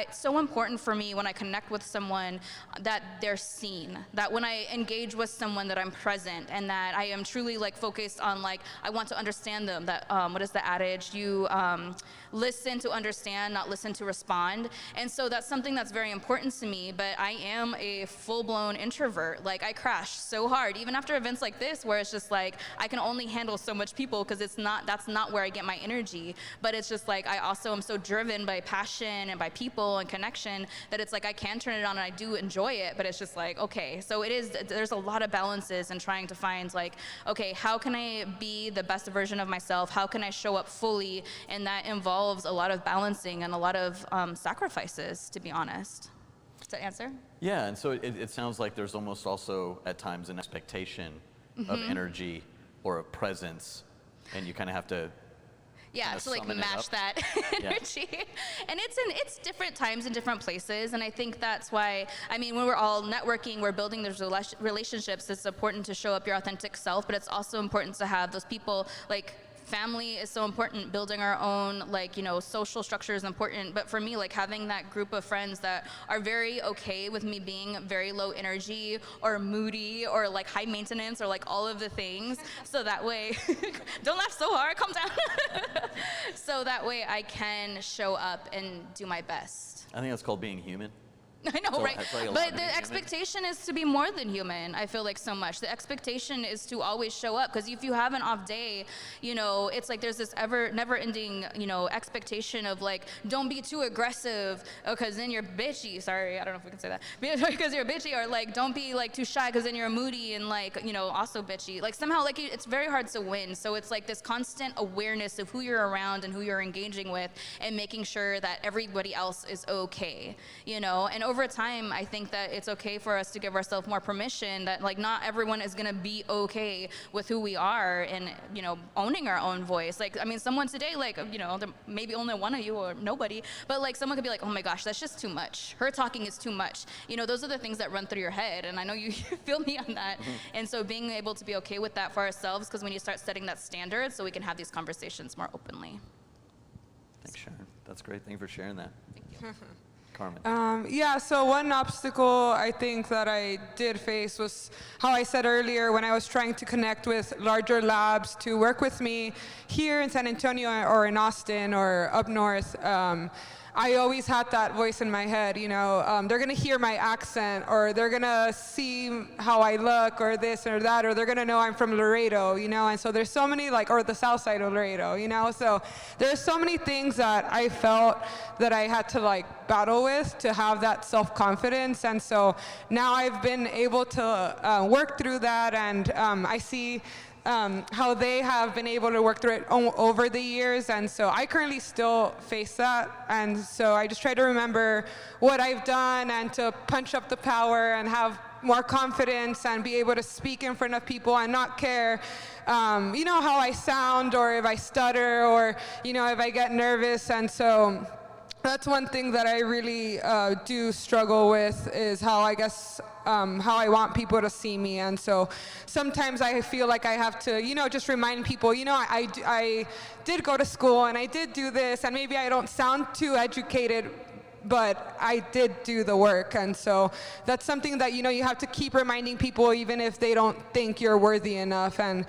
it's so important for me when I connect with someone that they're seen, that when I engage with someone that I'm present, and that I am truly focused on I want to understand them, that what is the adage? You listen to understand, not listen to respond. And so that's something that's very important to me, but I am a full-blown introvert. Like, I crash so hard, even after events like this, where it's just like, I can only handle so much people because that's not where I get my energy. But it's just like, I also am so driven by passion and by people and connection that it's like, I can turn it on and I do enjoy it, but it's just like, okay. So there's a lot of balances in trying to find like, okay, how can I be the best version of myself? How can I show up fully? And that involves a lot of balancing and a lot of sacrifices, to be honest. Does that answer? Yeah, and so it sounds like there's almost also at times an expectation of energy or a presence, and you kind of have to to like match that energy. And it's different times in different places, and I think that's why, I mean, when we're all networking, we're building those relationships, it's important to show up your authentic self, but it's also important to have those people, like, family is so important. Building our own, like, you know, social structure is important. But for me, like, having that group of friends that are very okay with me being very low energy or moody or like high maintenance or like all of the things. So that way, don't laugh so hard, calm down. So that way I can show up and do my best. I think that's called being human. I know, so right? But the expectation is to be more than human, I feel like, so much. The expectation is to always show up, because if you have an off day, you know, it's like there's this never-ending, you know, expectation of like, don't be too aggressive, because then you're bitchy. Sorry, I don't know if we can say that. Because you're bitchy, or like, don't be like too shy, because then you're moody and like, you know, also bitchy. Like somehow, like, it's very hard to win. So it's like this constant awareness of who you're around and who you're engaging with, and making sure that everybody else is okay, you know? And over time, I think that it's okay for us to give ourselves more permission, that like not everyone is gonna be okay with who we are, and, you know, owning our own voice. Like, I mean, someone today, like, you know, maybe only one of you or nobody, but like someone could be like, oh my gosh, that's just too much. Her talking is too much. You know, those are the things that run through your head, and I know you feel me on that. And so being able to be okay with that for ourselves, because when you start setting that standard, so we can have these conversations more openly. Thanks, Sharon. That's great. Thank you for sharing that. Thank you. Carmen. Yeah, so one obstacle I think that I did face was how I said earlier, when I was trying to connect with larger labs to work with me here in San Antonio or in Austin or up north. I always had that voice in my head, you know, they're gonna hear my accent, or they're gonna see how I look, or this or that, or they're gonna know I'm from Laredo, you know, and so there's so many, like, or the south side of Laredo, you know, so there's so many things that I felt that I had to like battle with to have that self-confidence, and so now I've been able to work through that, and I see how they have been able to work through it over the years, and so I currently still face that, and so I just try to remember what I've done and to punch up the power and have more confidence and be able to speak in front of people and not care, you know, how I sound, or if I stutter, or, you know, if I get nervous. And so that's one thing that I really do struggle with, is how, I guess, how I want people to see me. And so sometimes I feel like I have to, you know, just remind people, you know, I did go to school and I did do this, and maybe I don't sound too educated, but I did do the work. And so that's something that, you know, you have to keep reminding people, even if they don't think you're worthy enough. And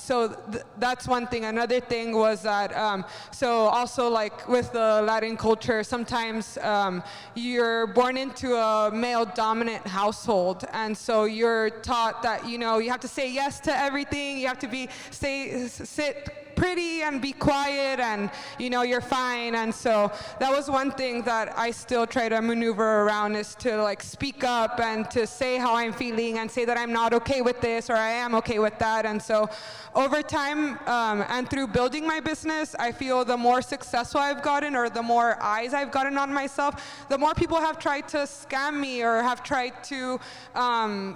so that's one thing. Another thing was that, so also like with the Latin culture, sometimes you're born into a male dominant household. And so you're taught that, you know, you have to say yes to everything. You have to sit pretty and be quiet, and, you know, you're fine. And so that was one thing that I still try to maneuver around, is to like speak up and to say how I'm feeling and say that I'm not okay with this, or I am okay with that. And so over time, and through building my business, I feel the more successful I've gotten, or the more eyes I've gotten on myself, the more people have tried to scam me, or have tried to,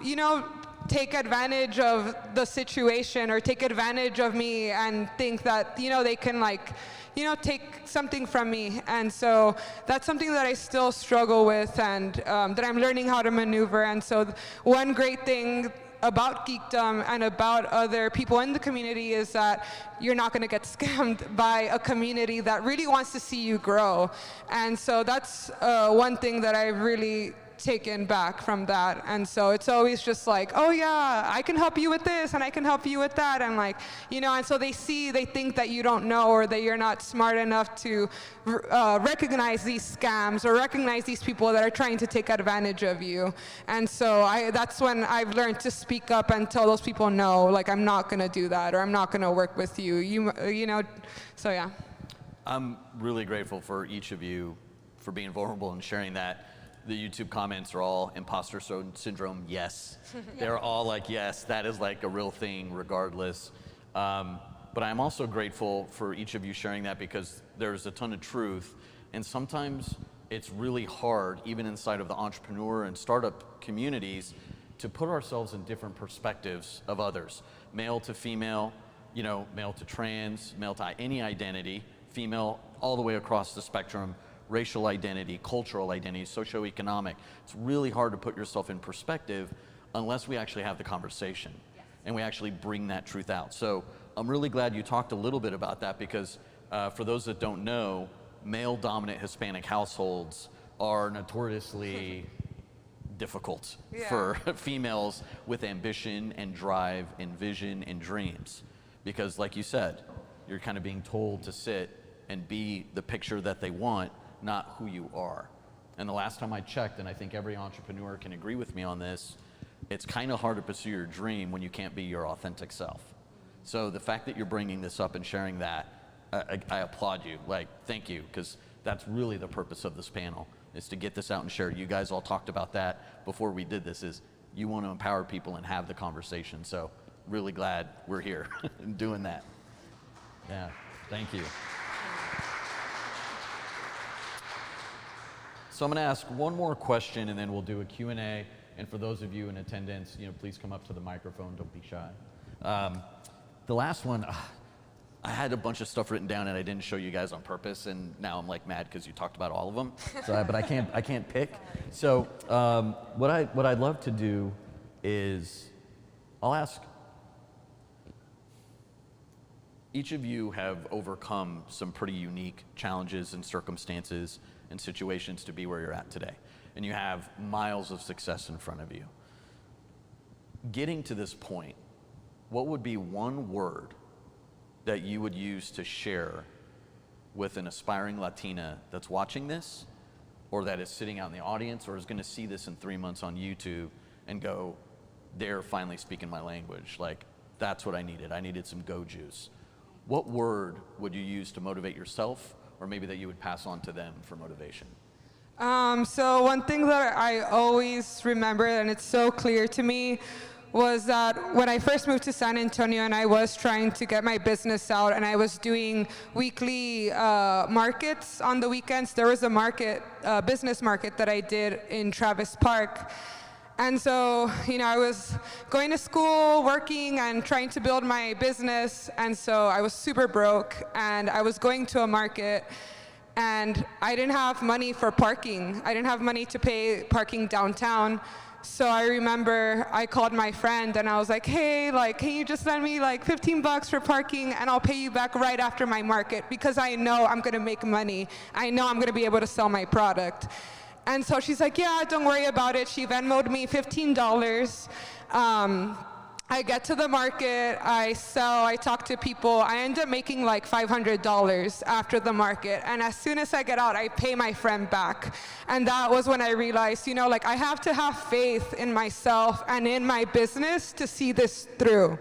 you know, take advantage of the situation, or take advantage of me, and think that, you know, they can, like, you know, take something from me. And so that's something that I still struggle with, and that I'm learning how to maneuver. And so one great thing about geekdom and about other people in the community is that you're not going to get scammed by a community that really wants to see you grow. And so that's one thing that I really taken back from that. And so it's always just like, oh yeah, I can help you with this and I can help you with that. And like, you know, and so they think that you don't know or that you're not smart enough to recognize these scams or recognize these people that are trying to take advantage of you. And so that's when I've learned to speak up and tell those people, no, like I'm not gonna do that or I'm not gonna work with you. You know, so yeah. I'm really grateful for each of you for being vulnerable and sharing that. The YouTube comments are all imposter syndrome, yes. They're all like, yes, that is like a real thing regardless. But I'm also grateful for each of you sharing that because there's a ton of truth. And sometimes it's really hard, even inside of the entrepreneur and startup communities, to put ourselves in different perspectives of others. Male to female, you know, male to trans, male to any identity, female, all the way across the spectrum, racial identity, cultural identity, socioeconomic. It's really hard to put yourself in perspective unless we actually have the conversation and we actually bring that truth out. So I'm really glad you talked a little bit about that because for those that don't know, male-dominant Hispanic households are notoriously difficult for females with ambition and drive and vision and dreams. Because like you said, you're kind of being told to sit and be the picture that they want, not who you are. And the last time I checked, and I think every entrepreneur can agree with me on this, it's kind of hard to pursue your dream when you can't be your authentic self. So the fact that you're bringing this up and sharing that, I applaud you. Like, thank you, because that's really the purpose of this panel, is to get this out and share. You guys all talked about that before we did this, is you want to empower people and have the conversation. So really glad we're here and doing that. Yeah, thank you. So I'm going to ask one more question and then we'll do a Q&A. And for those of you in attendance, you know, please come up to the microphone, don't be shy. The last one, I had a bunch of stuff written down and I didn't show you guys on purpose, and now I'm like mad because you talked about all of them. So, but I can't pick. So what I'd love to do is, I'll ask, each of you have overcome some pretty unique challenges and circumstances and situations to be where you're at today. And you have miles of success in front of you. Getting to this point, what would be one word that you would use to share with an aspiring Latina that's watching this, or that is sitting out in the audience, or is gonna see this in 3 months on YouTube and go, they're finally speaking my language. Like, that's what I needed. I needed some go juice. What word would you use to motivate yourself, or maybe that you would pass on to them for motivation? So one thing that I always remember, and it's so clear to me, was that when I first moved to San Antonio and I was trying to get my business out and I was doing weekly markets on the weekends, there was a market, business market that I did in Travis Park. And so, you know, I was going to school, working, and trying to build my business. And so I was super broke, and I was going to a market, and I didn't have money for parking. I didn't have money to pay parking downtown. So I remember I called my friend, and I was like, hey, like, can you just lend me like $15 for parking, and I'll pay you back right after my market, because I know I'm gonna make money. I know I'm gonna be able to sell my product. And so she's like, yeah, don't worry about it. She Venmo'd me $15. I get to the market, I sell, I talk to people. I end up making like $500 after the market. And as soon as I get out, I pay my friend back. And that was when I realized, you know, like, I have to have faith in myself and in my business to see this through.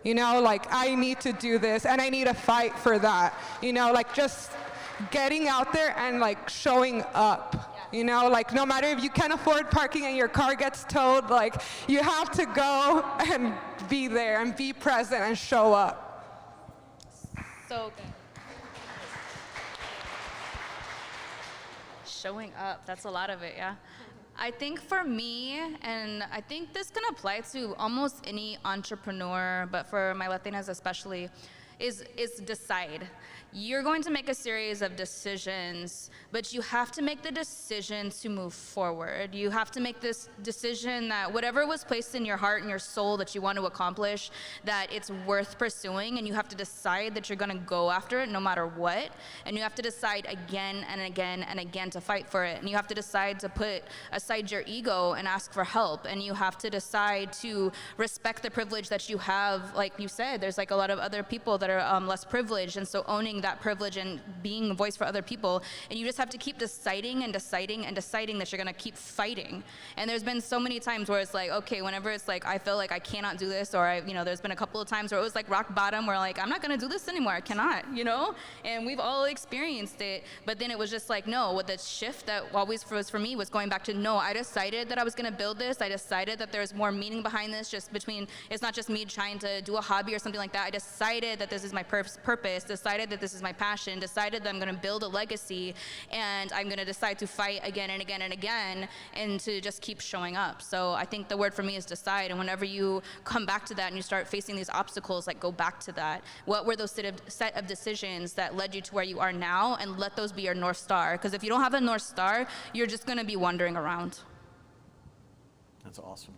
You know, like, I need to do this, and I need to fight for that. You know, like, just getting out there and like showing up. You know, like, no matter if you can't afford parking and your car gets towed, like, you have to go and be there and be present and show up. So good. Showing up, that's a lot of it, yeah. I think for me, and I think this can apply to almost any entrepreneur, but for my Latinas especially, is decide. You're going to make a series of decisions, but you have to make the decision to move forward. You have to make this decision that whatever was placed in your heart and your soul that you want to accomplish, that it's worth pursuing, and you have to decide that you're going to go after it no matter what. And you have to decide again and again and again to fight for it. And you have to decide to put aside your ego and ask for help. And you have to decide to respect the privilege that you have. Like you said, there's like a lot of other people that are less privileged, and so owning that privilege and being a voice for other people. And you just have to keep deciding and deciding and deciding that you're going to keep fighting. And there's been so many times where it's like, okay, whenever it's like I feel like I cannot do this, or there's been a couple of times where it was like rock bottom, where like I'm not going to do this anymore, I cannot, and we've all experienced it. But then it was just like, no, what the shift that always was for me was going back to, no, I decided that I was going to build this. I decided that there's more meaning behind this, it's not just me trying to do a hobby or something like that. I decided that this is my purpose, decided that this is my passion, decided that I'm going to build a legacy, and I'm going to decide to fight again and again and again, and to just keep showing up. So I think the word for me is decide. And whenever you come back to that and you start facing these obstacles, like go back to that. What were those set of decisions that led you to where you are now, and let those be your North Star. Because if you don't have a North Star, you're just going to be wandering around. That's awesome.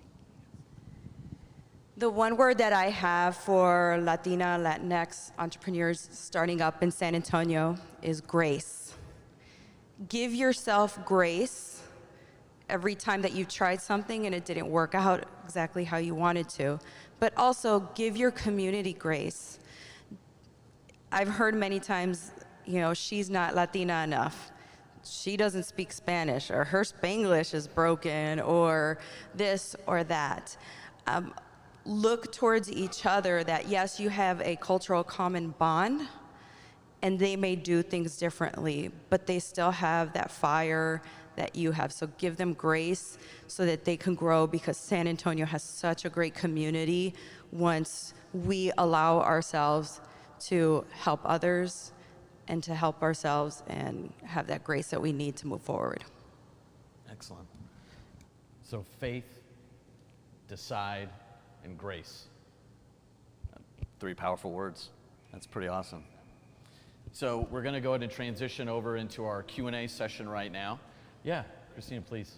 The one word that I have for Latina, Latinx entrepreneurs starting up in San Antonio is grace. Give yourself grace every time that you've tried something and it didn't work out exactly how you wanted to, but also give your community grace. I've heard many times, she's not Latina enough. She doesn't speak Spanish, or her Spanglish is broken, or this or that. Look towards each other that, yes, you have a cultural common bond, and they may do things differently, but they still have that fire that you have. So give them grace so that they can grow, because San Antonio has such a great community once we allow ourselves to help others and to help ourselves and have that grace that we need to move forward. Excellent. So faith, decide, and grace. 3 powerful words. That's pretty awesome. So we're going to go ahead and transition over into our Q&A session right now. Yeah, Christina, please.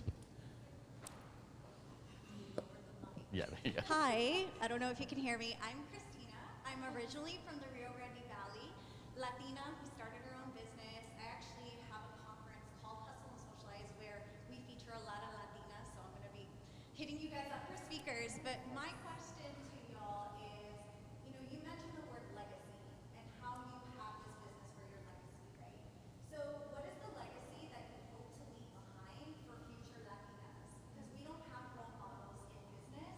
Yeah. Hi, I don't know if you can hear me. I'm Christina. I'm originally from the Rio Grande Valley, Latina who started her own business. I actually have a conference called Hustle and Socialize where we feature a lot of Latinas, so I'm going to be hitting you guys up for speakers. But my question to y'all is, you mentioned the word legacy and how you have this business for your legacy, right? So what is the legacy that you hope to leave behind for future Latinas? Because we don't have role models in business,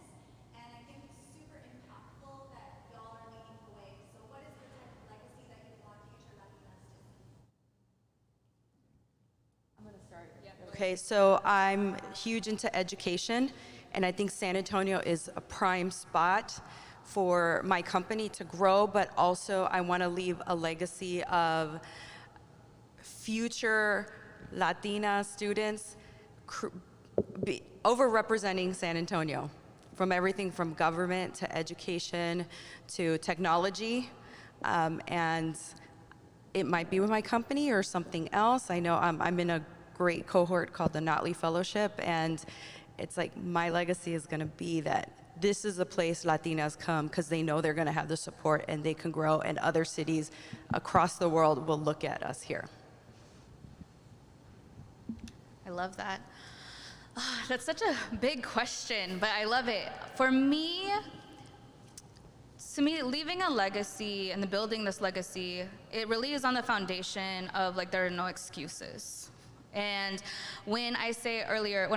and I think it's super impactful that y'all are leading the way. So what is the type of legacy that you want future Latinas to see? I'm going to start. Okay, so I'm huge into education, and I think San Antonio is a prime spot for my company to grow, but also I want to leave a legacy of future Latina students overrepresenting San Antonio, from everything from government to education to technology, and it might be with my company or something else. I know I'm in a great cohort called the Notley Fellowship, and it's like my legacy is going to be that this is a place Latinas come because they know they're going to have the support and they can grow, and other cities across the world will look at us here. I love that. That's such a big question, but I love it. For me, to me, leaving a legacy and building this legacy, it really is on the foundation of like there are no excuses. And when I said earlier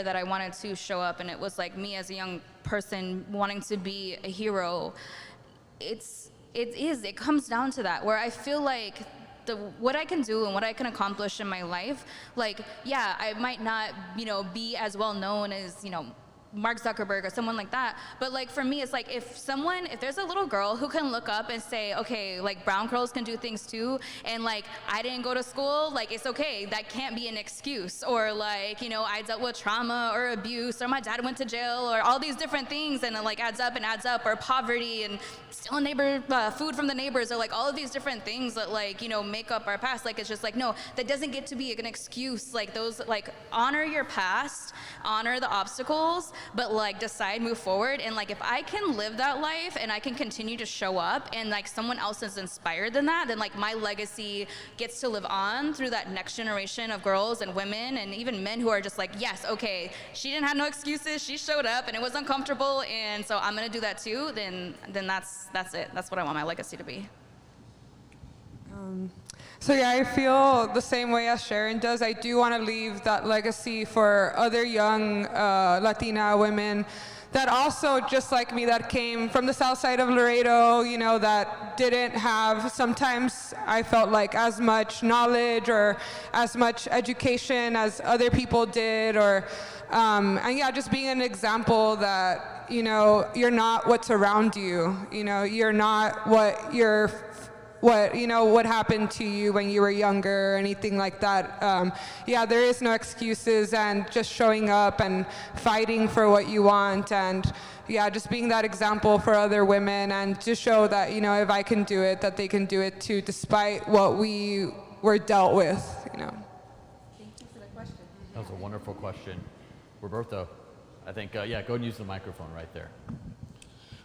that I wanted to show up, and it was like me as a young person wanting to be a hero, it comes down to that, where I feel like what I can do and what I can accomplish in my life, like, yeah, I might not, be as well known as, Mark Zuckerberg or someone like that. But like for me, it's like if there's a little girl who can look up and say, okay, like brown girls can do things too, and like I didn't go to school, like it's okay. That can't be an excuse. Or like, you know, I dealt with trauma or abuse, or my dad went to jail, or all these different things, and it like adds up and adds up, or poverty and stealing food from the neighbors, or like all of these different things that like, you know, make up our past. Like it's just like, no, that doesn't get to be an excuse. Like those, like honor your past, honor the obstacles, but like decide, move forward. And like if I can live that life and I can continue to show up and like someone else is inspired in that, then like my legacy gets to live on through that next generation of girls and women and even men who are just like, yes, okay, she didn't have no excuses, she showed up and it was uncomfortable, and so I'm gonna do that too. Then that's it. That's what I want my legacy to be. So yeah, I feel the same way as Sharon does. I do want to leave that legacy for other young Latina women that also, just like me, that came from the south side of Laredo, you know, that didn't have, sometimes I felt like as much knowledge or as much education as other people did, or, and yeah, just being an example that, you know, you're not what's around you, you know, you're not what happened to you when you were younger or anything like that. Yeah, there is no excuses, and just showing up and fighting for what you want, and yeah, just being that example for other women, and to show that, you know, if I can do it, that they can do it too, despite what we were dealt with, you know. Thank you for the question. That was a wonderful question. Roberto, I think, yeah, go ahead and use the microphone right there.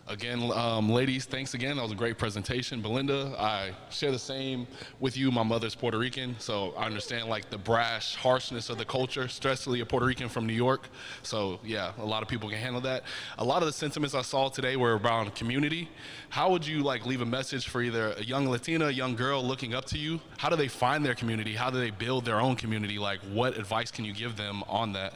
Again, ladies, thanks again. That was a great presentation. Belinda, I share the same with you. My mother's Puerto Rican, so I understand like the brash harshness of the culture, especially a Puerto Rican from New York. So yeah, a lot of people can handle that. A lot of the sentiments I saw today were around community. How would you like leave a message for either a young Latina, a young girl looking up to you? How do they find their community? How do they build their own community? Like, what advice can you give them on that?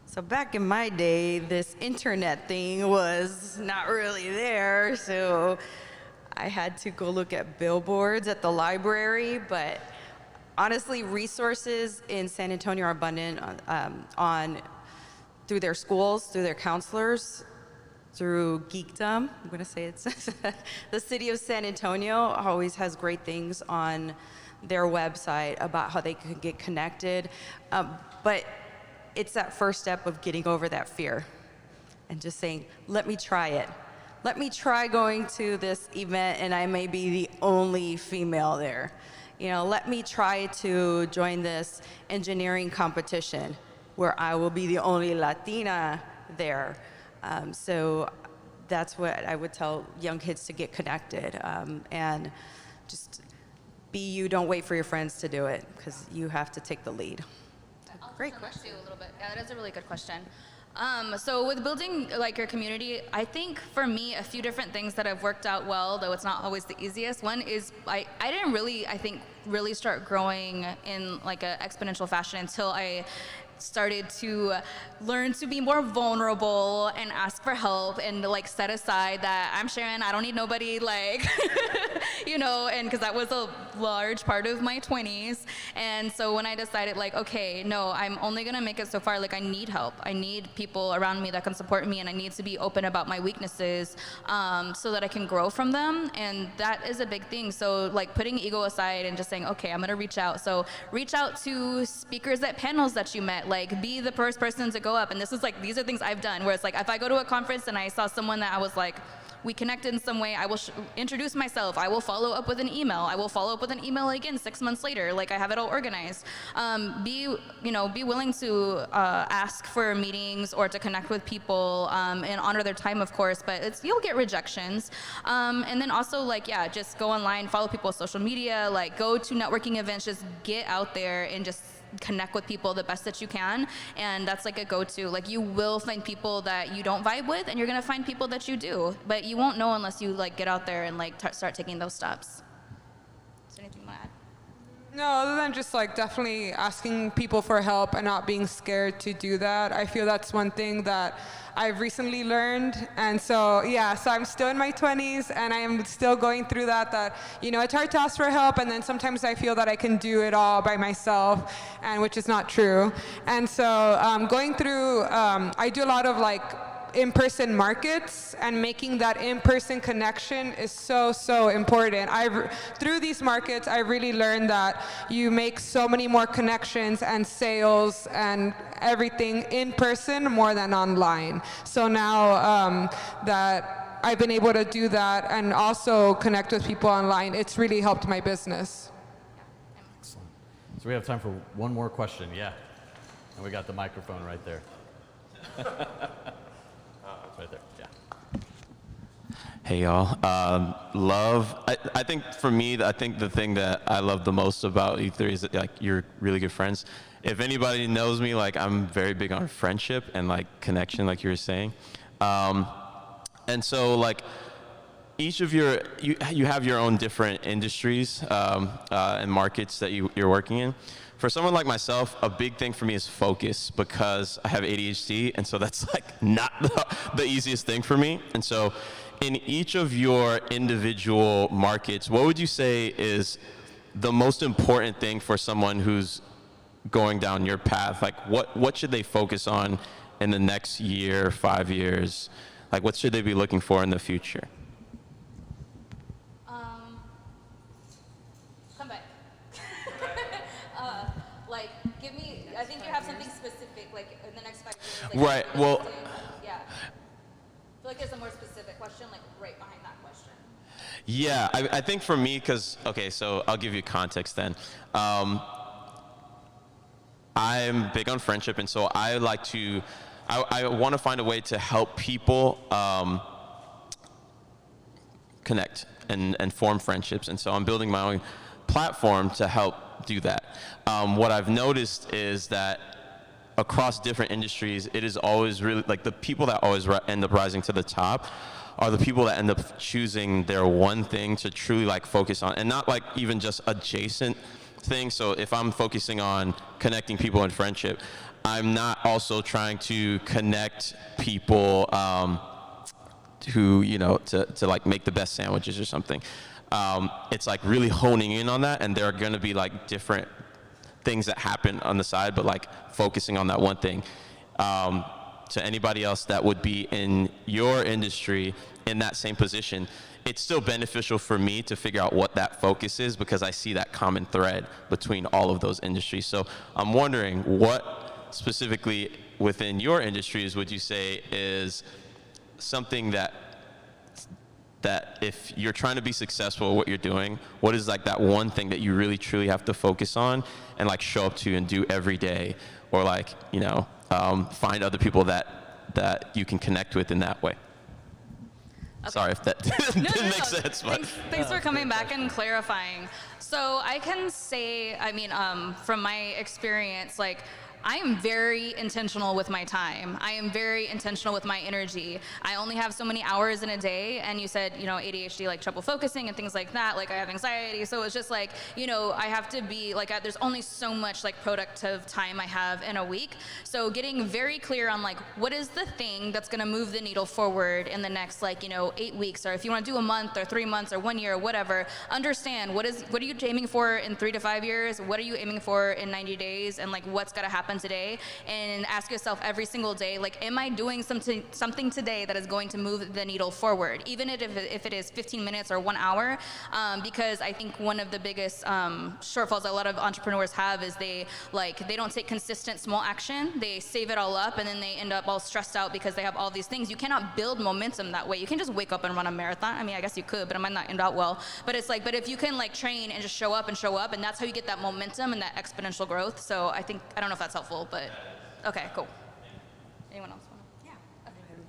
So back in my day, this internet thing was not really there, so I had to go look at billboards at the library, but honestly, resources in San Antonio are abundant through their schools, through their counselors, through Geekdom. I'm gonna say it's the city of San Antonio always has great things on their website about how they can get connected, but it's that first step of getting over that fear and just saying, let me try it. Let me try going to this event and I may be the only female there. You know, let me try to join this engineering competition where I will be the only Latina there. So that's what I would tell young kids, to get connected, and just be you, don't wait for your friends to do it, because you have to take the lead. Great question. A little bit. Yeah, that is a really good question. So with building like your community, I think for me, a few different things that have worked out well, though it's not always the easiest. One is I didn't really, I think, really start growing in like an exponential fashion until I started to learn to be more vulnerable and ask for help and like set aside that I'm Sharon, I don't need nobody, like, you know, and because that was a large part of my 20s. And so when I decided like, okay, no, I'm only gonna make it so far, like I need help. I need people around me that can support me, and I need to be open about my weaknesses so that I can grow from them. And that is a big thing. So like putting ego aside and just saying, okay, I'm gonna reach out. So reach out to speakers at panels that you met. Like, be the first person to go up. And this is like, these are things I've done, where it's like, if I go to a conference and I saw someone that I was like, we connected in some way, I will introduce myself. I will follow up with an email. I will follow up with an email again 6 months later. Like, I have it all organized. Be willing to ask for meetings or to connect with people and honor their time, of course. But you'll get rejections. And then also, like, yeah, just go online, follow people on social media, like go to networking events, just get out there and just connect with people the best that you can. And that's like a go-to. Like, you will find people that you don't vibe with, and you're gonna find people that you do, but you won't know unless you like get out there and like start taking those steps. Is there anything you want to add? No, other than just like definitely asking people for help and not being scared to do that. I feel that's one thing that I've recently learned. And so, yeah, so I'm still in my 20s and I am still going through that, you know, it's hard to ask for help. And then sometimes I feel that I can do it all by myself, and which is not true. And so going through, I do a lot of like in-person markets, and making that in-person connection is so important. Through these markets, I really learned that you make so many more connections and sales and everything in person more than online. So now that I've been able to do that and also connect with people online, it's really helped my business. Excellent. So we have time for one more question. Yeah, and we got the microphone right there. Right there, yeah. Hey y'all, I think for me, I think the thing that I love the most about E3 is that like you're really good friends. If anybody knows me, like I'm very big on friendship and like connection, like you were saying. And so like each of you have your own different industries and markets that you're working in. For someone like myself, a big thing for me is focus, because I have ADHD, and so that's like not the easiest thing for me. And so in each of your individual markets, what would you say is the most important thing for someone who's going down your path? Like what should they focus on in the next year, 5 years? Like what should they be looking for in the future? Come back. Like, give me, I think you have something specific, like in the next 5 years. Like, Right, well. Yeah. I feel like there's a more specific question, like right behind that question. Yeah, I think for me, because, okay, so I'll give you context then. I'm big on friendship, and so I like to, I want to find a way to help people connect and form friendships, and so I'm building my own platform to help do that. What I've noticed is that across different industries, it is always really, like the people that always end up rising to the top are the people that end up choosing their one thing to truly like focus on, and not like even just adjacent things. So if I'm focusing on connecting people in friendship, I'm not also trying to connect people who, you know, to like make the best sandwiches or something. It's like really honing in on that, and there are going to be like different things that happen on the side, but like focusing on that one thing. To anybody else that would be in your industry in that same position, it's still beneficial for me to figure out what that focus is, because I see that common thread between all of those industries. So I'm wondering, what specifically within your industries would you say is something that if you're trying to be successful at what you're doing, what is like that one thing that you really truly have to focus on and like show up to and do every day, or like, you know, find other people that you can connect with in that way? Okay. Sorry if that didn't make sense. But. Thanks for coming back and clarifying. So I can say, I mean, from my experience, like, I am very intentional with my time. I am very intentional with my energy. I only have so many hours in a day, and you said, you know, ADHD, like trouble focusing and things like that, like I have anxiety, so it's just like, you know, I have to be, like, there's only so much like productive time I have in a week. So getting very clear on like, what is the thing that's gonna move the needle forward in the next, like, you know, 8 weeks, or if you wanna do a month or 3 months or 1 year or whatever, understand what are you aiming for in 3 to 5 years, what are you aiming for in 90 days, and like what's gotta happen today, and ask yourself every single day, like, am I doing something today that is going to move the needle forward, even if it is 15 minutes or 1 hour, because I think one of the biggest shortfalls a lot of entrepreneurs have is they don't take consistent small action, they save it all up, and then they end up all stressed out because they have all these things. You cannot build momentum that way. You can't just wake up and run a marathon. I mean, I guess you could, but it might not end out well. But it's like, but if you can like train and just show up, and that's how you get that momentum and that exponential growth. So I don't know if that's helpful, but okay, cool. Anyone else want to? Yeah. Okay.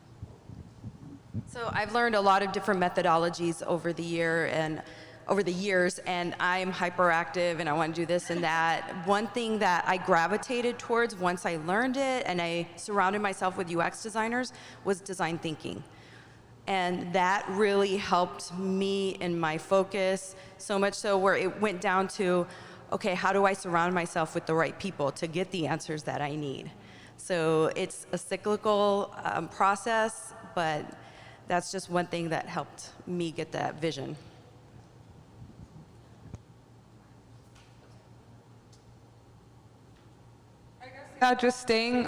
So I've learned a lot of different methodologies over the years, and I'm hyperactive and I want to do this and that. One thing that I gravitated towards once I learned it and I surrounded myself with UX designers was design thinking. And that really helped me in my focus, so much so where it went down to, okay, how do I surround myself with the right people to get the answers that I need? So it's a cyclical process, but that's just one thing that helped me get that vision. Just staying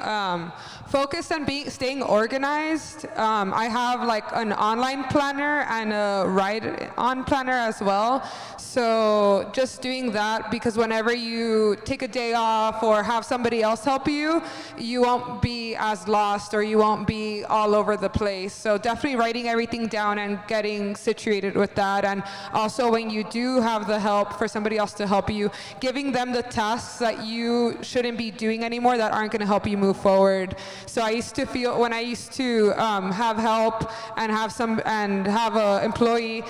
focused and staying organized. I have like an online planner and a write-on planner as well. So just doing that, because whenever you take a day off or have somebody else help you, you won't be as lost or you won't be all over the place. So definitely writing everything down and getting situated with that. And also when you do have the help for somebody else to help you, giving them the tasks that you shouldn't be doing anymore that aren't going to help you move forward. So I used to feel, when I used to have help and have an employee,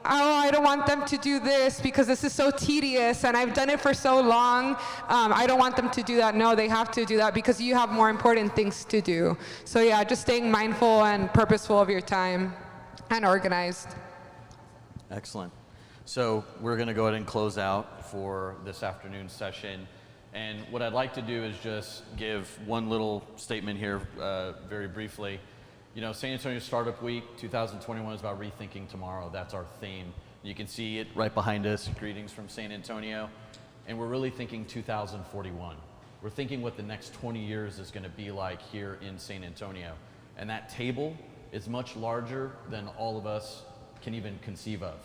oh, I don't want them to do this because this is so tedious and I've done it for so long. I don't want them to do that. No, they have to do that because you have more important things to do. So yeah, just staying mindful and purposeful of your time and organized. Excellent. So we're going to go ahead and close out for this afternoon's session. And what I'd like to do is just give one little statement here very briefly. You know, San Antonio Startup Week 2021 is about rethinking tomorrow. That's our theme. You can see it right behind us, greetings from San Antonio. And we're really thinking 2041. We're thinking what the next 20 years is going to be like here in San Antonio. And that table is much larger than all of us can even conceive of.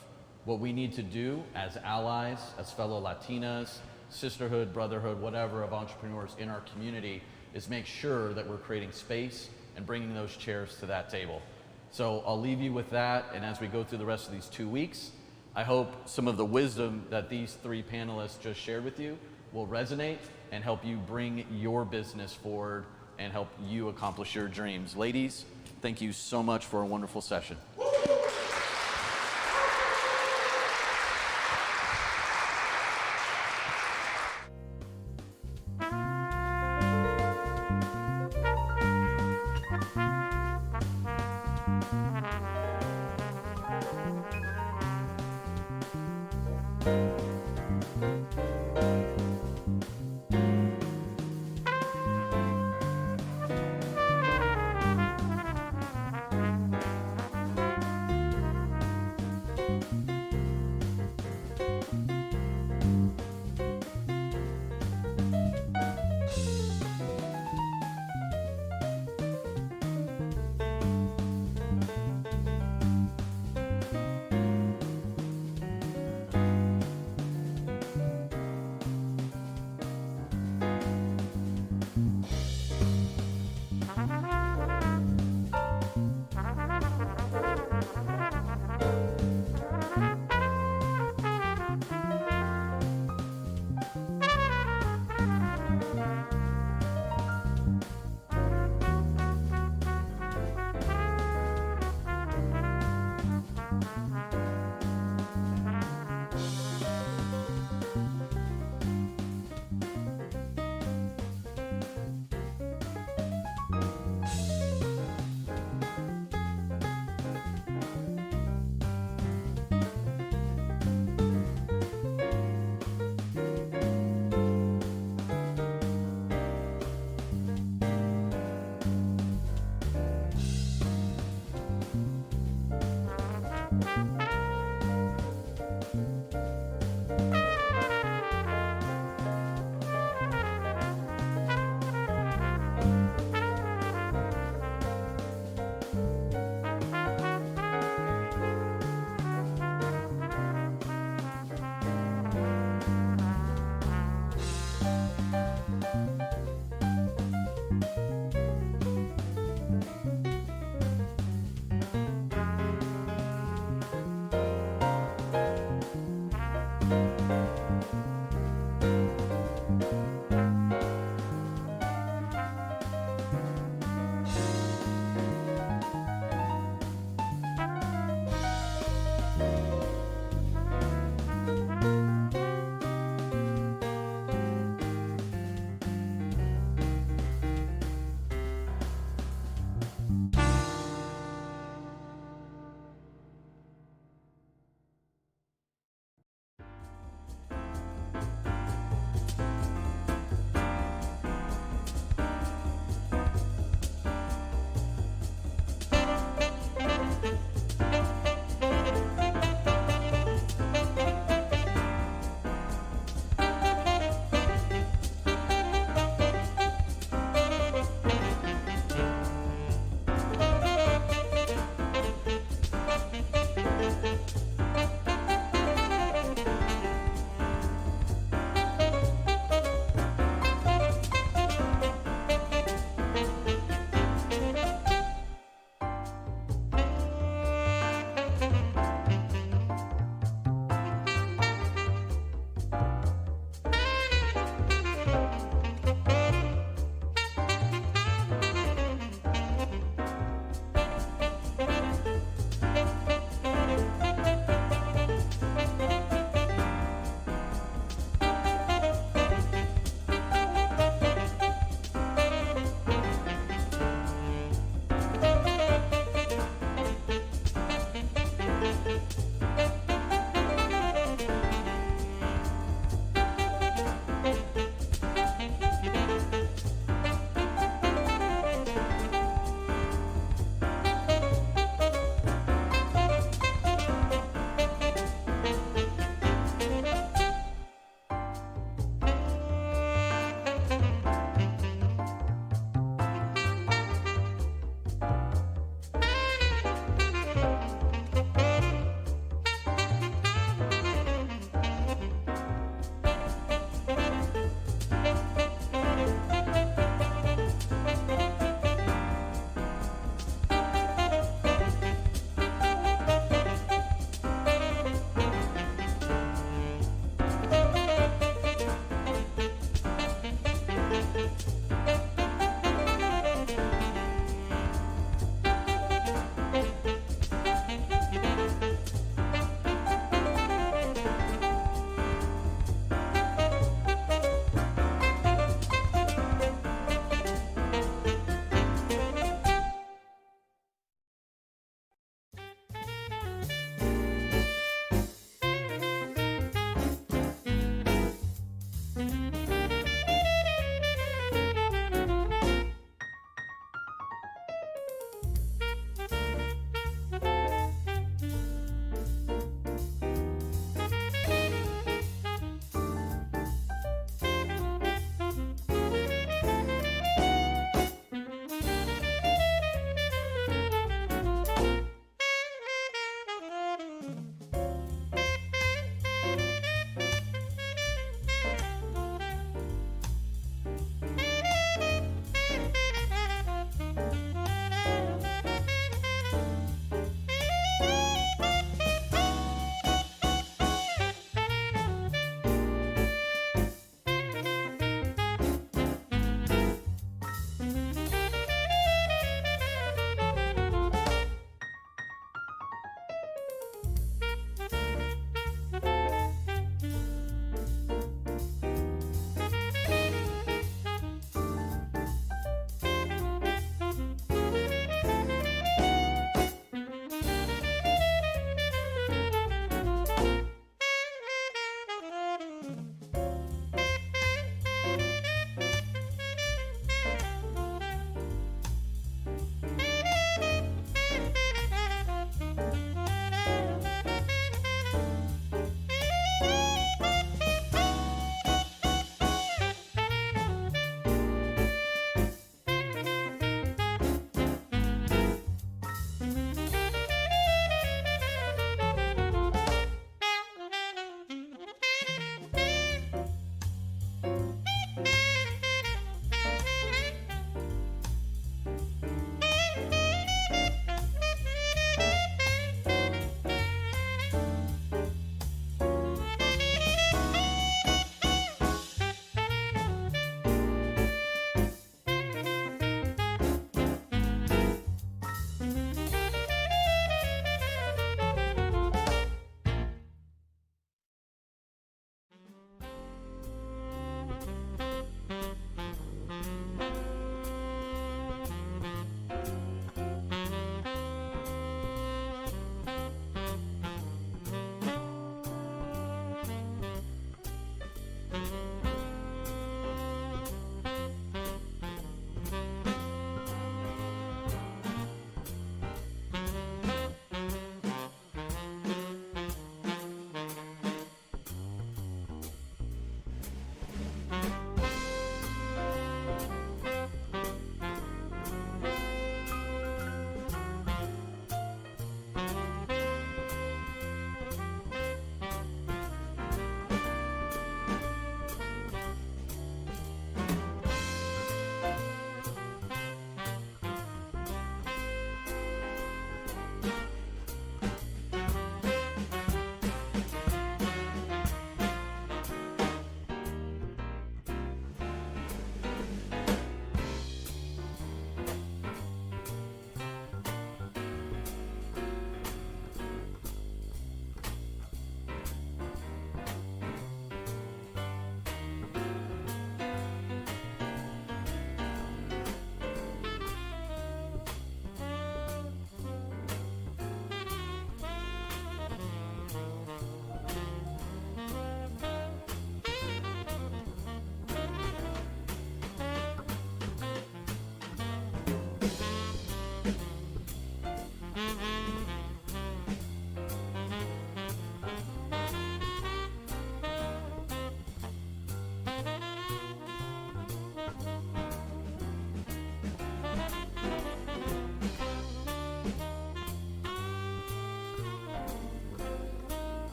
What we need to do as allies, as fellow Latinas, sisterhood, brotherhood, whatever, of entrepreneurs in our community is make sure that we're creating space and bringing those chairs to that table. So I'll leave you with that, and as we go through the rest of these 2 weeks, I hope some of the wisdom that these 3 panelists just shared with you will resonate and help you bring your business forward and help you accomplish your dreams. Ladies, thank you so much for a wonderful session.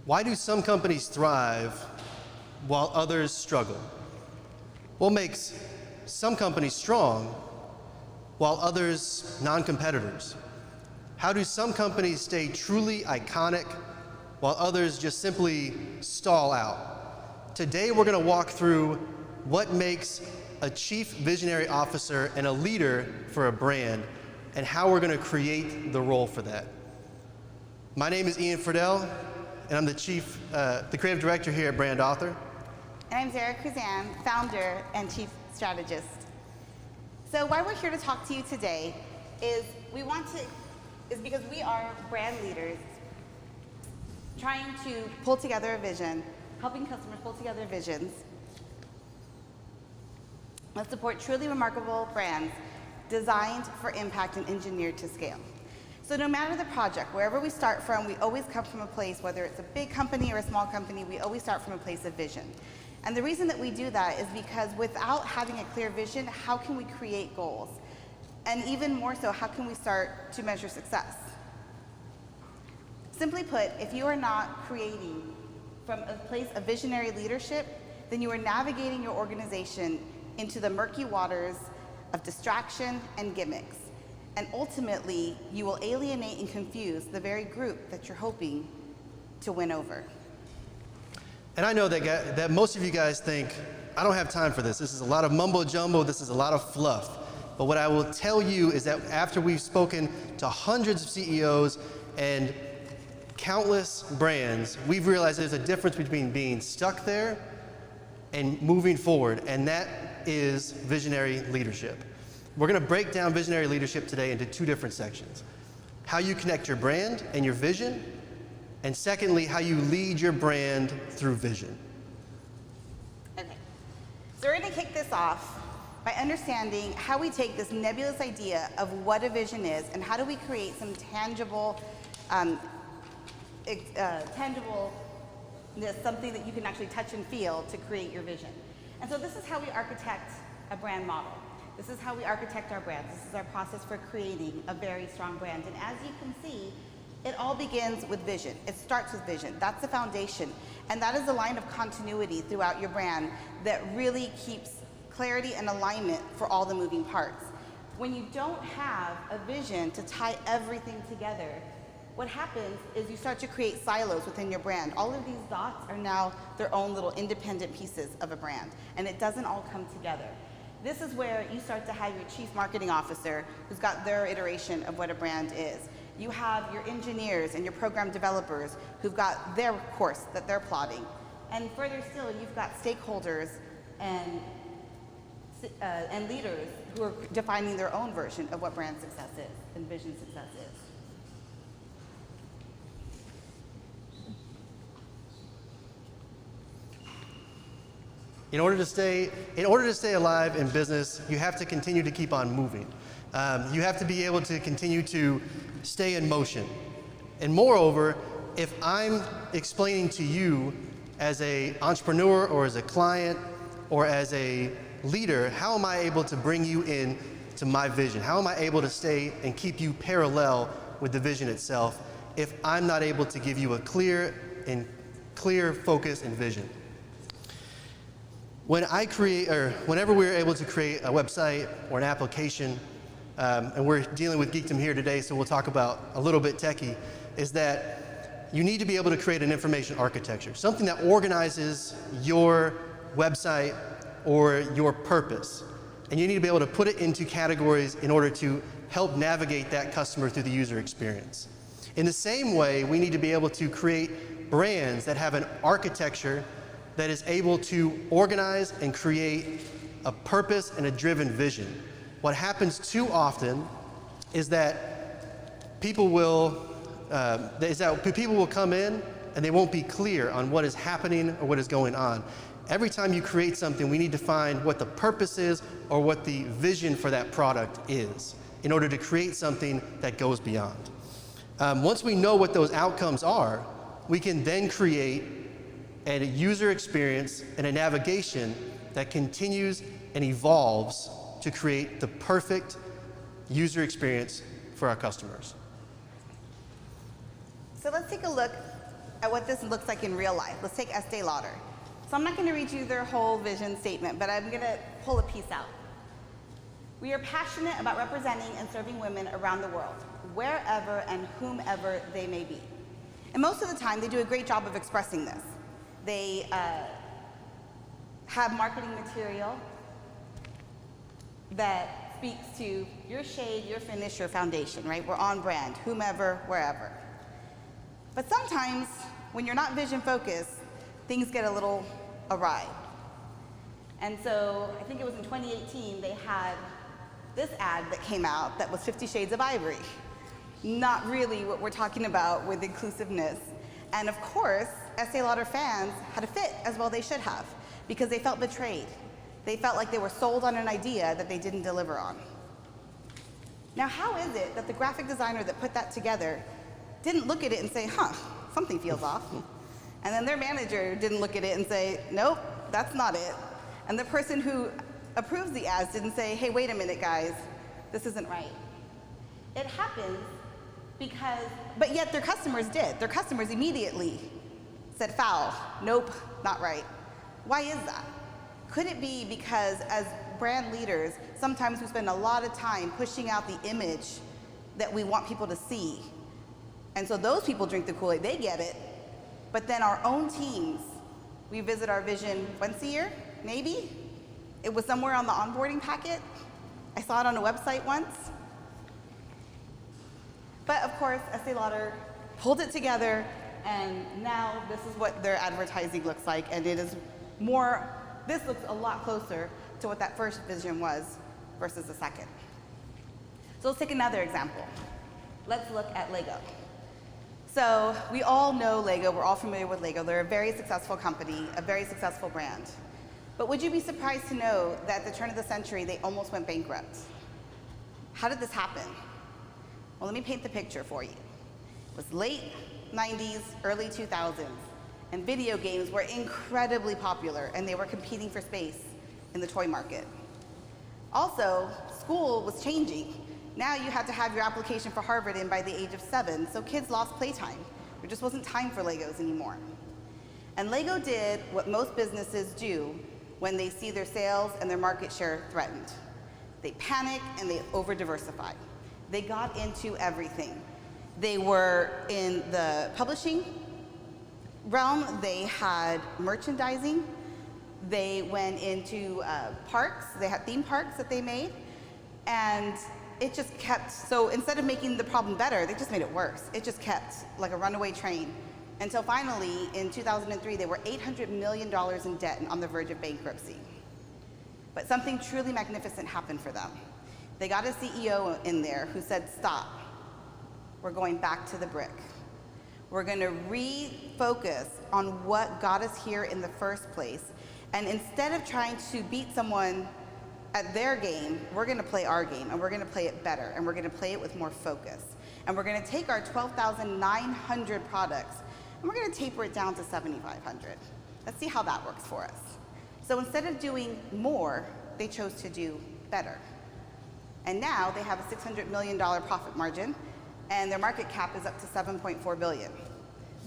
Why do some companies thrive while others struggle? What makes some companies strong while others non-competitors? How do some companies stay truly iconic while others just simply stall out? Today we're going to walk through what makes a chief visionary officer and a leader for a brand and how we're going to create the role for that. My name is Ian Friedel, and I'm the creative director here at Brand Author. And I'm Zara Kruzan, founder and chief strategist. So why we're here to talk to you today is because we are brand leaders trying to pull together a vision, helping customers pull together visions that support truly remarkable brands designed for impact and engineered to scale. So no matter the project, wherever we start from, we always come from a place, whether it's a big company or a small company, we always start from a place of vision. And the reason that we do that is because without having a clear vision, how can we create goals? And even more so, how can we start to measure success? Simply put, if you are not creating from a place of visionary leadership, then you are navigating your organization into the murky waters of distraction and gimmicks. And ultimately, you will alienate and confuse the very group that you're hoping to win over. And I know that most of you guys think, I don't have time for this. This is a lot of mumbo jumbo. This is a lot of fluff. But what I will tell you is that after we've spoken to hundreds of CEOs and countless brands, we've realized there's a difference between being stuck there and moving forward, and that is visionary leadership. We're going to break down visionary leadership today into two different sections. How you connect your brand and your vision, and secondly, how you lead your brand through vision. Okay, so we're going to kick this off by understanding how we take this nebulous idea of what a vision is and how do we create some tangible, something that you can actually touch and feel to create your vision. And so this is how we architect a brand model. This is how we architect our brands. This is our process for creating a very strong brand. And as you can see, it all begins with vision. It starts with vision. That's the foundation. And that is a line of continuity throughout your brand that really keeps clarity and alignment for all the moving parts. When you don't have a vision to tie everything together, what happens is you start to create silos within your brand. All of these dots are now their own little independent pieces of a brand, and it doesn't all come together. This is where you start to have your chief marketing officer who's got their iteration of what a brand is. You have your engineers and your program developers who've got their course that they're plotting. And further still, you've got stakeholders and leaders who are defining their own version of what brand success is and vision success is. In order to stay alive in business, you have to continue to keep on moving. You have to be able to continue to stay in motion. And moreover, if I'm explaining to you as an entrepreneur or as a client or as a leader, how am I able to bring you in to my vision? How am I able to stay and keep you parallel with the vision itself if I'm not able to give you a clear focus and vision? Whenever we're able to create a website or an application, and we're dealing with Geekdom here today, so we'll talk about a little bit techie, is that you need to be able to create an information architecture, something that organizes your website or your purpose. And you need to be able to put it into categories in order to help navigate that customer through the user experience. In the same way, we need to be able to create brands that have an architecture that is able to organize and create a purpose and a driven vision. What happens too often is that people will come in and they won't be clear on what is happening or what is going on. Every time you create something, we need to find what the purpose is or what the vision for that product is in order to create something that goes beyond. Once we know what those outcomes are, we can then create a user experience and a navigation that continues and evolves to create the perfect user experience for our customers. So let's take a look at what this looks like in real life. Let's take Estee Lauder. So I'm not going to read you their whole vision statement, but I'm going to pull a piece out. We are passionate about representing and serving women around the world, wherever and whomever they may be. And most of the time, they do a great job of expressing this. They have marketing material that speaks to your shade, your finish, your foundation, right? We're on brand, whomever, wherever. But sometimes, when you're not vision focused, things get a little awry. And so, I think it was in 2018, they had this ad that came out that was 50 Shades of Ivory. Not really what we're talking about with inclusiveness. And of course, Estee Lauder fans had a fit, as well they should have, because they felt betrayed. They felt like they were sold on an idea that they didn't deliver on. Now, how is it that the graphic designer that put that together didn't look at it and say, huh, something feels off? And then their manager didn't look at it and say, nope, that's not it. And the person who approves the ads didn't say, hey, wait a minute, guys, this isn't right. It happens because, but yet their customers did. Their customers immediately said foul, nope, not right. Why is that? Could it be because as brand leaders, sometimes we spend a lot of time pushing out the image that we want people to see? And so those people drink the Kool-Aid, they get it. But then our own teams, we visit our vision once a year, maybe? It was somewhere on the onboarding packet. I saw it on a website once. But of course, Estee Lauder pulled it together, and now this is what their advertising looks like, and it is more, this looks a lot closer to what that first vision was versus the second. So let's take another example. Let's look at Lego. So we all know Lego, we're all familiar with Lego. They're a very successful company, a very successful brand. But would you be surprised to know that at the turn of the century, they almost went bankrupt? How did this happen? Well, let me paint the picture for you. It was late 90s, early 2000s, and video games were incredibly popular, and they were competing for space in the toy market. Also, school was changing. Now you had to have your application for Harvard in by the age of 7, so kids lost playtime. There just wasn't time for Legos anymore. And Lego did what most businesses do when they see their sales and their market share threatened. They panic and they over-diversify. They got into everything. They were in the publishing realm, they had merchandising, they went into parks, they had theme parks that they made, and it just kept, so instead of making the problem better, they just made it worse. It just kept like a runaway train. Until finally, in 2003, they were $800 million in debt and on the verge of bankruptcy. But something truly magnificent happened for them. They got a CEO in there who said, stop, we're going back to the brick. We're gonna refocus on what got us here in the first place. And instead of trying to beat someone at their game, we're gonna play our game, and we're gonna play it better, and we're gonna play it with more focus. And we're gonna take our 12,900 products, and we're gonna taper it down to 7,500. Let's see how that works for us. So instead of doing more, they chose to do better. And now they have a $600 million profit margin, and their market cap is up to $7.4 billion.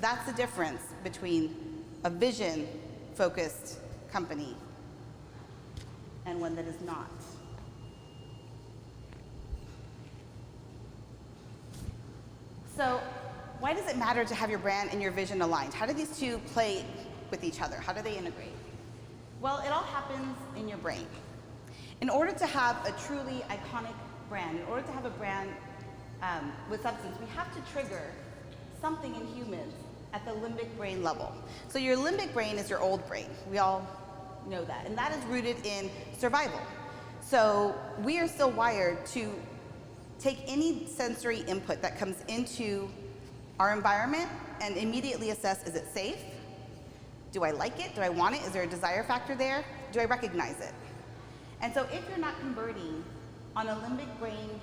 That's the difference between a vision-focused company and one that is not. So why does it matter to have your brand and your vision aligned? How do these two play with each other? How do they integrate? Well, it all happens in your brain. In order to have a truly iconic brand, in order to have a brand with substance, we have to trigger something in humans at the limbic brain level. So your limbic brain is your old brain. We all know that. And that is rooted in survival. So we are still wired to take any sensory input that comes into our environment and immediately assess, is it safe? Do I like it? Do I want it? Is there a desire factor there? Do I recognize it? And so if you're not converting on a limbic brain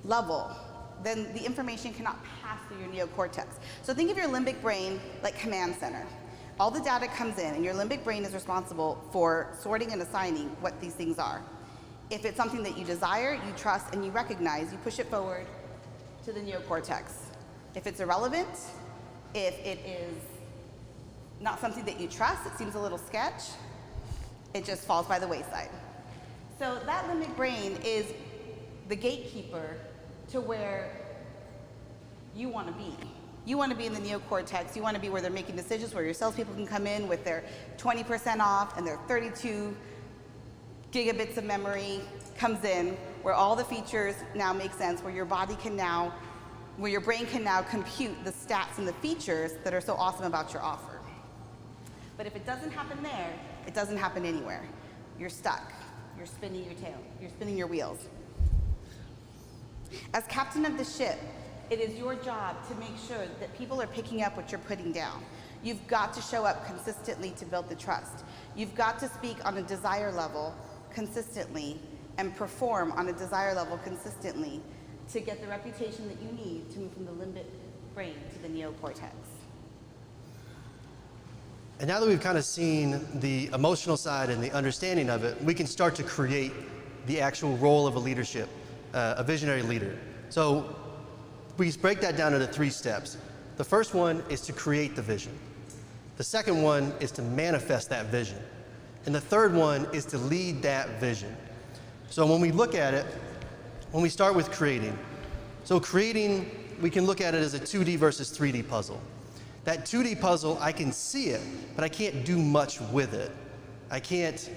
level, then the information cannot pass through your neocortex. So think of your limbic brain like command center. All the data comes in, and your limbic brain is responsible for sorting and assigning what these things are. If it's something that you desire, you trust, and you recognize, you push it forward to the neocortex. If it's irrelevant, if it is not something that you trust, it seems a little sketch, it just falls by the wayside. So that limbic brain is the gatekeeper to where you want to be. You want to be in the neocortex. You want to be where they're making decisions, where your salespeople can come in with their 20% off and their 32 gigabits of memory comes in, where all the features now make sense, where your body can now, where your brain can now compute the stats and the features that are so awesome about your offer. But if it doesn't happen there, it doesn't happen anywhere. You're stuck. You're spinning your tail. You're spinning your wheels. As captain of the ship, it is your job to make sure that people are picking up what you're putting down. You've got to show up consistently to build the trust. You've got to speak on a desire level consistently and perform on a desire level consistently to get the reputation that you need to move from the limbic brain to the neocortex. And now that we've kind of seen the emotional side and the understanding of it, we can start to create the actual role of a leadership, a visionary leader. So we break that down into 3 steps. The first one is to create the vision. The second one is to manifest that vision. And the third one is to lead that vision. So when we look at it, when we start with creating, so creating, we can look at it as a 2D versus 3D puzzle. That 2D puzzle, I can see it, but I can't do much with it. I can't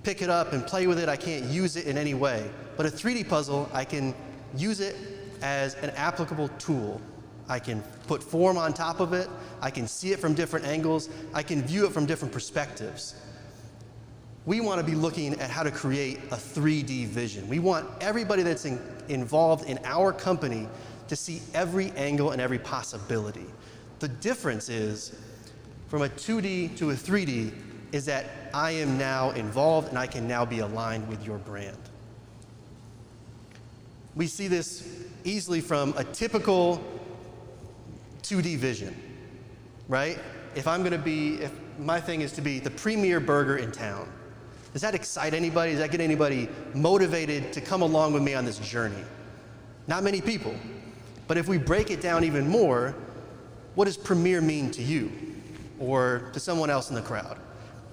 pick it up and play with it. I can't use it in any way. But a 3D puzzle, I can use it as an applicable tool. I can put form on top of it. I can see it from different angles. I can view it from different perspectives. We want to be looking at how to create a 3D vision. We want everybody that's involved in our company to see every angle and every possibility. The difference is, from a 2D to a 3D, is that I am now involved and I can now be aligned with your brand. We see this easily from a typical 2D vision, right? If my thing is to be the premier burger in town, does that excite anybody? Does that get anybody motivated to come along with me on this journey? Not many people. But if we break it down even more, what does premier mean to you or to someone else in the crowd?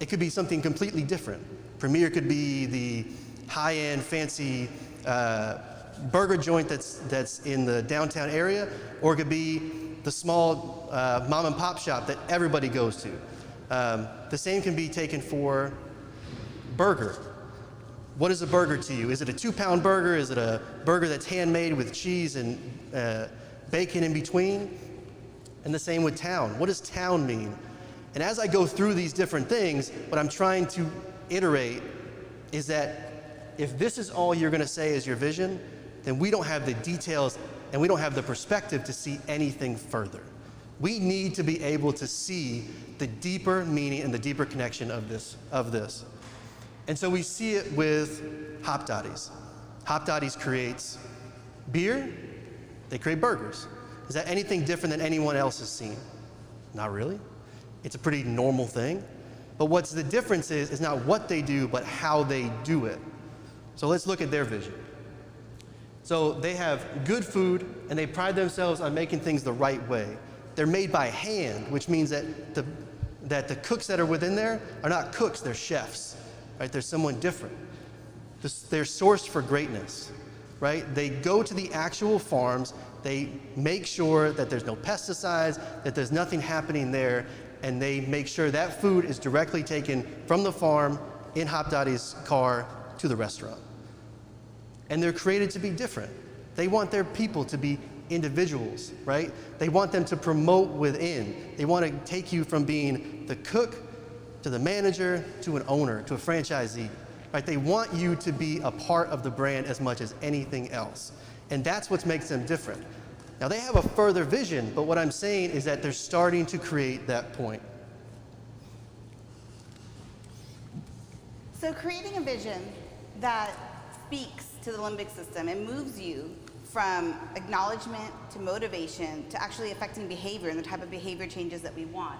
It could be something completely different. Premier could be the high-end, fancy burger joint that's in the downtown area, or it could be the small mom and pop shop that everybody goes to. The same can be taken for burger. What is a burger to you? Is it a 2-pound burger? Is it a burger that's handmade with cheese and bacon in between? And the same with town. What does town mean? And as I go through these different things, what I'm trying to iterate is that if this is all you're going to say is your vision, then we don't have the details and we don't have the perspective to see anything further. We need to be able to see the deeper meaning and the deeper connection of this. And so we see it with Hop Dotties. Hop Dotties creates beer, they create burgers. Is that anything different than anyone else has seen? Not really. It's a pretty normal thing. But what's the difference is not what they do, but how they do it. So let's look at their vision. So they have good food, and they pride themselves on making things the right way. They're made by hand, which means that the cooks that are within there are not cooks, they're chefs. Right? There's someone different. They're sourced for greatness. Right? They go to the actual farms, they make sure that there's no pesticides, that there's nothing happening there, and they make sure that food is directly taken from the farm in Hop Dottie's car to the restaurant. And they're created to be different. They want their people to be individuals, right? They want them to promote within. They want to take you from being the cook to the manager to an owner to a franchisee, right? They want you to be a part of the brand as much as anything else. And that's what makes them different. Now they have a further vision, but what I'm saying is that they're starting to create that point. So creating a vision that speaks to the limbic system and moves you from acknowledgement to motivation to actually affecting behavior and the type of behavior changes that we want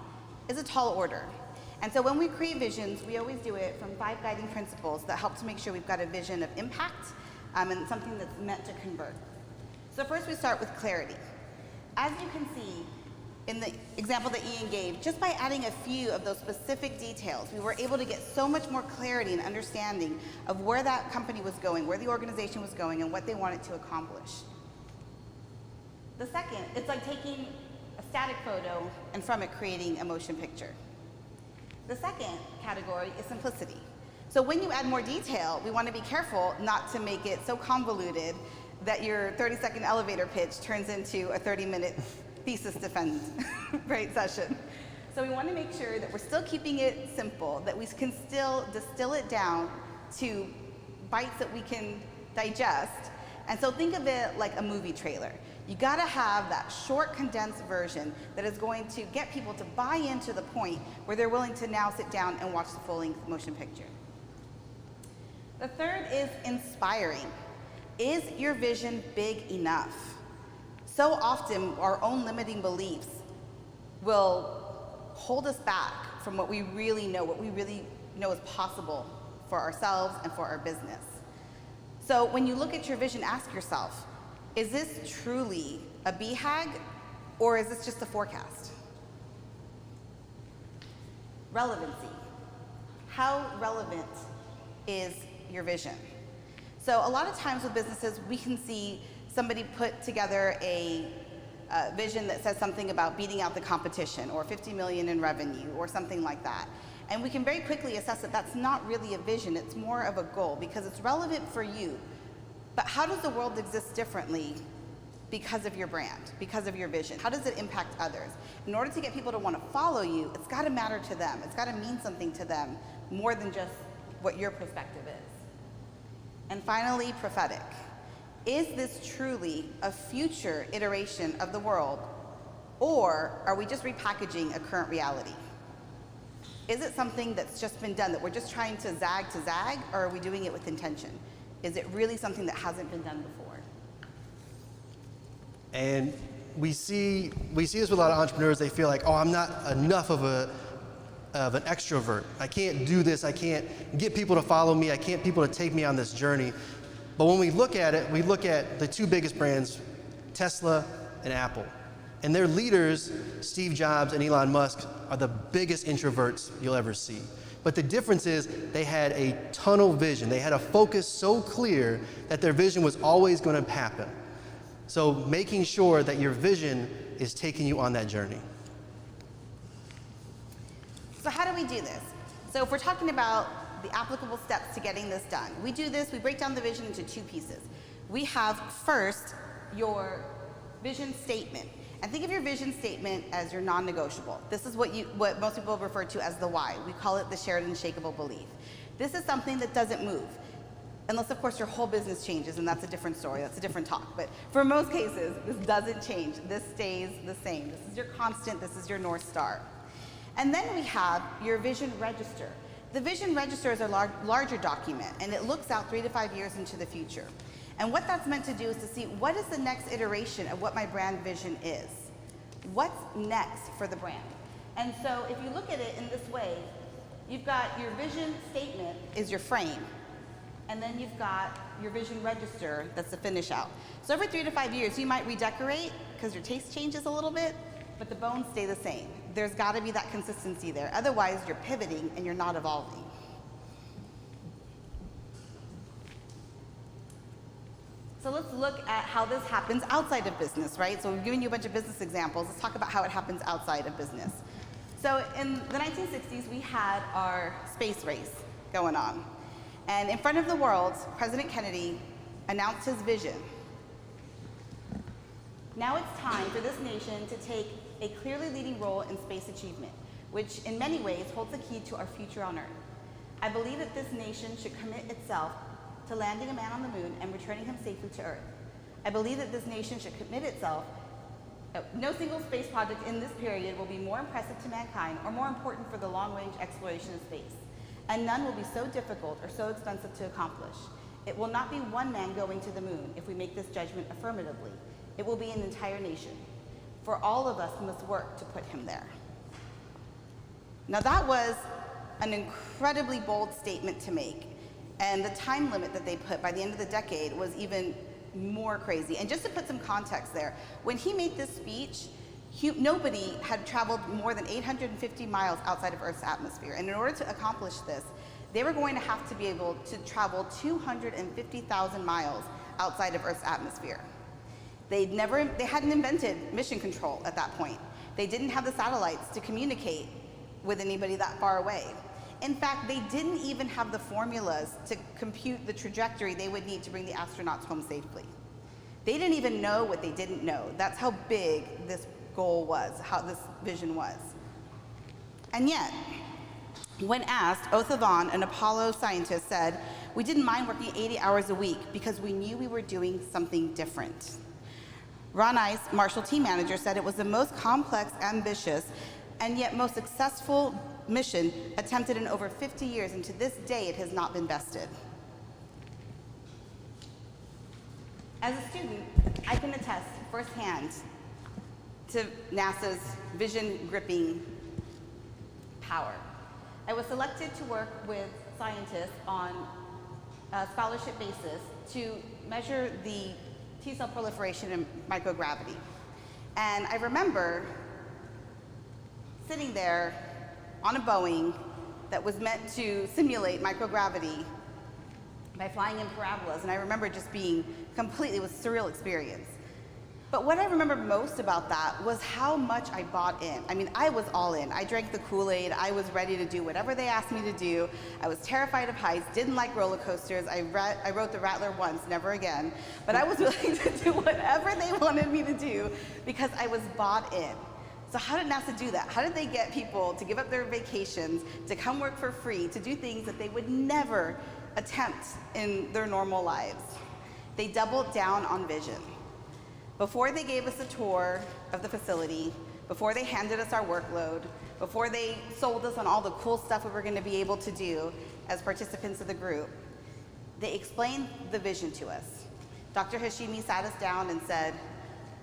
is a tall order. And so when we create visions, we always do it from 5 guiding principles that help to make sure we've got a vision of impact and something that's meant to convert. So first we start with clarity. As you can see, In the example that Ian gave, just by adding a few of those specific details, we were able to get so much more clarity and understanding of where that company was going, where the organization was going, and what they wanted to accomplish. The second, it's like taking a static photo and from it creating a motion picture. The second category is simplicity. So when you add more detail, we want to be careful not to make it so convoluted that your 30-second elevator pitch turns into a 30-minute thesis defense right, session. So we want to make sure that we're still keeping it simple, that we can still distill it down to bites that we can digest. And so think of it like a movie trailer. You got to have that short, condensed version that is going to get people to buy into the point where they're willing to now sit down and watch the full-length motion picture. The third is inspiring. Is your vision big enough? So often, our own limiting beliefs will hold us back from what we really know is possible for ourselves and for our business. So when you look at your vision, ask yourself, is this truly a BHAG or is this just a forecast? Relevancy. How relevant is your vision? So a lot of times with businesses, we can see somebody put together a vision that says something about beating out the competition or 50 million in revenue or something like that. And we can very quickly assess that that's not really a vision, it's more of a goal because it's relevant for you. But how does the world exist differently because of your brand, because of your vision? How does it impact others? In order to get people to want to follow you, it's got to matter to them. It's got to mean something to them more than just what your perspective is. And finally, prophetic. Is this truly a future iteration of the world, or are we just repackaging a current reality? Is it something that's just been done, that we're just trying to zag, or are we doing it with intention? Is it really something that hasn't been done before? And we see this with a lot of entrepreneurs. They feel like, oh, I'm not enough of an extrovert. I can't do this. I can't get people to follow me. I can't get people to take me on this journey. But when we look at it, we look at the two biggest brands, Tesla and Apple. And their leaders, Steve Jobs and Elon Musk, are the biggest introverts you'll ever see. But the difference is they had a tunnel vision. They had a focus so clear that their vision was always going to happen. So making sure that your vision is taking you on that journey. So how do we do this? So if we're talking about the applicable steps to getting this done, we break down the vision into two pieces. We have first your vision statement. And think of your vision statement as your non-negotiable. This is what most people refer to as the why. We call it the shared and unshakable belief. This is something that doesn't move. Unless, of course, your whole business changes, and that's a different story, that's a different talk. But for most cases, this doesn't change. This stays the same. This is your constant, this is your North Star. And then we have your vision register. The vision register is a larger document, and it looks out 3 to 5 years into the future. And what that's meant to do is to see what is the next iteration of what my brand vision is. What's next for the brand? And so if you look at it in this way, you've got your vision statement is your frame, and then you've got your vision register that's the finish out. So every 3 to 5 years, you might redecorate because your taste changes a little bit, but the bones stay the same. There's got to be that consistency there. Otherwise, you're pivoting and you're not evolving. So let's look at how this happens outside of business, right? So we've given you a bunch of business examples. Let's talk about how it happens outside of business. So in the 1960s, we had our space race going on. And in front of the world, President Kennedy announced his vision. Now it's time for this nation to take a clearly leading role in space achievement, which in many ways holds the key to our future on Earth. I believe that this nation should commit itself to landing a man on the moon and returning him safely to Earth. I believe that this nation should commit itself. No single space project in this period will be more impressive to mankind or more important for the long-range exploration of space. And none will be so difficult or so expensive to accomplish. It will not be one man going to the moon if we make this judgment affirmatively. It will be an entire nation. For all of us must work to put him there. Now that was an incredibly bold statement to make. And the time limit that they put by the end of the decade was even more crazy. And just to put some context there, when he made this speech, Nobody had traveled more than 850 miles outside of Earth's atmosphere. And in order to accomplish this, they were going to have to be able to travel 250,000 miles outside of Earth's atmosphere. They hadn't invented mission control at that point. They didn't have the satellites to communicate with anybody that far away. In fact, they didn't even have the formulas to compute the trajectory they would need to bring the astronauts home safely. They didn't even know what they didn't know. That's how big this goal was, how this vision was. And yet, when asked, Othavan, an Apollo scientist, said, "We didn't mind working 80 hours a week because we knew we were doing something different." Ron Ice, Marshall team manager, said it was the most complex, ambitious, and yet most successful mission attempted in over 50 years, and to this day it has not been bested. As a student, I can attest firsthand to NASA's vision-gripping power. I was selected to work with scientists on a scholarship basis to measure the T-cell proliferation in microgravity. And I remember sitting there on a Boeing that was meant to simulate microgravity by flying in parabolas, and I remember just being completely, it was a surreal experience. But what I remember most about that was how much I bought in. I mean, I was all in. I drank the Kool-Aid. I was ready to do whatever they asked me to do. I was terrified of heights, didn't like roller coasters. I wrote the Rattler once, never again. But I was willing to do whatever they wanted me to do because I was bought in. So how did NASA do that? How did they get people to give up their vacations, to come work for free, to do things that they would never attempt in their normal lives? They doubled down on vision. Before they gave us a tour of the facility, before they handed us our workload, before they sold us on all the cool stuff we were going to be able to do as participants of the group, they explained the vision to us. Dr. Hashimi sat us down and said,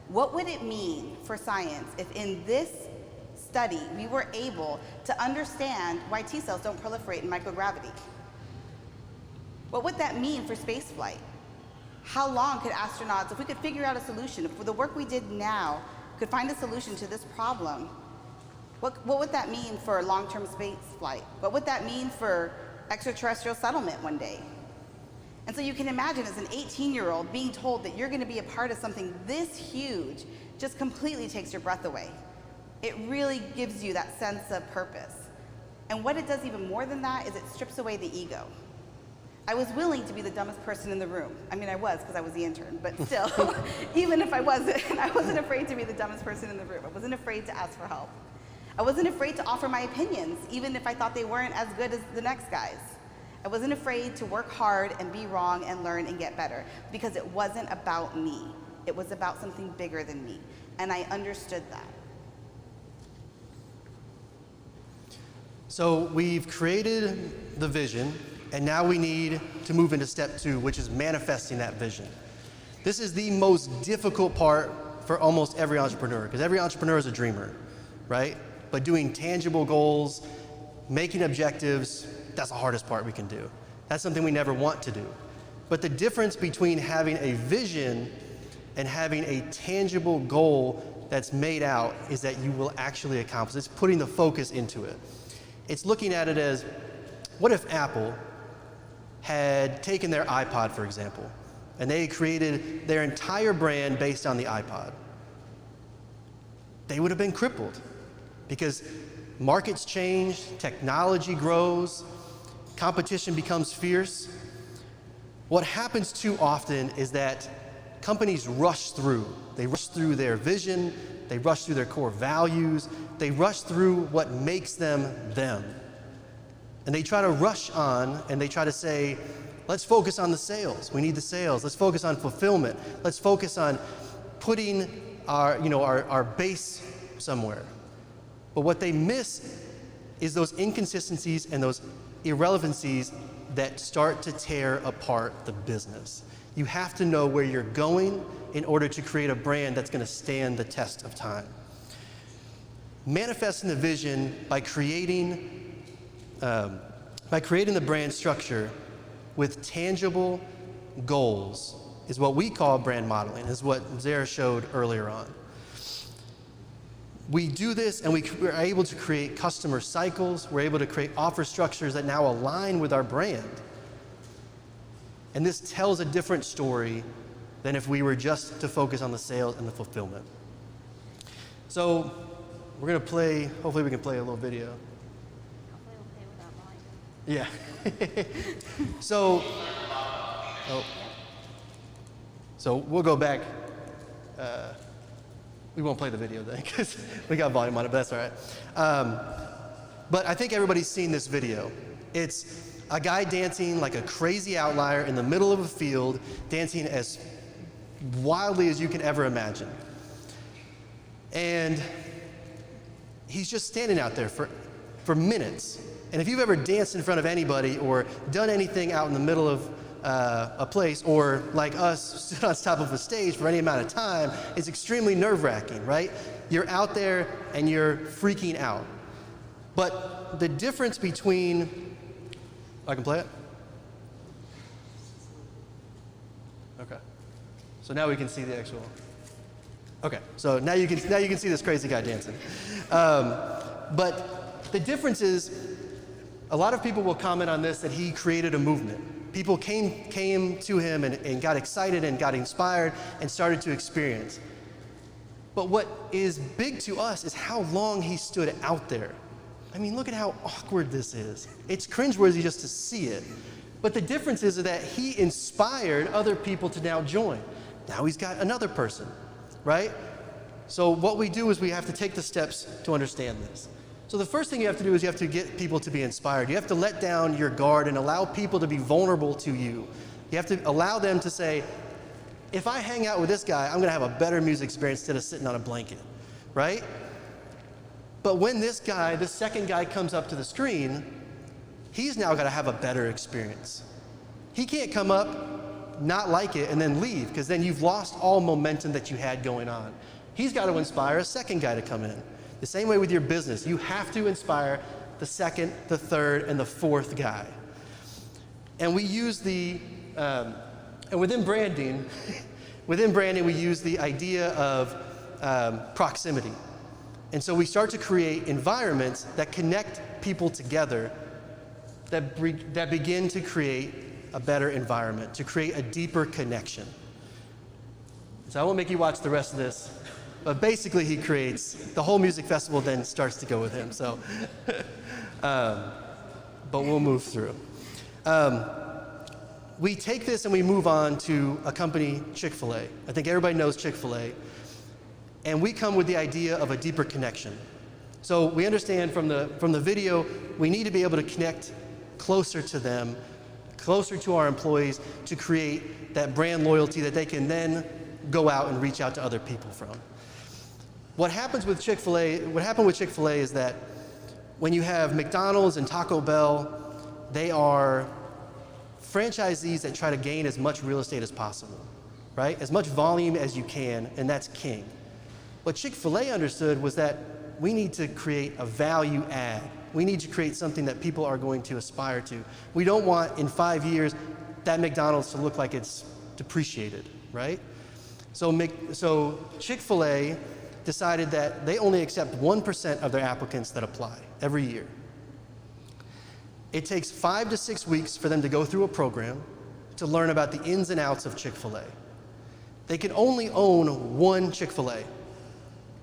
what would it mean for science if in this study we were able to understand why T cells don't proliferate in microgravity? What would that mean for spaceflight? How long could astronauts, if we could figure out a solution, if the work we did now could find a solution to this problem, what would that mean for long-term space flight? What would that mean for extraterrestrial settlement one day? And so you can imagine as an 18-year-old being told that you're going to be a part of something this huge just completely takes your breath away. It really gives you that sense of purpose. And what it does even more than that is it strips away the ego. I was willing to be the dumbest person in the room. I mean, I was because I was the intern, but still, even if I wasn't afraid to be the dumbest person in the room. I wasn't afraid to ask for help. I wasn't afraid to offer my opinions, even if I thought they weren't as good as the next guys. I wasn't afraid to work hard and be wrong and learn and get better because it wasn't about me. It was about something bigger than me, and I understood that. So we've created the vision, and now we need to move into step 2, which is manifesting that vision. This is the most difficult part for almost every entrepreneur, because every entrepreneur is a dreamer, right? But doing tangible goals, making objectives, that's the hardest part we can do. That's something we never want to do. But the difference between having a vision and having a tangible goal that's made out is that you will actually accomplish. It's putting the focus into it. It's looking at it as, what if Apple had taken their iPod, for example, and they created their entire brand based on the iPod? They would have been crippled because markets change, technology grows, competition becomes fierce. What happens too often is that companies rush through. They rush through their vision, they rush through their core values, they rush through what makes them them. And they try to rush on and they try to say, let's focus on the sales. We need the sales. Let's focus on fulfillment. Let's focus on putting our base somewhere. But what they miss is those inconsistencies and those irrelevancies that start to tear apart the business. You have to know where you're going in order to create a brand that's going to stand the test of time. Manifesting the vision by creating the brand structure with tangible goals is what we call brand modeling, is what Zara showed earlier on. We do this and we're able to create customer cycles. We're able to create offer structures that now align with our brand. And this tells a different story than if we were just to focus on the sales and the fulfillment. So we're going to play, hopefully we can play a little video. Yeah. So we'll go back. We won't play the video then because we got volume on it, but that's all right. But I think everybody's seen this video. It's a guy dancing like a crazy outlier in the middle of a field, dancing as wildly as you can ever imagine. And he's just standing out there for minutes. And if you've ever danced in front of anybody or done anything out in the middle of a place, or like us, stood on top of a stage for any amount of time, it's extremely nerve-wracking, right? You're out there and you're freaking out. But the difference between, I can play it? Okay. So now we can see the actual, okay. So now you can see this crazy guy dancing. But the difference is, a lot of people will comment on this, that he created a movement. People came to him and got excited and got inspired and started to experience. But what is big to us is how long he stood out there. I mean, look at how awkward this is. It's cringeworthy just to see it. But the difference is that he inspired other people to now join. Now he's got another person, right? So what we do is we have to take the steps to understand this. So the first thing you have to do is you have to get people to be inspired. You have to let down your guard and allow people to be vulnerable to you. You have to allow them to say, if I hang out with this guy, I'm going to have a better music experience instead of sitting on a blanket, right? But when this guy, the second guy, comes up to the screen, he's now got to have a better experience. He can't come up, not like it, and then leave, because then you've lost all momentum that you had going on. He's got to inspire a second guy to come in. The same way with your business. You have to inspire the second, the third, and the fourth guy. And we use and within branding, we use the idea of proximity. And so we start to create environments that connect people together, that begin to create a better environment, to create a deeper connection. So I won't make you watch the rest of this. But basically, he creates, the whole music festival then starts to go with him. So, but we'll move through. We take this and we move on to a company, Chick-fil-A. I think everybody knows Chick-fil-A. And we come with the idea of a deeper connection. So we understand from the video, we need to be able to connect closer to them, closer to our employees, to create that brand loyalty that they can then go out and reach out to other people from. What happened with Chick-fil-A is that when you have McDonald's and Taco Bell, they are franchisees that try to gain as much real estate as possible, right? As much volume as you can, and that's king. What Chick-fil-A understood was that we need to create a value add. We need to create something that people are going to aspire to. We don't want, in 5 years, that McDonald's to look like it's depreciated, right? So Chick-fil-A decided that they only accept 1% of their applicants that apply every year. It takes 5 to 6 weeks for them to go through a program to learn about the ins and outs of Chick-fil-A. They can only own one Chick-fil-A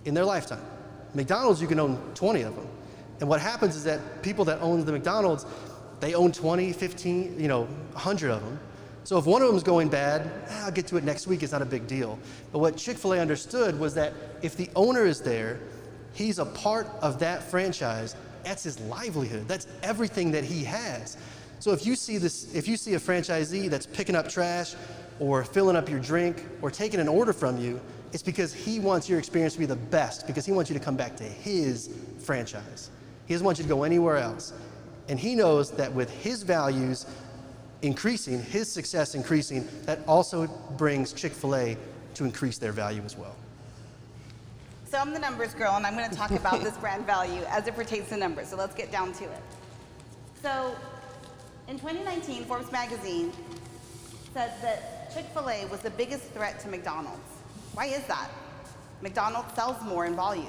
in their lifetime. McDonald's, you can own 20 of them. And what happens is that people that own the McDonald's, they own 20, 15, 100 of them. So if one of them is going bad, I'll get to it next week, it's not a big deal. But what Chick-fil-A understood was that if the owner is there, he's a part of that franchise, that's his livelihood, that's everything that he has. So if you see a franchisee that's picking up trash or filling up your drink or taking an order from you, it's because he wants your experience to be the best, because he wants you to come back to his franchise. He doesn't want you to go anywhere else. And he knows that with his values increasing, his success increasing, that also brings Chick-fil-A to increase their value as well. So I'm the numbers girl, and I'm going to talk about this brand value as it pertains to numbers. So let's get down to it. So in 2019, Forbes magazine said that Chick-fil-A was the biggest threat to McDonald's. Why is that? McDonald's sells more in volume.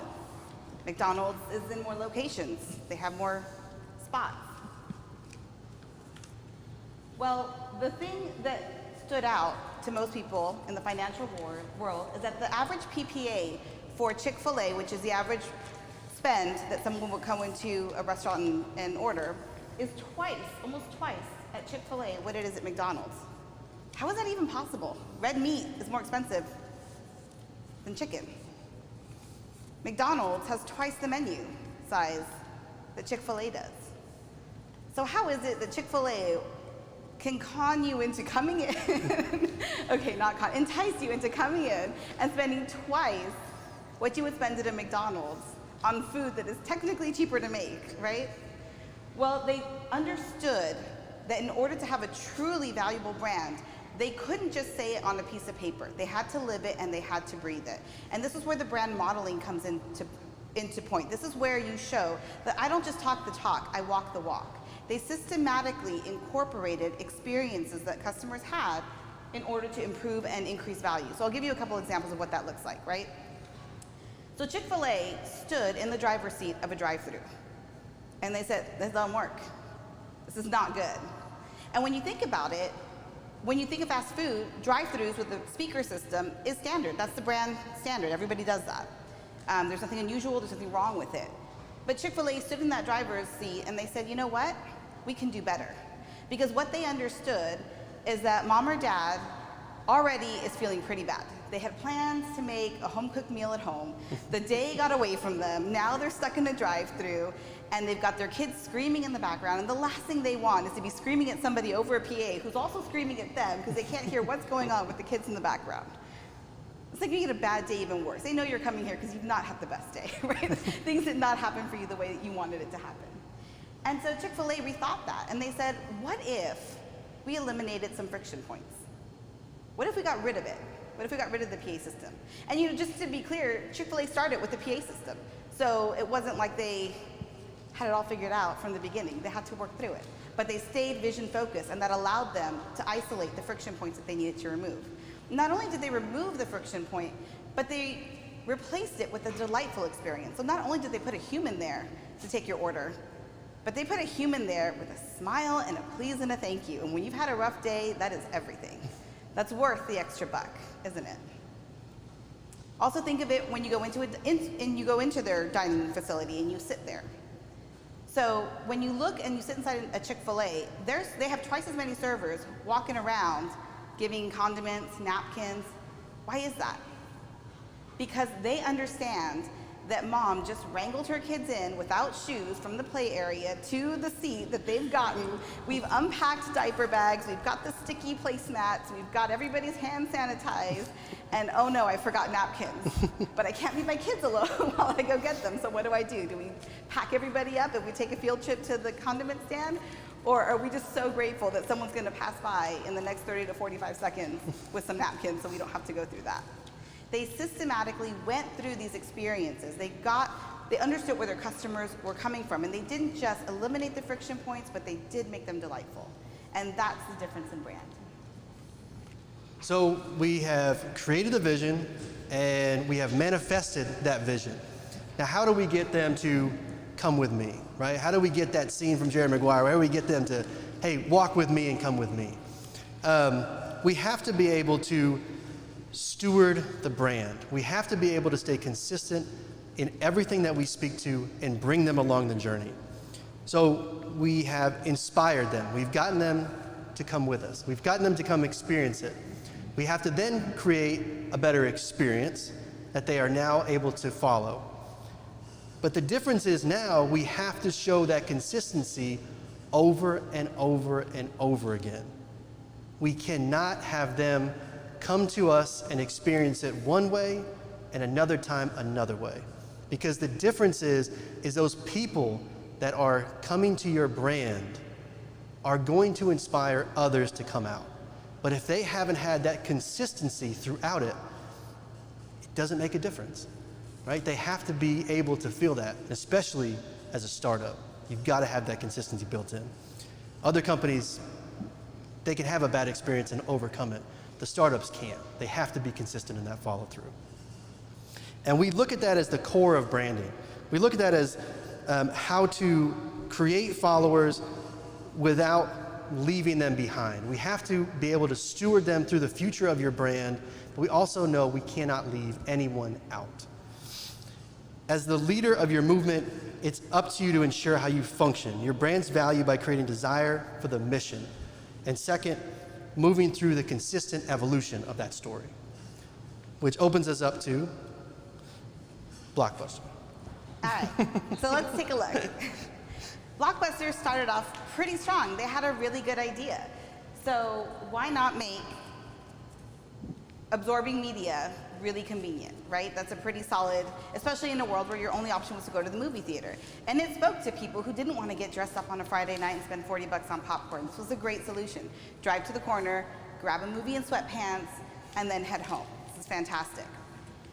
McDonald's is in more locations. They have more spots. Well, the thing that stood out to most people in the financial world is that the average PPA for Chick-fil-A, which is the average spend that someone will come into a restaurant and order, is almost twice at Chick-fil-A what it is at McDonald's. How is that even possible? Red meat is more expensive than chicken. McDonald's has twice the menu size that Chick-fil-A does. So how is it that Chick-fil-A can con you into coming in, okay, not con, entice you into coming in and spending twice what you would spend at a McDonald's on food that is technically cheaper to make, right? Well, they understood that in order to have a truly valuable brand, they couldn't just say it on a piece of paper. They had to live it and they had to breathe it. And this is where the brand modeling comes into point. This is where you show that I don't just talk the talk, I walk the walk. They systematically incorporated experiences that customers had in order to improve and increase value. So I'll give you a couple examples of what that looks like, right? So Chick-fil-A stood in the driver's seat of a drive-thru, and they said, this doesn't work. This is not good. And when you think about it, when you think of fast food, drive-thrus with the speaker system is standard. That's the brand standard. Everybody does that. There's nothing unusual, there's nothing wrong with it. But Chick-fil-A stood in that driver's seat and they said, you know what? We can do better. Because what they understood is that mom or dad already is feeling pretty bad. They had plans to make a home-cooked meal at home. The day got away from them. Now they're stuck in a drive-thru and they've got their kids screaming in the background, and the last thing they want is to be screaming at somebody over a PA who's also screaming at them because they can't hear what's going on with the kids in the background. It's like you get a bad day even worse. They know you're coming here because you've not had the best day, right? Things did not happen for you the way that you wanted it to happen. And so Chick-fil-A rethought that, and they said, what if we eliminated some friction points? What if we got rid of it? What if we got rid of the PA system? And you know, just to be clear, Chick-fil-A started with the PA system. So it wasn't like they had it all figured out from the beginning. They had to work through it. But they stayed vision focused, and that allowed them to isolate the friction points that they needed to remove. Not only did they remove the friction point, but they replaced it with a delightful experience. So not only did they put a human there to take your order, but they put a human there with a smile and a please and a thank you. And when you've had a rough day, that is everything. That's worth the extra buck, isn't it? Also think of it when you go into their dining facility and you sit there. So when you look and you sit inside a Chick-fil-A, they have twice as many servers walking around giving condiments, napkins. Why is that? Because they understand that mom just wrangled her kids in without shoes from the play area to the seat that they've gotten. We've unpacked diaper bags, we've got the sticky placemats, we've got everybody's hand sanitized, and oh no, I forgot napkins. But I can't leave my kids alone while I go get them, so what do? Do we pack everybody up and we take a field trip to the condiment stand? Or are we just so grateful that someone's gonna pass by in the next 30 to 45 seconds with some napkins so we don't have to go through that? They systematically went through these experiences. They understood where their customers were coming from, and they didn't just eliminate the friction points, but they did make them delightful. And that's the difference in brand. So we have created a vision, and we have manifested that vision. Now, how do we get them to come with me, right? How do we get that scene from Jerry Maguire? How do we get them to, hey, walk with me and come with me? We have to be able to steward the brand. We have to be able to stay consistent in everything that we speak to and bring them along the journey. So we have inspired them. We've gotten them to come with us. We've gotten them to come experience it. We have to then create a better experience that they are now able to follow. But the difference is now we have to show that consistency over and over and over again. We cannot have them come to us and experience it one way and another time another way. Because the difference is those people that are coming to your brand are going to inspire others to come out. But if they haven't had that consistency throughout it, it doesn't make a difference, right? They have to be able to feel that, especially as a startup. You've got to have that consistency built in. Other companies, they can have a bad experience and overcome it. The startups can't. They have to be consistent in that follow through. And we look at that as the core of branding. We look at that as how to create followers without leaving them behind. We have to be able to steward them through the future of your brand, but we also know we cannot leave anyone out. As the leader of your movement, it's up to you to ensure how you function. Your brand's value by creating desire for the mission. And second, moving through the consistent evolution of that story, which opens us up to Blockbuster. All right, so let's take a look. Blockbuster started off pretty strong. They had a really good idea. So why not make absorbing media really convenient, right? That's a pretty solid, especially in a world where your only option was to go to the movie theater. And it spoke to people who didn't want to get dressed up on a Friday night and spend 40 bucks on popcorn. This was a great solution. Drive to the corner, grab a movie in sweatpants, and then head home. This is fantastic.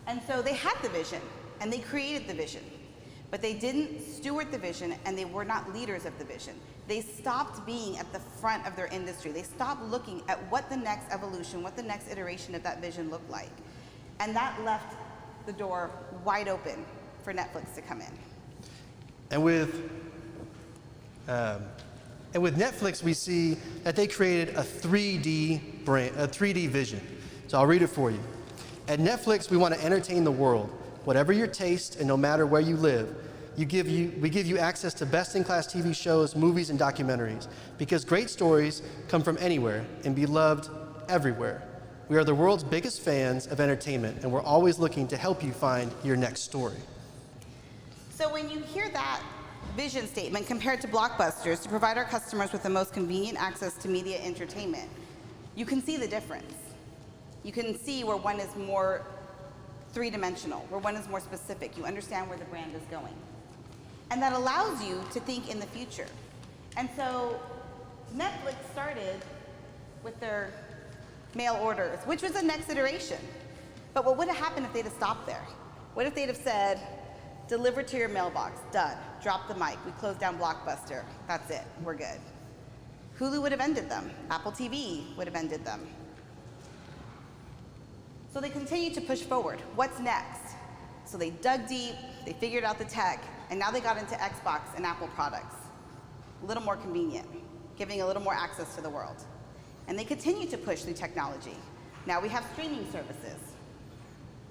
And so they had the vision, and they created the vision. But they didn't steward the vision, and they were not leaders of the vision. They stopped being at the front of their industry. They stopped looking at what the next evolution, what the next iteration of that vision looked like. And that left the door wide open for Netflix to come in. And with Netflix, we see that they created a 3D brand, a 3D vision. So I'll read it for you. At Netflix, we want to entertain the world. Whatever your taste and no matter where you live, we give you access to best-in-class TV shows, movies, and documentaries, because great stories come from anywhere and be loved everywhere. We are the world's biggest fans of entertainment, and we're always looking to help you find your next story. So when you hear that vision statement compared to Blockbusters to provide our customers with the most convenient access to media entertainment, you can see the difference. You can see where one is more three-dimensional, where one is more specific. You understand where the brand is going. And that allows you to think in the future. And so Netflix started with their mail orders, which was the next iteration. But what would have happened if they'd have stopped there? What if they'd have said, deliver to your mailbox, done, drop the mic, we closed down Blockbuster, that's it, we're good. Hulu would have ended them. Apple TV would have ended them. So they continued to push forward. What's next? So they dug deep, they figured out the tech, and now they got into Xbox and Apple products. A little more convenient, giving a little more access to the world. And they continue to push through technology. Now we have streaming services.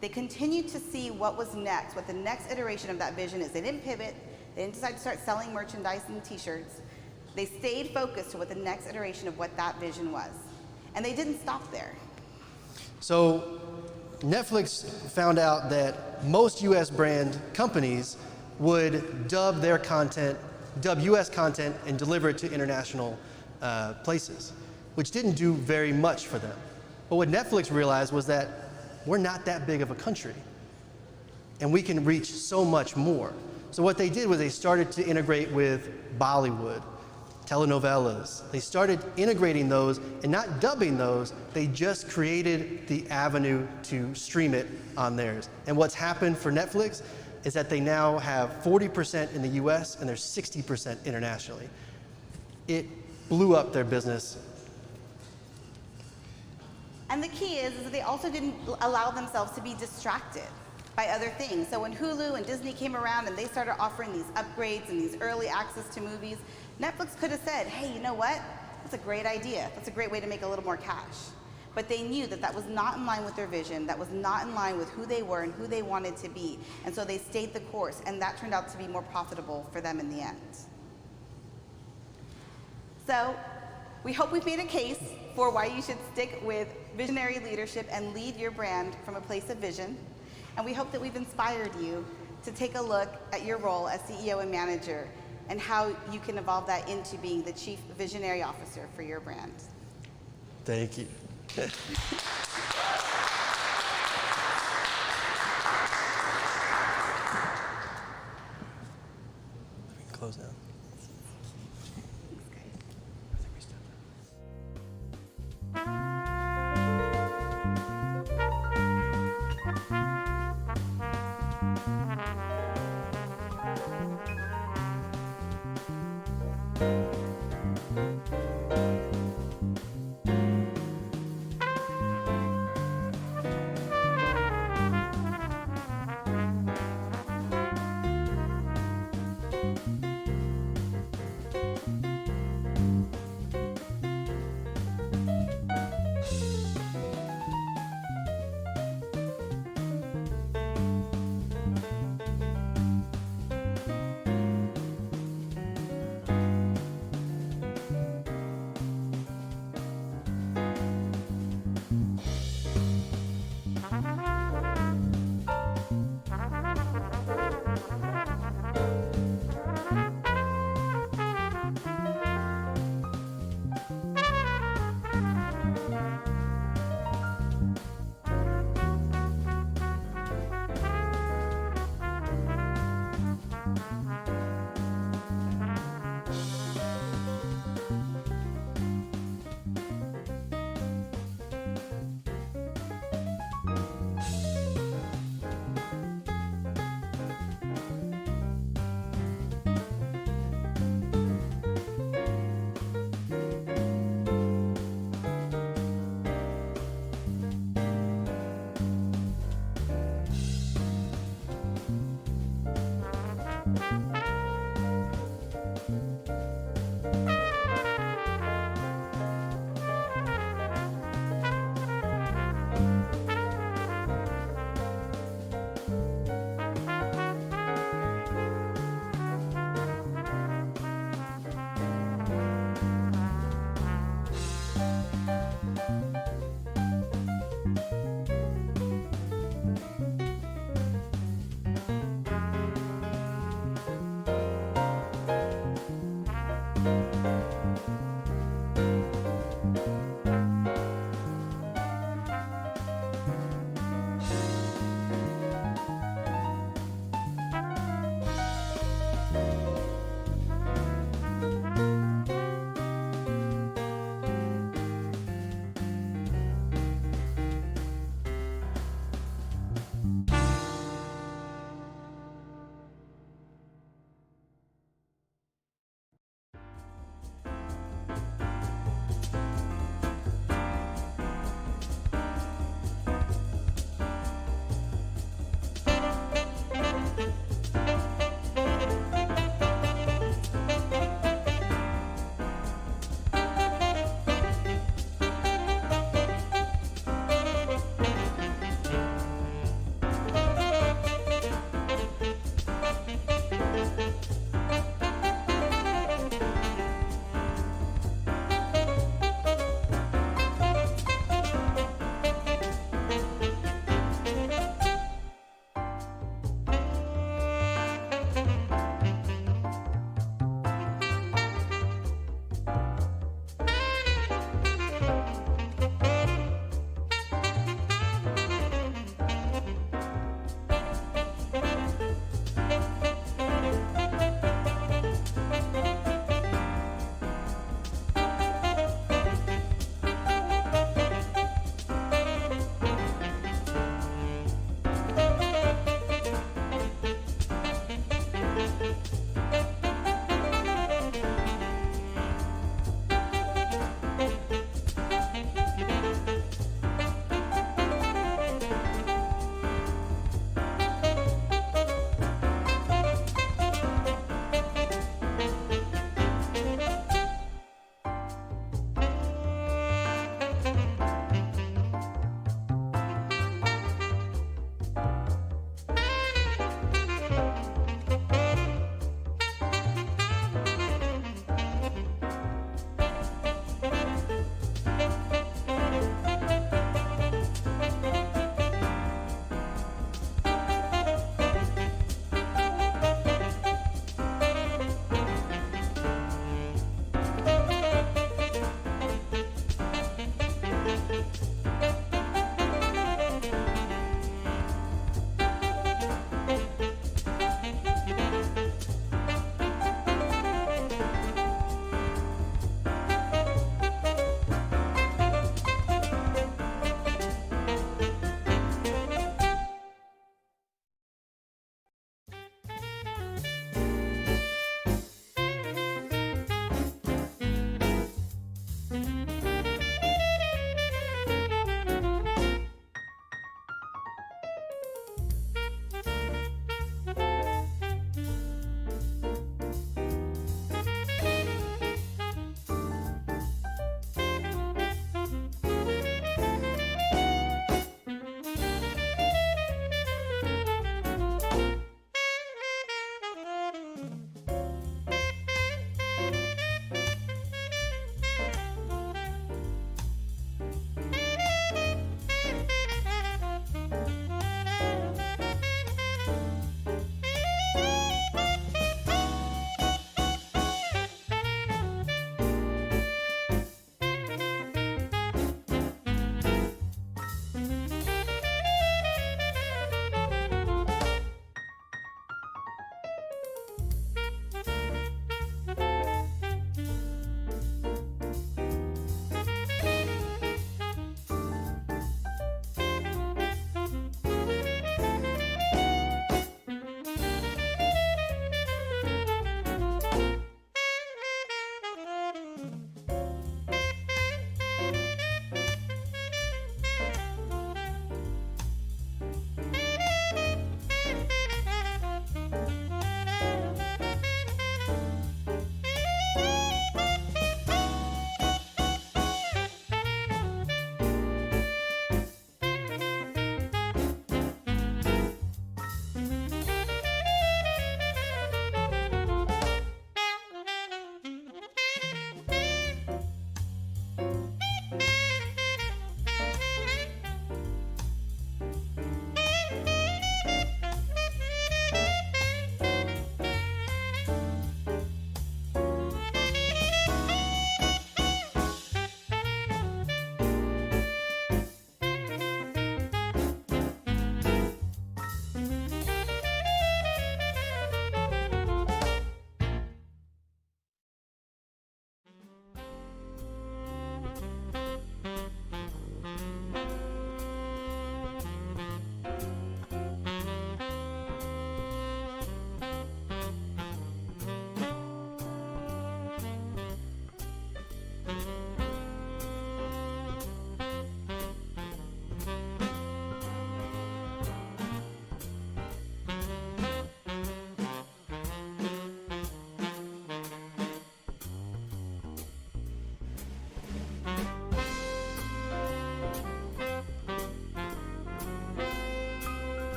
They continued to see what was next, what the next iteration of that vision is. They didn't pivot, they didn't decide to start selling merchandise and t-shirts. They stayed focused to what the next iteration of what that vision was. And they didn't stop there. So Netflix found out that most US brand companies would dub their content, dub US content, and deliver it to international places, which didn't do very much for them. But what Netflix realized was that we're not that big of a country, and we can reach so much more. So what they did was they started to integrate with Bollywood, telenovelas. They started integrating those and not dubbing those, they just created the avenue to stream it on theirs. And what's happened for Netflix is that they now have 40% in the US and they're 60% internationally. It blew up their business. And the key is that they also didn't allow themselves to be distracted by other things. So when Hulu and Disney came around and they started offering these upgrades and these early access to movies, Netflix could have said, hey, you know what? That's a great idea. That's a great way to make a little more cash. But they knew that that was not in line with their vision, that was not in line with who they were and who they wanted to be. And so they stayed the course, and that turned out to be more profitable for them in the end. So we hope we've made a case for why you should stick with visionary leadership and lead your brand from a place of vision. And we hope that we've inspired you to take a look at your role as CEO and manager and how you can evolve that into being the chief visionary officer for your brand. Thank you. Close now.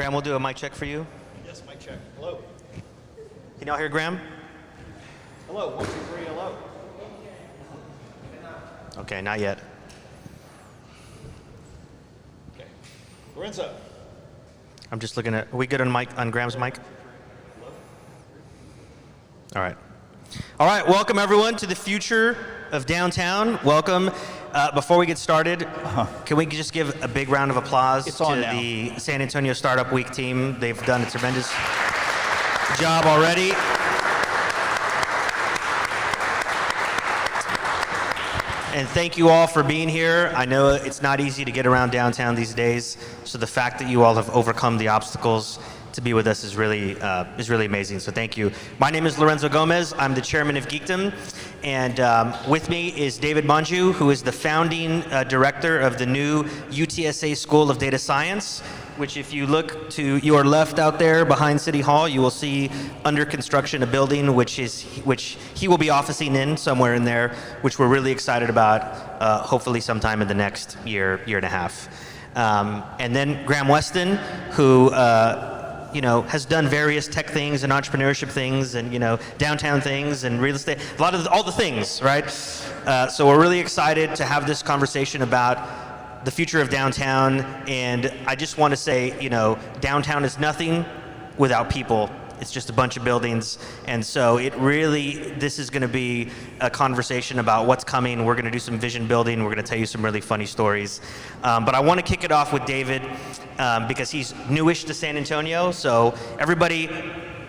Graham, we'll do a mic check for you. Yes, mic check. Hello. Can y'all hear Graham? Hello. 1, 2, 3. Hello. Okay, not yet. Okay. Lorenzo. I'm just looking at, are we good on Graham's mic? All right. All right, welcome everyone to the future of downtown. Welcome. Before we get started, can we just give a big round of applause to the San Antonio Startup Week team? They've done a tremendous job already. And thank you all for being here. I know it's not easy to get around downtown these days, so the fact that you all have overcome the obstacles to be with us is really amazing, so thank you. My name is Lorenzo Gomez. I'm the chairman of Geekdom, and with me is David Manju, who is the founding director of the new UTSA School of Data Science, which if you look to your left out there behind City Hall, you will see under construction a building which he will be officing in somewhere in there, which we're really excited about, hopefully sometime in the next year and a half. And then Graham Weston, who has done various tech things and entrepreneurship things and, downtown things and real estate, all the things, right? So we're really excited to have this conversation about the future of downtown. And I just want to say, downtown is nothing without people. It's just a bunch of buildings. And so this is going to be a conversation about what's coming. We're going to do some vision building. We're going to tell you some really funny stories. But I want to kick it off with David because he's newish to San Antonio. So everybody,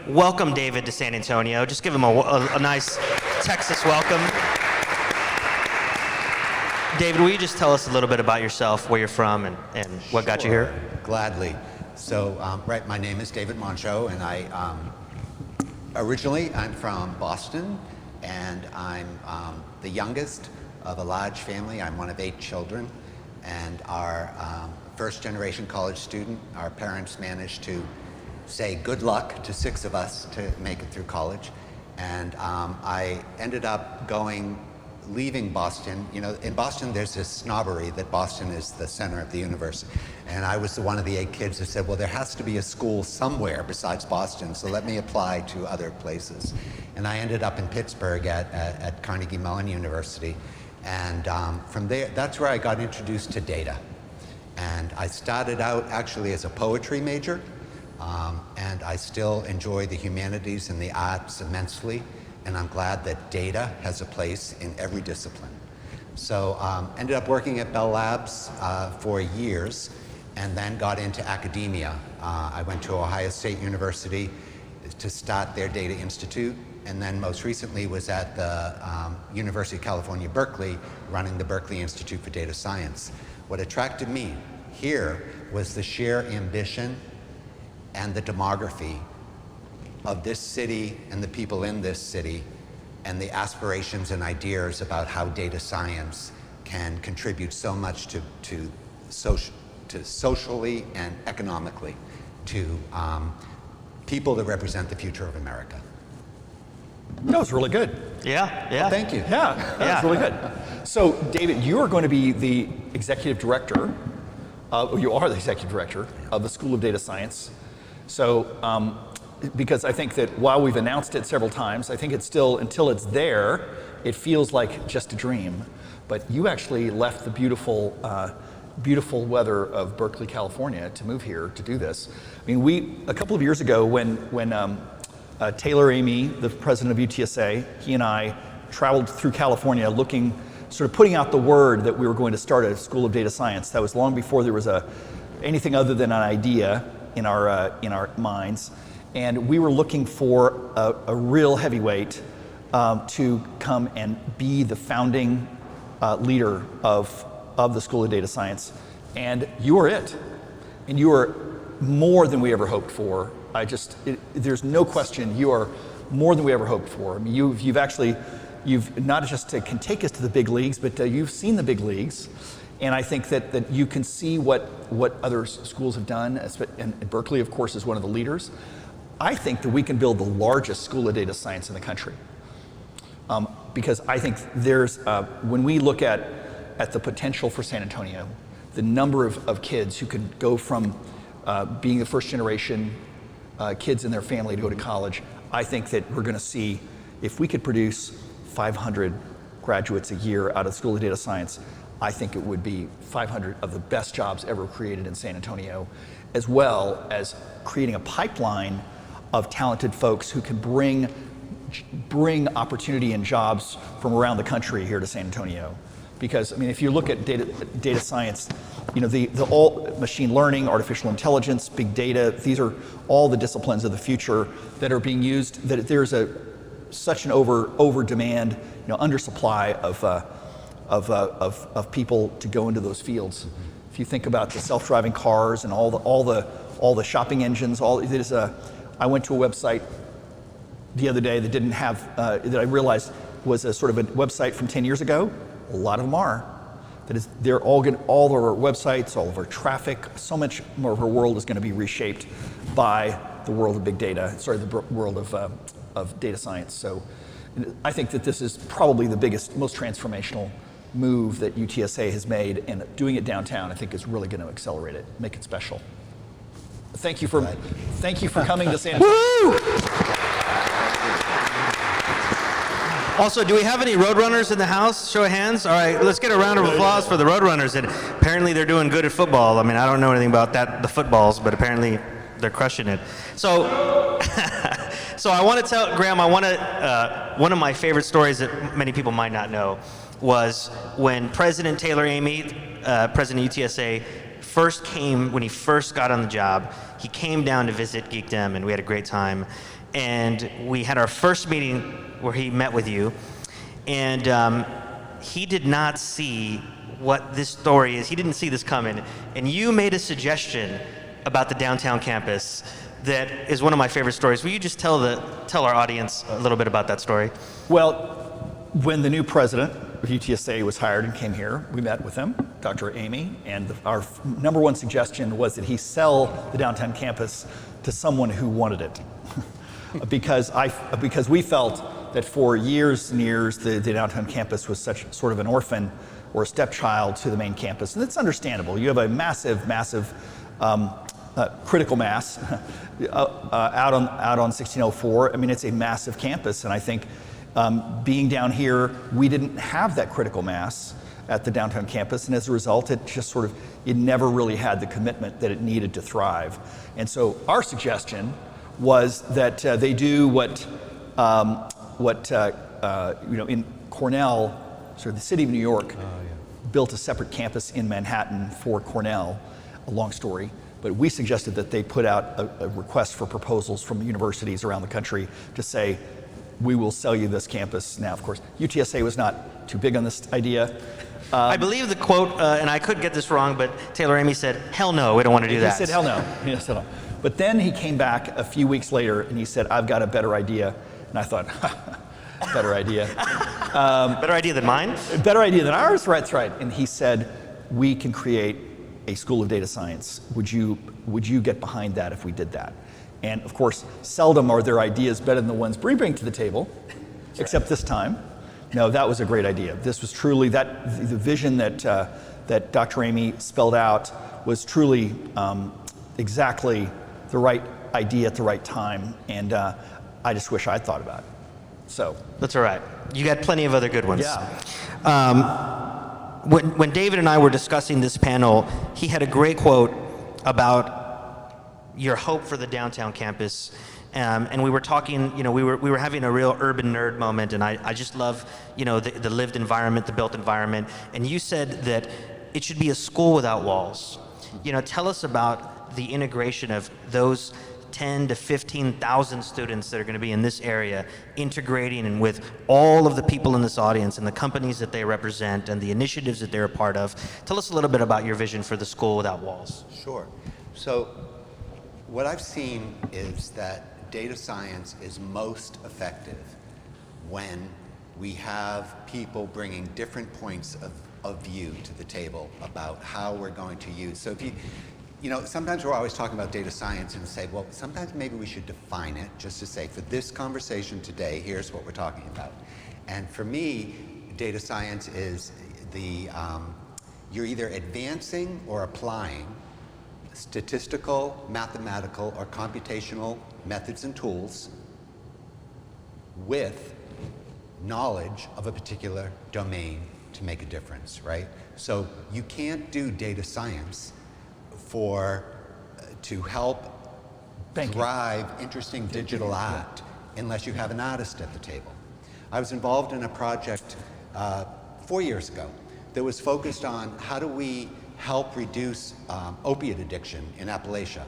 welcome David to San Antonio. Just give him a nice Texas welcome. David, will you just tell us a little bit about yourself, where you're from, and what got you here? Gladly. So, my name is David Moncho, and originally I'm from Boston, and I'm the youngest of a large family. I'm one of 8 children, and our first generation college student. Our parents managed to say good luck to 6 of us to make it through college, and I ended up leaving Boston. In Boston there's this snobbery that Boston is the center of the universe, and I was one of the 8 kids who said, well, there has to be a school somewhere besides Boston, so let me apply to other places. And I ended up in Pittsburgh at Carnegie Mellon University, and from there, that's where I got introduced to data. And I started out actually as a poetry major, and I still enjoy the humanities and the arts immensely. And I'm glad that data has a place in every discipline. So ended up working at Bell Labs for years, and then got into academia. I went to Ohio State University to start their Data Institute, and then most recently was at the University of California, Berkeley, running the Berkeley Institute for Data Science. What attracted me here was the sheer ambition and the demography of this city and the people in this city, and the aspirations and ideas about how data science can contribute so much to socially and economically to people that represent the future of America. That was really good. Yeah. Well, thank you. Yeah, that was really good. So, David, you are going to be the executive director. You are the executive director of the School of Data Science. So, because I think that while we've announced it several times, I think it's still, until it's there, it feels like just a dream. But you actually left the beautiful weather of Berkeley, California to move here to do this. I mean, a couple of years ago when Taylor Amy, the president of UTSA, he and I traveled through California sort of putting out the word that we were going to start a School of Data Science. That was long before there was anything other than an idea in our minds. And we were looking for a real heavyweight to come and be the founding leader of the School of Data Science. And you are it. And you are more than we ever hoped for. There's no question you are more than we ever hoped for. I mean, you've not just can take us to the big leagues, but you've seen the big leagues. And I think that you can see what other schools have done, and Berkeley, of course, is one of the leaders. I think that we can build the largest School of Data Science in the country. Because I think when we look at the potential for San Antonio, the number of kids who could go from being the first generation kids in their family to go to college, I think that we're going to see, if we could produce 500 graduates a year out of the School of Data Science, I think it would be 500 of the best jobs ever created in San Antonio, as well as creating a pipeline of talented folks who can bring opportunity and jobs from around the country here to San Antonio. Because, I mean, if you look at data science, you know, the all machine learning, artificial intelligence, big data, these are all the disciplines of the future that are being used, that there's such an over demand, you know, undersupply of people to go into those fields. If you think about the self-driving cars and all the shopping engines, I went to a website the other day that didn't have, that I realized was a sort of a website from 10 years ago. A lot of them are. That is, they're all of our websites, all of our traffic, so much more of our world is going to be reshaped by the world of big data, the world of data science. So I think that this is probably the biggest, most transformational move that UTSA has made, and doing it downtown I think is really going to accelerate it, make it special. Thank you for coming to San Antonio. Also, do we have any Roadrunners in the house? Show of hands. All right, let's get a round of applause for the Roadrunners. And apparently they're doing good at football. I mean, I don't know anything about the footballs, but apparently they're crushing it. So, so I want to tell Graham. One of my favorite stories that many people might not know was when President Taylor Amy, President of UTSA, when he first got on the job. He came down to visit Geekdom, and we had a great time. And we had our first meeting where he met with you, and he did not see what this story is. He didn't see this coming, and you made a suggestion about the downtown campus that is one of my favorite stories. Will you just tell our audience a little bit about that story? Well, when the new president of UTSA was hired and came here, we met with him, Dr. Amy, and our number one suggestion was that he sell the downtown campus to someone who wanted it. because we felt that for years and years, the downtown campus was sort of an orphan or a stepchild to the main campus. And it's understandable. You have a massive critical mass out on 1604. I mean, it's a massive campus. And I think being down here, we didn't have that critical mass at the downtown campus. And as a result, it never really had the commitment that it needed to thrive. And so our suggestion was that they do what in Cornell, the city of New York, built a separate campus in Manhattan for Cornell, a long story, but we suggested that they put out a request for proposals from universities around the country to say, we will sell you this campus. Now, of course, UTSA was not too big on this idea. I believe the quote, and I could get this wrong, but Taylor Amy said, hell no, we don't want to do that. He said, hell no. Yes, hell no. But then he came back a few weeks later and he said, I've got a better idea. And I thought, better idea. Better idea than mine? Better idea than ours? Right, that's right. And he said, we can create a school of data science. Would you get behind that if we did that? And of course, seldom are their ideas better than the ones we bring to the table, except this time. No, that was a great idea. This was truly, the vision that Dr. Amy spelled out was truly exactly the right idea at the right time. And I just wish I'd thought about it. So that's all right. You got plenty of other good ones. Yeah. When David and I were discussing this panel, he had a great quote about your hope for the downtown campus. And we were talking, we were having a real urban nerd moment, and I just love, the lived environment, the built environment. And you said that it should be a school without walls. Tell us about the integration of those 10 to 15,000 students that are going to be in this area, integrating and with all of the people in this audience and the companies that they represent and the initiatives that they're a part of. Tell us a little bit about your vision for the school without walls. Sure. So what I've seen is that data science is most effective when we have people bringing different points of view to the table about how we're going to use. So if sometimes we're always talking about data science and say, well, sometimes maybe we should define it just to say, for this conversation today, here's what we're talking about. And for me, data science is you're either advancing or applying statistical, mathematical, or computational methods and tools with knowledge of a particular domain to make a difference, right? So you can't do data science to help drive interesting digital art unless you have an artist at the table. I was involved in a project 4 years ago that was focused on how do we help reduce opiate addiction in Appalachia.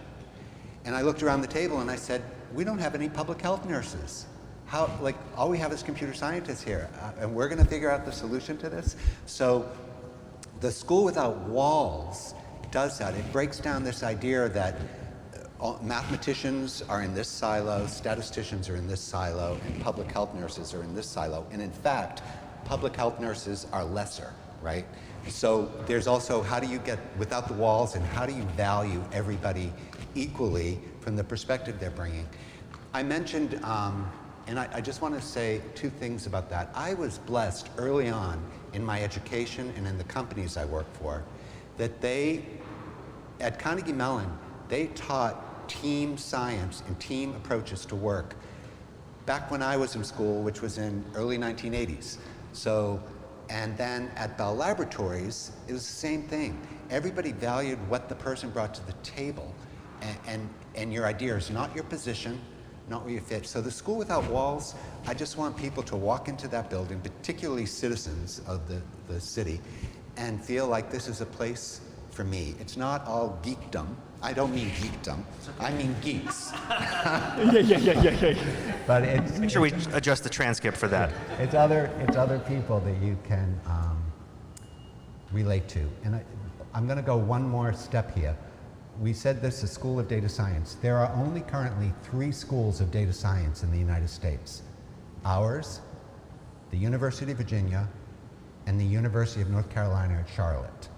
And I looked around the table and I said, we don't have any public health nurses. All we have is computer scientists here, and we're gonna figure out the solution to this? So the School Without Walls does that. It breaks down this idea that mathematicians are in this silo, statisticians are in this silo, and public health nurses are in this silo. And in fact, public health nurses are lesser, right? So there's also how do you get without the walls, and how do you value everybody equally from the perspective they're bringing? I mentioned, and I just want to say two things about that. I was blessed early on in my education and in the companies I worked for that at Carnegie Mellon, they taught team science and team approaches to work back when I was in school, which was in early 1980s. So, and then at Bell Laboratories, it was the same thing. Everybody valued what the person brought to the table, and your ideas, not your position, not where you fit. So the School Without Walls, I just want people to walk into that building, particularly citizens of the city, and feel like this is a place for me. It's not all geekdom. I don't mean geekdom. I mean geeks. Yeah. But it's, Make sure we adjust the transcript for that. It's other people that you can relate to. And I'm going to go one more step here. We said this is a School of Data Science. There are only currently 3 schools of data science in the United States. Ours, the University of Virginia, and the University of North Carolina at Charlotte.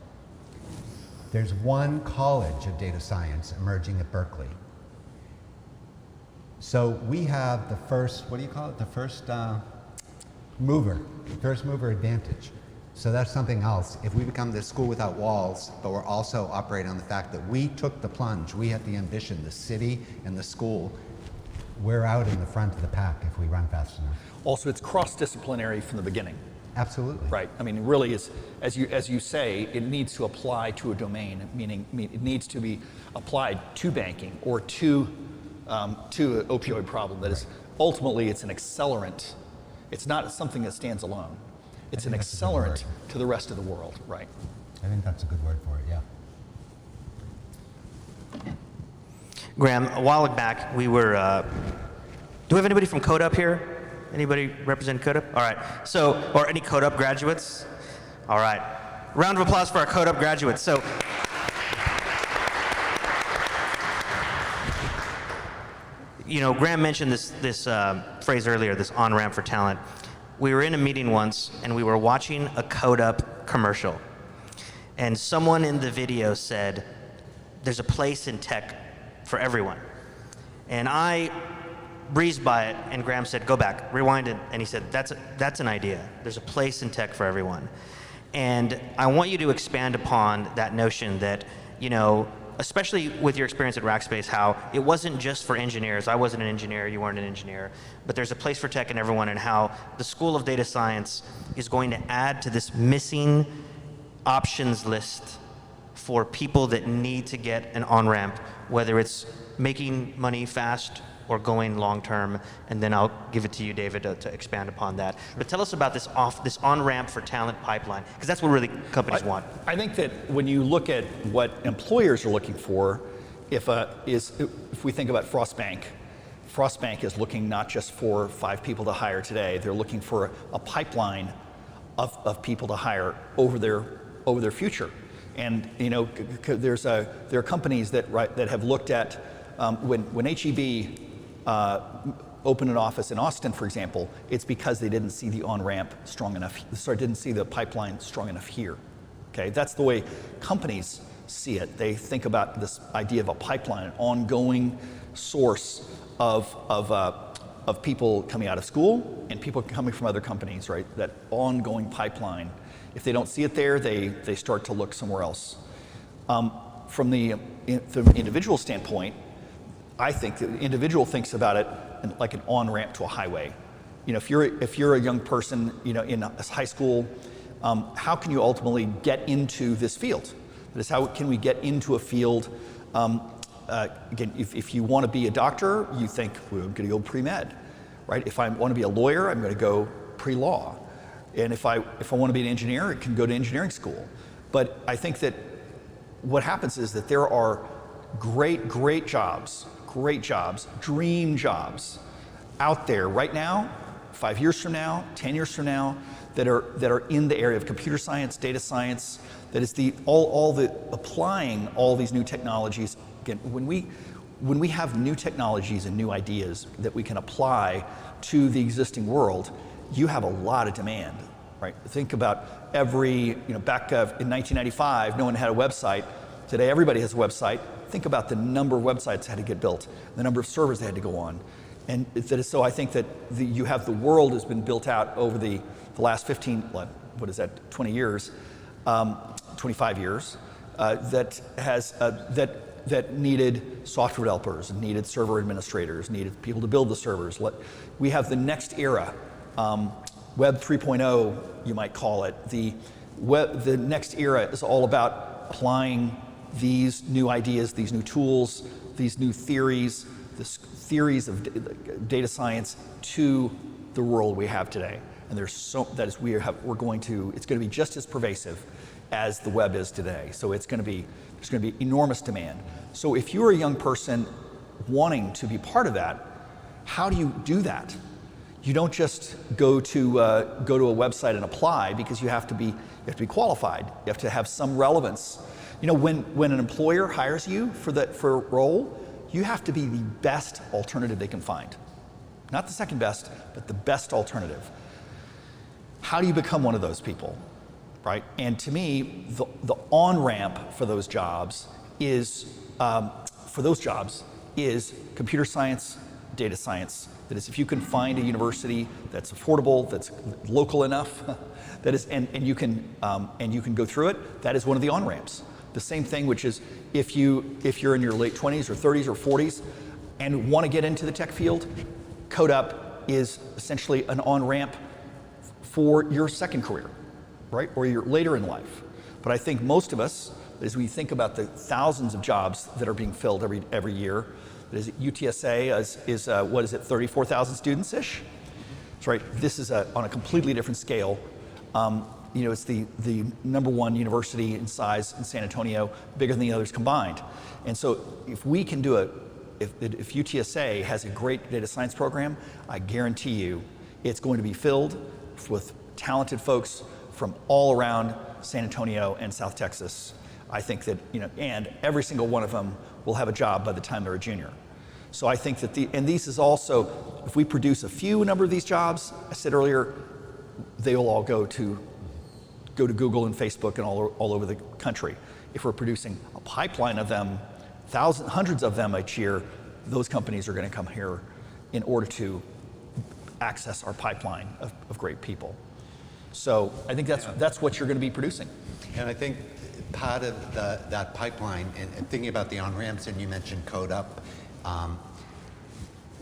There's one college of data science emerging at Berkeley. So we have the first, what do you call it? The first mover advantage. So that's something else. If we become this School Without Walls, but we're also operating on the fact that we took the plunge, we had the ambition, the city and the school, we're out in the front of the pack if we run fast enough. Also, it's cross-disciplinary from the beginning. Absolutely. Right. I mean, it really is, as you say, it needs to apply to a domain, meaning it needs to be applied to banking or to an opioid problem. That is, ultimately, it's an accelerant. It's not something that stands alone. It's an accelerant to the rest of the world, right? I think that's a good word for it, yeah. Graham, a while back, we were, do we have anybody from CodeUp here? Anybody represent CodeUp? All right, so, or any CodeUp graduates? All right, round of applause for our CodeUp graduates. So, you know, Graham mentioned this phrase earlier, this on-ramp for talent. We were in a meeting once, and we were watching a CodeUp commercial. And someone in the video said, there's a place in tech for everyone. And I breezed by it, and Graham said, go back, rewind it, and he said, that's an idea. There's a place in tech for everyone. And I want you to expand upon that notion that, you know, especially with your experience at Rackspace, how it wasn't just for engineers. I wasn't an engineer, you weren't an engineer, but there's a place for tech in everyone, and how the School of Data Science is going to add to this missing options list for people that need to get an on-ramp, whether it's making money fast or going long-term, and then I'll give it to you, David, to expand upon that. But tell us about this on-ramp for talent pipeline, because that's what really companies want. I think that when you look at what employers are looking for, if we think about Frostbank is looking not just for 5 people to hire today, they're looking for a pipeline of people to hire over their future. And you know, there are companies that have looked at when HEB opened an office in Austin, for example, it's because they didn't see the on-ramp strong enough, didn't see the pipeline strong enough here. Okay, that's the way companies see it. They think about this idea of a pipeline, an ongoing source of people coming out of school and people coming from other companies, right? That ongoing pipeline. If they don't see it there, they start to look somewhere else. from the individual standpoint, I think the individual thinks about it like an on-ramp to a highway. You know, if you're a young person, you know, in high school, how can you ultimately get into this field? That is, how can we get into a field? Again, if you want to be a doctor, you think, well, I'm going to go pre-med, right? If I want to be a lawyer, I'm going to go pre-law. And if I want to be an engineer, I can go to engineering school. But I think that what happens is that there are great jobs, dream jobs out there right now, 5 years from now, 10 years from now, that are in the area of computer science, data science, that is all the applying all these new technologies. Again, when we have new technologies and new ideas that we can apply to the existing world, you have a lot of demand, right? Think about back in 1995, no one had a website. Today, everybody has a website. Think about the number of websites that had to get built, the number of servers they had to go on. And so I think that the world has been built out over the last 20 years, 25 years, that needed software developers, needed server administrators, needed people to build the servers. We have the next era, Web 3.0, you might call it. The next era is all about applying these new ideas, these new tools, these new theories, theories of data science to the world we have today. And it's going to be just as pervasive as the web is today. So there's going to be enormous demand. So if you're a young person wanting to be part of that, how do you do that? You don't just go to a website and apply, because you have to be qualified. You have to have some relevance. You know, when an employer hires you for a role, you have to be the best alternative they can find. Not the second best, but the best alternative. How do you become one of those people, right? And to me, the on-ramp for those jobs is computer science, data science. That is, if you can find a university that's affordable, that's local enough, that is, and you can go through it, that is one of the on-ramps. The same thing, which is if you're in your late 20s or 30s or 40s and want to get into the tech field, Code Up is essentially an on-ramp for your second career, right? Or your later in life. But I think most of us, as we think about the thousands of jobs that are being filled every year, UTSA is 34,000 students-ish? That's right. This is on a completely different scale. It's the number one university in size in San Antonio, bigger than the others combined. And so if we can do if UTSA has a great data science program, I guarantee you it's going to be filled with talented folks from all around San Antonio and South Texas. I think that, and every single one of them will have a job by the time they're a junior. So I think that these is also, if we produce a few number of these jobs, I said earlier, they will all go to Google and Facebook and all over the country. If we're producing a pipeline of them, hundreds of them each year, those companies are going to come here in order to access our pipeline of great people. So I think that's what you're going to be producing. And I think part of that pipeline, and thinking about the on-ramps, and you mentioned Code Up,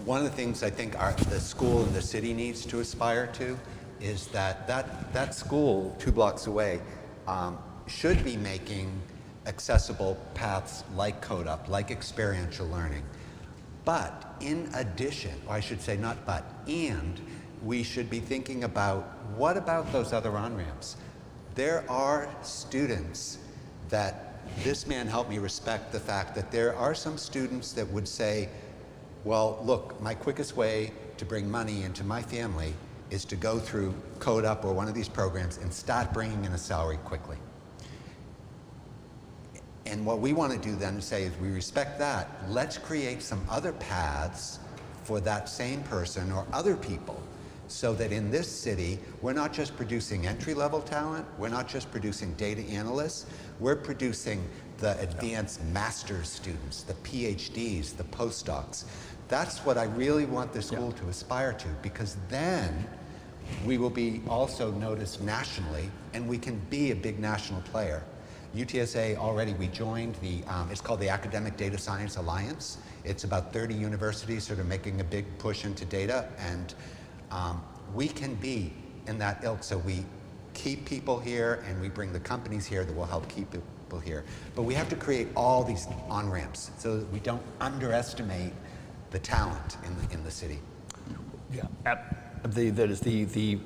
one of the things I think the school and the city needs to aspire to is that school 2 blocks away should be making accessible paths like Code Up, like experiential learning. But in addition, or I should say not but, and we should be thinking about, what about those other on-ramps? There are students that, this man helped me respect the fact that there are some students that would say, well, look, my quickest way to bring money into my family is to go through Code Up or one of these programs and start bringing in a salary quickly. And what we want to do then is say, is we respect that, let's create some other paths for that same person or other people, so that in this city, we're not just producing entry-level talent, we're not just producing data analysts, we're producing the advanced master's students, the PhDs, the postdocs. That's what I really want this school to aspire to, because then we will be also noticed nationally, and we can be a big national player. UTSA already, we joined the, it's called the Academic Data Science Alliance. It's about 30 universities sort of making a big push into data, and we can be in that ilk. So we keep people here and we bring the companies here that will help keep people here. But we have to create all these on-ramps so that we don't underestimate the talent in the city. Yeah, that is the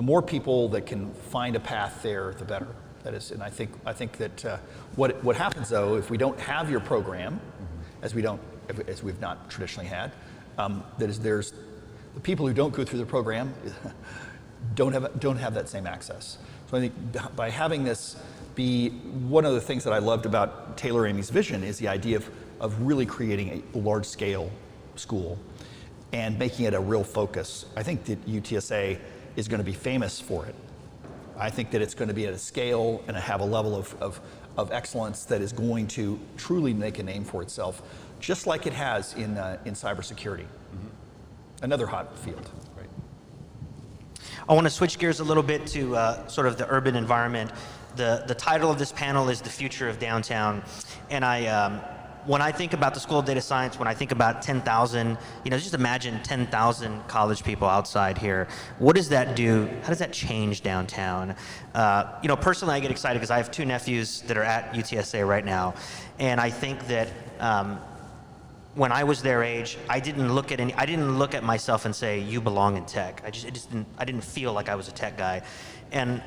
more people that can find a path there, the better. That is, and I think that what happens though, if we don't have your program, as we've not traditionally had, that is, there's the people who don't go through the program don't have that same access. So I think by having this be one of the things that I loved about Taylor Amy's vision is the idea of really creating a large scale school and making it a real focus. I think that UTSA is going to be famous for it. I think that it's going to be at a scale and have a level of excellence that is going to truly make a name for itself, just like it has in cybersecurity. Another hot field. Right. I want to switch gears a little bit to sort of the urban environment. The title of this panel is The Future of Downtown. And when I think about the School of Data Science, when I think about 10,000, just imagine 10,000 college people outside here. What does that do? How does that change downtown? Personally, I get excited because I have 2 nephews that are at UTSA right now. And I think that when I was their age, I didn't look at myself and say, you belong in tech. I didn't feel like I was a tech guy. And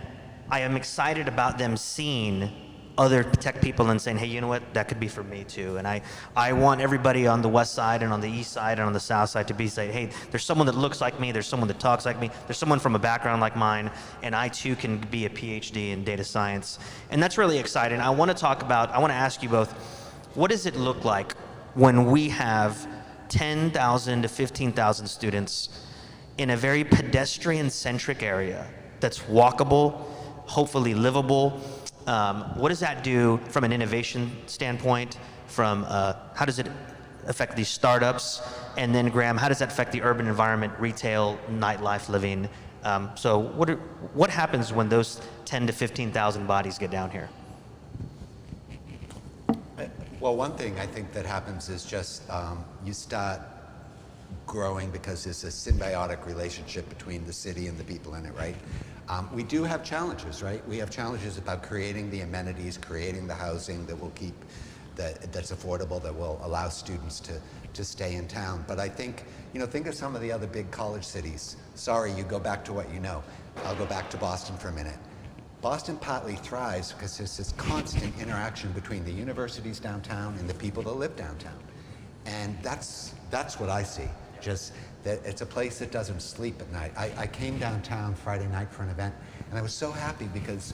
I am excited about them seeing other tech people and saying, hey, you know what, that could be for me too. And I want everybody on the west side and on the east side and on the south side to be saying, hey, there's someone that looks like me, there's someone that talks like me, there's someone from a background like mine, and I too can be a PhD in data science. And that's really exciting. I want to ask you both, what does it look like when we have 10,000 to 15,000 students in a very pedestrian-centric area that's walkable, hopefully livable? What does that do from an innovation standpoint? How does it affect these startups? And then, Graham, how does that affect the urban environment, retail, nightlife, living? So what happens when those 10 to 15,000 bodies get down here? Well, one thing I think that happens is just you start growing because there's a symbiotic relationship between the city and the people in it, right? We do have challenges, right? We have challenges about creating the amenities, creating the housing that will keep, that's affordable, that will allow students to stay in town. But I think, think of some of the other big college cities. Sorry, you go back to what you know. I'll go back to Boston for a minute. Boston partly thrives because there's this constant interaction between the universities downtown and the people that live downtown. And that's what I see. Just that it's a place that doesn't sleep at night. I came downtown Friday night for an event, and I was so happy because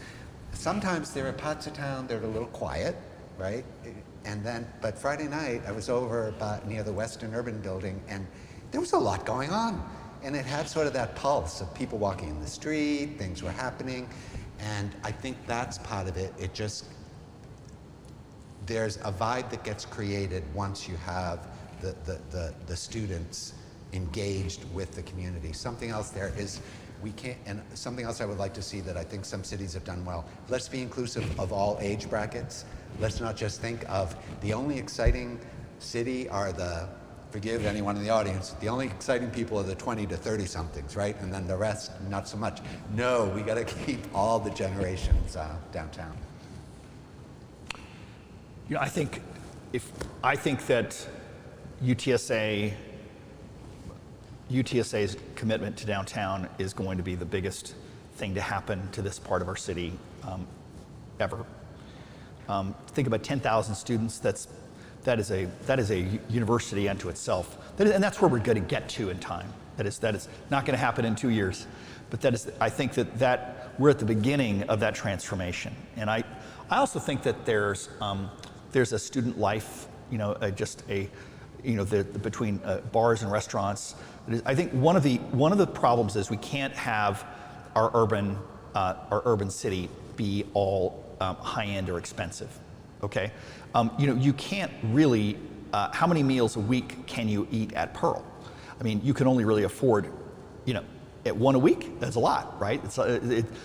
sometimes there are parts of town that are a little quiet, right? But Friday night, I was over about near the Western Urban Building, and there was a lot going on. And it had sort of that pulse of people walking in the street, things were happening, and I think that's part of it. There's a vibe that gets created once you have the students engaged with the community. Something else there is something else I would like to see that I think some cities have done well. Let's be inclusive of all age brackets. Let's not just think of the only exciting city are forgive anyone in the audience, the only exciting people are the 20 to 30 somethings, right? And then the rest, not so much. No, we got to keep all the generations downtown. I think that UTSA's commitment to downtown is going to be the biggest thing to happen to this part of our city ever. Think about 10,000 students. That is a university unto itself, and that's where we're going to get to in time. That is not going to happen in 2 years, but I think that we're at the beginning of that transformation. And I also think that there's a student life, between bars and restaurants. I think one of the problems is we can't have our urban city be all high-end or expensive. Okay, you can't really. How many meals a week can you eat at Pearl? I mean, you can only really afford, at one a week, that's a lot, right?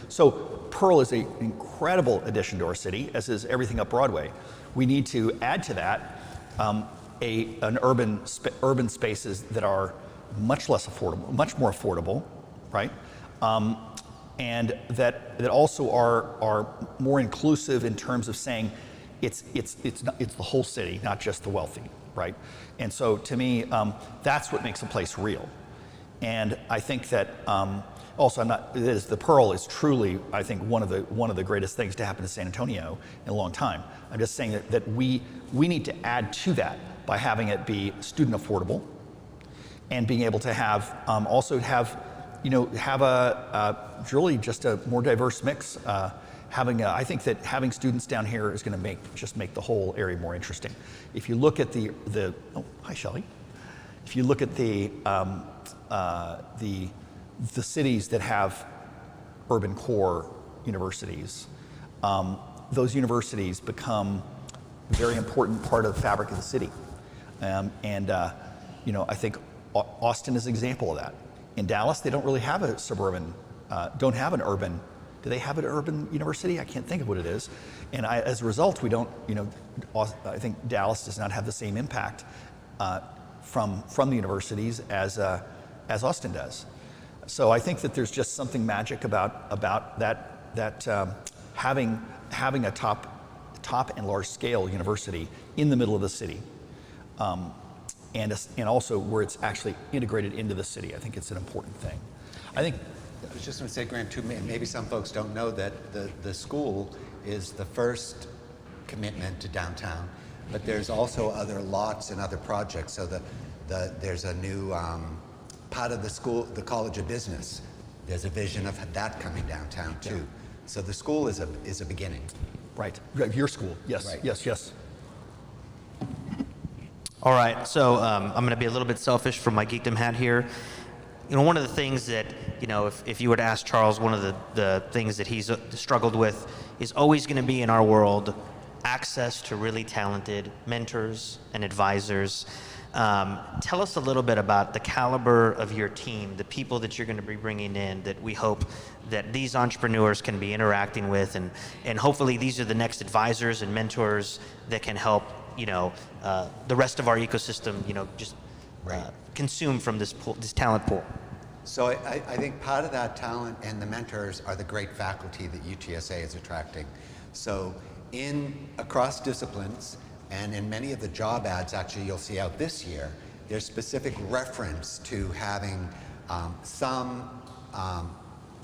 So Pearl is an incredible addition to our city, as is everything up Broadway. We need to add to that an urban spaces that are much less affordable, much more affordable, right? And that also are more inclusive in terms of saying it's the whole city, not just the wealthy, right? And so to me, that's what makes a place real. And I think that also the Pearl is truly, I think, one of the greatest things to happen to San Antonio in a long time. I'm just saying that we need to add to that by having it be student affordable, and being able to have really just a more diverse mix. I think that having students down here is going to make the whole area more interesting. If you look at hi Shelley. If you look at the cities that have urban core universities, those universities become a very important part of the fabric of the city. I think Austin is an example of that. In Dallas, they don't really have a suburban, don't have an urban. Do they have an urban university? I can't think of what it is. And as a result, we don't, I think Dallas does not have the same impact from the universities as Austin does. So I think that there's just something magic about that having a top and large scale university in the middle of the city, and also where it's actually integrated into the city. I think it's an important thing. I was just going to say, Graham, too, maybe some folks don't know that the school is the first commitment to downtown, but there's also other lots and other projects. So there's a new part of the school, the College of Business. There's a vision of that coming downtown too. Yeah. So the school is a beginning. Right. Your school. Yes. Right. Yes. All right. So I'm going to be a little bit selfish from my geekdom hat here. One of the things that, if you were to ask Charles, one of the things that he's struggled with is always going to be in our world access to really talented mentors and advisors. Tell us a little bit about the caliber of your team, the people that you're going to be bringing in that we hope that these entrepreneurs can be interacting with, and hopefully these are the next advisors and mentors that can help, the rest of our ecosystem, consume from this talent pool. So I think part of that talent and the mentors are the great faculty that UTSA is attracting. So across disciplines, and in many of the job ads actually you'll see out this year, there's specific reference to having some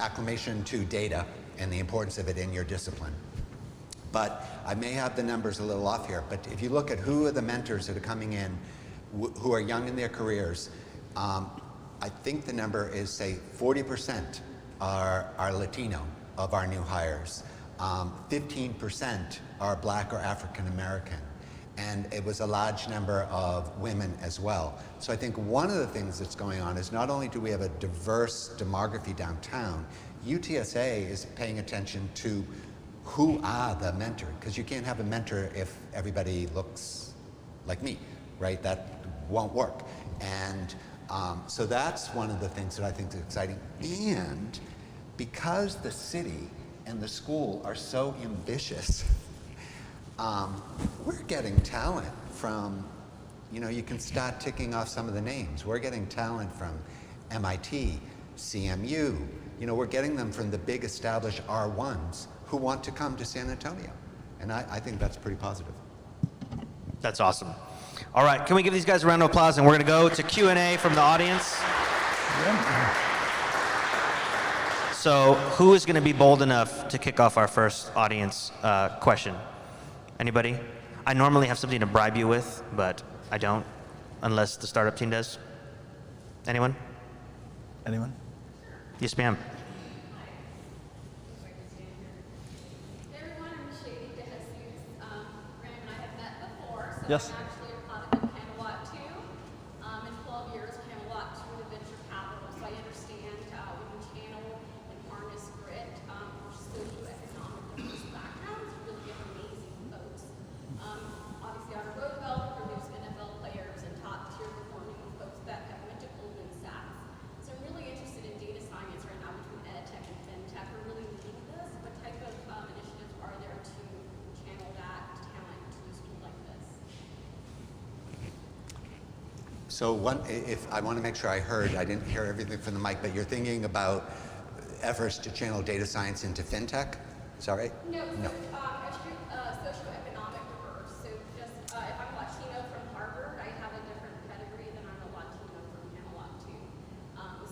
acclimation to data and the importance of it in your discipline. But I may have the numbers a little off here, but if you look at who are the mentors that are coming in who are young in their careers, I think the number is, say, 40% are Latino of our new hires. 15% are Black or African American. And it was a large number of women as well. So I think one of the things that's going on is not only do we have a diverse demography downtown, UTSA is paying attention to who are the mentor, because you can't have a mentor if everybody looks like me, right? That won't work. And so that's one of the things that I think is exciting. And because the city and the school are so ambitious, we're getting talent from, you can start ticking off some of the names. We're getting talent from MIT, CMU. We're getting them from the big established R1s who want to come to San Antonio. And I think that's pretty positive. That's awesome. All right, can we give these guys a round of applause? And we're going to go to Q&A from the audience. So who is going to be bold enough to kick off our first audience question? Anybody? I normally have something to bribe you with, but I don't, unless the startup team does. Anyone? Yes, ma'am. Yes. So if I want to make sure I heard, I didn't hear everything from the mic, but you're thinking about efforts to channel data science into fintech? Is that right? No. No. Socioeconomic reverse. So just if I'm Latino from Harvard, I have a different pedigree than I'm a Latino from Camelot too.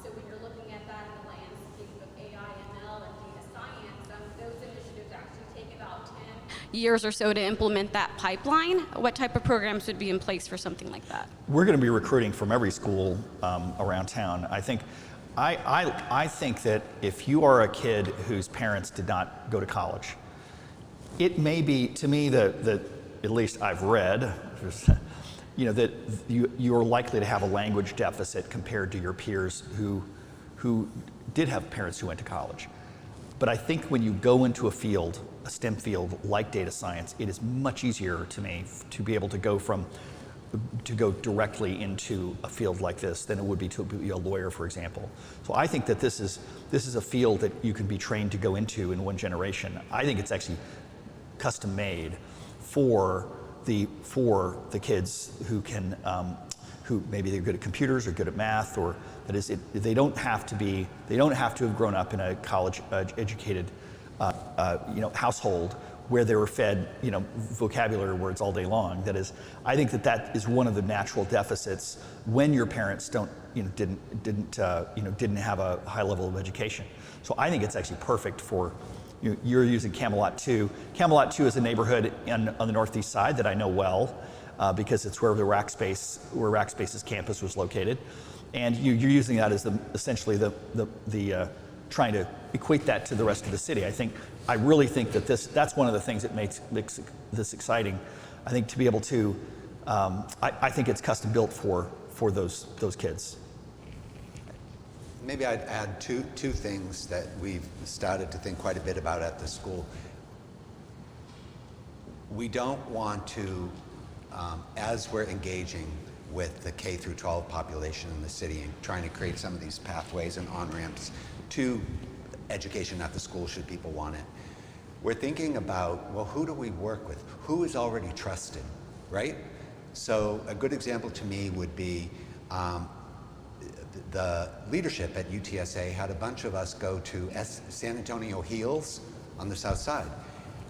So when you're looking at that in the landscape of AI, ML, and data science, those initiatives actually take about 10 years or so to implement that pipeline. What type of programs would be in place for something like that? We're going to be recruiting from every school around town. I think that if you are a kid whose parents did not go to college, it may be, to me, that at least I've read, that you're likely to have a language deficit compared to your peers who did have parents who went to college. But I think when you go into a field, a STEM field like data science, it is much easier to me to be able to go directly into a field like this than it would be to be a lawyer, for example. So I think that this is a field that you can be trained to go into in one generation. I think it's actually custom made for the kids who can who maybe they're good at computers or good at math, or that is, they don't have to have grown up in a college educated household where they were fed vocabulary words all day long. That is, I think that is one of the natural deficits when your parents didn't have a high level of education. So I think it's actually perfect for. You're using Camelot 2. Camelot 2 is a neighborhood on the northeast side that I know well because it's where Rackspace's campus was located, and you're using that as essentially the trying to equate that to the rest of the city. I really think that that's one of the things that makes this exciting. I think to be able to, I think it's custom built for those kids. Maybe I'd add two things that we've started to think quite a bit about at the school. We don't want to, as we're engaging with the K through 12 population in the city and trying to create some of these pathways and on-ramps to education at the school should people want it, we're thinking about, well, who do we work with? Who is already trusted, right? So a good example to me would be the leadership at UTSA had a bunch of us go to San Antonio Hills on the south side.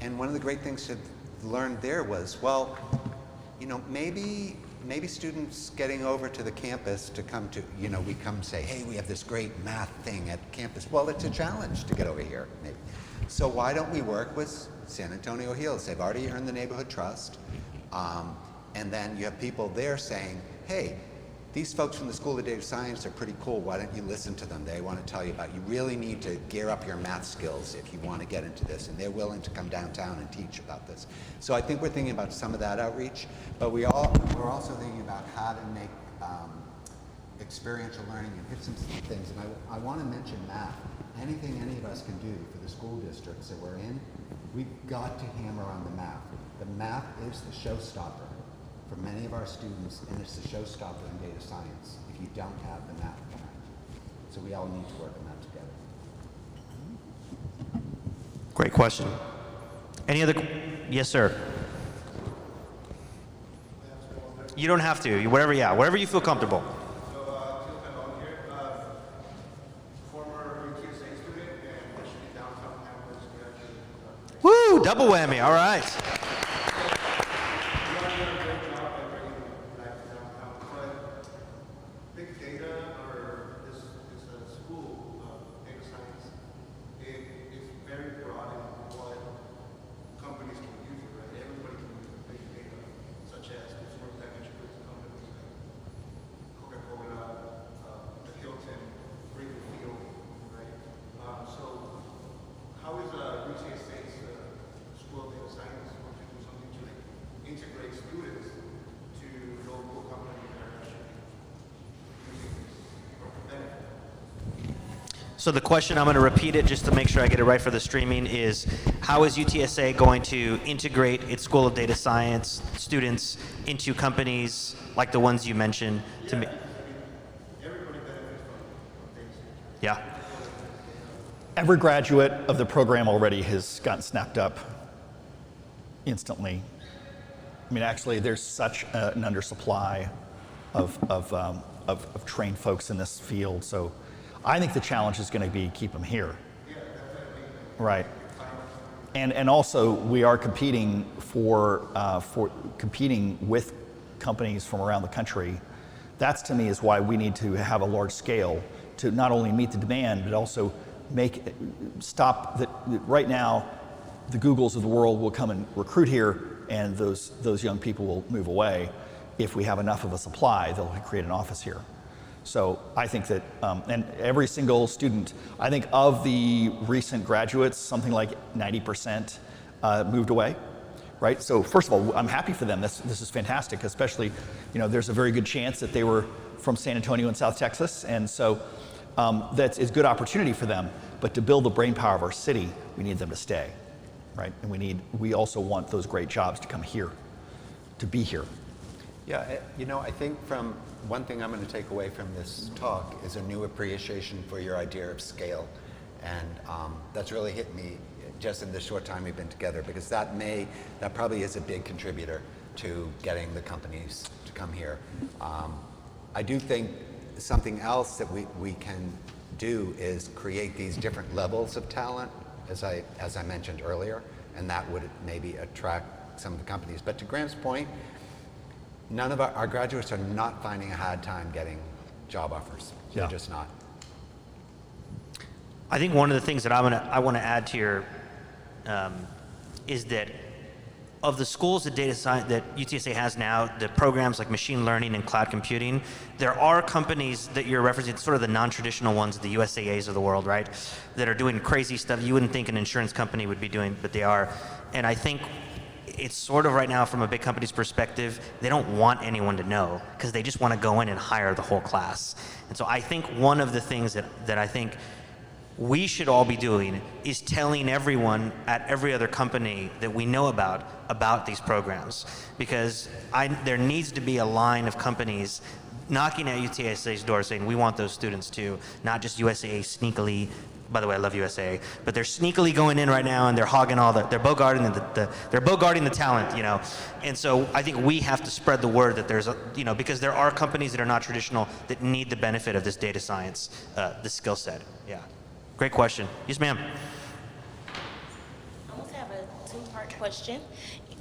And one of the great things to learn there was, well, maybe students getting over to the campus to come to, we come say, hey, we have this great math thing at campus. Well, it's a challenge to get over here, maybe. So why don't we work with San Antonio Hills? They've already earned the neighborhood trust. And then you have people there saying, hey, these folks from the School of Data Science are pretty cool. Why don't you listen to them? They want to tell you about, you really need to gear up your math skills if you want to get into this. And they're willing to come downtown and teach about this. So I think we're thinking about some of that outreach, but we're also thinking about how to make experiential learning and hit some things. And I want to mention math. Anything any of us can do for the school districts that we're in, we've got to hammer on the math. The math is the showstopper for many of our students, and it's the showstopper in data science if you don't have the math behind it. So we all need to work on that together. Great question. Any other? Yes, sir. You don't have to. Whatever you feel comfortable. Woo! Double whammy. All right. So the question, I'm going to repeat it just to make sure I get it right for the streaming, is how is UTSA going to integrate its School of Data Science students into companies like the ones you mentioned? Yeah. Every graduate of the program already has gotten snapped up instantly. I mean, actually, there's such an undersupply of trained folks in this field. So I think the challenge is going to be keep them here. Right. And also we are competing for competing with companies from around the country. That's to me is why we need to have a large scale to not only meet the demand, but also stop that. Right now, the Googles of the world will come and recruit here, and those young people will move away. If we have enough of a supply, they'll create an office here. So I think that, and every single student, I think of the recent graduates, something like 90% moved away, right? So first of all, I'm happy for them. This is fantastic, especially, there's a very good chance that they were from San Antonio and South Texas, and so that's a good opportunity for them. But to build the brainpower of our city, we need them to stay, right? And we also want those great jobs to come here, to be here. Yeah, I think from one thing I'm going to take away from this talk is a new appreciation for your idea of scale. And that's really hit me just in the short time we've been together, because that probably is a big contributor to getting the companies to come here. I do think something else that we can do is create these different levels of talent, as I mentioned earlier, and that would maybe attract some of the companies. But to Graham's point, none of our graduates are not finding a hard time getting job offers. They're just not. I think one of the things that I want to add to your is that of the schools of data science that UTSA has now, the programs like machine learning and cloud computing, there are companies that you're referencing, sort of the non-traditional ones, the USAAs of the world, right, that are doing crazy stuff you wouldn't think an insurance company would be doing, but they are. And I think it's sort of right now from a big company's perspective, they don't want anyone to know because they just want to go in and hire the whole class. And so I think one of the things that I think we should all be doing is telling everyone at every other company that we know about these programs, because there needs to be a line of companies knocking at UTSA's door saying we want those students too, not just USAA sneakily. By the way, I love USAA, but they're sneakily going in right now and they're hogging they're bogarting the talent, And so I think we have to spread the word that there's because there are companies that are not traditional that need the benefit of this data science, this skill set. Yeah. Great question. Yes, ma'am. I almost have a two-part question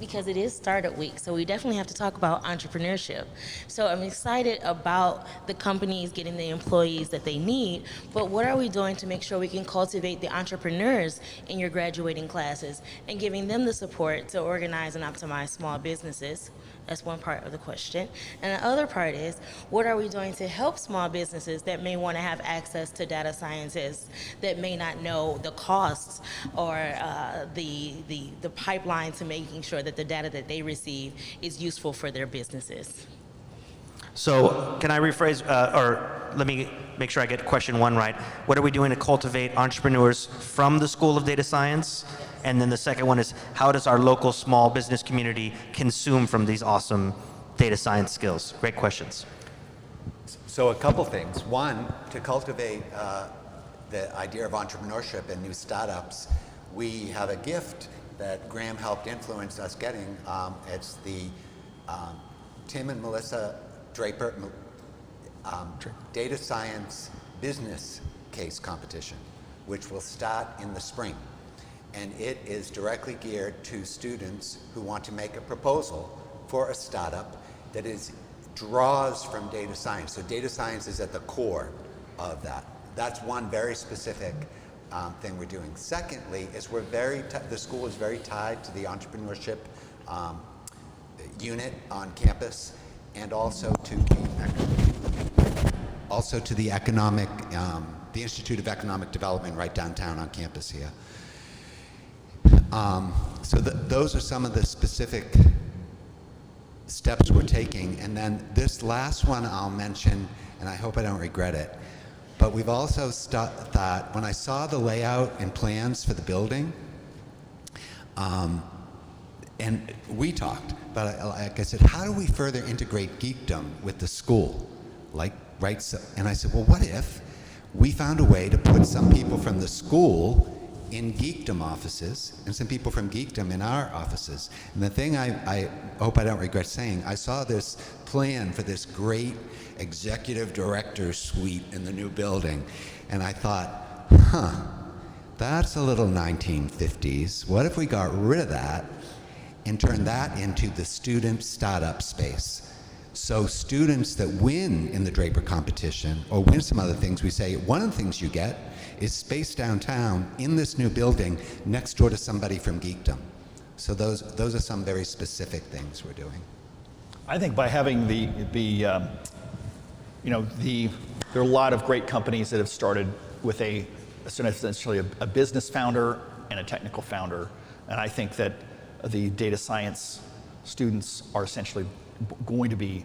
because it is Startup Week, so we definitely have to talk about entrepreneurship. So I'm excited about the companies getting the employees that they need, but what are we doing to make sure we can cultivate the entrepreneurs in your graduating classes and giving them the support to organize and optimize small businesses? That's one part of the question. And the other part is, what are we doing to help small businesses that may want to have access to data scientists that may not know the costs or the pipeline to making sure that the data that they receive is useful for their businesses? So can I rephrase, or let me make sure I get question one right. What are we doing to cultivate entrepreneurs from the School of Data Science? And then the second one is, how does our local small business community consume from these awesome data science skills? Great questions. So a couple things. One, to cultivate the idea of entrepreneurship and new startups, we have a gift that Graham helped influence us getting. It's the Tim and Melissa Draper Data Science Business Case Competition, which will start in the spring. And it is directly geared to students who want to make a proposal for a startup that draws from data science. So data science is at the core of that. That's one very specific thing we're doing. Secondly, is the school is very tied to the entrepreneurship unit on campus, and also to the economic, the Institute of Economic Development right downtown on campus here. So those are some of the specific steps we're taking. And then this last one I'll mention, and I hope I don't regret it, but we've also thought, when I saw the layout and plans for the building, and we talked, but like I said, how do we further integrate geekdom with the school? And I said, well, what if we found a way to put some people from the school in Geekdom offices and some people from Geekdom in our offices. And the thing I hope I don't regret saying, I saw this plan for this great executive director suite in the new building, and I thought, that's a little 1950s. What if we got rid of that and turned that into the student startup space? So students that win in the Draper competition or win some other things, we say, one of the things you get is space downtown in this new building next door to somebody from Geekdom. So those are some very specific things we're doing. I think by having there are a lot of great companies that have started with essentially a business founder and a technical founder. And I think that the data science students are essentially going to be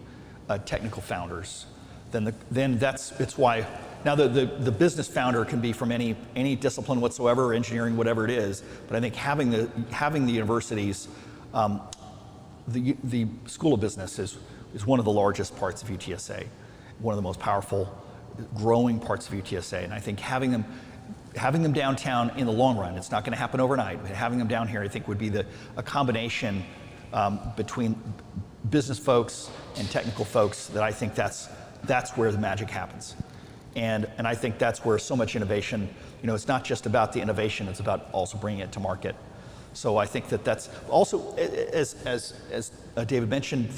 technical founders. Then it's why now the business founder can be from any discipline whatsoever, engineering, whatever it is. But I think having the universities, the School of Business is one of the largest parts of UTSA, one of the most powerful, growing parts of UTSA. And I think having them downtown in the long run, it's not going to happen overnight, but having them down here I think would be a combination between business folks and technical folks that I think that's where the magic happens. And I think that's where so much innovation, it's not just about the innovation, it's about also bringing it to market. So I think that's also, as David mentioned,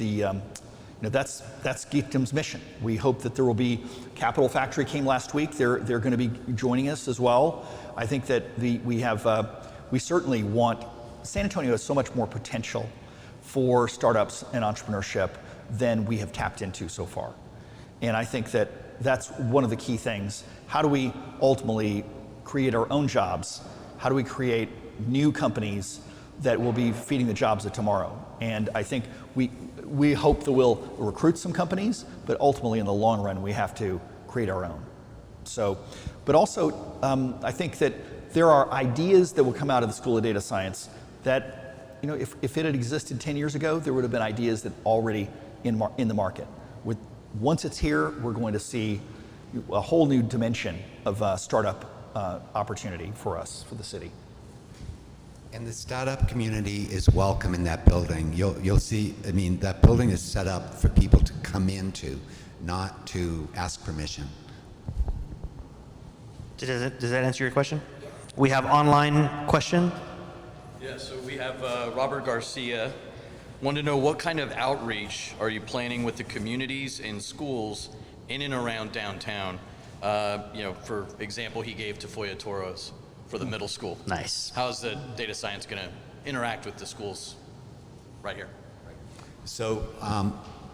that's Geekdom's mission. We hope that there will be, Capital Factory came last week, they're going to be joining us as well. I think that we certainly want, San Antonio has so much more potential for startups and entrepreneurship than we have tapped into so far. And I think that that's one of the key things. How do we ultimately create our own jobs? How do we create new companies that will be feeding the jobs of tomorrow? And I think we hope that we'll recruit some companies, but ultimately in the long run, we have to create our own. So, but also, I think that there are ideas that will come out of the School of Data Science that, if it had existed 10 years ago, there would have been ideas that already in the market. Once it's here, we're going to see a whole new dimension of startup opportunity for us, for the city. And the startup community is welcome in that building. You'll see, that building is set up for people to come into, not to ask permission. Does that answer your question? We have online question. Yeah, so we have Robert Garcia. Want to know what kind of outreach are you planning with the communities and schools in and around downtown? For example, he gave to Foya Toros for the middle school. Nice. How's the data science going to interact with the schools right here? So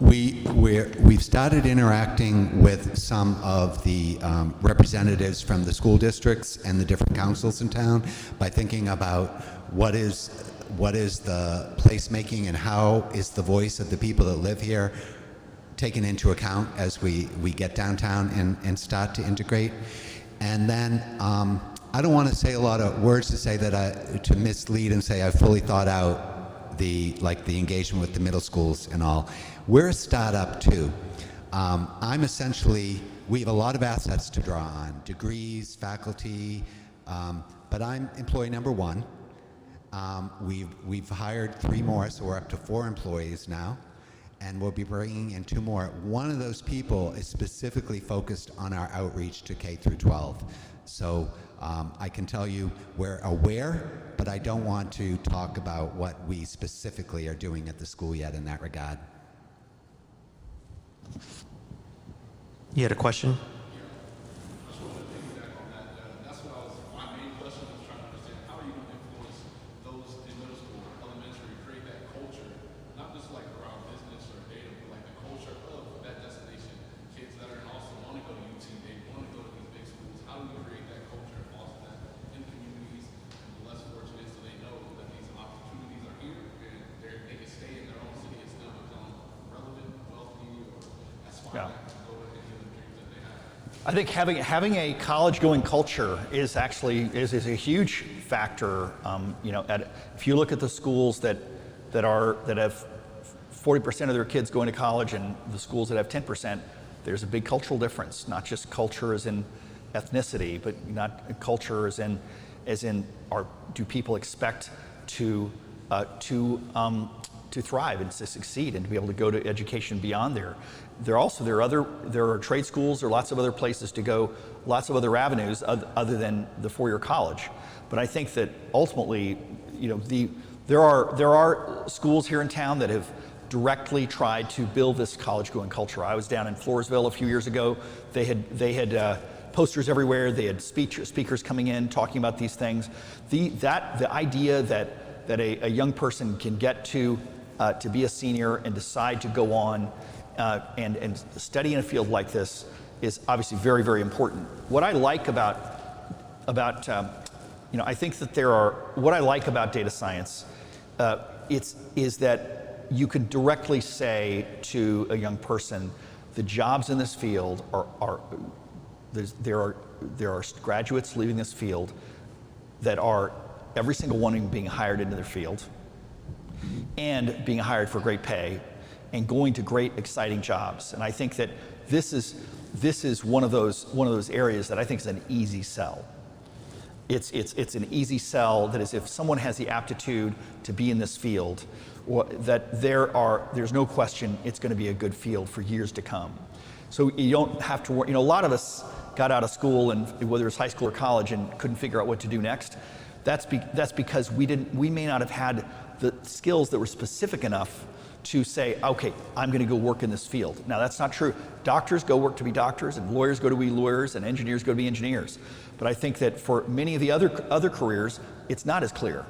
we've started interacting with some of the representatives from the school districts and the different councils in town by thinking about what is the placemaking and how is the voice of the people that live here taken into account as we get downtown and start to integrate. And then I don't want to say a lot of words to say that to mislead and say I fully thought out the engagement with the middle schools and all. We're a startup too. We have a lot of assets to draw on, degrees, faculty, but I'm employee number one. We've hired 3 more, so we're up to 4 employees now, and we'll be bringing in 2 more. One of those people is specifically focused on our outreach to K through 12. So I can tell you we're aware, but I don't want to talk about what we specifically are doing at the school yet in that regard. You had a question? I think having a college-going culture is actually is a huge factor. If you look at the schools that have 40% of their kids going to college and the schools that have 10%, there's a big cultural difference. Not just culture as in ethnicity, but not culture as in as in, do people expect to thrive and to succeed and to be able to go to education beyond there? There are trade schools, there are lots of other places to go, lots of other avenues other than the four-year college. But I think that ultimately, there are schools here in town that have directly tried to build this college-going culture. I was down in Floresville a few years ago. They had posters everywhere. They had speakers coming in talking about these things. The idea that a young person can get to be a senior and decide to go on and study in a field like this is obviously very, very important. What I like I think that what I like about data science is that you can directly say to a young person, the jobs in this field there are graduates leaving this field that are every single one of them being hired into their field and being hired for great pay and going to great exciting jobs. And I think that this is one of those areas that I think is an easy sell. It's an easy sell that is if someone has the aptitude to be in this field, that there's no question it's going to be a good field for years to come. So you don't have to worry. A lot of us got out of school, and whether it's high school or college, and couldn't figure out what to do next. That's because we may not have had the skills that were specific enough to say, okay, I'm going to go work in this field. Now that's not true. Doctors go work to be doctors, and lawyers go to be lawyers, and engineers go to be engineers. But I think that for many of the other careers, it's not as clear.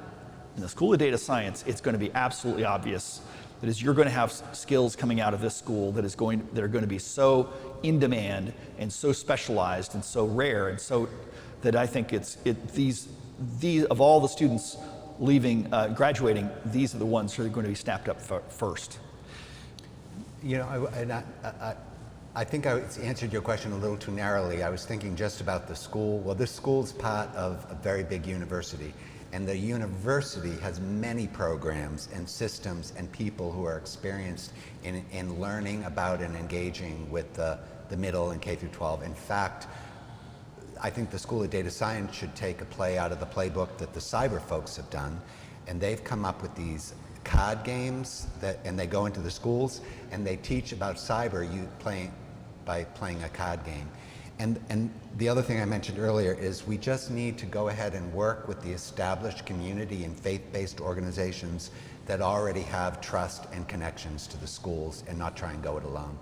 In the School of Data Science, it's going to be absolutely obvious that as you're going to have skills coming out of this school that are going to be so in demand and so specialized and so rare, and so that I think these of all the students leaving, graduating, these are the ones who are going to be snapped up first. I think I answered your question a little too narrowly. I was thinking just about the school. Well, this school is part of a very big university, and the university has many programs and systems and people who are experienced in learning about and engaging with the middle and K through 12. In fact, I think the School of Data Science should take a play out of the playbook that the cyber folks have done, and they've come up with these card games and they go into the schools and they teach about cyber by playing a card game. And the other thing I mentioned earlier is we just need to go ahead and work with the established community and faith-based organizations that already have trust and connections to the schools and not try and go it alone.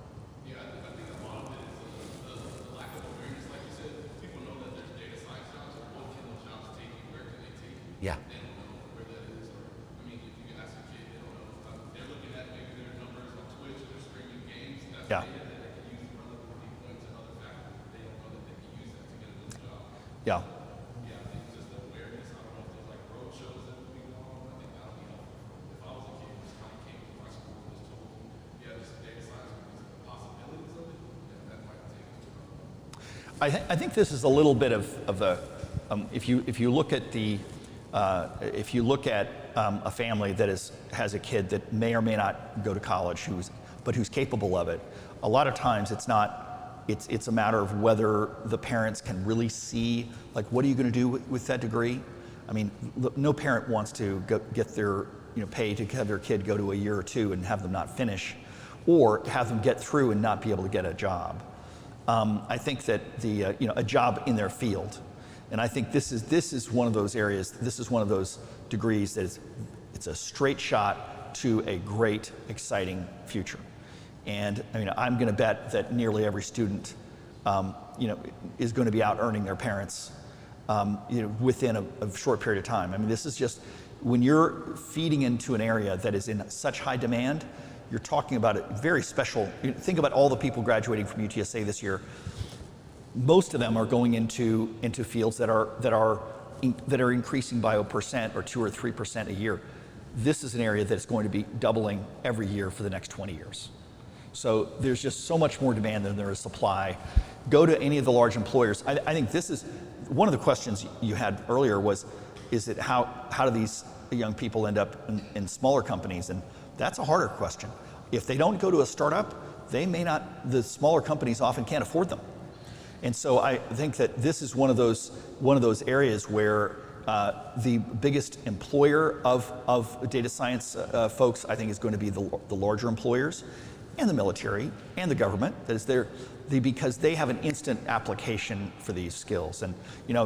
Yeah. Yeah. Yeah. I think this is a little bit of the if you look at a family that has a kid that may or may not go to college but who's capable of it, a lot of times it's a matter of whether the parents can really see, like, what are you going to do with that degree? I mean, no parent wants to get their pay to have their kid go to a year or two and have them not finish, or have them get through and not be able to get a job. I think that a job in their field, and I think this is one of those areas. This is one of those degrees that it's a straight shot to a great, exciting future. And I mean, I'm going to bet that nearly every student, is going to be out earning their parents, within a short period of time. I mean, this is just when you're feeding into an area that is in such high demand. You're talking about a very special. Think about all the people graduating from UTSA this year. Most of them are going into fields that are increasing by 1% or 2 or 3% a year. This is an area that's going to be doubling every year for the next 20 years. So there's just so much more demand than there is supply. Go to any of the large employers. I think this is one of the questions you had earlier is it how do these young people end up in smaller companies? And that's a harder question. If they don't go to a startup, the smaller companies often can't afford them. And so I think that this is one of those areas where the biggest employer of data science folks, I think, is going to be the larger employers and the military and the government. That is there, because they have an instant application for these skills. And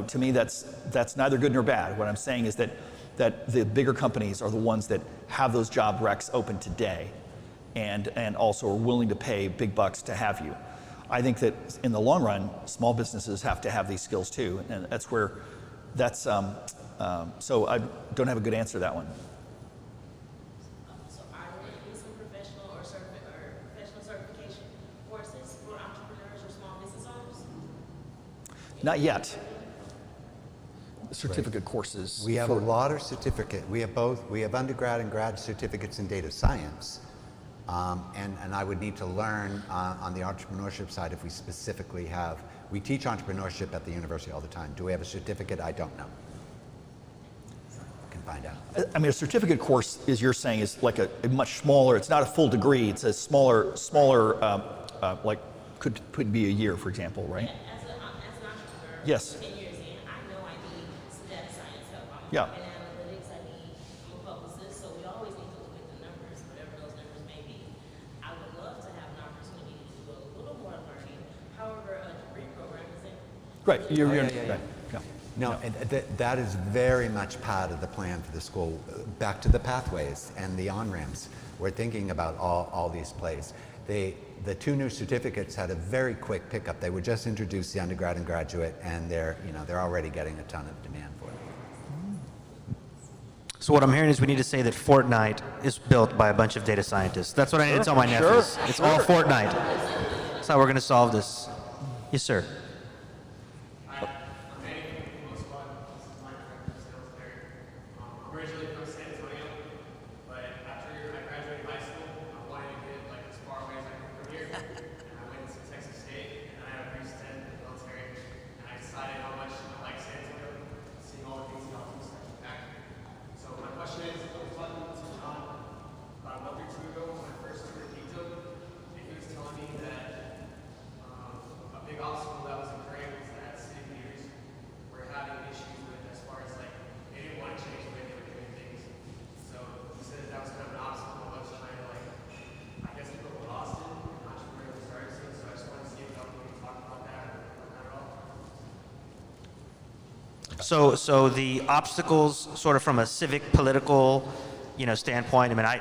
to me, that's neither good nor bad. What I'm saying is that the bigger companies are the ones that have those job recs open today, and also are willing to pay big bucks to have you. I think that in the long run, small businesses have to have these skills too, and so I don't have a good answer to that one. So are there some professional or professional certification courses for entrepreneurs or small business owners? Not yet. Certificate courses. We have a lot of certificate. We have both. We have undergrad and grad certificates in data science. And I would need to learn on the entrepreneurship side if we specifically have. We teach entrepreneurship at the university all the time. Do we have a certificate? I don't know. I can find out. I mean, a certificate course, as you're saying, is like a much smaller. It's not a full degree. It's a smaller, like could be a year, for example, right? As an entrepreneur, Yes. 10 years in, I know I need some data science help. Yeah. And analytics, I'm a publicist, so we always need to look at the numbers, whatever those numbers may be. I would love to have an opportunity to do a little more learning. However, a degree program is in. Right. You're Yeah. right. Yeah. No, and that is very much part of the plan for the school. Back to the pathways and the on-ramps. We're thinking about all these plays. The two new certificates had a very quick pickup. They were just introduced, the undergrad and graduate, and they're already getting a ton of demand for it. So what I'm hearing is we need to say that Fortnite is built by a bunch of data scientists. That's what I need to tell my nephews. It's all Fortnite. That's how we're going to solve this. Yes, sir. Originally from San Antonio, but after I graduated high school, I wanted to get like as far away as I could from here. And I went to Texas State, and I had a brief stint in the military, and I decided how much I like San Antonio, seeing all the things that I'll do back. So my question is, I was talking to John about a month or two ago when I first started Geekdom, and he was telling me that a big obstacle that was occurring was that city leaders were having issues with as far as like they didn't want to change the way they were doing things. So he said that was kind of an obstacle. I was trying to I guess go to Austin, entrepreneurial starting soon. So I just wanted to see if y'all could talk about that at all. So the obstacles, sort of from a civic, political, standpoint. I mean, I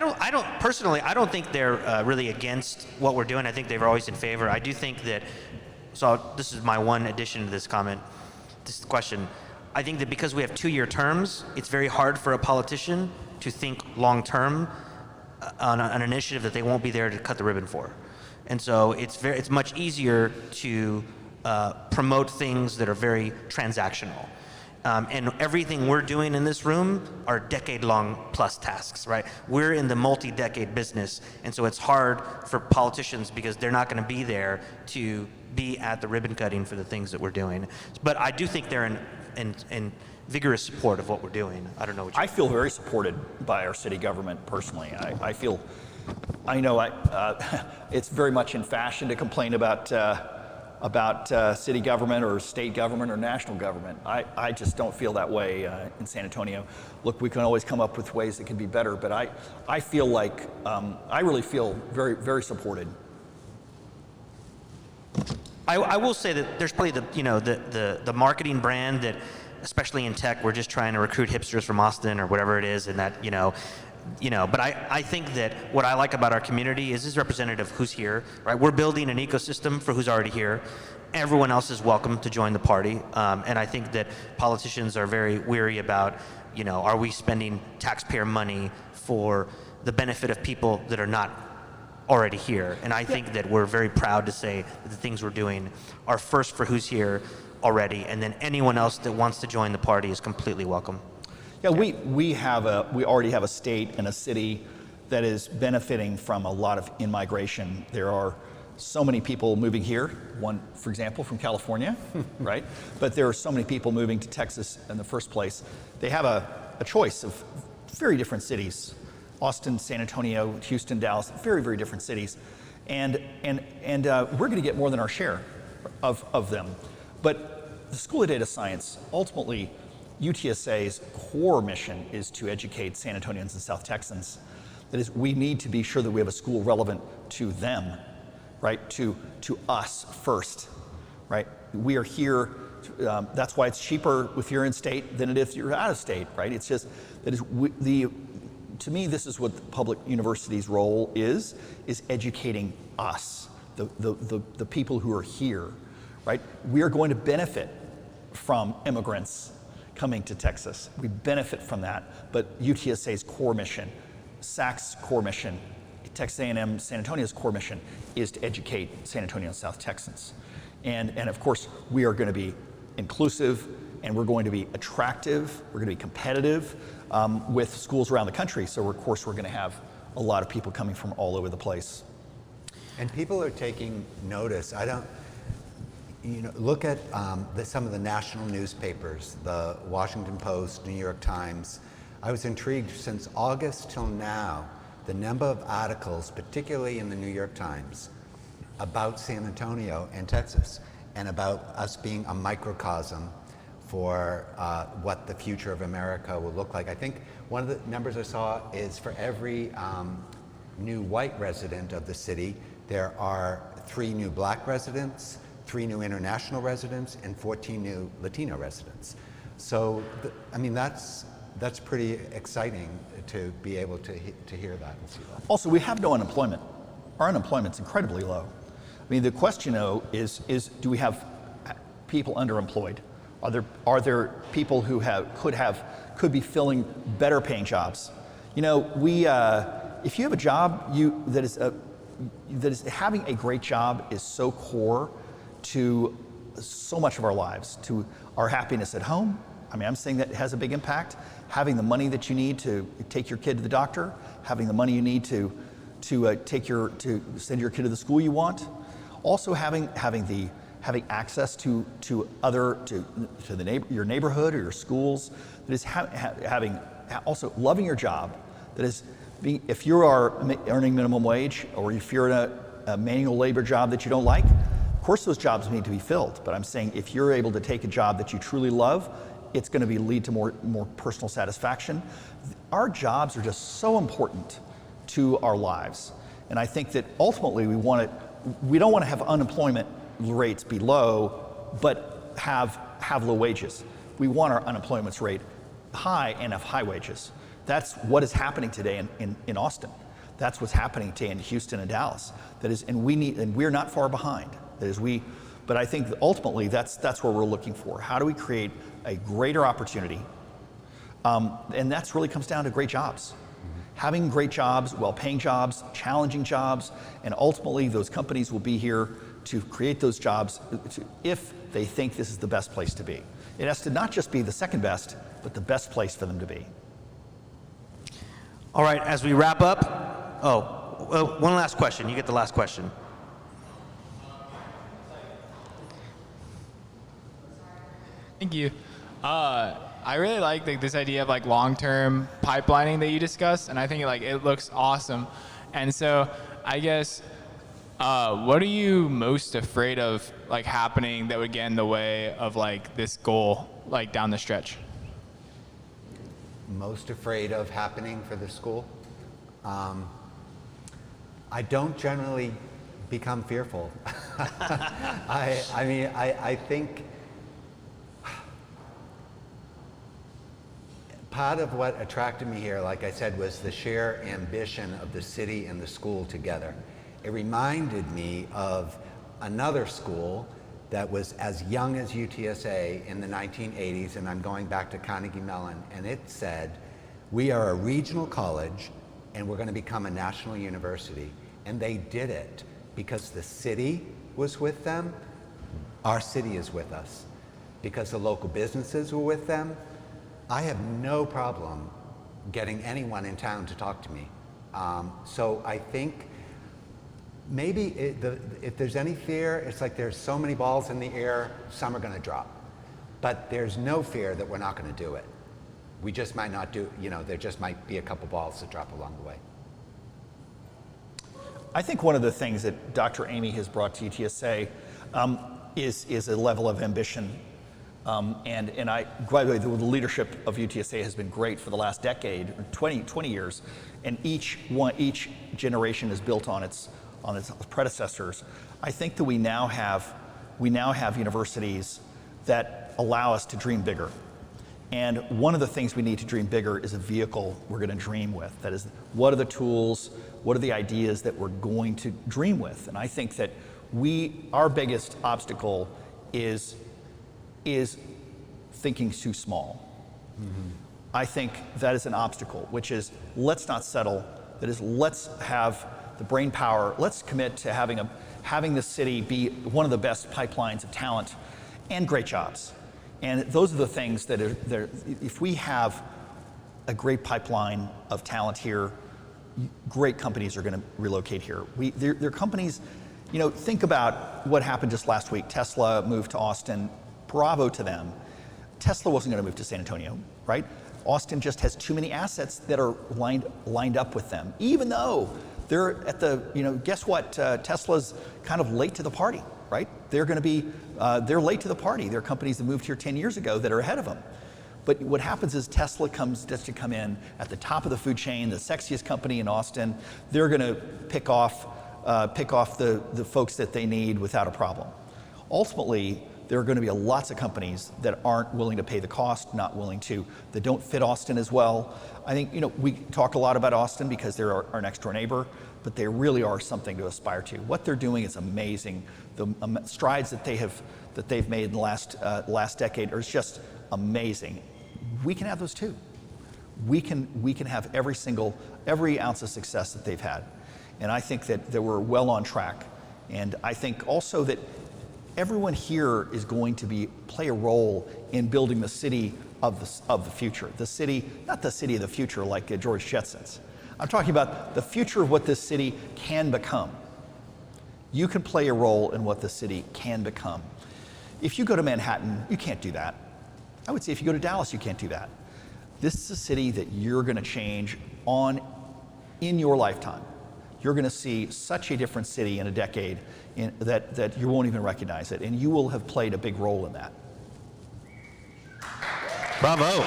don't personally. I don't think they're really against what we're doing. I think they're always in favor. I do think that. So this is my one addition to this comment, this question. I think that because we have 2-year terms, it's very hard for a politician to think long term on an initiative that they won't be there to cut the ribbon for. And so it's much easier to promote things that are very transactional. And everything we're doing in this room are decade-long plus tasks, right? We're in the multi-decade business, and so it's hard for politicians because they're not going to be there to be at the ribbon cutting for the things that we're doing. But I do think they're in vigorous support of what we're doing. I don't know what you I feel very supported by our city government personally. I know it's very much in fashion to complain about city government or state government or national government. I just don't feel that way in San Antonio. Look, we can always come up with ways that can be better, but I feel like, I really feel very, very supported. I will say that there's probably the marketing brand that, especially in tech, we're just trying to recruit hipsters from Austin or whatever it is, and that but I think that what I like about our community is representative of who's here, right? We're building an ecosystem for who's already here. Everyone else is welcome to join the party, and I think that politicians are very weary about, are we spending taxpayer money for the benefit of people that are not already here? And I think that we're very proud to say that the things we're doing are first for who's here already, and then anyone else that wants to join the party is completely welcome. Yeah, we already have a state and a city that is benefiting from a lot of in-migration. There are so many people moving here, one, for example, from California, right? But there are so many people moving to Texas in the first place. They have a choice of very different cities. Austin, San Antonio, Houston, Dallas, very, very different cities. And we're gonna get more than our share of them. But the School of Data Science ultimately UTSA's core mission is to educate San Antonians and South Texans. That is, we need to be sure that we have a school relevant to them, right? To us first, right? We are here. That's why it's cheaper if you're in state than it is if you're out of state, right? It's just that is to me, this is what the public university's role is educating us, the people who are here, right? We are going to benefit from immigrants coming to Texas. We benefit from that, but UTSA's core mission, SAC's core mission, Texas A&M San Antonio's core mission is to educate San Antonio and South Texans. And of course, we are going to be inclusive, and we're going to be attractive, we're going to be competitive with schools around the country. So of course, we're going to have a lot of people coming from all over the place. And people are taking notice. Look at some of the national newspapers, the Washington Post, New York Times. I was intrigued since August till now, the number of articles, particularly in the New York Times, about San Antonio and Texas, and about us being a microcosm for what the future of America will look like. I think one of the numbers I saw is for every new white resident of the city, there are 3 new black residents, 3 new international residents, and 14 new Latino residents. So, that's pretty exciting to be able to hear that and see that. Also, we have no unemployment. Our unemployment's incredibly low. I mean, the question, though, is do we have people underemployed? Are there people who could be filling better paying jobs? You know, if you have a job that is having a great job is so core to so much of our lives, to our happiness at home. I mean, I'm saying that it has a big impact. Having the money that you need to take your kid to the doctor, having the money you need to send your kid to the school you want. Also having access to your neighborhood or your schools. That is also loving your job. That is, if you are earning minimum wage or if you're in a manual labor job that you don't like, of course those jobs need to be filled. But I'm saying if you're able to take a job that you truly love, it's going to lead to more personal satisfaction. Our jobs are just so important to our lives. And I think that ultimately we don't want to have unemployment rates be low, but have low wages. We want our unemployment rate high and have high wages. That's what is happening today in Austin. That's what's happening today in Houston and Dallas. That is, and we're not far behind. That is, but I think that ultimately that's what we're looking for. How do we create a greater opportunity? And that really comes down to great jobs. Having great jobs, well-paying jobs, challenging jobs, and ultimately those companies will be here to create those jobs if they think this is the best place to be. It has to not just be the second best, but the best place for them to be. All right, as we wrap up, one last question. You get the last question. Thank you. I really like this idea of long-term pipelining that you discussed, and I think it looks awesome. And so I guess, what are you most afraid of happening that would get in the way of this goal down the stretch? Most afraid of happening for the school? I don't generally become fearful. I think part of what attracted me here, like I said, was the sheer ambition of the city and the school together. It reminded me of another school that was as young as UTSA in the 1980s, and I'm going back to Carnegie Mellon, and it said, we are a regional college and we're going to become a national university. And they did it because the city was with them. Our city is with us. Because the local businesses were with them. I have no problem getting anyone in town to talk to me. So I think maybe if there's any fear, it's there's so many balls in the air, some are going to drop. But there's no fear that we're not going to do it. We just might not do, there just might be a couple balls that drop along the way. I think one of the things that Dr. Amy has brought to UTSA is a level of ambition And by the way, the leadership of UTSA has been great for the last decade, 20 years, and each generation is built on its predecessors. I think that we now have universities that allow us to dream bigger. And one of the things we need to dream bigger is a vehicle we're going to dream with. That is, what are the tools, what are the ideas that we're going to dream with? And I think that our biggest obstacle is thinking too small. Mm-hmm. I think that is an obstacle, which is let's not settle. That is, let's have the brain power. Let's commit to having the city be one of the best pipelines of talent and great jobs. And those are the things that if we have a great pipeline of talent here, great companies are going to relocate here. They're companies, think about what happened just last week. Tesla moved to Austin. Bravo to them. Tesla wasn't going to move to San Antonio, right? Austin just has too many assets that are lined up with them, even though they're at guess what? Tesla's kind of late to the party, right? They're going to be, they're late to the party. There are companies that moved here 10 years ago that are ahead of them. But what happens is Tesla comes to come in at the top of the food chain, the sexiest company in Austin. They're going to pick off the folks that they need without a problem. Ultimately, there are going to be lots of companies that aren't willing to pay the cost, that don't fit Austin as well. I think, we talk a lot about Austin because they're our next door neighbor, but they really are something to aspire to. What they're doing is amazing. The strides that they've made in the last decade are just amazing. We can have those too. We can have every ounce of success that they've had. And I think that we're well on track. And I think also that everyone here is going to play a role in building the city of the future. The city, not the city of the future like George Jetson's. I'm talking about the future of what this city can become. You can play a role in what the city can become. If you go to Manhattan, you can't do that. I would say if you go to Dallas, you can't do that. This is a city that you're going to change in your lifetime. You're going to see such a different city in a decade that you won't even recognize it, and you will have played a big role in that. Bravo.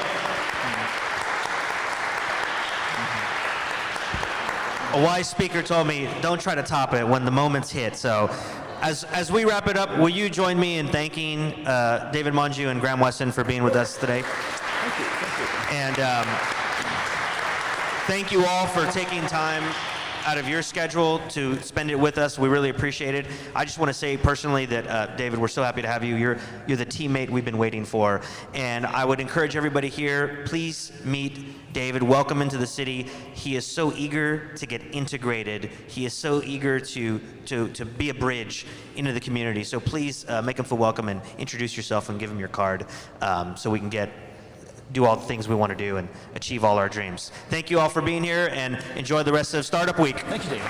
A wise speaker told me, don't try to top it when the moment's hit. So as we wrap it up, will you join me in thanking David Monju and Graham Weston for being with us today? Thank you. And thank you all for taking time out of your schedule to spend it with us. We really appreciate it. I just want to say personally that, David, we're so happy to have you. You're the teammate we've been waiting for. And I would encourage everybody here, please meet David. Welcome into the city. He is so eager to get integrated. He is so eager to be a bridge into the community. So please make him feel welcome and introduce yourself and give him your card so we can do all the things we want to do and achieve all our dreams. Thank you all for being here, and enjoy the rest of Startup Week. Thank you, David.